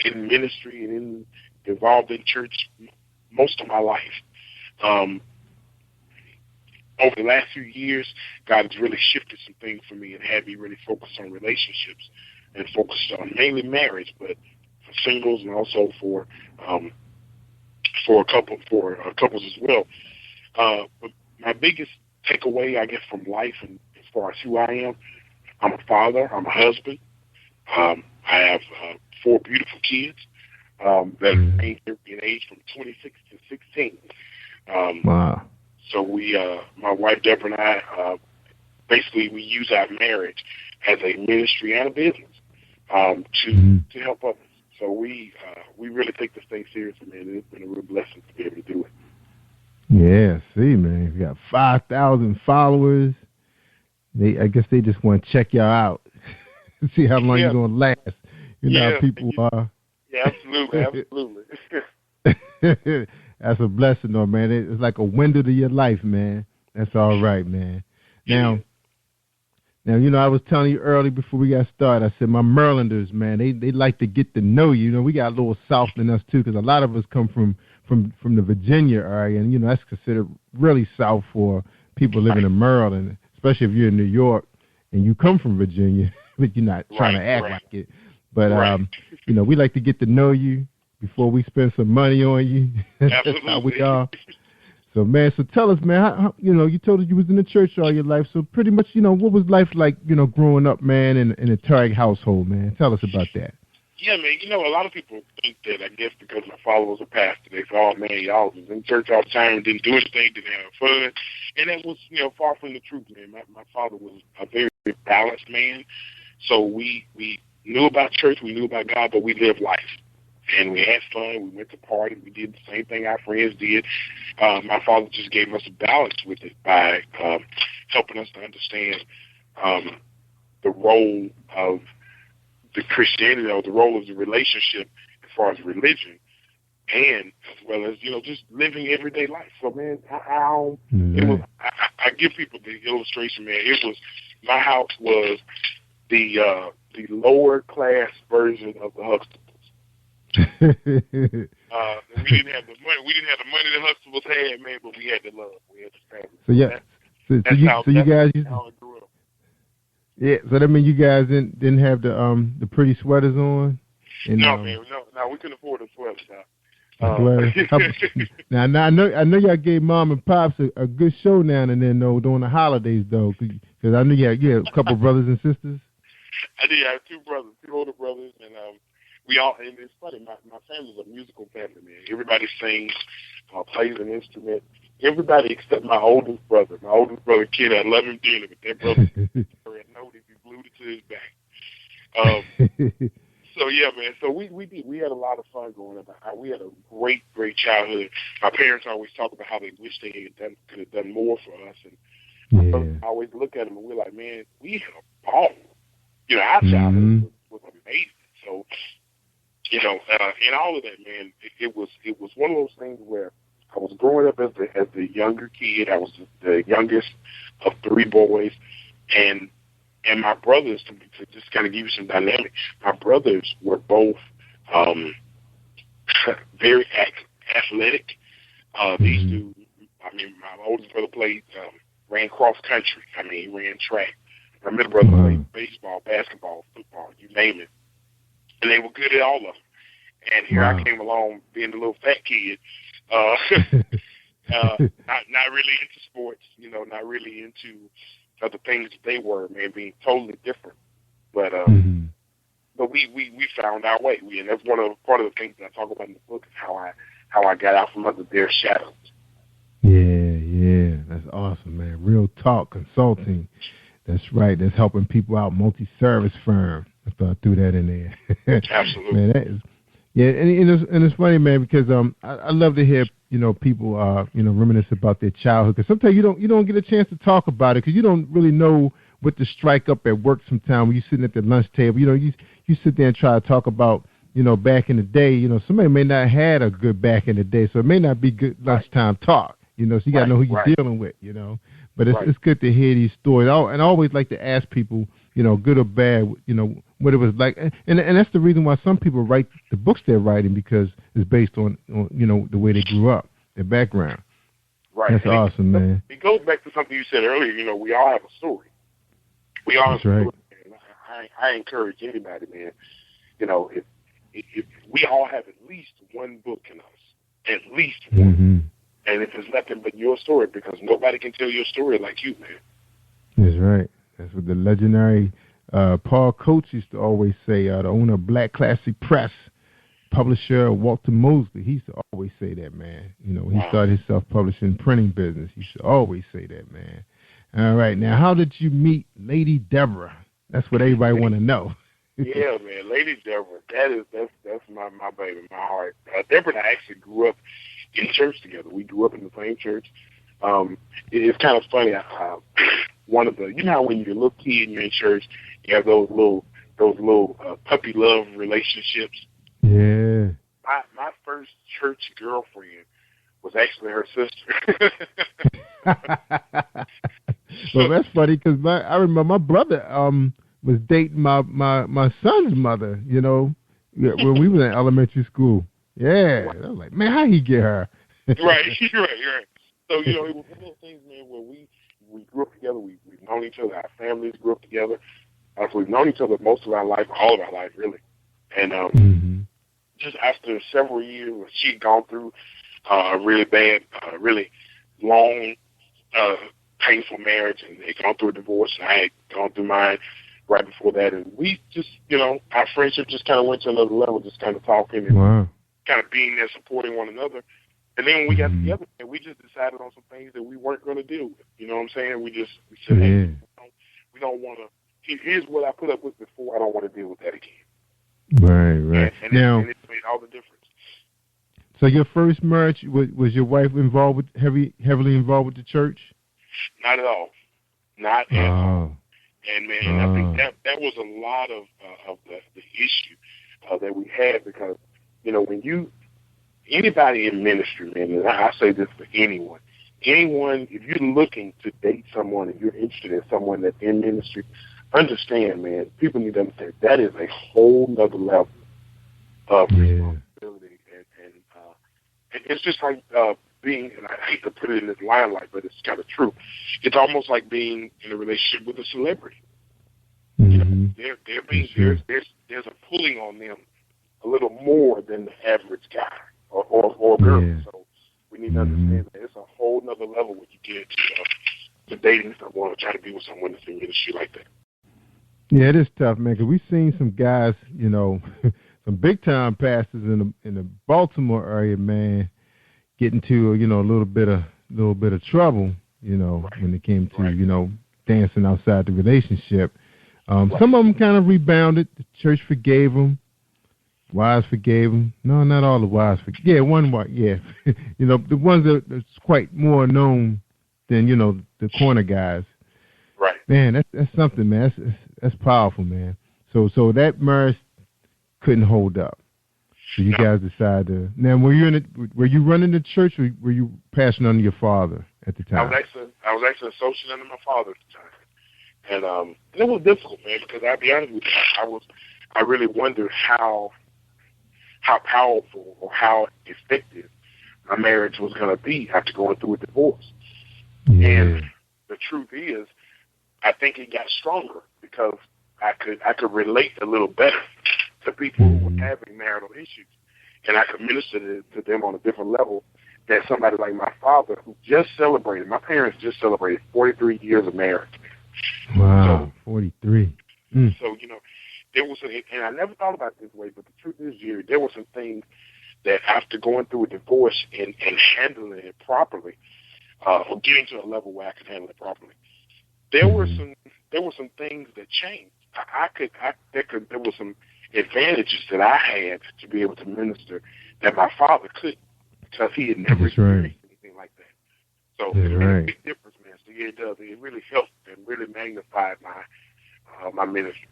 [SPEAKER 14] in ministry and involved in church most of my life. Over the last few years, God has really shifted some things for me and had me really focus on relationships and focused on mainly marriage, but for singles and also for couples as well. But my biggest takeaway, I guess, from life and as far as who I am, I'm a father, I'm a husband. I have 4 beautiful kids that range in age from 26 to 16.
[SPEAKER 12] Wow.
[SPEAKER 14] So my wife Deborah and I, basically we use our marriage as a ministry and a business to help others. So we really take this thing seriously, man. It's been a real blessing to be able to do it.
[SPEAKER 12] Yeah, see, man. You got 5,000 followers. I guess they just want to check y'all out, see how long you're going to last. You know how people are.
[SPEAKER 14] Yeah, absolutely.
[SPEAKER 12] That's a blessing, though, man. It's like a window to your life, man. That's all right, man. Now, you know, I was telling you early before we got started, I said my Marylanders, man, they like to get to know you. You know, we got a little South in us, too, because a lot of us come from the Virginia area, and, you know, that's considered really South for people living in Maryland, especially if you're in New York and you come from Virginia, but you're not trying to act like it. But, you know, we like to get to know you before we spend some money on you. That's how we are. So, man, tell us, man, how, you know, you told us you was in the church all your life, so pretty much, you know, what was life like, you know, growing up, man, in a Tarek household, man? Tell us about that.
[SPEAKER 14] Yeah, man, you know, a lot of people think that, I guess, because my father was a pastor, they say, oh, man, y'all was in church all the time and didn't do anything, didn't have fun. And that was, you know, far from the truth, man. My father was a very balanced man. So we knew about church, we knew about God, but we lived life. And we had fun. We went to parties. We did the same thing our friends did. My father just gave us a balance with it by helping us to understand the role of the Christianity, or the role of the relationship as far as religion, and as well as, you know, just living everyday life. So, man, it was. I give people the illustration, man. It was, my house was the lower class version of the Huxtables. We didn't have the money. We didn't have the money the Huxtables had, man, but we had the love. We had the family.
[SPEAKER 12] So yeah, so you guys used to, yeah. So that means you guys didn't have the pretty sweaters on. And,
[SPEAKER 14] no, man, no, we couldn't afford the sweaters.
[SPEAKER 12] Now I know y'all gave mom and pops a good show now and then, though, during the holidays, though, because I knew you had a couple brothers and sisters.
[SPEAKER 14] I did. I have two older brothers, and we all, and it's funny, my family's a musical family, man. Everybody sings, plays an instrument. Everybody except my oldest brother. My oldest brother, kid, I love him dearly, but that brother, I know that he blew it to his back. So, yeah, man, so we had a lot of fun growing up. We had a great childhood. My parents always talk about how they wish they could have done more for us. And I always look at them and we're like, man, we had a ball. You know, our childhood was amazing. So, you know, and all of that, man, it was one of those things where I was growing up as the younger kid. I was the youngest of three boys, and my brothers, to just kind of give you some dynamic, my brothers were both very athletic. These two, I mean, my oldest brother ran cross country. I mean, he ran track. My middle brother played baseball, basketball, football, you name it. And they were good at all of them. And here I came along being a little fat kid, not really into sports, you know, not really into other things that they were, man, being totally different. But but we found our way. And that's part of the things that I talk about in the book is how I got out from under their shadows.
[SPEAKER 12] Yeah, that's awesome, man. Real Talk Consulting. That's right. That's helping people out. Multi-service firm. I thought I threw that in there.
[SPEAKER 14] Absolutely.
[SPEAKER 12] Man, that is, yeah, and it's funny, man, because I love to hear, you know, people reminisce about their childhood, because sometimes you don't get a chance to talk about it because you don't really know what to strike up at work. Sometimes when you're sitting at the lunch table, you know, you sit there and try to talk about, you know, back in the day. You know, somebody may not have had a good back in the day, so it may not be good lunchtime talk. You know, so you got to know who you're dealing with. You know, but it's good to hear these stories. And I always like to ask people, you know, good or bad, you know, what it was like. And that's the reason why some people write the books they're writing, because it's based on you know, the way they grew up, their background.
[SPEAKER 14] Right.
[SPEAKER 12] That's awesome, man.
[SPEAKER 14] It goes back to something you said earlier. You know, we all have a story. We all have a story. Man. I encourage anybody, man, you know, if we all have at least one book in us, at least one. And if it's nothing but your story, because nobody can tell your story like you, man.
[SPEAKER 12] That's right. That's what the legendary Paul Coates used to always say, the owner of Black Classic Press, publisher Walter Mosley. He used to always say that, man. You know, when he started his self-publishing printing business, he used to always say that, man. All right. Now, how did you meet Lady Deborah? That's what everybody want to know.
[SPEAKER 14] Yeah, man, Lady Deborah, that's my baby, my heart. Deborah and I actually grew up in church together. We grew up in the same church. It's kind of funny. One of the, you know, how when you're a little kid and you're in church, you have those little puppy love relationships.
[SPEAKER 12] Yeah.
[SPEAKER 14] My first church girlfriend was actually her sister.
[SPEAKER 12] Well, that's funny because I remember my brother was dating my son's mother. You know, when we were in elementary school. Yeah, I was like, man, how he get her?
[SPEAKER 14] Right. So, you know, it was one of those things, man, where we grew up together. We've known each other. Our families grew up together. So we've known each other most of our life, all of our life, really. And just after several years, she had gone through a really bad, really long, painful marriage, and they gone through a divorce. And I had gone through mine right before that. And we just, you know, our friendship just kind of went to another level, just kind of talking and kind of being there, supporting one another. And then when we got together, and we just decided on some things that we weren't going to deal with. You know what I'm saying? We said, hey, we don't want to. Here's what I put up with before. I don't want to deal with that again.
[SPEAKER 12] Right.
[SPEAKER 14] And
[SPEAKER 12] Now,
[SPEAKER 14] it made all the difference.
[SPEAKER 12] So your first marriage, was your wife involved with heavily involved with the church?
[SPEAKER 14] Not at all. Not at all. And man, I think that was a lot of the issue that we had, because, you know, when anybody in ministry, man, and I say this for anyone, if you're looking to date someone, if you're interested in someone that's in ministry, understand, man, people need to understand that is a whole nother level of responsibility. And it's just like being, and I hate to put it in this limelight, but it's kind of true. It's almost like being in a relationship with a celebrity. You know, there's a pulling on them a little more than the average guy or girl. So we need to understand that it's a whole nother level when you get to dating someone or trying to be with someone that's in ministry like that.
[SPEAKER 12] Yeah, it is tough, man, because we've seen some guys, you know, some big-time pastors in the Baltimore area, man, get into, you know, a little bit of trouble, you know, when it came to, you know, dancing outside the relationship. Some of them kind of rebounded. The church forgave them. Wives forgave them. No, not all the wives forgave. Yeah, one wife, yeah. You know, the ones that's quite more known than, you know, the corner guys.
[SPEAKER 14] Right.
[SPEAKER 12] Man, that's something, man. That's powerful, man. So that marriage couldn't hold up. So you guys decided to. Now, were you running the church, or were you passing under your father at the time?
[SPEAKER 14] I was actually associate under my father at the time, and it was difficult, man, because I'll be honest with you, I really wondered how powerful or how effective my marriage was going to be after going through a divorce. And the truth is, I think it got stronger because I could relate a little better to people who were having marital issues, and I could minister to them on a different level than somebody like my father, who just celebrated. My parents just celebrated 43 years of marriage.
[SPEAKER 12] Wow, 43.
[SPEAKER 14] So, you know, there was, and I never thought about it this way, but the truth is, Jerry, there were some things that after going through a divorce and handling it properly, or getting to a level where I could handle it properly, there were some things that changed. There were some advantages that I had to be able to minister that my father couldn't, because he had never experienced anything like that. So it made a big difference, man. So yeah, it does. It really helped and really magnified my ministry.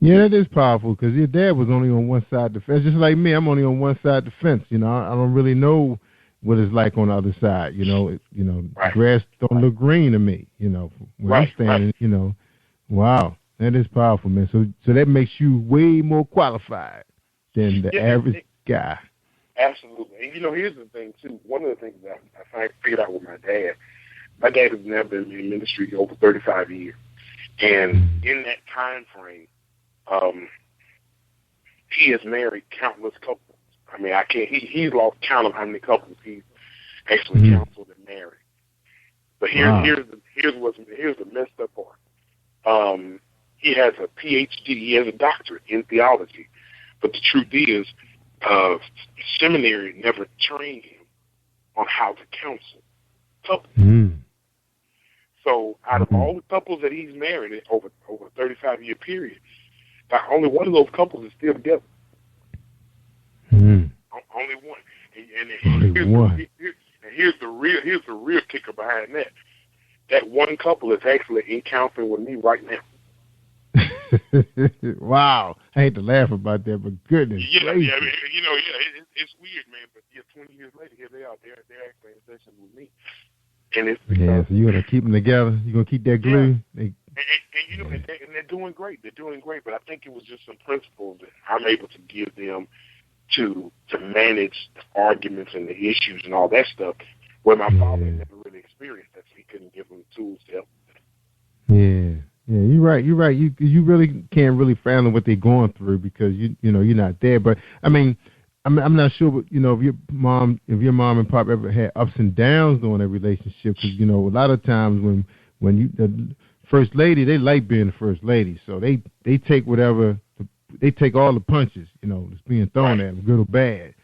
[SPEAKER 12] Yeah, that is powerful, because your dad was only on one side of the fence. Just like me, I'm only on one side of the fence. You know, I don't really know what it's like on the other side. You know, the grass don't look green to me. You know, where I'm standing. You know, wow, that is powerful, man. So that makes you way more qualified than the average guy.
[SPEAKER 14] Absolutely. And you know, here's the thing too. One of the things that I figured out with my dad has never been in ministry over 35 years, and in that time frame, he has married countless couples. I mean, he's lost count of how many couples he's actually counseled and married. But here's the messed up part. He has a PhD, he has a doctorate in theology, but the truth is, seminary never trained him on how to counsel couples. So out of all the couples that he's married over a 35-year period, only one of those couples is still together.
[SPEAKER 12] Mm.
[SPEAKER 14] Only one. And here's the real kicker behind that. That one couple is actually in counseling with me right now.
[SPEAKER 12] Wow. I hate to laugh about that, but goodness
[SPEAKER 14] Yeah,
[SPEAKER 12] gracious.
[SPEAKER 14] I mean, it's weird, man. But 20 years later, here they are. They're actually in session with me. And it's because,
[SPEAKER 12] so you're going to keep them together? You're going to keep that glue?
[SPEAKER 14] and they're doing great. They're doing great. But I think it was just some principles that I'm able to give them to manage the arguments and the issues and all that stuff, where my father never really experienced that, so he couldn't give them the tools to help them.
[SPEAKER 12] Yeah, you're right. You really can't really fathom what they're going through because you're not there. But I mean, I'm not sure, if your mom and pop ever had ups and downs during their relationship, because a lot of times when you the first lady, they like being the first lady, so they take whatever. They take all the punches, that's being thrown at them, good or bad.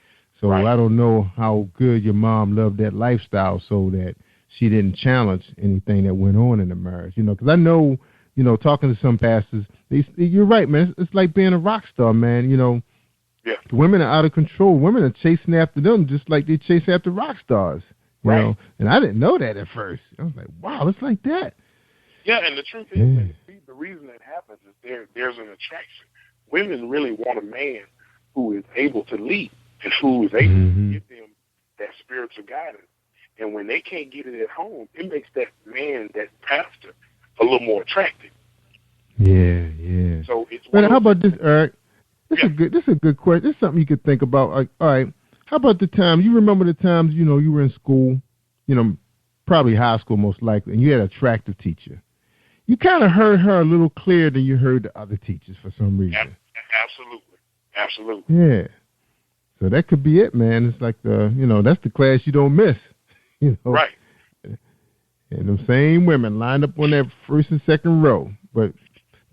[SPEAKER 12] So I don't know how good your mom loved that lifestyle so that she didn't challenge anything that went on in the marriage. Because I know, talking to some pastors, you're right, man. It's like being a rock star, man.
[SPEAKER 14] Yeah.
[SPEAKER 12] Women are out of control. Women are chasing after them just like they chase after rock stars. You know? And I didn't know that at first. I was like, wow, it's like that.
[SPEAKER 14] Yeah, and the truth is, the reason that happens is there's an attraction. Women really want a man who is able to lead and who is able to give them that spiritual guidance. And when they can't get it at home, it makes that man, that pastor, a little more attractive.
[SPEAKER 12] Yeah.
[SPEAKER 14] So it's.
[SPEAKER 12] But how about this, Eric? This is a good question. This is something you could think about. Like, all right, how about the times? You remember the times you were in school, probably high school most likely, and you had an attractive teacher. You kind of heard her a little clearer than you heard the other teachers for some reason.
[SPEAKER 14] Absolutely.
[SPEAKER 12] Yeah. So that could be it, man. It's like that's the class you don't miss.
[SPEAKER 14] Right.
[SPEAKER 12] And them same women lined up on that first and second row, but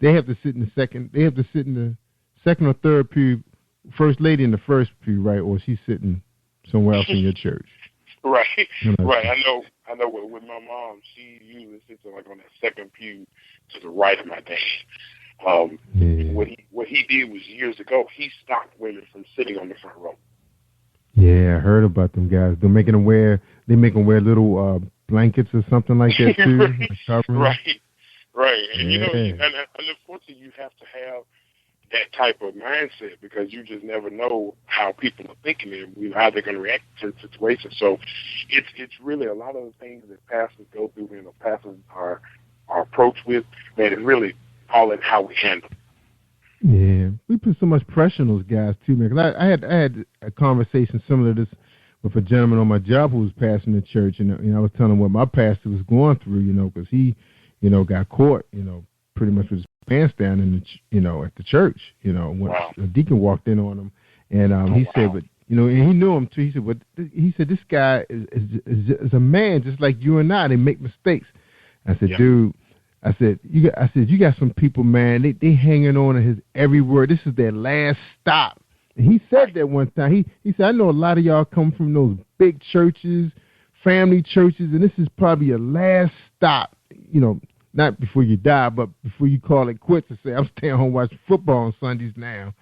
[SPEAKER 12] they have to sit in the second. They have to sit in the second or third pew. First lady in the first pew, right? Or she's sitting somewhere else in your church.
[SPEAKER 14] Right. Right. I know. With my mom, she usually sits on that second pew to the right of my dad. What he did was years ago, he stopped women from sitting on the front row.
[SPEAKER 12] Yeah, I heard about them guys. They make them wear little blankets or something like that too.
[SPEAKER 14] Right. And and unfortunately, you have to have that type of mindset because you just never know how people are thinking and how they're going to react to the situation. So it's really a lot of the things that pastors go through and pastors are approached with, man, it's really all in how we handle it.
[SPEAKER 12] Yeah, we put so much pressure on those guys too, man. Cause I had a conversation similar to this with a gentleman on my job who was pastoring the church, and I was telling him what my pastor was going through, because he, got caught, pretty much with his pants down in the, at the church, when the deacon walked in on him, and he said, but and he knew him too. He said, this guy is a man just like you and I. They make mistakes. I said, dude. I said, you got some people, man. They hanging on to his every word. This is their last stop. And he said that one time. He said, I know a lot of y'all come from those big churches, family churches, and this is probably your last stop. Not before you die, but before you call it quits and say, I'm staying home watching football on Sundays now,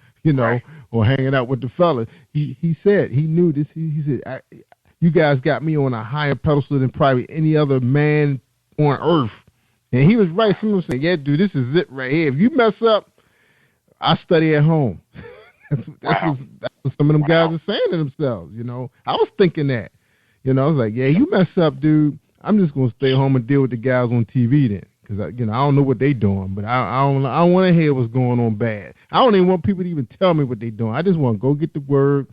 [SPEAKER 12] or hanging out with the fellas. He said he knew this. He said, you guys got me on a higher pedestal than probably any other man on earth. And he was right. Someone said, yeah, dude, this is it right here. If you mess up, I study at home. That's what some of them guys are saying to themselves, I was thinking that. I was like, yeah, you mess up, dude, I'm just going to stay home and deal with the guys on TV then. Because, I don't know what they doing, but I don't want to hear what's going on bad. I don't even want people to even tell me what they doing. I just want to go get the word,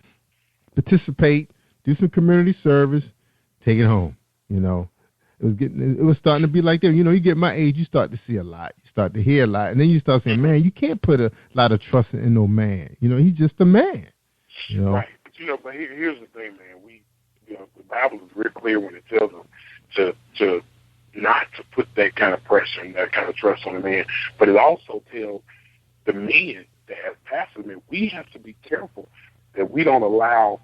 [SPEAKER 12] participate, do some community service, take it home, It was starting to be like that. You get my age, you start to see a lot. You start to hear a lot. And then you start saying, man, you can't put a lot of trust in no man. He's just a man.
[SPEAKER 14] Right. But here's the thing, man. The Bible is real clear when it tells us to not to put that kind of pressure and that kind of trust on a man. But it also tells the men that as pastors, man, we have to be careful that we don't allow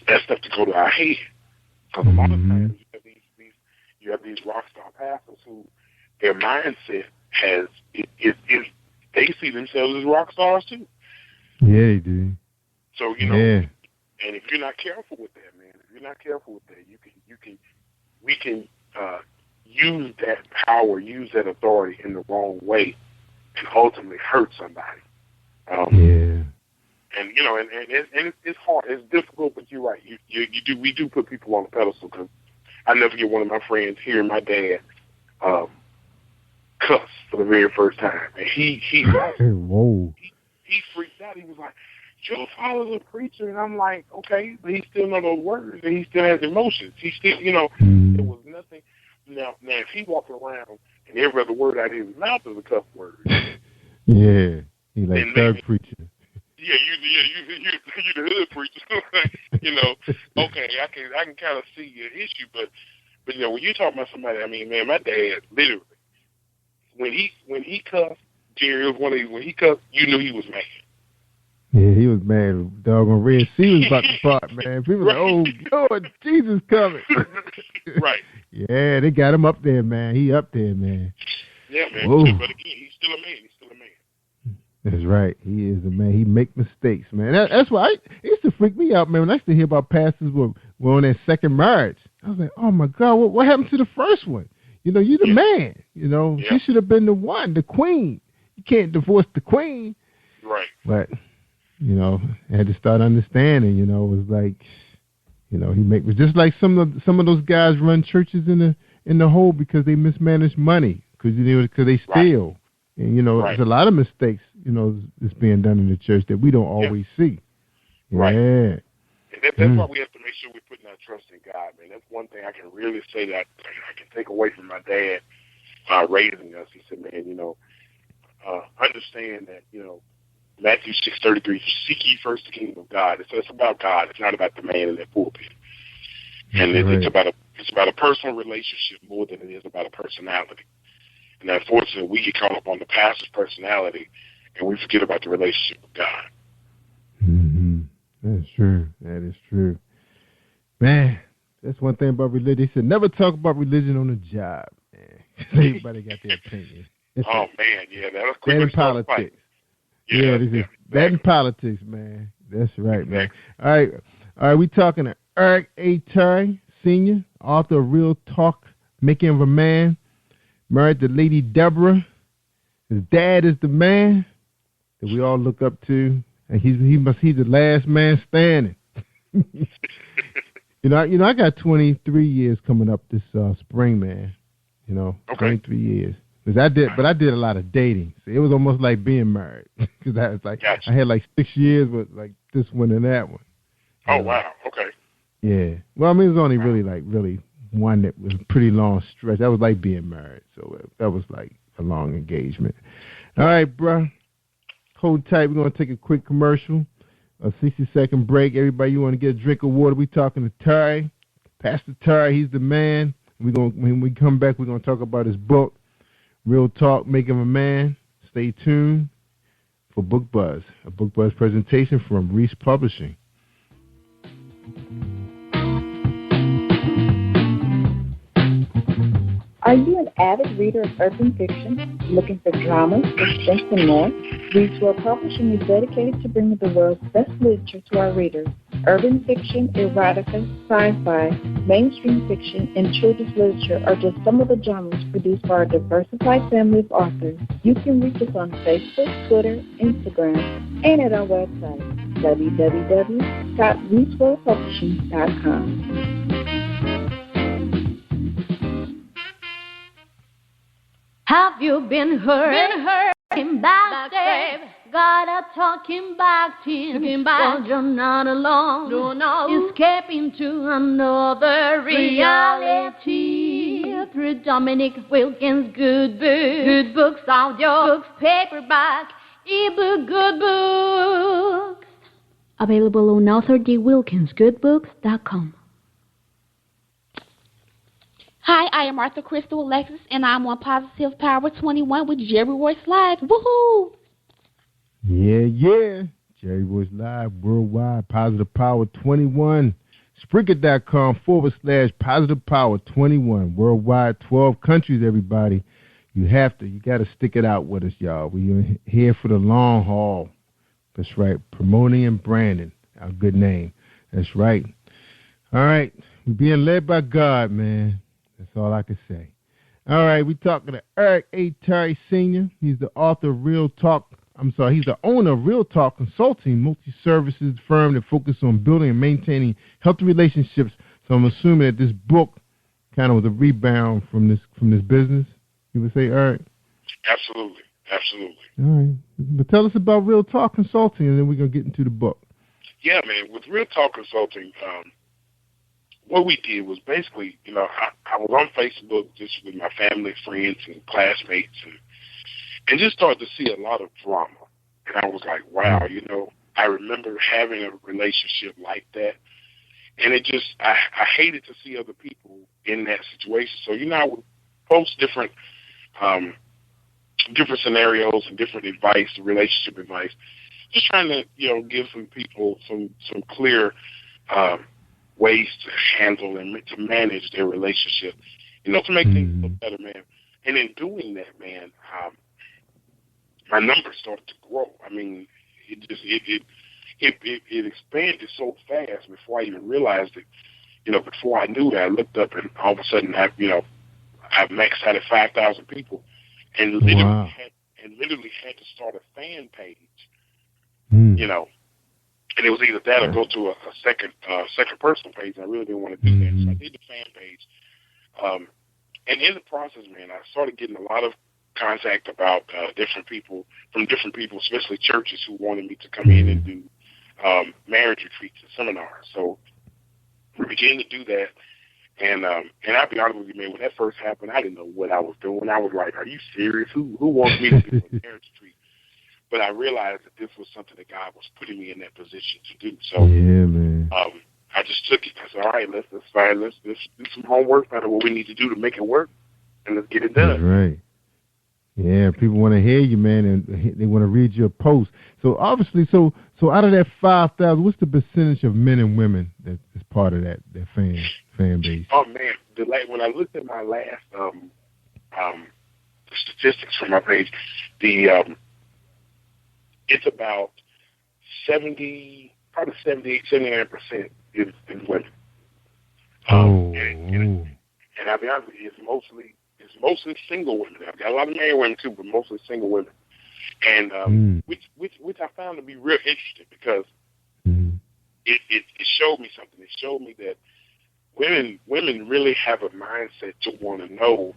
[SPEAKER 14] that stuff to go to our head. Because a lot of times you have these rock star pastors who their mindset is they see themselves as rock stars too.
[SPEAKER 12] Yeah, they do.
[SPEAKER 14] So, you know, and if you're not careful with that, man, we can use that power, use that authority in the wrong way, and ultimately hurt somebody. And you know, and it's hard, it's difficult, but you're right. We do put people on the pedestal. Because I never forget one of my friends hearing my dad cuss for the very first time, and he
[SPEAKER 12] whoa,
[SPEAKER 14] he freaked out. He was like, "Your father's a preacher," and I'm like, "Okay," but he still knows those words, and he still has emotions. He still, you know, there was nothing. Now, if he walked around and every other word out of his mouth is a cuss word,
[SPEAKER 12] yeah, he like thug preacher.
[SPEAKER 14] Yeah, you the hood preacher. You know, okay, I can kind of see your issue, but you know, when you talk about somebody, I mean, man, my dad literally, when he cussed, Jerry, it was one of these, when he cussed, you knew he was mad.
[SPEAKER 12] Yeah, he was mad. Doggone Red Sea was about to part, man. People were like, oh, Lord, Jesus coming.
[SPEAKER 14] Right.
[SPEAKER 12] Yeah, they got him up there, man. He up there, man.
[SPEAKER 14] Yeah, man.
[SPEAKER 12] Whoa.
[SPEAKER 14] But again, he's still a man.
[SPEAKER 12] That's right. He is a man. He make mistakes, man. That's why it used to freak me out, man, when I used to hear about pastors were on their second marriage. I was like, oh, my God, what happened to the first one? You know, you're the man. You know, she should have been the one, the queen. You can't divorce the queen.
[SPEAKER 14] Right.
[SPEAKER 12] But, you know, I had to start understanding, you know, it was like, you know, he make just like some of those guys run churches in the hole because they mismanage money, because they steal. Right. And, you know, there's a lot of mistakes, you know, that's being done in the church that we don't always see.
[SPEAKER 14] Right.
[SPEAKER 12] Yeah.
[SPEAKER 14] And that's why we have to make sure we're putting our trust in God, man. That's one thing I can really say that I can take away from my dad raising us. He said, man, you know, understand that, you know, Matthew 6:33, seek ye first the kingdom of God. It's about God. It's not about the man in that pulpit. And it's about a personal relationship more than it is about a personality. And unfortunately, we get caught up on the pastor's personality, and we forget about the relationship with God.
[SPEAKER 12] Mm-hmm. That's true. That is true. Man, that's one thing about religion. They said never talk about religion on the job. Man. Everybody got their opinion.
[SPEAKER 14] Oh, man, yeah. That was quick.
[SPEAKER 12] That in politics. Yeah, that in politics, man. That's right, man. All right, we talking to Eric A. Terry, Sr., author of Real Talk, Making of a Man. Married to Lady Deborah. His dad is the man that we all look up to, and he's the last man standing. You know, I got 23 years coming up this spring, man. You know, 23 years. I did a lot of dating. So it was almost like being married because I had like 6 years with like this one and that one.
[SPEAKER 14] Oh wow, okay.
[SPEAKER 12] Yeah. Well, I mean, it was only really one that was a pretty long stretch. That was like being married, so that was like a long engagement. All right, bro. Hold tight. We're going to take a quick commercial, a 60-second break. Everybody, you want to get a drink of water, we talking to Terry. Pastor Terry, he's the man. When we come back, we're going to talk about his book, Real Talk, Making a Man. Stay tuned for Book Buzz, a Book Buzz presentation from Reese Publishing.
[SPEAKER 7] Are you an avid reader of urban fiction, looking for drama, suspense, and more? Reeswell Publishing is dedicated to bringing the world's best literature to our readers. Urban fiction, erotica, sci-fi, mainstream fiction, and children's literature are just some of the genres produced by our diversified family of authors. You can reach us on Facebook, Twitter, Instagram, and at our website, www.reeswellpublishing.com.
[SPEAKER 16] Have you been hurt? Backstab. Gotta talk him back to him. Well, you're not alone. No. Escaping to another reality. Through Dominic Wilkins' good books. Good books, audio books, paperback, ebook, good books. Available on authordwilkinsgoodbooks.com.
[SPEAKER 18] Hi, I am Arthur Crystal Alexis, and I'm on Positive Power 21 with Jerry Royce Live. Woohoo!
[SPEAKER 12] Yeah. Jerry Royce Live worldwide, Positive Power 21. Spreaker.com/Positive Power 21. Worldwide, 12 countries, everybody. You got to stick it out with us, y'all. We're here for the long haul. That's right. Promoting and branding, our good name. That's right. All right. We're being led by God, man. That's all I can say. All right. We're talking to Eric A. Terry Sr. He's the author of he's the owner of Real Talk Consulting, multi-services firm that focuses on building and maintaining healthy relationships. So I'm assuming that this book kind of was a rebound from this business. You would say, Eric?
[SPEAKER 14] Absolutely.
[SPEAKER 12] All right. But tell us about Real Talk Consulting, and then we're going to get into the book.
[SPEAKER 14] Yeah, man. With Real Talk Consulting, what we did was basically, I was on Facebook just with my family, friends, and classmates, and just started to see a lot of drama. And I was like, wow, I remember having a relationship like that. And it just, I hated to see other people in that situation. So, I would post different scenarios and different advice, relationship advice, just trying to, give some people some clear ways to handle and to manage their relationship, to make things look better, man. And in doing that, man, my numbers started to grow. I mean, it expanded so fast before I even realized it. Before I knew that, I looked up and all of a sudden I've maxed out at 5,000 people, and literally had to start a fan page. And it was either that or go to a second personal page. I really didn't want to do that, so I did the fan page. And in the process, man, I started getting a lot of contact about different people, especially churches, who wanted me to come in and do marriage retreats and seminars. So we began to do that. And I'll be honest with you, man, when that first happened, I didn't know what I was doing. I was like, are you serious? Who wants me to do a marriage retreat? But I realized that this was something that God was putting me in that position to do. So
[SPEAKER 12] yeah, man.
[SPEAKER 14] I just took it. I said, all right, let's do some homework, find out what we need to do to make it work, and let's get it done.
[SPEAKER 12] That's right. Yeah, people want to hear you, man, and they want to read your post. So obviously, so out of that 5,000, what's the percentage of men and women that is part of that fan base?
[SPEAKER 14] Oh man, when I looked at my last statistics from my page, it's about 78, 79% is women. And I'll be honest with you, it's mostly single women. I've got a lot of married women too, but mostly single women. And which I found to be real interesting, because it showed me something. It showed me that women really have a mindset to want to know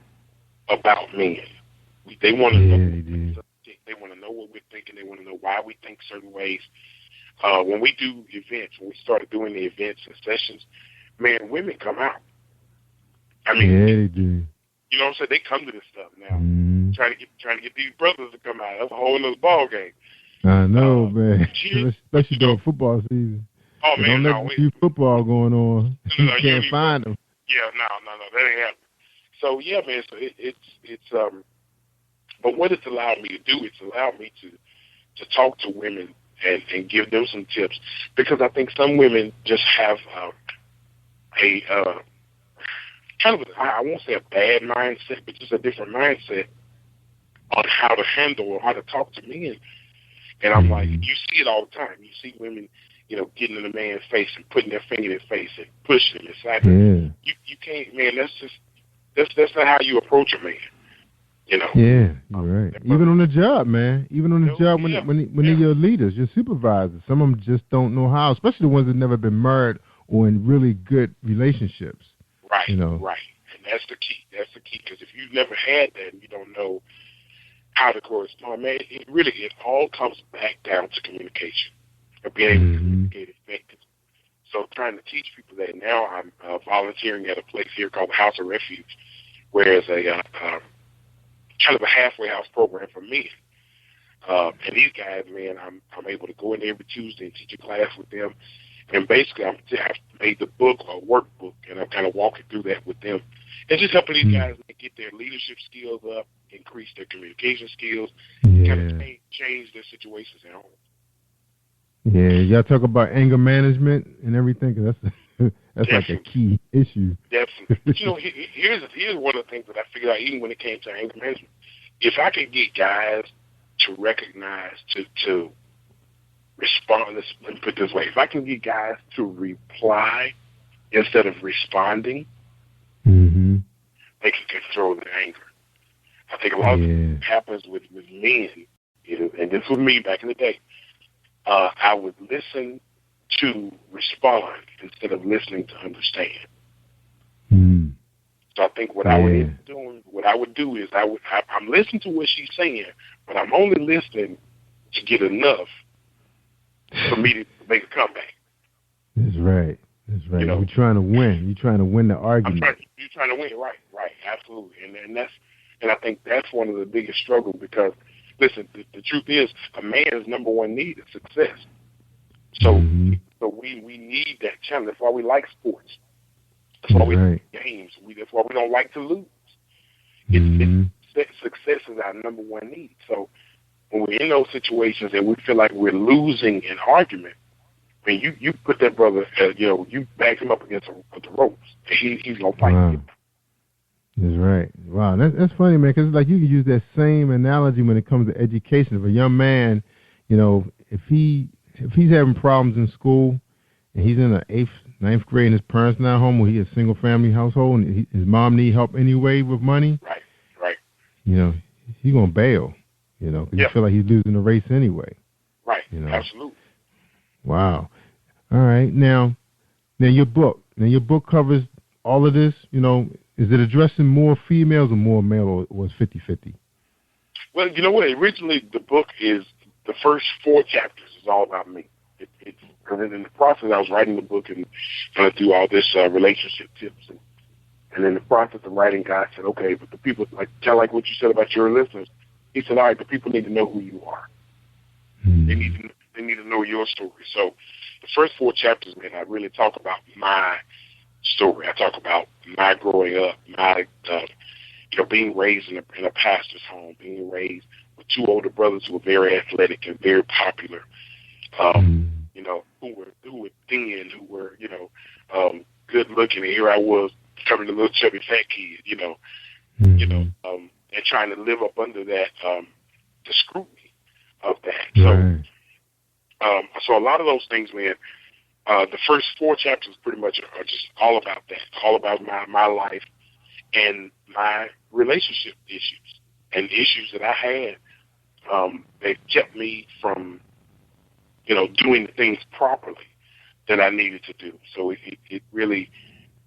[SPEAKER 14] about men. They want to know. They want to know what we're thinking. They want to know why we think certain ways. When we do events, when we started doing the events and sessions, man, women come out. I mean,
[SPEAKER 12] yeah, they do.
[SPEAKER 14] You know what I'm saying? They come to this stuff now, trying to get these brothers to come out. That's a whole other ball game.
[SPEAKER 12] I know, man. Especially during football season.
[SPEAKER 14] Oh man,
[SPEAKER 12] don't let you see football going on. You can't find them.
[SPEAKER 14] Yeah, no, that ain't happening. So yeah, man. So it's but what it's allowed me to do, it's allowed me to talk to women and give them some tips, because I think some women just have a kind of, I won't say a bad mindset, but just a different mindset on how to handle or how to talk to men. And I'm like, you see it all the time. You see women, getting in a man's face and putting their finger in his face and pushing him. It's like, you can't, man. That's not how you approach a man.
[SPEAKER 12] Yeah, you're right. Even on the job, man. Even on the job, when they're your leaders, your supervisors, some of them just don't know how, especially the ones that never been married or in really good relationships.
[SPEAKER 14] Right, right. And that's the key. That's the key, because if you've never had that and you don't know how to correspond, man, it all comes back down to communication, or being able to communicate effectively. So trying to teach people that. Now I'm volunteering at a place here called the House of Refuge, where it's a kind of a halfway house program for men. And these guys, man, I'm able to go in there every Tuesday and teach a class with them. And basically, I've made the book or workbook, and I'm kind of walking through that with them. And just helping these guys get their leadership skills up, increase their communication skills, kind of change their situations at home.
[SPEAKER 12] Yeah, y'all talk about anger management and everything, because that's like a key issue.
[SPEAKER 14] Definitely. But here's one of the things that I figured out, even when it came to anger management. if I could get guys to recognize, to respond, let me put it this way, if I can get guys to reply instead of responding, they can control their anger. I think a lot of it happens with men, and this was me back in the day. I would listen to respond instead of listening to understand. So I think what I would do is I'm listening to what she's saying, but I'm only listening to get enough for me to make a comeback.
[SPEAKER 12] That's right. You're trying to win. You're trying to win the argument.
[SPEAKER 14] You're trying to win, right, absolutely. And I think that's one of the biggest struggles because, listen, the truth is a man's number one need is success. So we need that challenge. That's why we like sports. That's why we like games. That's why we don't like to lose. Success is our number one need. So when we're in those situations and we feel like we're losing an argument, I mean, you put that brother, you back him up against the ropes. He's going to fight you.
[SPEAKER 12] That's right. Wow, that's funny, man, because like you can use that same analogy when it comes to education. If a young man, if he's having problems in school and he's in the 8th, 9th grade and his parents not home, or he's a single-family household and his mom need help anyway with money,
[SPEAKER 14] right.
[SPEAKER 12] He's going to bail, because you feel like he's losing the race anyway.
[SPEAKER 14] Right, absolutely.
[SPEAKER 12] Wow. All right. Now your book. Your book covers all of this. Is it addressing more females or more male, or was 50-50?
[SPEAKER 14] Well, you know what? Originally, the book is the first 4 chapters is all about me. Because in the process, I was writing the book and going through all this relationship tips, and in the process of writing, God said, "Okay, but the people like what you said about your listeners." He said, "All right, the people need to know who you are. They need to know your story." So the first 4 chapters, man, I really talk about my story. I talk about my growing up, my being raised in a pastor's home, being raised with 2 older brothers who were very athletic and very popular, who were thin, who were good looking, and here I was becoming a little chubby fat kid, and trying to live up under that the scrutiny of that. So a lot of those things, man. The first 4 chapters pretty much are just all about that, all about my life and my relationship issues and issues that I had that kept me from, doing things properly that I needed to do. So it really,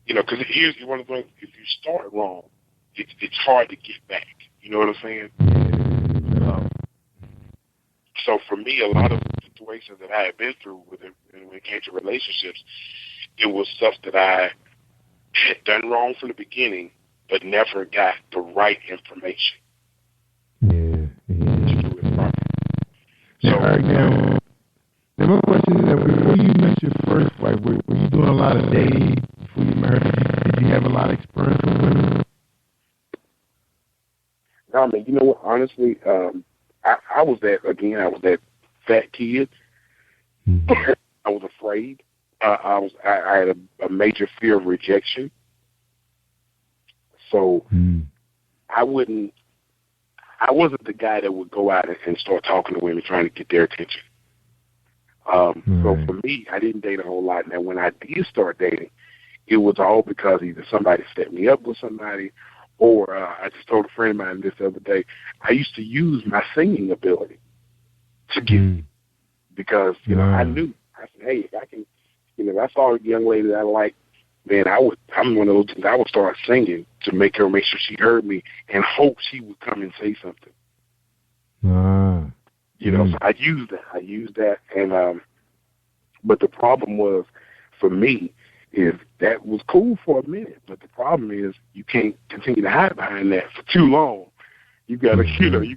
[SPEAKER 14] because here's one of the things, if you start wrong, it's hard to get back. You know what I'm saying? So for me, a lot of situations that I had been through when it came to relationships, it was stuff that I had done wrong from the beginning, but never got the right information. To do it properly. So,
[SPEAKER 12] all right, now my question is that before you met your first wife, were you doing a lot of dating before you married her? Did you have a lot of experience with women?
[SPEAKER 14] No, man, you know what? Honestly, I was that fat kid. I was afraid. I had a major fear of rejection. So I wasn't the guy that would go out and start talking to women trying to get their attention. So for me, I didn't date a whole lot. Now, when I did start dating, it was all because either somebody set me up with somebody, or I just told a friend of mine this the other day, I used to use my singing ability to get because, I knew. I said, hey, if I can, if I saw a young lady that I liked, man, I'm one of those things, I would start singing to make sure she heard me and hope she would come and say something. So I used that. And, but the problem was, for me, is that was cool for a minute, but the problem is you can't continue to hide behind that for too long. You gotta, you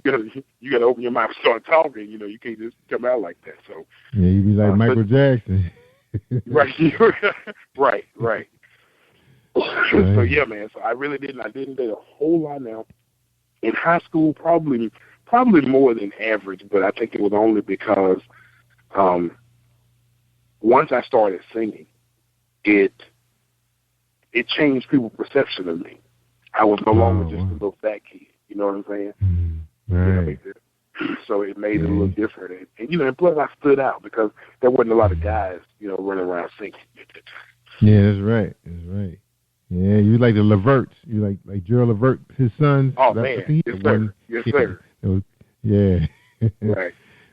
[SPEAKER 14] gotta open your mouth and start talking. You can't just come out like that. So
[SPEAKER 12] yeah, you be like Michael Jackson.
[SPEAKER 14] right. So yeah, man. So I didn't date a whole lot now. In high school, probably more than average, but I think it was only because once I started singing, it changed people's perception of me. I was no longer just a little fat kid. You know what I'm saying?
[SPEAKER 12] Right.
[SPEAKER 14] So it made it a little different. And plus I stood out because there wasn't a lot of guys, running around singing at that time.
[SPEAKER 12] Yeah, that's right. That's right. Yeah, you like the Leverts. You like Gerald Levert, his son.
[SPEAKER 14] Oh, man. Yes, sir. Yes, sir.
[SPEAKER 12] Yeah.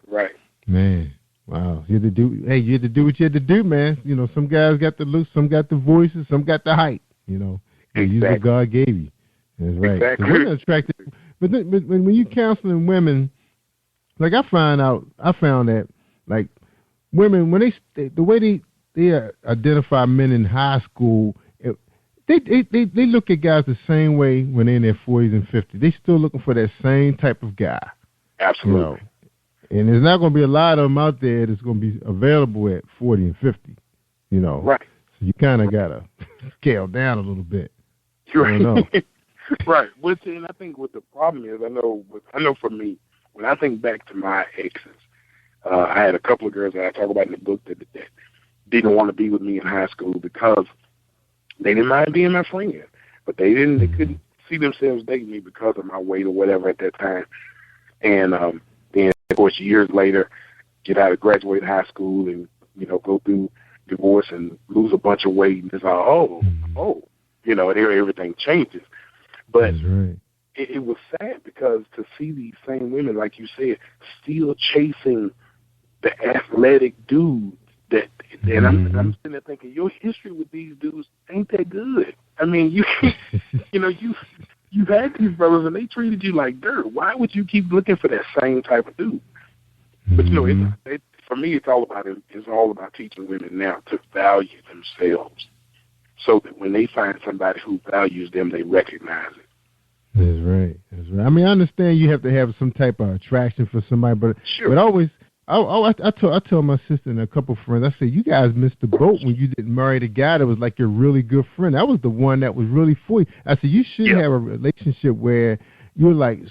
[SPEAKER 14] Right.
[SPEAKER 12] Man. Wow. You had to do what you had to do, man. Some guys got the look, some got the voices, some got the height,
[SPEAKER 14] Exactly.
[SPEAKER 12] Use what God gave you. That's right.
[SPEAKER 14] Exactly.
[SPEAKER 12] So women are attracted. But when you counseling women, like I found that like women, when the way they identify men in high school, they look at guys the same way when they're in their 40s and 50s. They still looking for that same type of guy.
[SPEAKER 14] Absolutely.
[SPEAKER 12] And there's not going to be a lot of them out there that's going to be available at 40 and 50.
[SPEAKER 14] Right.
[SPEAKER 12] So you kind of got to scale down a little bit.
[SPEAKER 14] Right. Right. And I think what the problem is, I know for me, when I think back to my exes, I had a couple of girls that I talk about in the book that didn't want to be with me in high school because they didn't mind being my friend, but they couldn't see themselves dating me because of my weight or whatever at that time. And then, of course, years later, graduate high school and, go through divorce and lose a bunch of weight. And it's like, everything changes. But it was sad because to see these same women, like you said, still chasing the athletic dudes and I'm sitting there thinking, your history with these dudes ain't that good. I mean, you had these brothers and they treated you like dirt. Why would you keep looking for that same type of dude? But for me, it's all about teaching women now to value themselves, so that when they find somebody who values them, they recognize it.
[SPEAKER 12] That's right. That's right. I mean, I understand you have to have some type of attraction for somebody, but always. I told my sister and a couple of friends, I said, you guys missed the boat when you didn't marry the guy that was like your really good friend. That was the one that was really for you. I said, you should have a relationship where you're like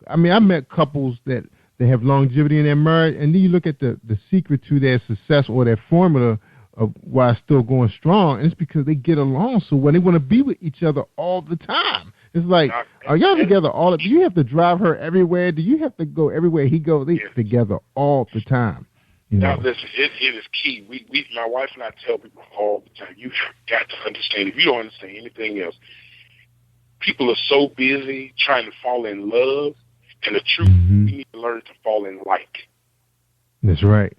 [SPEAKER 12] I met couples that they have longevity in their marriage, and then you look at the secret to their success or their formula of why it's still going strong, and it's because they get along so well. They want to be with each other all the time. It's like, are y'all together do you have to drive her everywhere? Do you have to go everywhere he goes? They together all the time.
[SPEAKER 14] Now, listen, it is key. My wife and I tell people all the time, you've got to understand, if you don't understand anything else, people are so busy trying to fall in love, and the truth, we need to learn to fall in like.
[SPEAKER 12] That's right.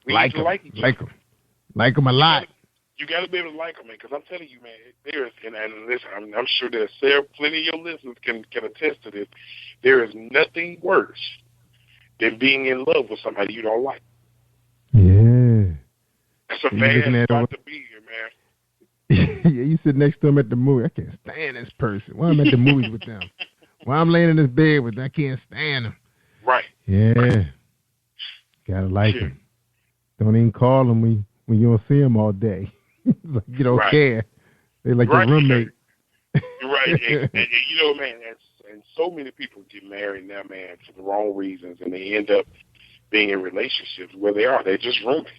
[SPEAKER 14] We need to like each other.
[SPEAKER 12] Like them a lot.
[SPEAKER 14] You got to be able to like them, man, because I'm telling you, man, and listen, I'm sure there's plenty of your listeners can attest to this. There is nothing worse than being in love with somebody you don't like.
[SPEAKER 12] Yeah.
[SPEAKER 14] That's a bad spot to be here, man.
[SPEAKER 12] Yeah, you sit next to them at the movie. I can't stand this person. Why I'm at the movies with them? Why I'm laying in this bed with them? I can't stand them.
[SPEAKER 14] Right.
[SPEAKER 12] Yeah. Right. Gotta like them. Don't even call them when you don't see them all day. Like you don't care. They're like your roommate.
[SPEAKER 14] Right. And man, and so many people get married now, man, for the wrong reasons, and they end up being in relationships where they're just roommates.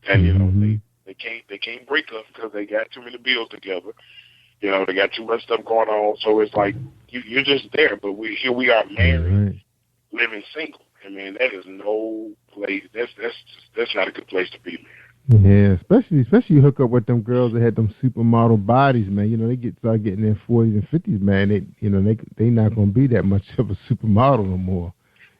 [SPEAKER 14] And, they can't break up because they got too many bills together. They got too much stuff going on. So it's like you're just there, but here we are married, living single. And man, that is no place. That's not a good place to be, man.
[SPEAKER 12] Yeah, especially you hook up with them girls that had them supermodel bodies, man. They start getting in their 40s and 50s, man. They not gonna be that much of a supermodel no more.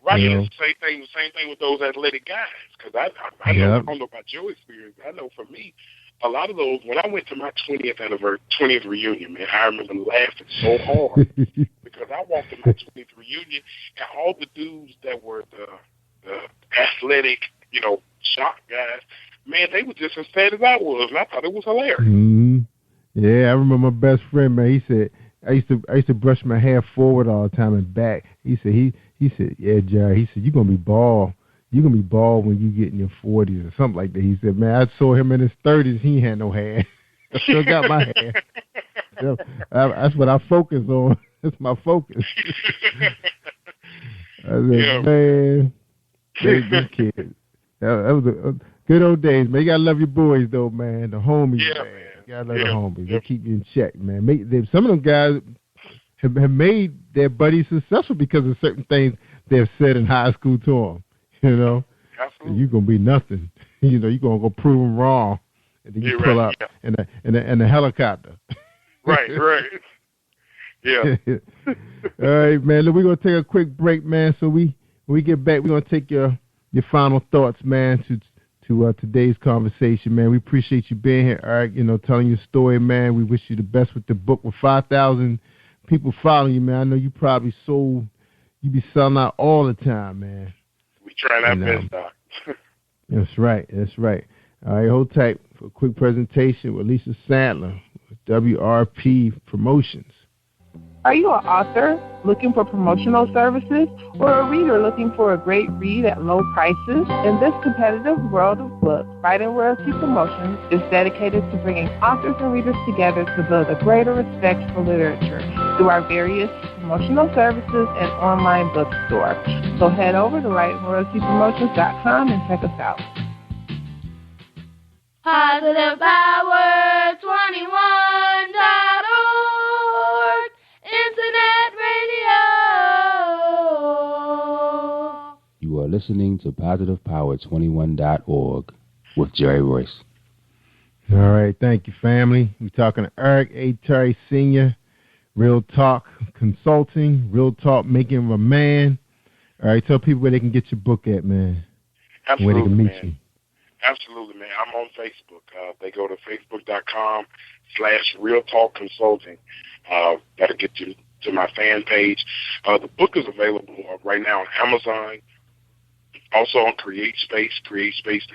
[SPEAKER 14] Right. Same thing with those athletic guys. Because I don't know about your experience. I know for me, a lot of those. When I went to my 20th reunion, man, I remember laughing so hard because I walked to my 20th reunion and all the dudes that were the athletic, shot guys. Man, they were just as fat as I was, and I thought it was hilarious.
[SPEAKER 12] Mm-hmm. Yeah, I remember my best friend, man. He said I used to brush my hair forward all the time and back. He said, yeah, Jerry. He said, you're gonna be bald. You're gonna be bald when you get in your 40s or something like that. He said, man, I saw him in his 30s. He had no hair. I still got my hair. That's what I focus on. That's my focus. I said, man, these kids. That was a good old days, man. You gotta love your boys, though, man. The homies, man. You gotta love the homies. They keep you in check, man. Some of them guys have made their buddies successful because of certain things they've said in high school to them. You know,
[SPEAKER 14] absolutely.
[SPEAKER 12] You're gonna be nothing. You know, you're gonna go prove them wrong, and then you pull up in the helicopter.
[SPEAKER 14] Right. Yeah.
[SPEAKER 12] All right, man. Look, we're gonna take a quick break, man. So when we get back, we're gonna take your final thoughts, man, to today's conversation, man. We appreciate you being here, Eric. You know, telling your story, man. We wish you the best with the book. With 5,000 people following you, man, I know you probably you be selling out all the time, man.
[SPEAKER 14] We try our best, Doc.
[SPEAKER 12] That's right. All right, hold tight for a quick presentation with Lisa Sandler with WRP Promotions.
[SPEAKER 10] Are you an author looking for promotional services or a reader looking for a great read at low prices? In this competitive world of books, Fighting Royalty Promotions is dedicated to bringing authors and readers together to build a greater respect for literature through our various promotional services and online bookstore. So head over to FightingRoyaltyPromotions.com and check us out.
[SPEAKER 16] Positive Power 21.org Internet Radio.
[SPEAKER 4] You are listening to PositivePower21.org with Jerry Royce.
[SPEAKER 12] All right, thank you, family. We're talking to Eric A. Terry Sr., Real Talk Consulting, Real Talk Making of a Man. All right, tell people where they can get your book at, man.
[SPEAKER 14] Absolutely,
[SPEAKER 12] where they can meet
[SPEAKER 14] man.
[SPEAKER 12] you.
[SPEAKER 14] Absolutely, man. I'm on Facebook. They go to facebook.com/Real Talk Consulting. That'll get you to my fan page. The book is available right now on Amazon, also on CreateSpace, the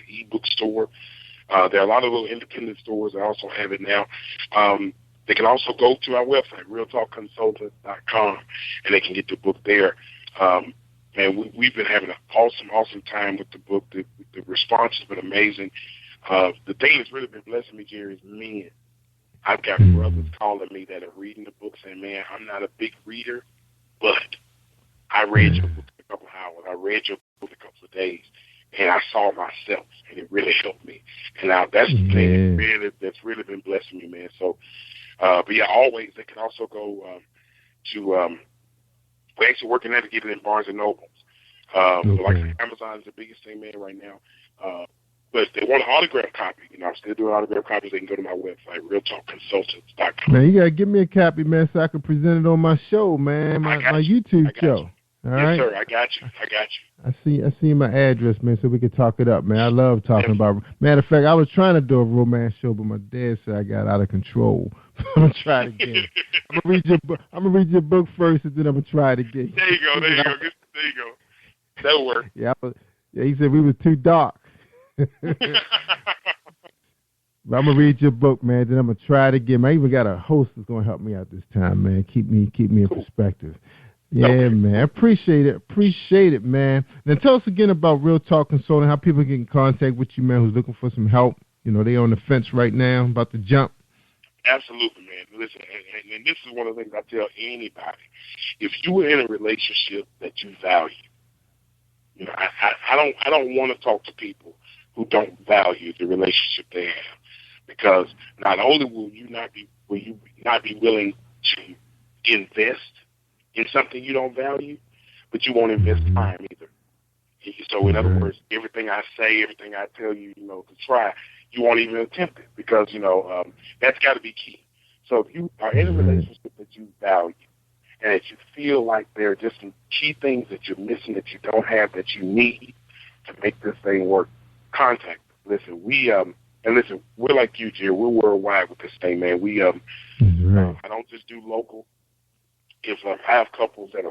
[SPEAKER 14] ebook store. There are a lot of little independent stores that also have it now. They can also go to our website, realtalkconsultant.com, and they can get the book there. Man, we've been having an awesome time with the book. The response has been amazing. The thing that's really been blessing me, Jerry, is men. I've got brothers calling me that are reading the book saying, man, I'm not a big reader, but I read your book in a couple of hours. I read your book a couple of days, and I saw myself, and it really helped me. And now that's the thing that's really been blessing me, man. So, but yeah, always, they can also go to, we're actually working there to get it in Barnes & Nobles. Like I said, Amazon is the biggest thing, man, right now. But if they want an autograph copy, I'm still doing autograph copies. They can go to my website, realtalkconsultants.com.
[SPEAKER 12] Man, you got to give me a copy, man, so I can present it on my show, man, my YouTube show. All right?
[SPEAKER 14] Yes, sir. I got you.
[SPEAKER 12] I see my address, man, so we can talk it up, man. I love talking about. Matter of fact, I was trying to do a romance show, but my dad said I got out of control. I'm gonna try it again. I'm gonna read your book first, and then I'm gonna try it again.
[SPEAKER 14] There you go. That'll work.
[SPEAKER 12] Yeah, he said we was too dark. But I'm gonna read your book, man. Then I'm gonna try it again. I even got a host that's gonna help me out this time, man. Keep me in perspective. Yeah, okay. Man. Appreciate it, man. Now tell us again about Real Talk Consulting. How people get in contact with you, man. Who's looking for some help? They on the fence right now, about to jump.
[SPEAKER 14] Absolutely, man. Listen, and this is one of the things I tell anybody. If you are in a relationship that you value, I don't want to talk to people who don't value the relationship they have, because not only will you not be willing to invest in something you don't value, but you won't invest time either. So in other words, everything I say, everything I tell you, to try, you won't even attempt it, because that's got to be key. So if you are in a relationship that you value, and that you feel like there are just some key things that you're missing, that you don't have, that you need to make this thing work, contact us. Listen, we're like you, Jerry. We're worldwide with this thing, man. I don't just do local. If I have couples that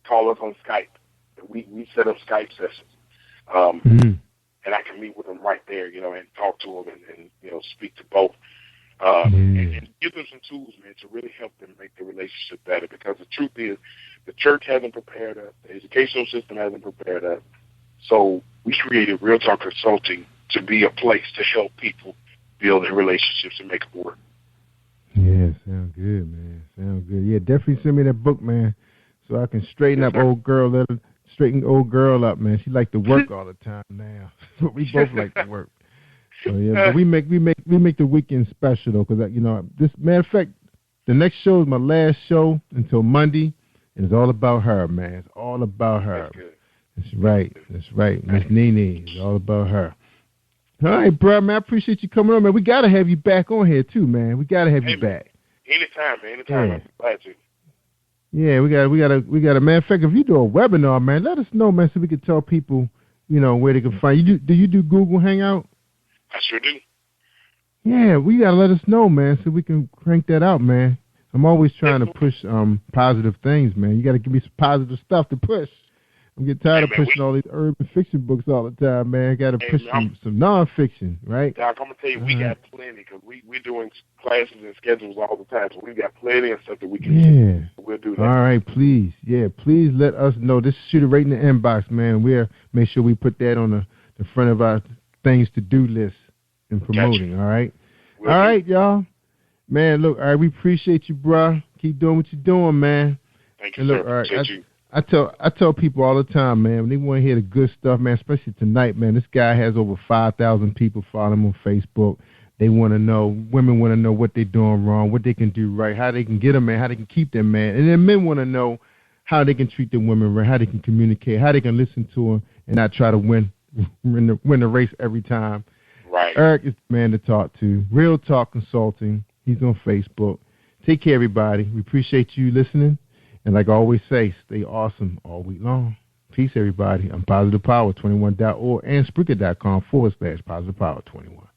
[SPEAKER 14] call us on Skype, we set up Skype sessions, and I can meet with them right there, and talk to them and speak to both. And give them some tools, man, to really help them make the relationship better. Because the truth is, the church hasn't prepared us, the educational system hasn't prepared us. So we created Real Talk Consulting to be a place to help people build their relationships and make it work.
[SPEAKER 12] Yeah, sound good, man. Sound good. Yeah, definitely send me that book, man, so I can straighten up old girl. Let her straighten old girl up, man. She like to work all the time now, but we both like to work. So yeah, but we make the weekend special though, because this matter of fact, The next show is my last show until Monday, and it's all about her, man. It's all about her. That's right. That's right. Miss Nene. It's all about her. All right, bro, man. I appreciate you coming on, man. We gotta have you back on here too, man. We gotta have you back.
[SPEAKER 14] Anytime, man. Anytime.
[SPEAKER 12] Yeah.
[SPEAKER 14] I'm glad to.
[SPEAKER 12] Yeah, we got a matter of fact, if you do a webinar, man, let us know, man, so we can tell people, where they can find you. Do you do Google Hangout?
[SPEAKER 14] I sure do.
[SPEAKER 12] Yeah, we gotta let us know, man, so we can crank that out, man. I'm always trying to push positive things, man. You gotta give me some positive stuff to push. I'm getting tired of pushing all these urban fiction books all the time, man. I gotta push some nonfiction, right?
[SPEAKER 14] Doc, I'm gonna tell you, we got plenty because we're doing classes and schedules all the time, so we got plenty of stuff that we can do. We'll do that.
[SPEAKER 12] All right, please. Yeah, please let us know. Just shoot it right in the inbox, man. We'll make sure we put that on the front of our things to do list and promoting, all right? All right, y'all. Man, look, all right, we appreciate you, bro. Keep doing what you're doing, man.
[SPEAKER 14] Thank you,
[SPEAKER 12] and look,
[SPEAKER 14] sir.
[SPEAKER 12] all right,
[SPEAKER 14] Appreciate you.
[SPEAKER 12] I tell people all the time, man, when they want to hear the good stuff, man, especially tonight, man, this guy has over 5,000 people following him on Facebook. They want to know, women want to know what they're doing wrong, what they can do right, how they can get a man, how they can keep their man. And then men want to know how they can treat their women right, how they can communicate, how they can listen to them and not try to win the race every time.
[SPEAKER 14] Right.
[SPEAKER 12] Eric is the man to talk to. Real Talk Consulting. He's on Facebook. Take care, everybody. We appreciate you listening. And like I always say, stay awesome all week long. Peace, everybody. I'm positivepower21.org and Spreaker.com/positivepower21.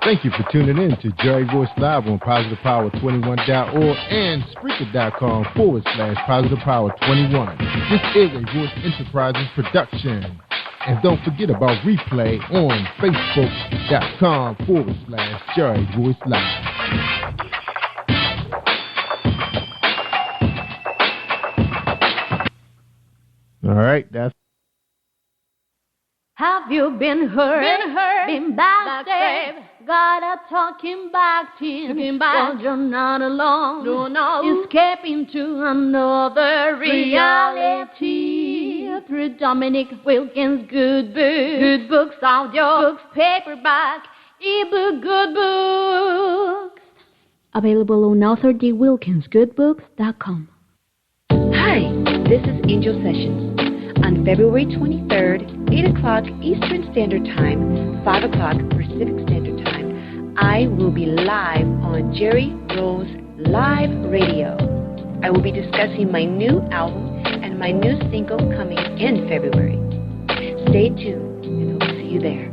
[SPEAKER 12] Thank you for tuning in to Jerry Royce Live on positivepower21.org and Spreaker.com/positivepower21. This is a Royce Enterprises production. And don't forget about replay on Facebook.com/Jerry Royce Live. All right, that's.
[SPEAKER 16] Have you been hurt, been backstabbed, got a talking back to well, you're not alone, escaping to another reality through Dominic Wilkins' good books, audio books, paperback, ebook, good books. Available on authordwilkinsgoodbooks.com.
[SPEAKER 2] Hi, this is Angel Sessions. On February 23rd, 8 o'clock Eastern Standard Time, 5 o'clock Pacific Standard Time, I will be live on Jerry Rose Live Radio. I will be discussing my new album and my new single coming in February. Stay tuned, and I'll see you there.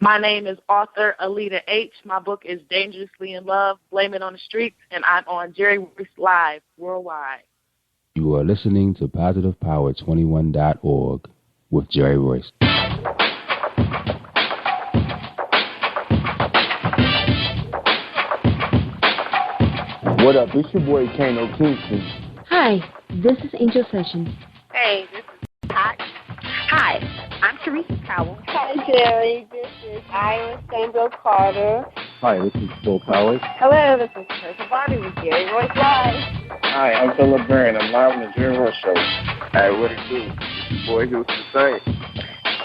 [SPEAKER 6] My name is author Alita H. My book is Dangerously in Love, Blame It on the Streets, and I'm on Jerry Royce Live worldwide.
[SPEAKER 4] You are listening to PositivePower21.org with Jerry Royce.
[SPEAKER 9] What up? It's your boy Kano Kingston.
[SPEAKER 2] Hi, this is Angel Sessions.
[SPEAKER 17] Hey, this is Hot. Hi, I'm Teresa Powell.
[SPEAKER 21] Hi, Jerry. This is Ira Sandro Carter.
[SPEAKER 5] Hi, this is Bill Powers.
[SPEAKER 21] Hello, this is Teresa Bobby with Jerry Royce Live.
[SPEAKER 8] Hi, I'm Philip Barron. I'm live on the Jerry Royce Show.
[SPEAKER 23] Hey, what it do? It's your boy Houston Saint.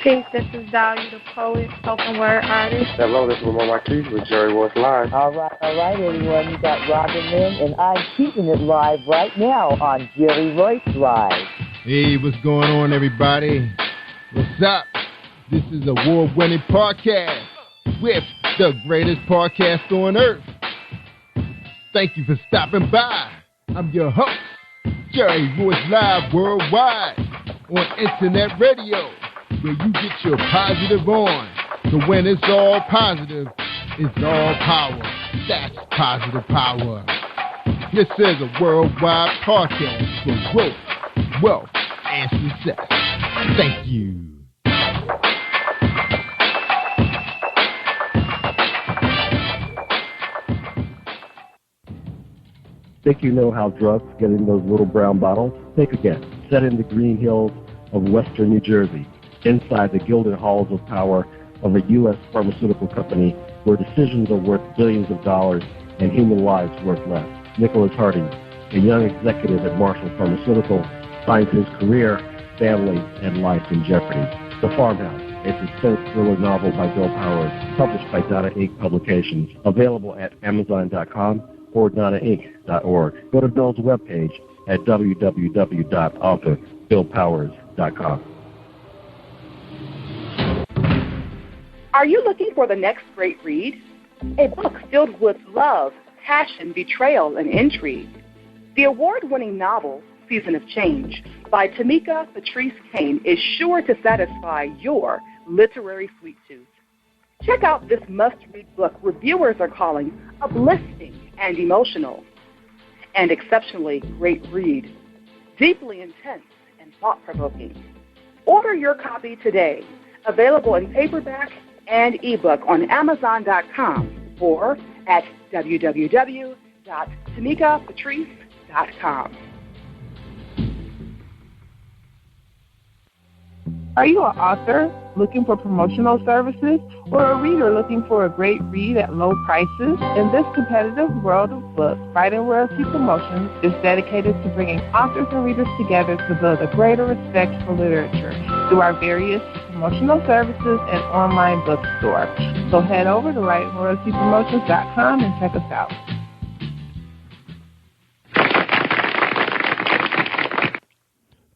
[SPEAKER 22] Peace, this is Dahlia the poet, spoken word artist.
[SPEAKER 8] Hello, this is Lamar Marquis with Jerry Royce Live.
[SPEAKER 11] All right, everyone. You got Robin Lynn, and I'm keeping it live right now on Jerry Royce Live.
[SPEAKER 12] Hey, what's going on, everybody? What's up? This is a award-winning podcast with the greatest podcast on earth. Thank you for stopping by. I'm your host, Jerry Royce Live worldwide on internet radio, where you get your positive on. So when it's all positive, it's all power. That's positive power. This is a worldwide podcast for growth, wealth, and success. Thank you.
[SPEAKER 5] Think you know how drugs get in those little brown bottles? Think again. Set in the green hills of western New Jersey, inside the gilded halls of power of a U.S. pharmaceutical company where decisions are worth billions of dollars and human lives worth less. Nicholas Harding, a young executive at Marshall Pharmaceutical, finds his career, family, and life in jeopardy. The Farmhouse, a suspense thriller novel by Bill Powers, published by Donna Inc. Publications, available at Amazon.com or DonnaInc.org. Go to Bill's webpage at www.author.BillPowers.com.
[SPEAKER 13] Are you looking for the next great read? A book filled with love, passion, betrayal, and intrigue. The award-winning novel, Season of Change, by Tamika Patrice Kane is sure to satisfy your literary sweet tooth. Check out this must-read book reviewers are calling uplifting and emotional. And exceptionally great read, deeply intense and thought-provoking. Order your copy today, available in paperback and ebook on Amazon.com or at www.tamikapatrice.com.
[SPEAKER 10] Are you an author looking for promotional services or a reader looking for a great read at low prices? In this competitive world of books, Writing Royalty Promotions is dedicated to bringing authors and readers together to build a greater respect for literature through our various promotional services and online bookstore. So head over to WritingRoyaltyPromotions.com and check us out.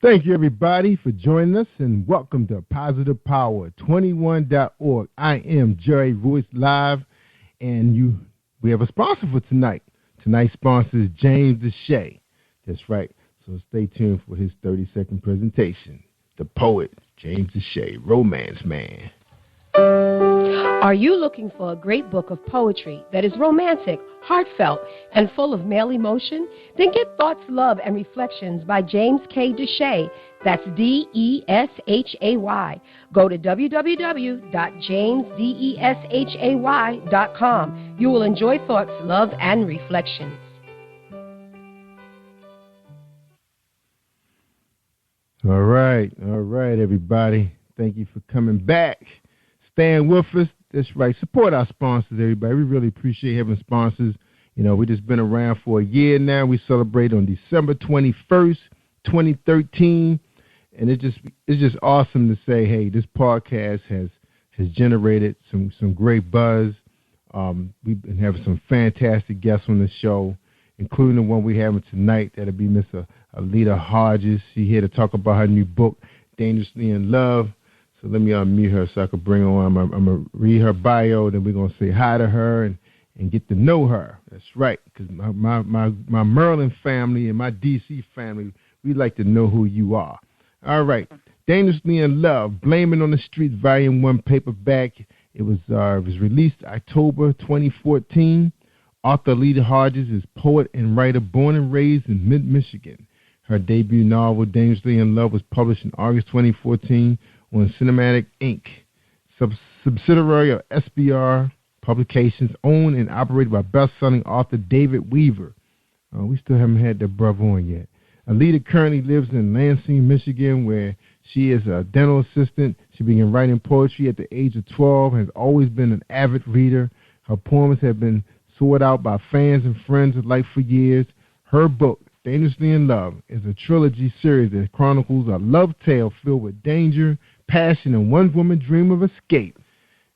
[SPEAKER 12] Thank you, everybody, for joining us, and welcome to Positive Power 21.org. I am Jerry Royce Live, and we have a sponsor for tonight. Tonight's sponsor is James Deshay. That's right. So stay tuned for his 30-second presentation. The poet, James Deshay, Romance Man.
[SPEAKER 15] Are you looking for a great book of poetry that is romantic, heartfelt, and full of male emotion? Then get Thoughts, Love, and Reflections by James K. Deshay. That's Deshay. Go to www.jamesdeshay.com. You will enjoy Thoughts, Love, and Reflections.
[SPEAKER 12] All right, everybody. Thank you for coming back. Staying with us. That's right. Support our sponsors, everybody. We really appreciate having sponsors. You know, we just been around for a year now. We celebrate on December 21st, 2013. And it's just awesome to say, hey, this podcast has generated some great buzz. We've been having some fantastic guests on the show, including the one we're having tonight. That'll be Miss Alita Hodges. She's here to talk about her new book, Dangerously in Love. So let me unmute her so I can bring her on. I'm going to read her bio, then we're going to say hi to her and get to know her. That's right, because my Maryland family and my D.C. family, we like to know who you are. All right. Dangerously in Love, Blaming on the Streets, Volume 1 paperback. It was released October 2014. Author Alita Hodges is poet and writer born and raised in mid-Michigan. Her debut novel, Dangerously in Love, was published in August 2014 on Cinematic Inc., subsidiary of SBR Publications, owned and operated by best-selling author David Weaver. We still haven't had that brother on yet. Alita currently lives in Lansing, Michigan, where she is a dental assistant. She began writing poetry at the age of 12 and has always been an avid reader. Her poems have been sought out by fans and friends alike for years. Her book, Dangerously in Love, is a trilogy series that chronicles a love tale filled with danger, passion, and one woman's dream of escape.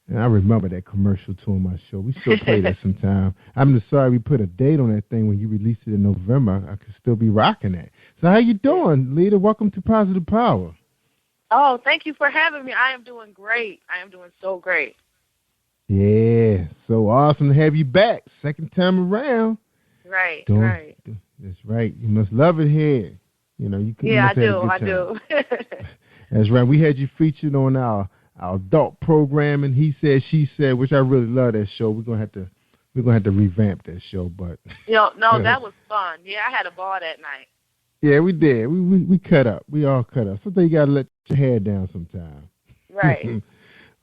[SPEAKER 12] And I remember that commercial too on my show. We still play that sometime. I'm just sorry we put a date on that thing when you released it in November. I could still be rocking that. So how you doing, Lita? Welcome to Positive Power.
[SPEAKER 6] Oh, thank you for having me. I am doing great. I am doing so great.
[SPEAKER 12] Yeah, so awesome to have you back. Second time around.
[SPEAKER 6] Right,
[SPEAKER 12] right. That's right. You must love it here. You know, you.
[SPEAKER 6] Yeah, I do.
[SPEAKER 12] That's right. We had you featured on our adult programming. He Said, She Said, which I really love that show. We're gonna have to revamp that show, but
[SPEAKER 6] no, that was fun. Yeah, I had a ball that night.
[SPEAKER 12] Yeah, we did. We cut up. We all cut up. Sometimes you gotta let your hair down sometime.
[SPEAKER 6] Right.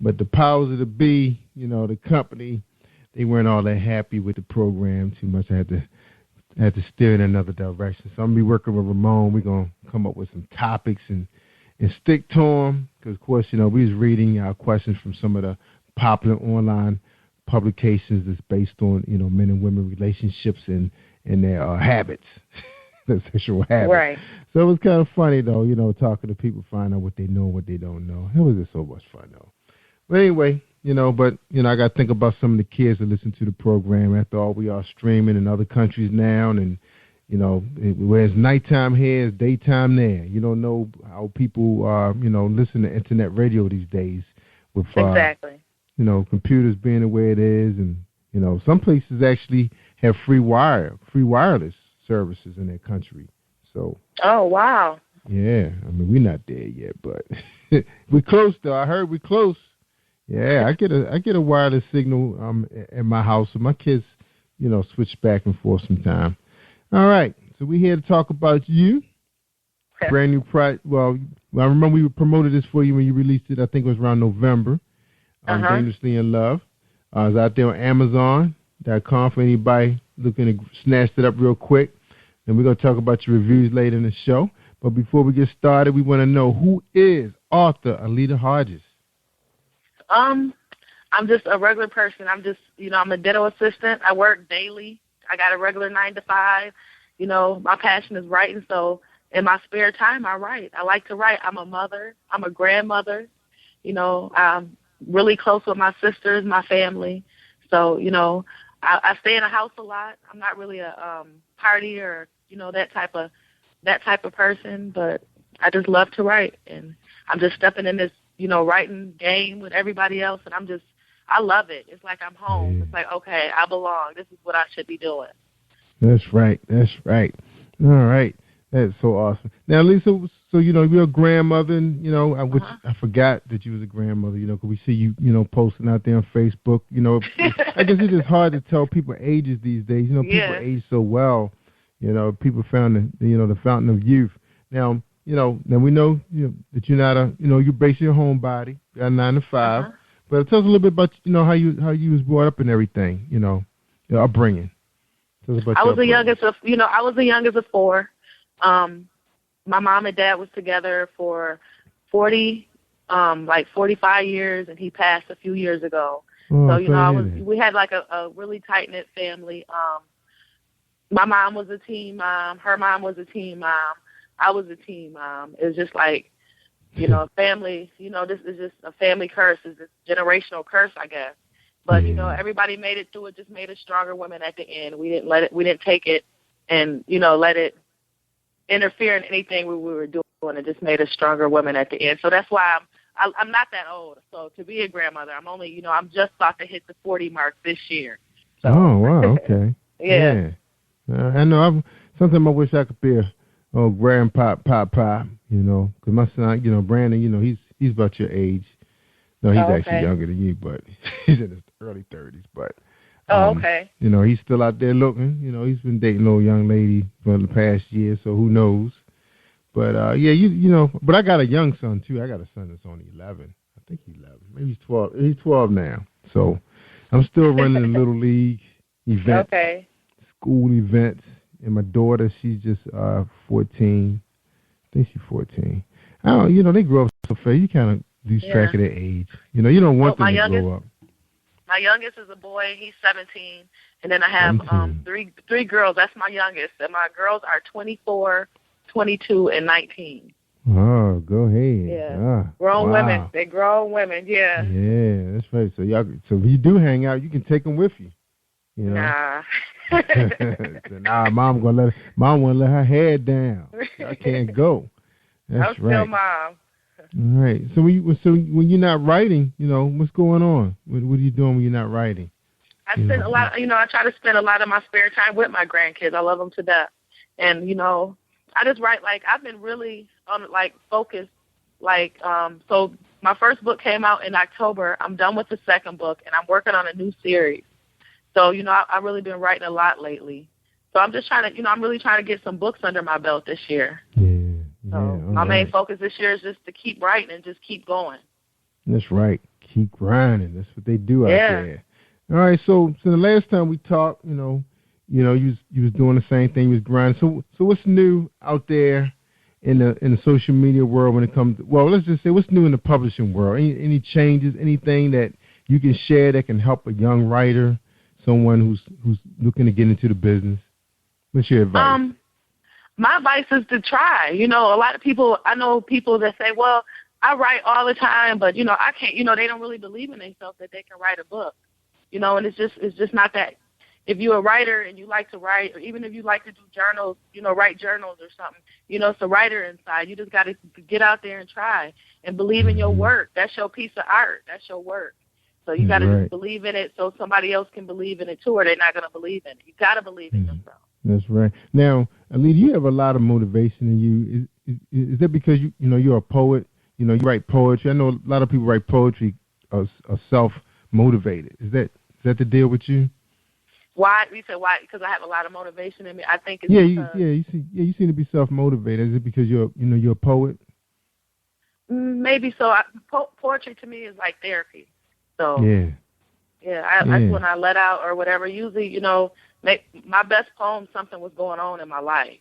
[SPEAKER 12] But the powers of the be, you know, the company, they weren't all that happy with the program too much. I had to steer in another direction. So I'm gonna be working with Ramon. We're gonna come up with some topics and stick to them, because, of course, you know, we was reading our questions from some of the popular online publications that's based on, you know, men and women relationships and their habits, their sexual habits.
[SPEAKER 6] Right.
[SPEAKER 12] So it was kind of funny, though, you know, talking to people, finding out what they know and what they don't know. It was just so much fun, though. But anyway, but I got to think about some of the kids that listen to the program. After all, we are streaming in other countries now, and where it's nighttime here, it's daytime there. You don't know how people listen to internet radio these days with
[SPEAKER 6] exactly.
[SPEAKER 12] Computers being the way it is, and some places actually have free wireless services in their country. So.
[SPEAKER 6] Oh wow.
[SPEAKER 12] Yeah, I mean we're not there yet, but we're close though. I heard we're close. Yeah, I get a wireless signal at my house, so my kids, switch back and forth sometime. All right, so we're here to talk about you. Brand new project. Well, I remember we promoted this for you when you released it. I think it was around November. Dangerously in Love. It's out there on Amazon.com for anybody looking to snatch it up real quick. And we're going to talk about your reviews later in the show. But before we get started, we want to know, who is author Alita Hodges?
[SPEAKER 6] I'm just a regular person. I'm just, I'm a dental assistant. I work daily. I got a regular 9 to 5. My passion is writing, so in my spare time, I write. I like to write. I'm a mother. I'm a grandmother. I'm really close with my sisters, my family. So, I stay in a house a lot. I'm not really a partier or, that type of person, but I just love to write. And I'm just stepping in this, writing game with everybody else, and I love it. It's like I'm home. Yeah. It's like, okay, I belong. This is what I should be doing.
[SPEAKER 12] That's right. All right. That's so awesome. Now, Lisa, so, you're a grandmother, and, I forgot that you was a grandmother, because we see you, posting out there on Facebook. I guess it's just hard to tell people ages these days. People age so well. People found the fountain of youth. Now we know, that you're not you base your homebody, you got a 9 to 5. But tell us a little bit about, how you was brought up and everything, your upbringing. Tell us about
[SPEAKER 6] I was the youngest of 4. My mom and dad was together for 45 years, and he passed a few years ago. So, we had like a really tight-knit family. My mom was a teen mom. Her mom was a teen mom. I was a teen mom. It was just like, family, this is just a family curse. It's a generational curse, I guess. But, everybody made it through it, just made us stronger women at the end. We didn't take it and, let it interfere in anything we were doing. It just made us stronger women at the end. So that's why I'm not that old. So to be a grandmother, I'm only, I'm just about to hit the 40 mark this year. So.
[SPEAKER 12] Oh, wow, okay.
[SPEAKER 6] Yeah.
[SPEAKER 12] I know. Sometimes I wish I could be a grandpa, because my son, Brandon, he's about your age. No, he's actually younger than you, but he's in his early 30s. But
[SPEAKER 6] okay.
[SPEAKER 12] He's still out there looking. He's been dating a little young lady for the past year, so who knows? But but I got a young son too. I got a son that's only 11. I think he's 11. Maybe he's 12. He's 12 now. So I'm still running the little league events.
[SPEAKER 6] Okay.
[SPEAKER 12] School events, and my daughter, she's just 14. I think she's 14. I don't, they grow up so fast. You kind of lose track of their age. You don't want them to grow up.
[SPEAKER 6] My youngest is a boy. He's 17, and then I have three girls. That's my youngest, and my girls are 24, 22, and 19.
[SPEAKER 12] Oh, go ahead.
[SPEAKER 6] Yeah, grown women. They're grown women. Yeah.
[SPEAKER 12] Yeah, that's right. So if you do hang out, you can take them with you.
[SPEAKER 6] Nah.
[SPEAKER 12] Nah, mom won't let her head down. I can't go. That's
[SPEAKER 6] I'm
[SPEAKER 12] right.
[SPEAKER 6] Still mom.
[SPEAKER 12] All right. So when you're not writing, what's going on? What are you doing when you're not writing?
[SPEAKER 6] I spend a lot. I try to spend a lot of my spare time with my grandkids. I love them to death, and I just write. Like, I've been really on focused. So my first book came out in October. I'm done with the second book, and I'm working on a new series. So, I've really been writing a lot lately. So I'm just trying to, I'm really trying to get some books under my belt this year. So my main focus this year is just to keep writing and just keep going.
[SPEAKER 12] That's right. Keep grinding. That's what they do out there. All right. So the last time we talked, you was doing the same thing. You was grinding. So what's new out there in the social media world when it comes to, let's just say, what's new in the publishing world? Any changes? Anything that you can share that can help a young writer? Someone who's looking to get into the business? What's your advice?
[SPEAKER 6] My advice is to try. A lot of people, I know people that say, well, I write all the time, but, you know, I can't, you know, they don't really believe in themselves that they can write a book, you know, and it's just not that. If you're a writer and you like to write, or even if you like to do journals, you know, write journals or something, you know, it's a writer inside. You just got to get out there and try and believe in your work. That's your piece of art. That's your work. So you got to just believe in it so somebody else can believe in it too, or they're not going to believe in it. You got to believe in yourself.
[SPEAKER 12] That's right. Now, Alita, you have a lot of motivation in you. Is that because you know you're a poet? You know, you write poetry. I know a lot of people write poetry are self-motivated. Is that the deal with you?
[SPEAKER 6] Why? You said why? Because I have a lot of motivation in me. I think it's
[SPEAKER 12] you seem to be self-motivated. Is it because you're a poet?
[SPEAKER 6] Maybe so. Poetry to me is like therapy. So that's when I let out or whatever. Usually, you know, my best poem, something was going on in my life.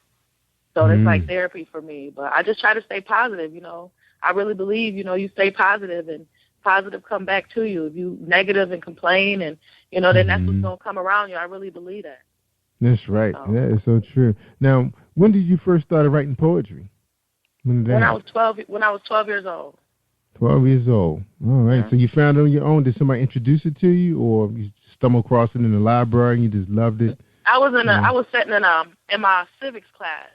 [SPEAKER 6] So it's like therapy for me. But I just try to stay positive, you know. I really believe, you know, you stay positive and positive come back to you. If you negative and complain and, you know, then that's what's going to come around you. I really believe that.
[SPEAKER 12] That's right. So. That is so true. Now, when did you first start writing poetry?
[SPEAKER 6] When I was 12 years old.
[SPEAKER 12] 12 years old. All right.
[SPEAKER 6] Yeah.
[SPEAKER 12] So you found it on your own. Did somebody introduce it to you, or you stumbled across it in the library and you just loved it?
[SPEAKER 6] I was sitting in my civics class,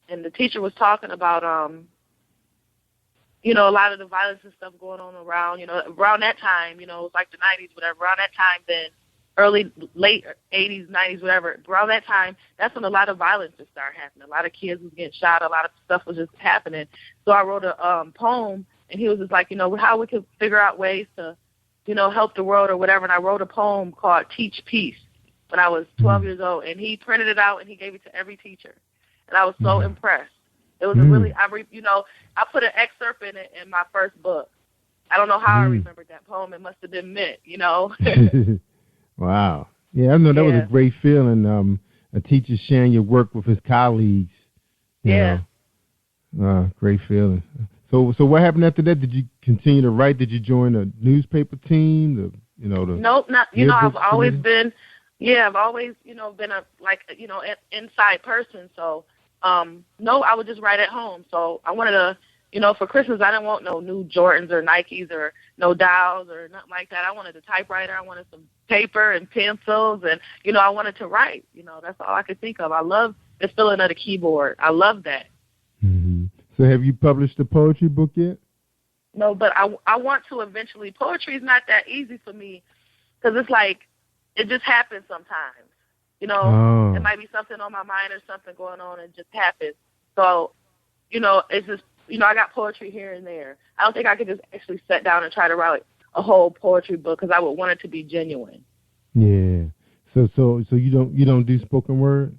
[SPEAKER 6] and the teacher was talking about you know, a lot of the violence and stuff going on around, you know, around that time, you know, it was like the 90s, whatever, around that time then, late 80s, 90s, whatever, around that time, that's when a lot of violence would start happening. A lot of kids was getting shot, a lot of stuff was just happening. So I wrote a poem, and he was just like, you know, how we could figure out ways to, you know, help the world or whatever, and I wrote a poem called Teach Peace when I was 12 years old, and he printed it out, and he gave it to every teacher, and I was so impressed. It was I put an excerpt in it in my first book. I don't know how I remembered that poem. It must have been meant, you know.
[SPEAKER 12] Wow. Yeah, I know that was a great feeling. A teacher sharing your work with his colleagues. You know. Great feeling. So what happened after that? Did you continue to write? Did you join a newspaper team?
[SPEAKER 6] Nope, not. You know, I've always been. Yeah, I've always, you know, been a inside person. So. No, I would just write at home. So I wanted to, you know, for Christmas, I didn't want no new Jordans or Nikes or no Dows or nothing like that. I wanted a typewriter. I wanted some paper and pencils, and, you know, I wanted to write. You know, that's all I could think of. I love the feeling of the keyboard. I love that.
[SPEAKER 12] Mm-hmm. So have you published a poetry book yet?
[SPEAKER 6] No, but I want to eventually. Poetry is not that easy for me because it's like it just happens sometimes. You know, It might be something on my mind or something going on and it just happens. So, you know, it's just, you know, I got poetry here and there. I don't think I could just actually sit down and try to write a whole poetry book because I would want it to be genuine.
[SPEAKER 12] Yeah. So you don't do spoken word?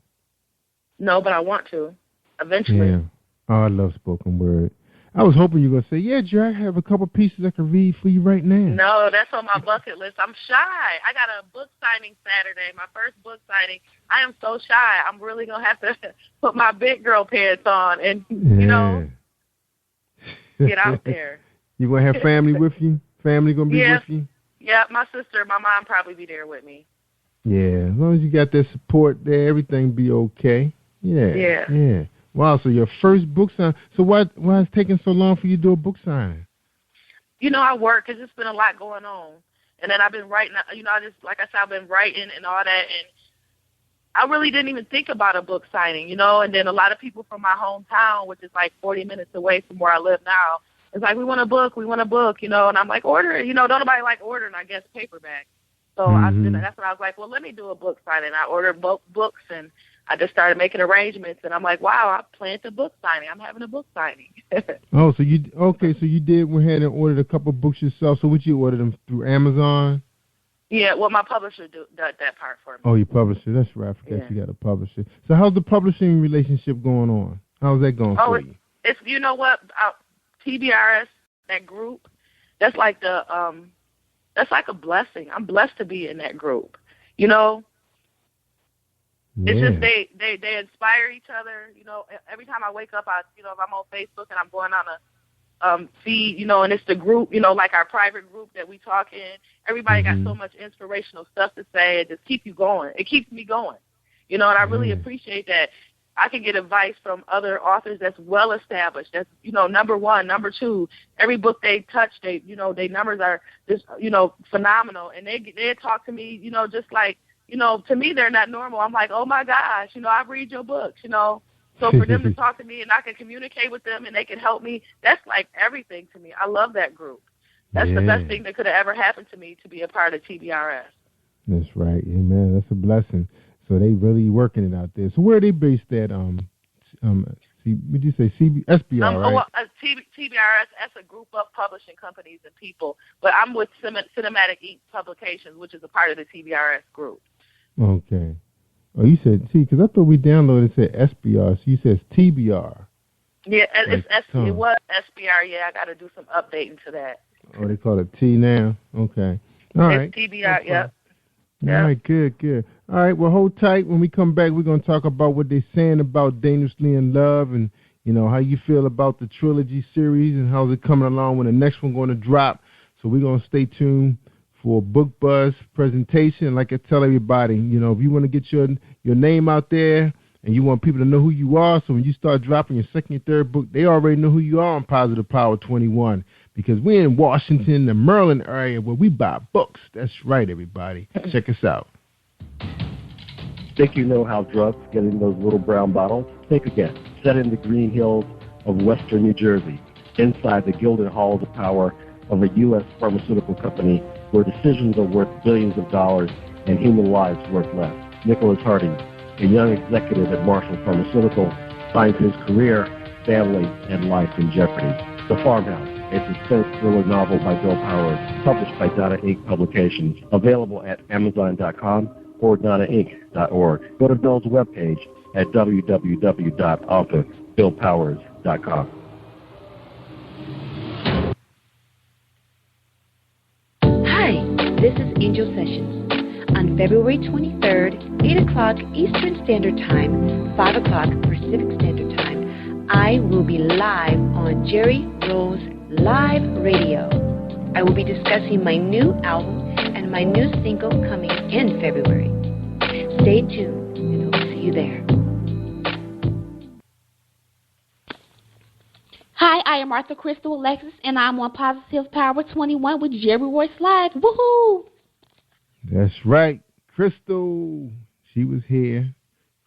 [SPEAKER 6] No, but I want to eventually.
[SPEAKER 12] Yeah. Oh, I love spoken word. I was hoping you were going to say, yeah, Jerry, I have a couple pieces I can read for you right now.
[SPEAKER 6] No, that's on my bucket list. I'm shy. I got a book signing Saturday, my first book signing. I am so shy. I'm really going to have to put my big girl pants on and, you know, get out there.
[SPEAKER 12] You going to have family with you? Family going to be with you?
[SPEAKER 6] Yeah, my sister, my mom probably be there with me.
[SPEAKER 12] Yeah, as long as you got that support there, everything be okay. Yeah. Wow, so your first book signing. So why is it taking so long for you to do a book signing?
[SPEAKER 6] You know, I work. It's just been a lot going on. And then I've been writing, you know, like I said, I've been writing and all that. And I really didn't even think about a book signing, you know. And then a lot of people from my hometown, which is like 40 minutes away from where I live now, it's like, we want a book, you know. And I'm like, order it. You know, don't nobody like ordering, I guess, paperback. So that's when I was like, well, let me do a book signing. I ordered books, and I just started making arrangements, and I'm like, wow, I planned a book signing. I'm having a book signing.
[SPEAKER 12] So you did went ahead and ordered a couple books yourself. So would you order them through Amazon?
[SPEAKER 6] Yeah, well, my publisher did that part for me.
[SPEAKER 12] Oh, your publisher. That's right. I forgot you got a publisher. So how's the publishing relationship going on? How's that going for you?
[SPEAKER 6] It's you know what, TBRS, that group, that's like that's like a blessing. I'm blessed to be in that group, you know. Yeah. It's just they inspire each other. You know, every time I wake up, if I'm on Facebook and I'm going on a feed, you know, and it's the group, you know, like our private group that we talk in. Everybody got so much inspirational stuff to say. It just keeps you going. It keeps me going, you know, and I really appreciate that. I can get advice from other authors that's well established. That's, number one, number two. Every book they touch, their numbers are just, phenomenal. And they talk to me, just like, to me they're not normal. I'm like, oh my gosh, I read your books, So for them to talk to me and I can communicate with them and they can help me, that's like everything to me. I love that group. That's the best thing that could have ever happened to me, to be a part of TBRS.
[SPEAKER 12] That's right. Amen. That's a blessing. So they really working it out there. So where are they based at? Would you say SBR, right?
[SPEAKER 6] Well, TBRS, that's a group of publishing companies and people. But I'm with Cinematic Ink Publications, which is a part of the TBRS group.
[SPEAKER 12] Okay. Oh, you said T, because I thought we downloaded and said SBR. So you said it's TBR.
[SPEAKER 6] Yeah, it was SBR. Yeah, I got to do some updating to that.
[SPEAKER 12] Oh, they call it T now? Okay. All right.
[SPEAKER 6] It's TBR, yep.
[SPEAKER 12] All right, good. All right, well, hold tight. When we come back, we're going to talk about what they're saying about Dangerously in Love and, how you feel about the trilogy series and how's it coming along when the next one going to drop. So we're going to stay tuned for a Book Buzz presentation. Like I tell everybody, if you want to get your name out there and you want people to know who you are, so when you start dropping your second and third book, they already know who you are on Positive Power 21. Because we're in Washington, the Maryland area, where we buy books. That's right, everybody. Check us out.
[SPEAKER 5] Think you know how drugs get in those little brown bottles? Think again. Set in the green hills of western New Jersey, inside the gilded halls of power of a U.S. pharmaceutical company where decisions are worth billions of dollars and human lives worth less. Nicholas Harding, a young executive at Marshall Pharmaceutical, finds his career, family, and life in jeopardy. The Farmhouse, a suspense thriller novel by Bill Powers, published by Donna Inc. Publications, available at Amazon.com or DonnaInc.org. Go to Bill's webpage at www.author.BillPowers.com.
[SPEAKER 2] Hi, this is Angel Sessions. On February 23rd, 8 o'clock Eastern Standard Time, 5 o'clock Pacific Standard Time, I will be live on Jerry Rose Live Radio. I will be discussing my new album and my new single coming in February. Stay tuned, and I'll see you there.
[SPEAKER 18] Hi, I am Arthur Crystal Alexis, and I'm on Positive Power 21 with Jerry Royce Live. Woohoo!
[SPEAKER 12] That's right. Crystal, she was here.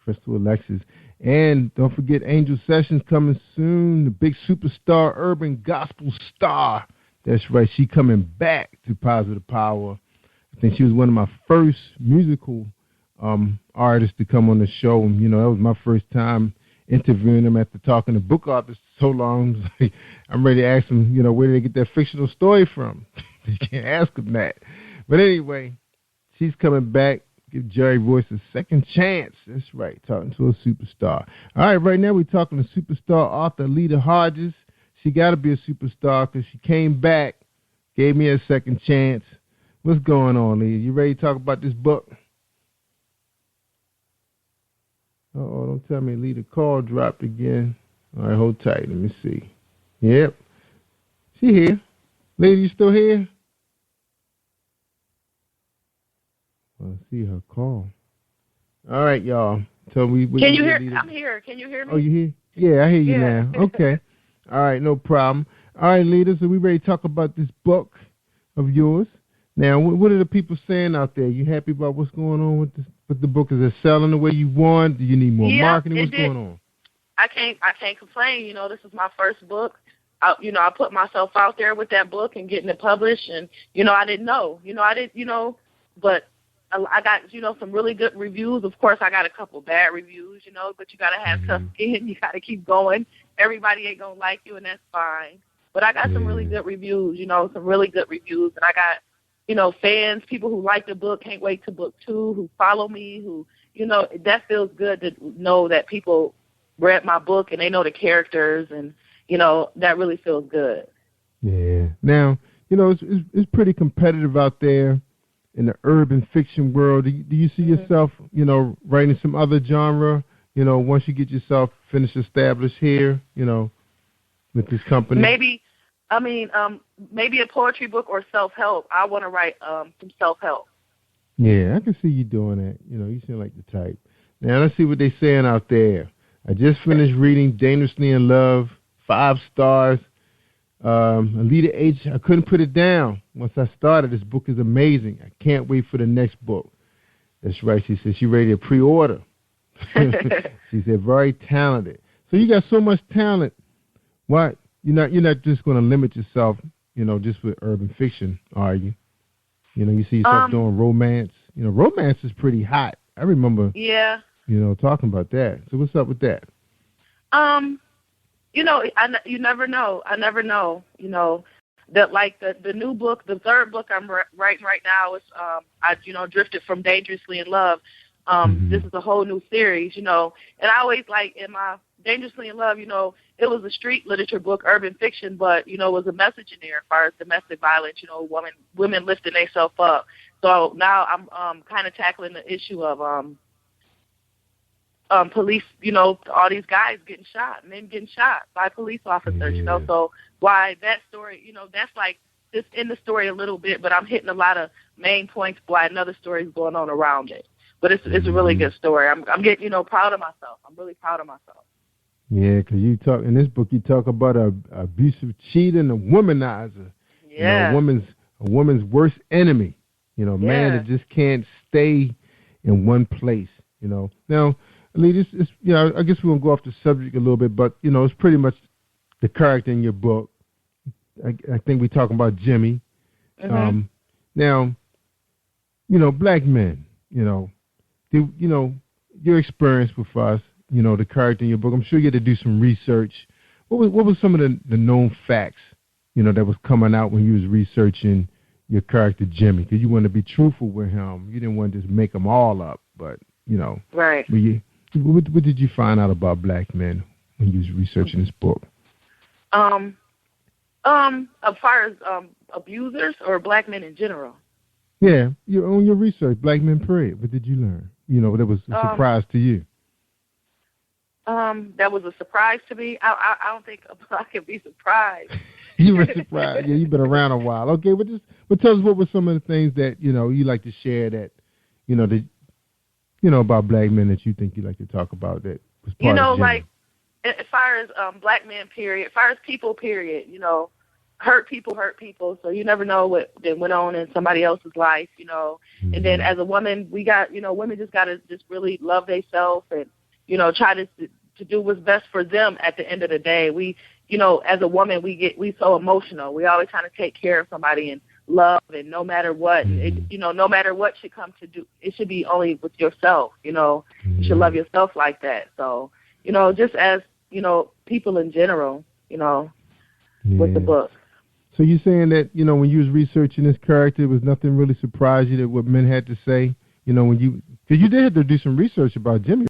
[SPEAKER 12] Crystal Alexis. And don't forget Angel Sessions coming soon, the big superstar, urban gospel star. That's right. She coming back to Positive Power. I think she was one of my first musical artists to come on the show. And, that was my first time interviewing them after talking to book authors so long. I'm ready to ask them, where did they get that fictional story from? You can't ask them that. But anyway, she's coming back. Give Jerry Royce a second chance. That's right, talking to a superstar. All right, right now we're talking to superstar author Lita Hodges. She got to be a superstar because she came back, gave me a second chance. What's going on, Lita? You ready to talk about this book? Uh-oh, don't tell me Lita call dropped again. All right, hold tight. Let me see. Yep. She here. Lita, you still here? I see her call. All right, y'all. So we
[SPEAKER 6] can you hear? I'm here. Can you hear me?
[SPEAKER 12] Oh, you here? Yeah, I hear you now. Okay. All right, no problem. All right, Lita, so we ready to talk about this book of yours. Now, what are the people saying out there? You happy about what's going on with the book? Is it selling the way you want? Do you need more marketing? What's going on?
[SPEAKER 6] I can't complain. This is my first book. I put myself out there with that book and getting it published, and I didn't know. But I got, some really good reviews. Of course, I got a couple bad reviews, but you got to have tough skin. You got to keep going. Everybody ain't going to like you, and that's fine. But I got some really good reviews, some really good reviews. And I got, fans, people who like the book, can't wait to book 2, who follow me, who, that feels good to know that people read my book and they know the characters, and, that really feels good.
[SPEAKER 12] Yeah. Now, it's pretty competitive out there in the urban fiction world. Do you see yourself, writing some other genre, once you get yourself finished established here, with this company?
[SPEAKER 6] Maybe a poetry book or self-help. I want to write some self-help.
[SPEAKER 12] Yeah, I can see you doing that. You seem like the type. Now, let's see what they're saying out there I just finished reading Dangerously in Love, 5 stars. Alita H, I couldn't put it down. Once I started, this book is amazing. I can't wait for the next book. That's right. She said she ready to pre-order. She said very talented. So you got so much talent. Why you're not just going to limit yourself, just with urban fiction, are you? You see yourself doing romance. Romance is pretty hot. I remember.
[SPEAKER 6] Yeah.
[SPEAKER 12] Talking about that. So what's up with that?
[SPEAKER 6] You never know. I never know. That like the new book, the third book I'm writing right now is I drifted from Dangerously in Love. This is a whole new series, and I always like in my Dangerously in Love, it was a street literature book, urban fiction, but it was a message in there as far as domestic violence, women lifting themselves up. So now I'm kind of tackling the issue of police, all these guys getting shot, men getting shot by police officers, so why that story, that's like just in the story a little bit, but I'm hitting a lot of main points why another story is going on around it. But it's a really good story. I'm getting, proud of myself. I'm really proud of myself.
[SPEAKER 12] Yeah, because in this book, you talk about a abusive cheating, a womanizer.
[SPEAKER 6] Yeah.
[SPEAKER 12] A woman's worst enemy. Man that just can't stay in one place. Now, Lee, I guess we're gonna go off the subject a little bit, but it's pretty much the character in your book. I think we're talking about Jimmy.
[SPEAKER 6] Mm-hmm.
[SPEAKER 12] Now, black men. Your experience with us. The character in your book. I'm sure you had to do some research. What was some of the known facts, that was coming out when you was researching your character Jimmy? Because you wanted to be truthful with him. You didn't want to just make them all up, but
[SPEAKER 6] Right.
[SPEAKER 12] What did you find out about black men when you was researching this book?
[SPEAKER 6] As far as abusers or black men in general.
[SPEAKER 12] Yeah, on your research, black men period. What did you learn? That was a surprise to you.
[SPEAKER 6] That was a surprise to me. I don't think I could be surprised.
[SPEAKER 12] You were surprised. Yeah, you've been around a while. Okay, but tell us what were some of the things that you like to share that about black men that you think you like to talk about that was part of Jimmy.
[SPEAKER 6] Like as far as black men period, as far as people period, hurt people. So you never know what went on in somebody else's life, Mm-hmm. And then as a woman, we got women just gotta just really love themselves and try to do what's best for them at the end of the day. We, as a woman, we so emotional. We always trying to take care of somebody and love, and no matter what, no matter what should come to do, it should be only with yourself. You should love yourself like that. So, just as, people in general, with the book.
[SPEAKER 12] So you're saying that, when you was researching this character, it was nothing really surprised you that what men had to say, because you did have to do some research about Jimmy.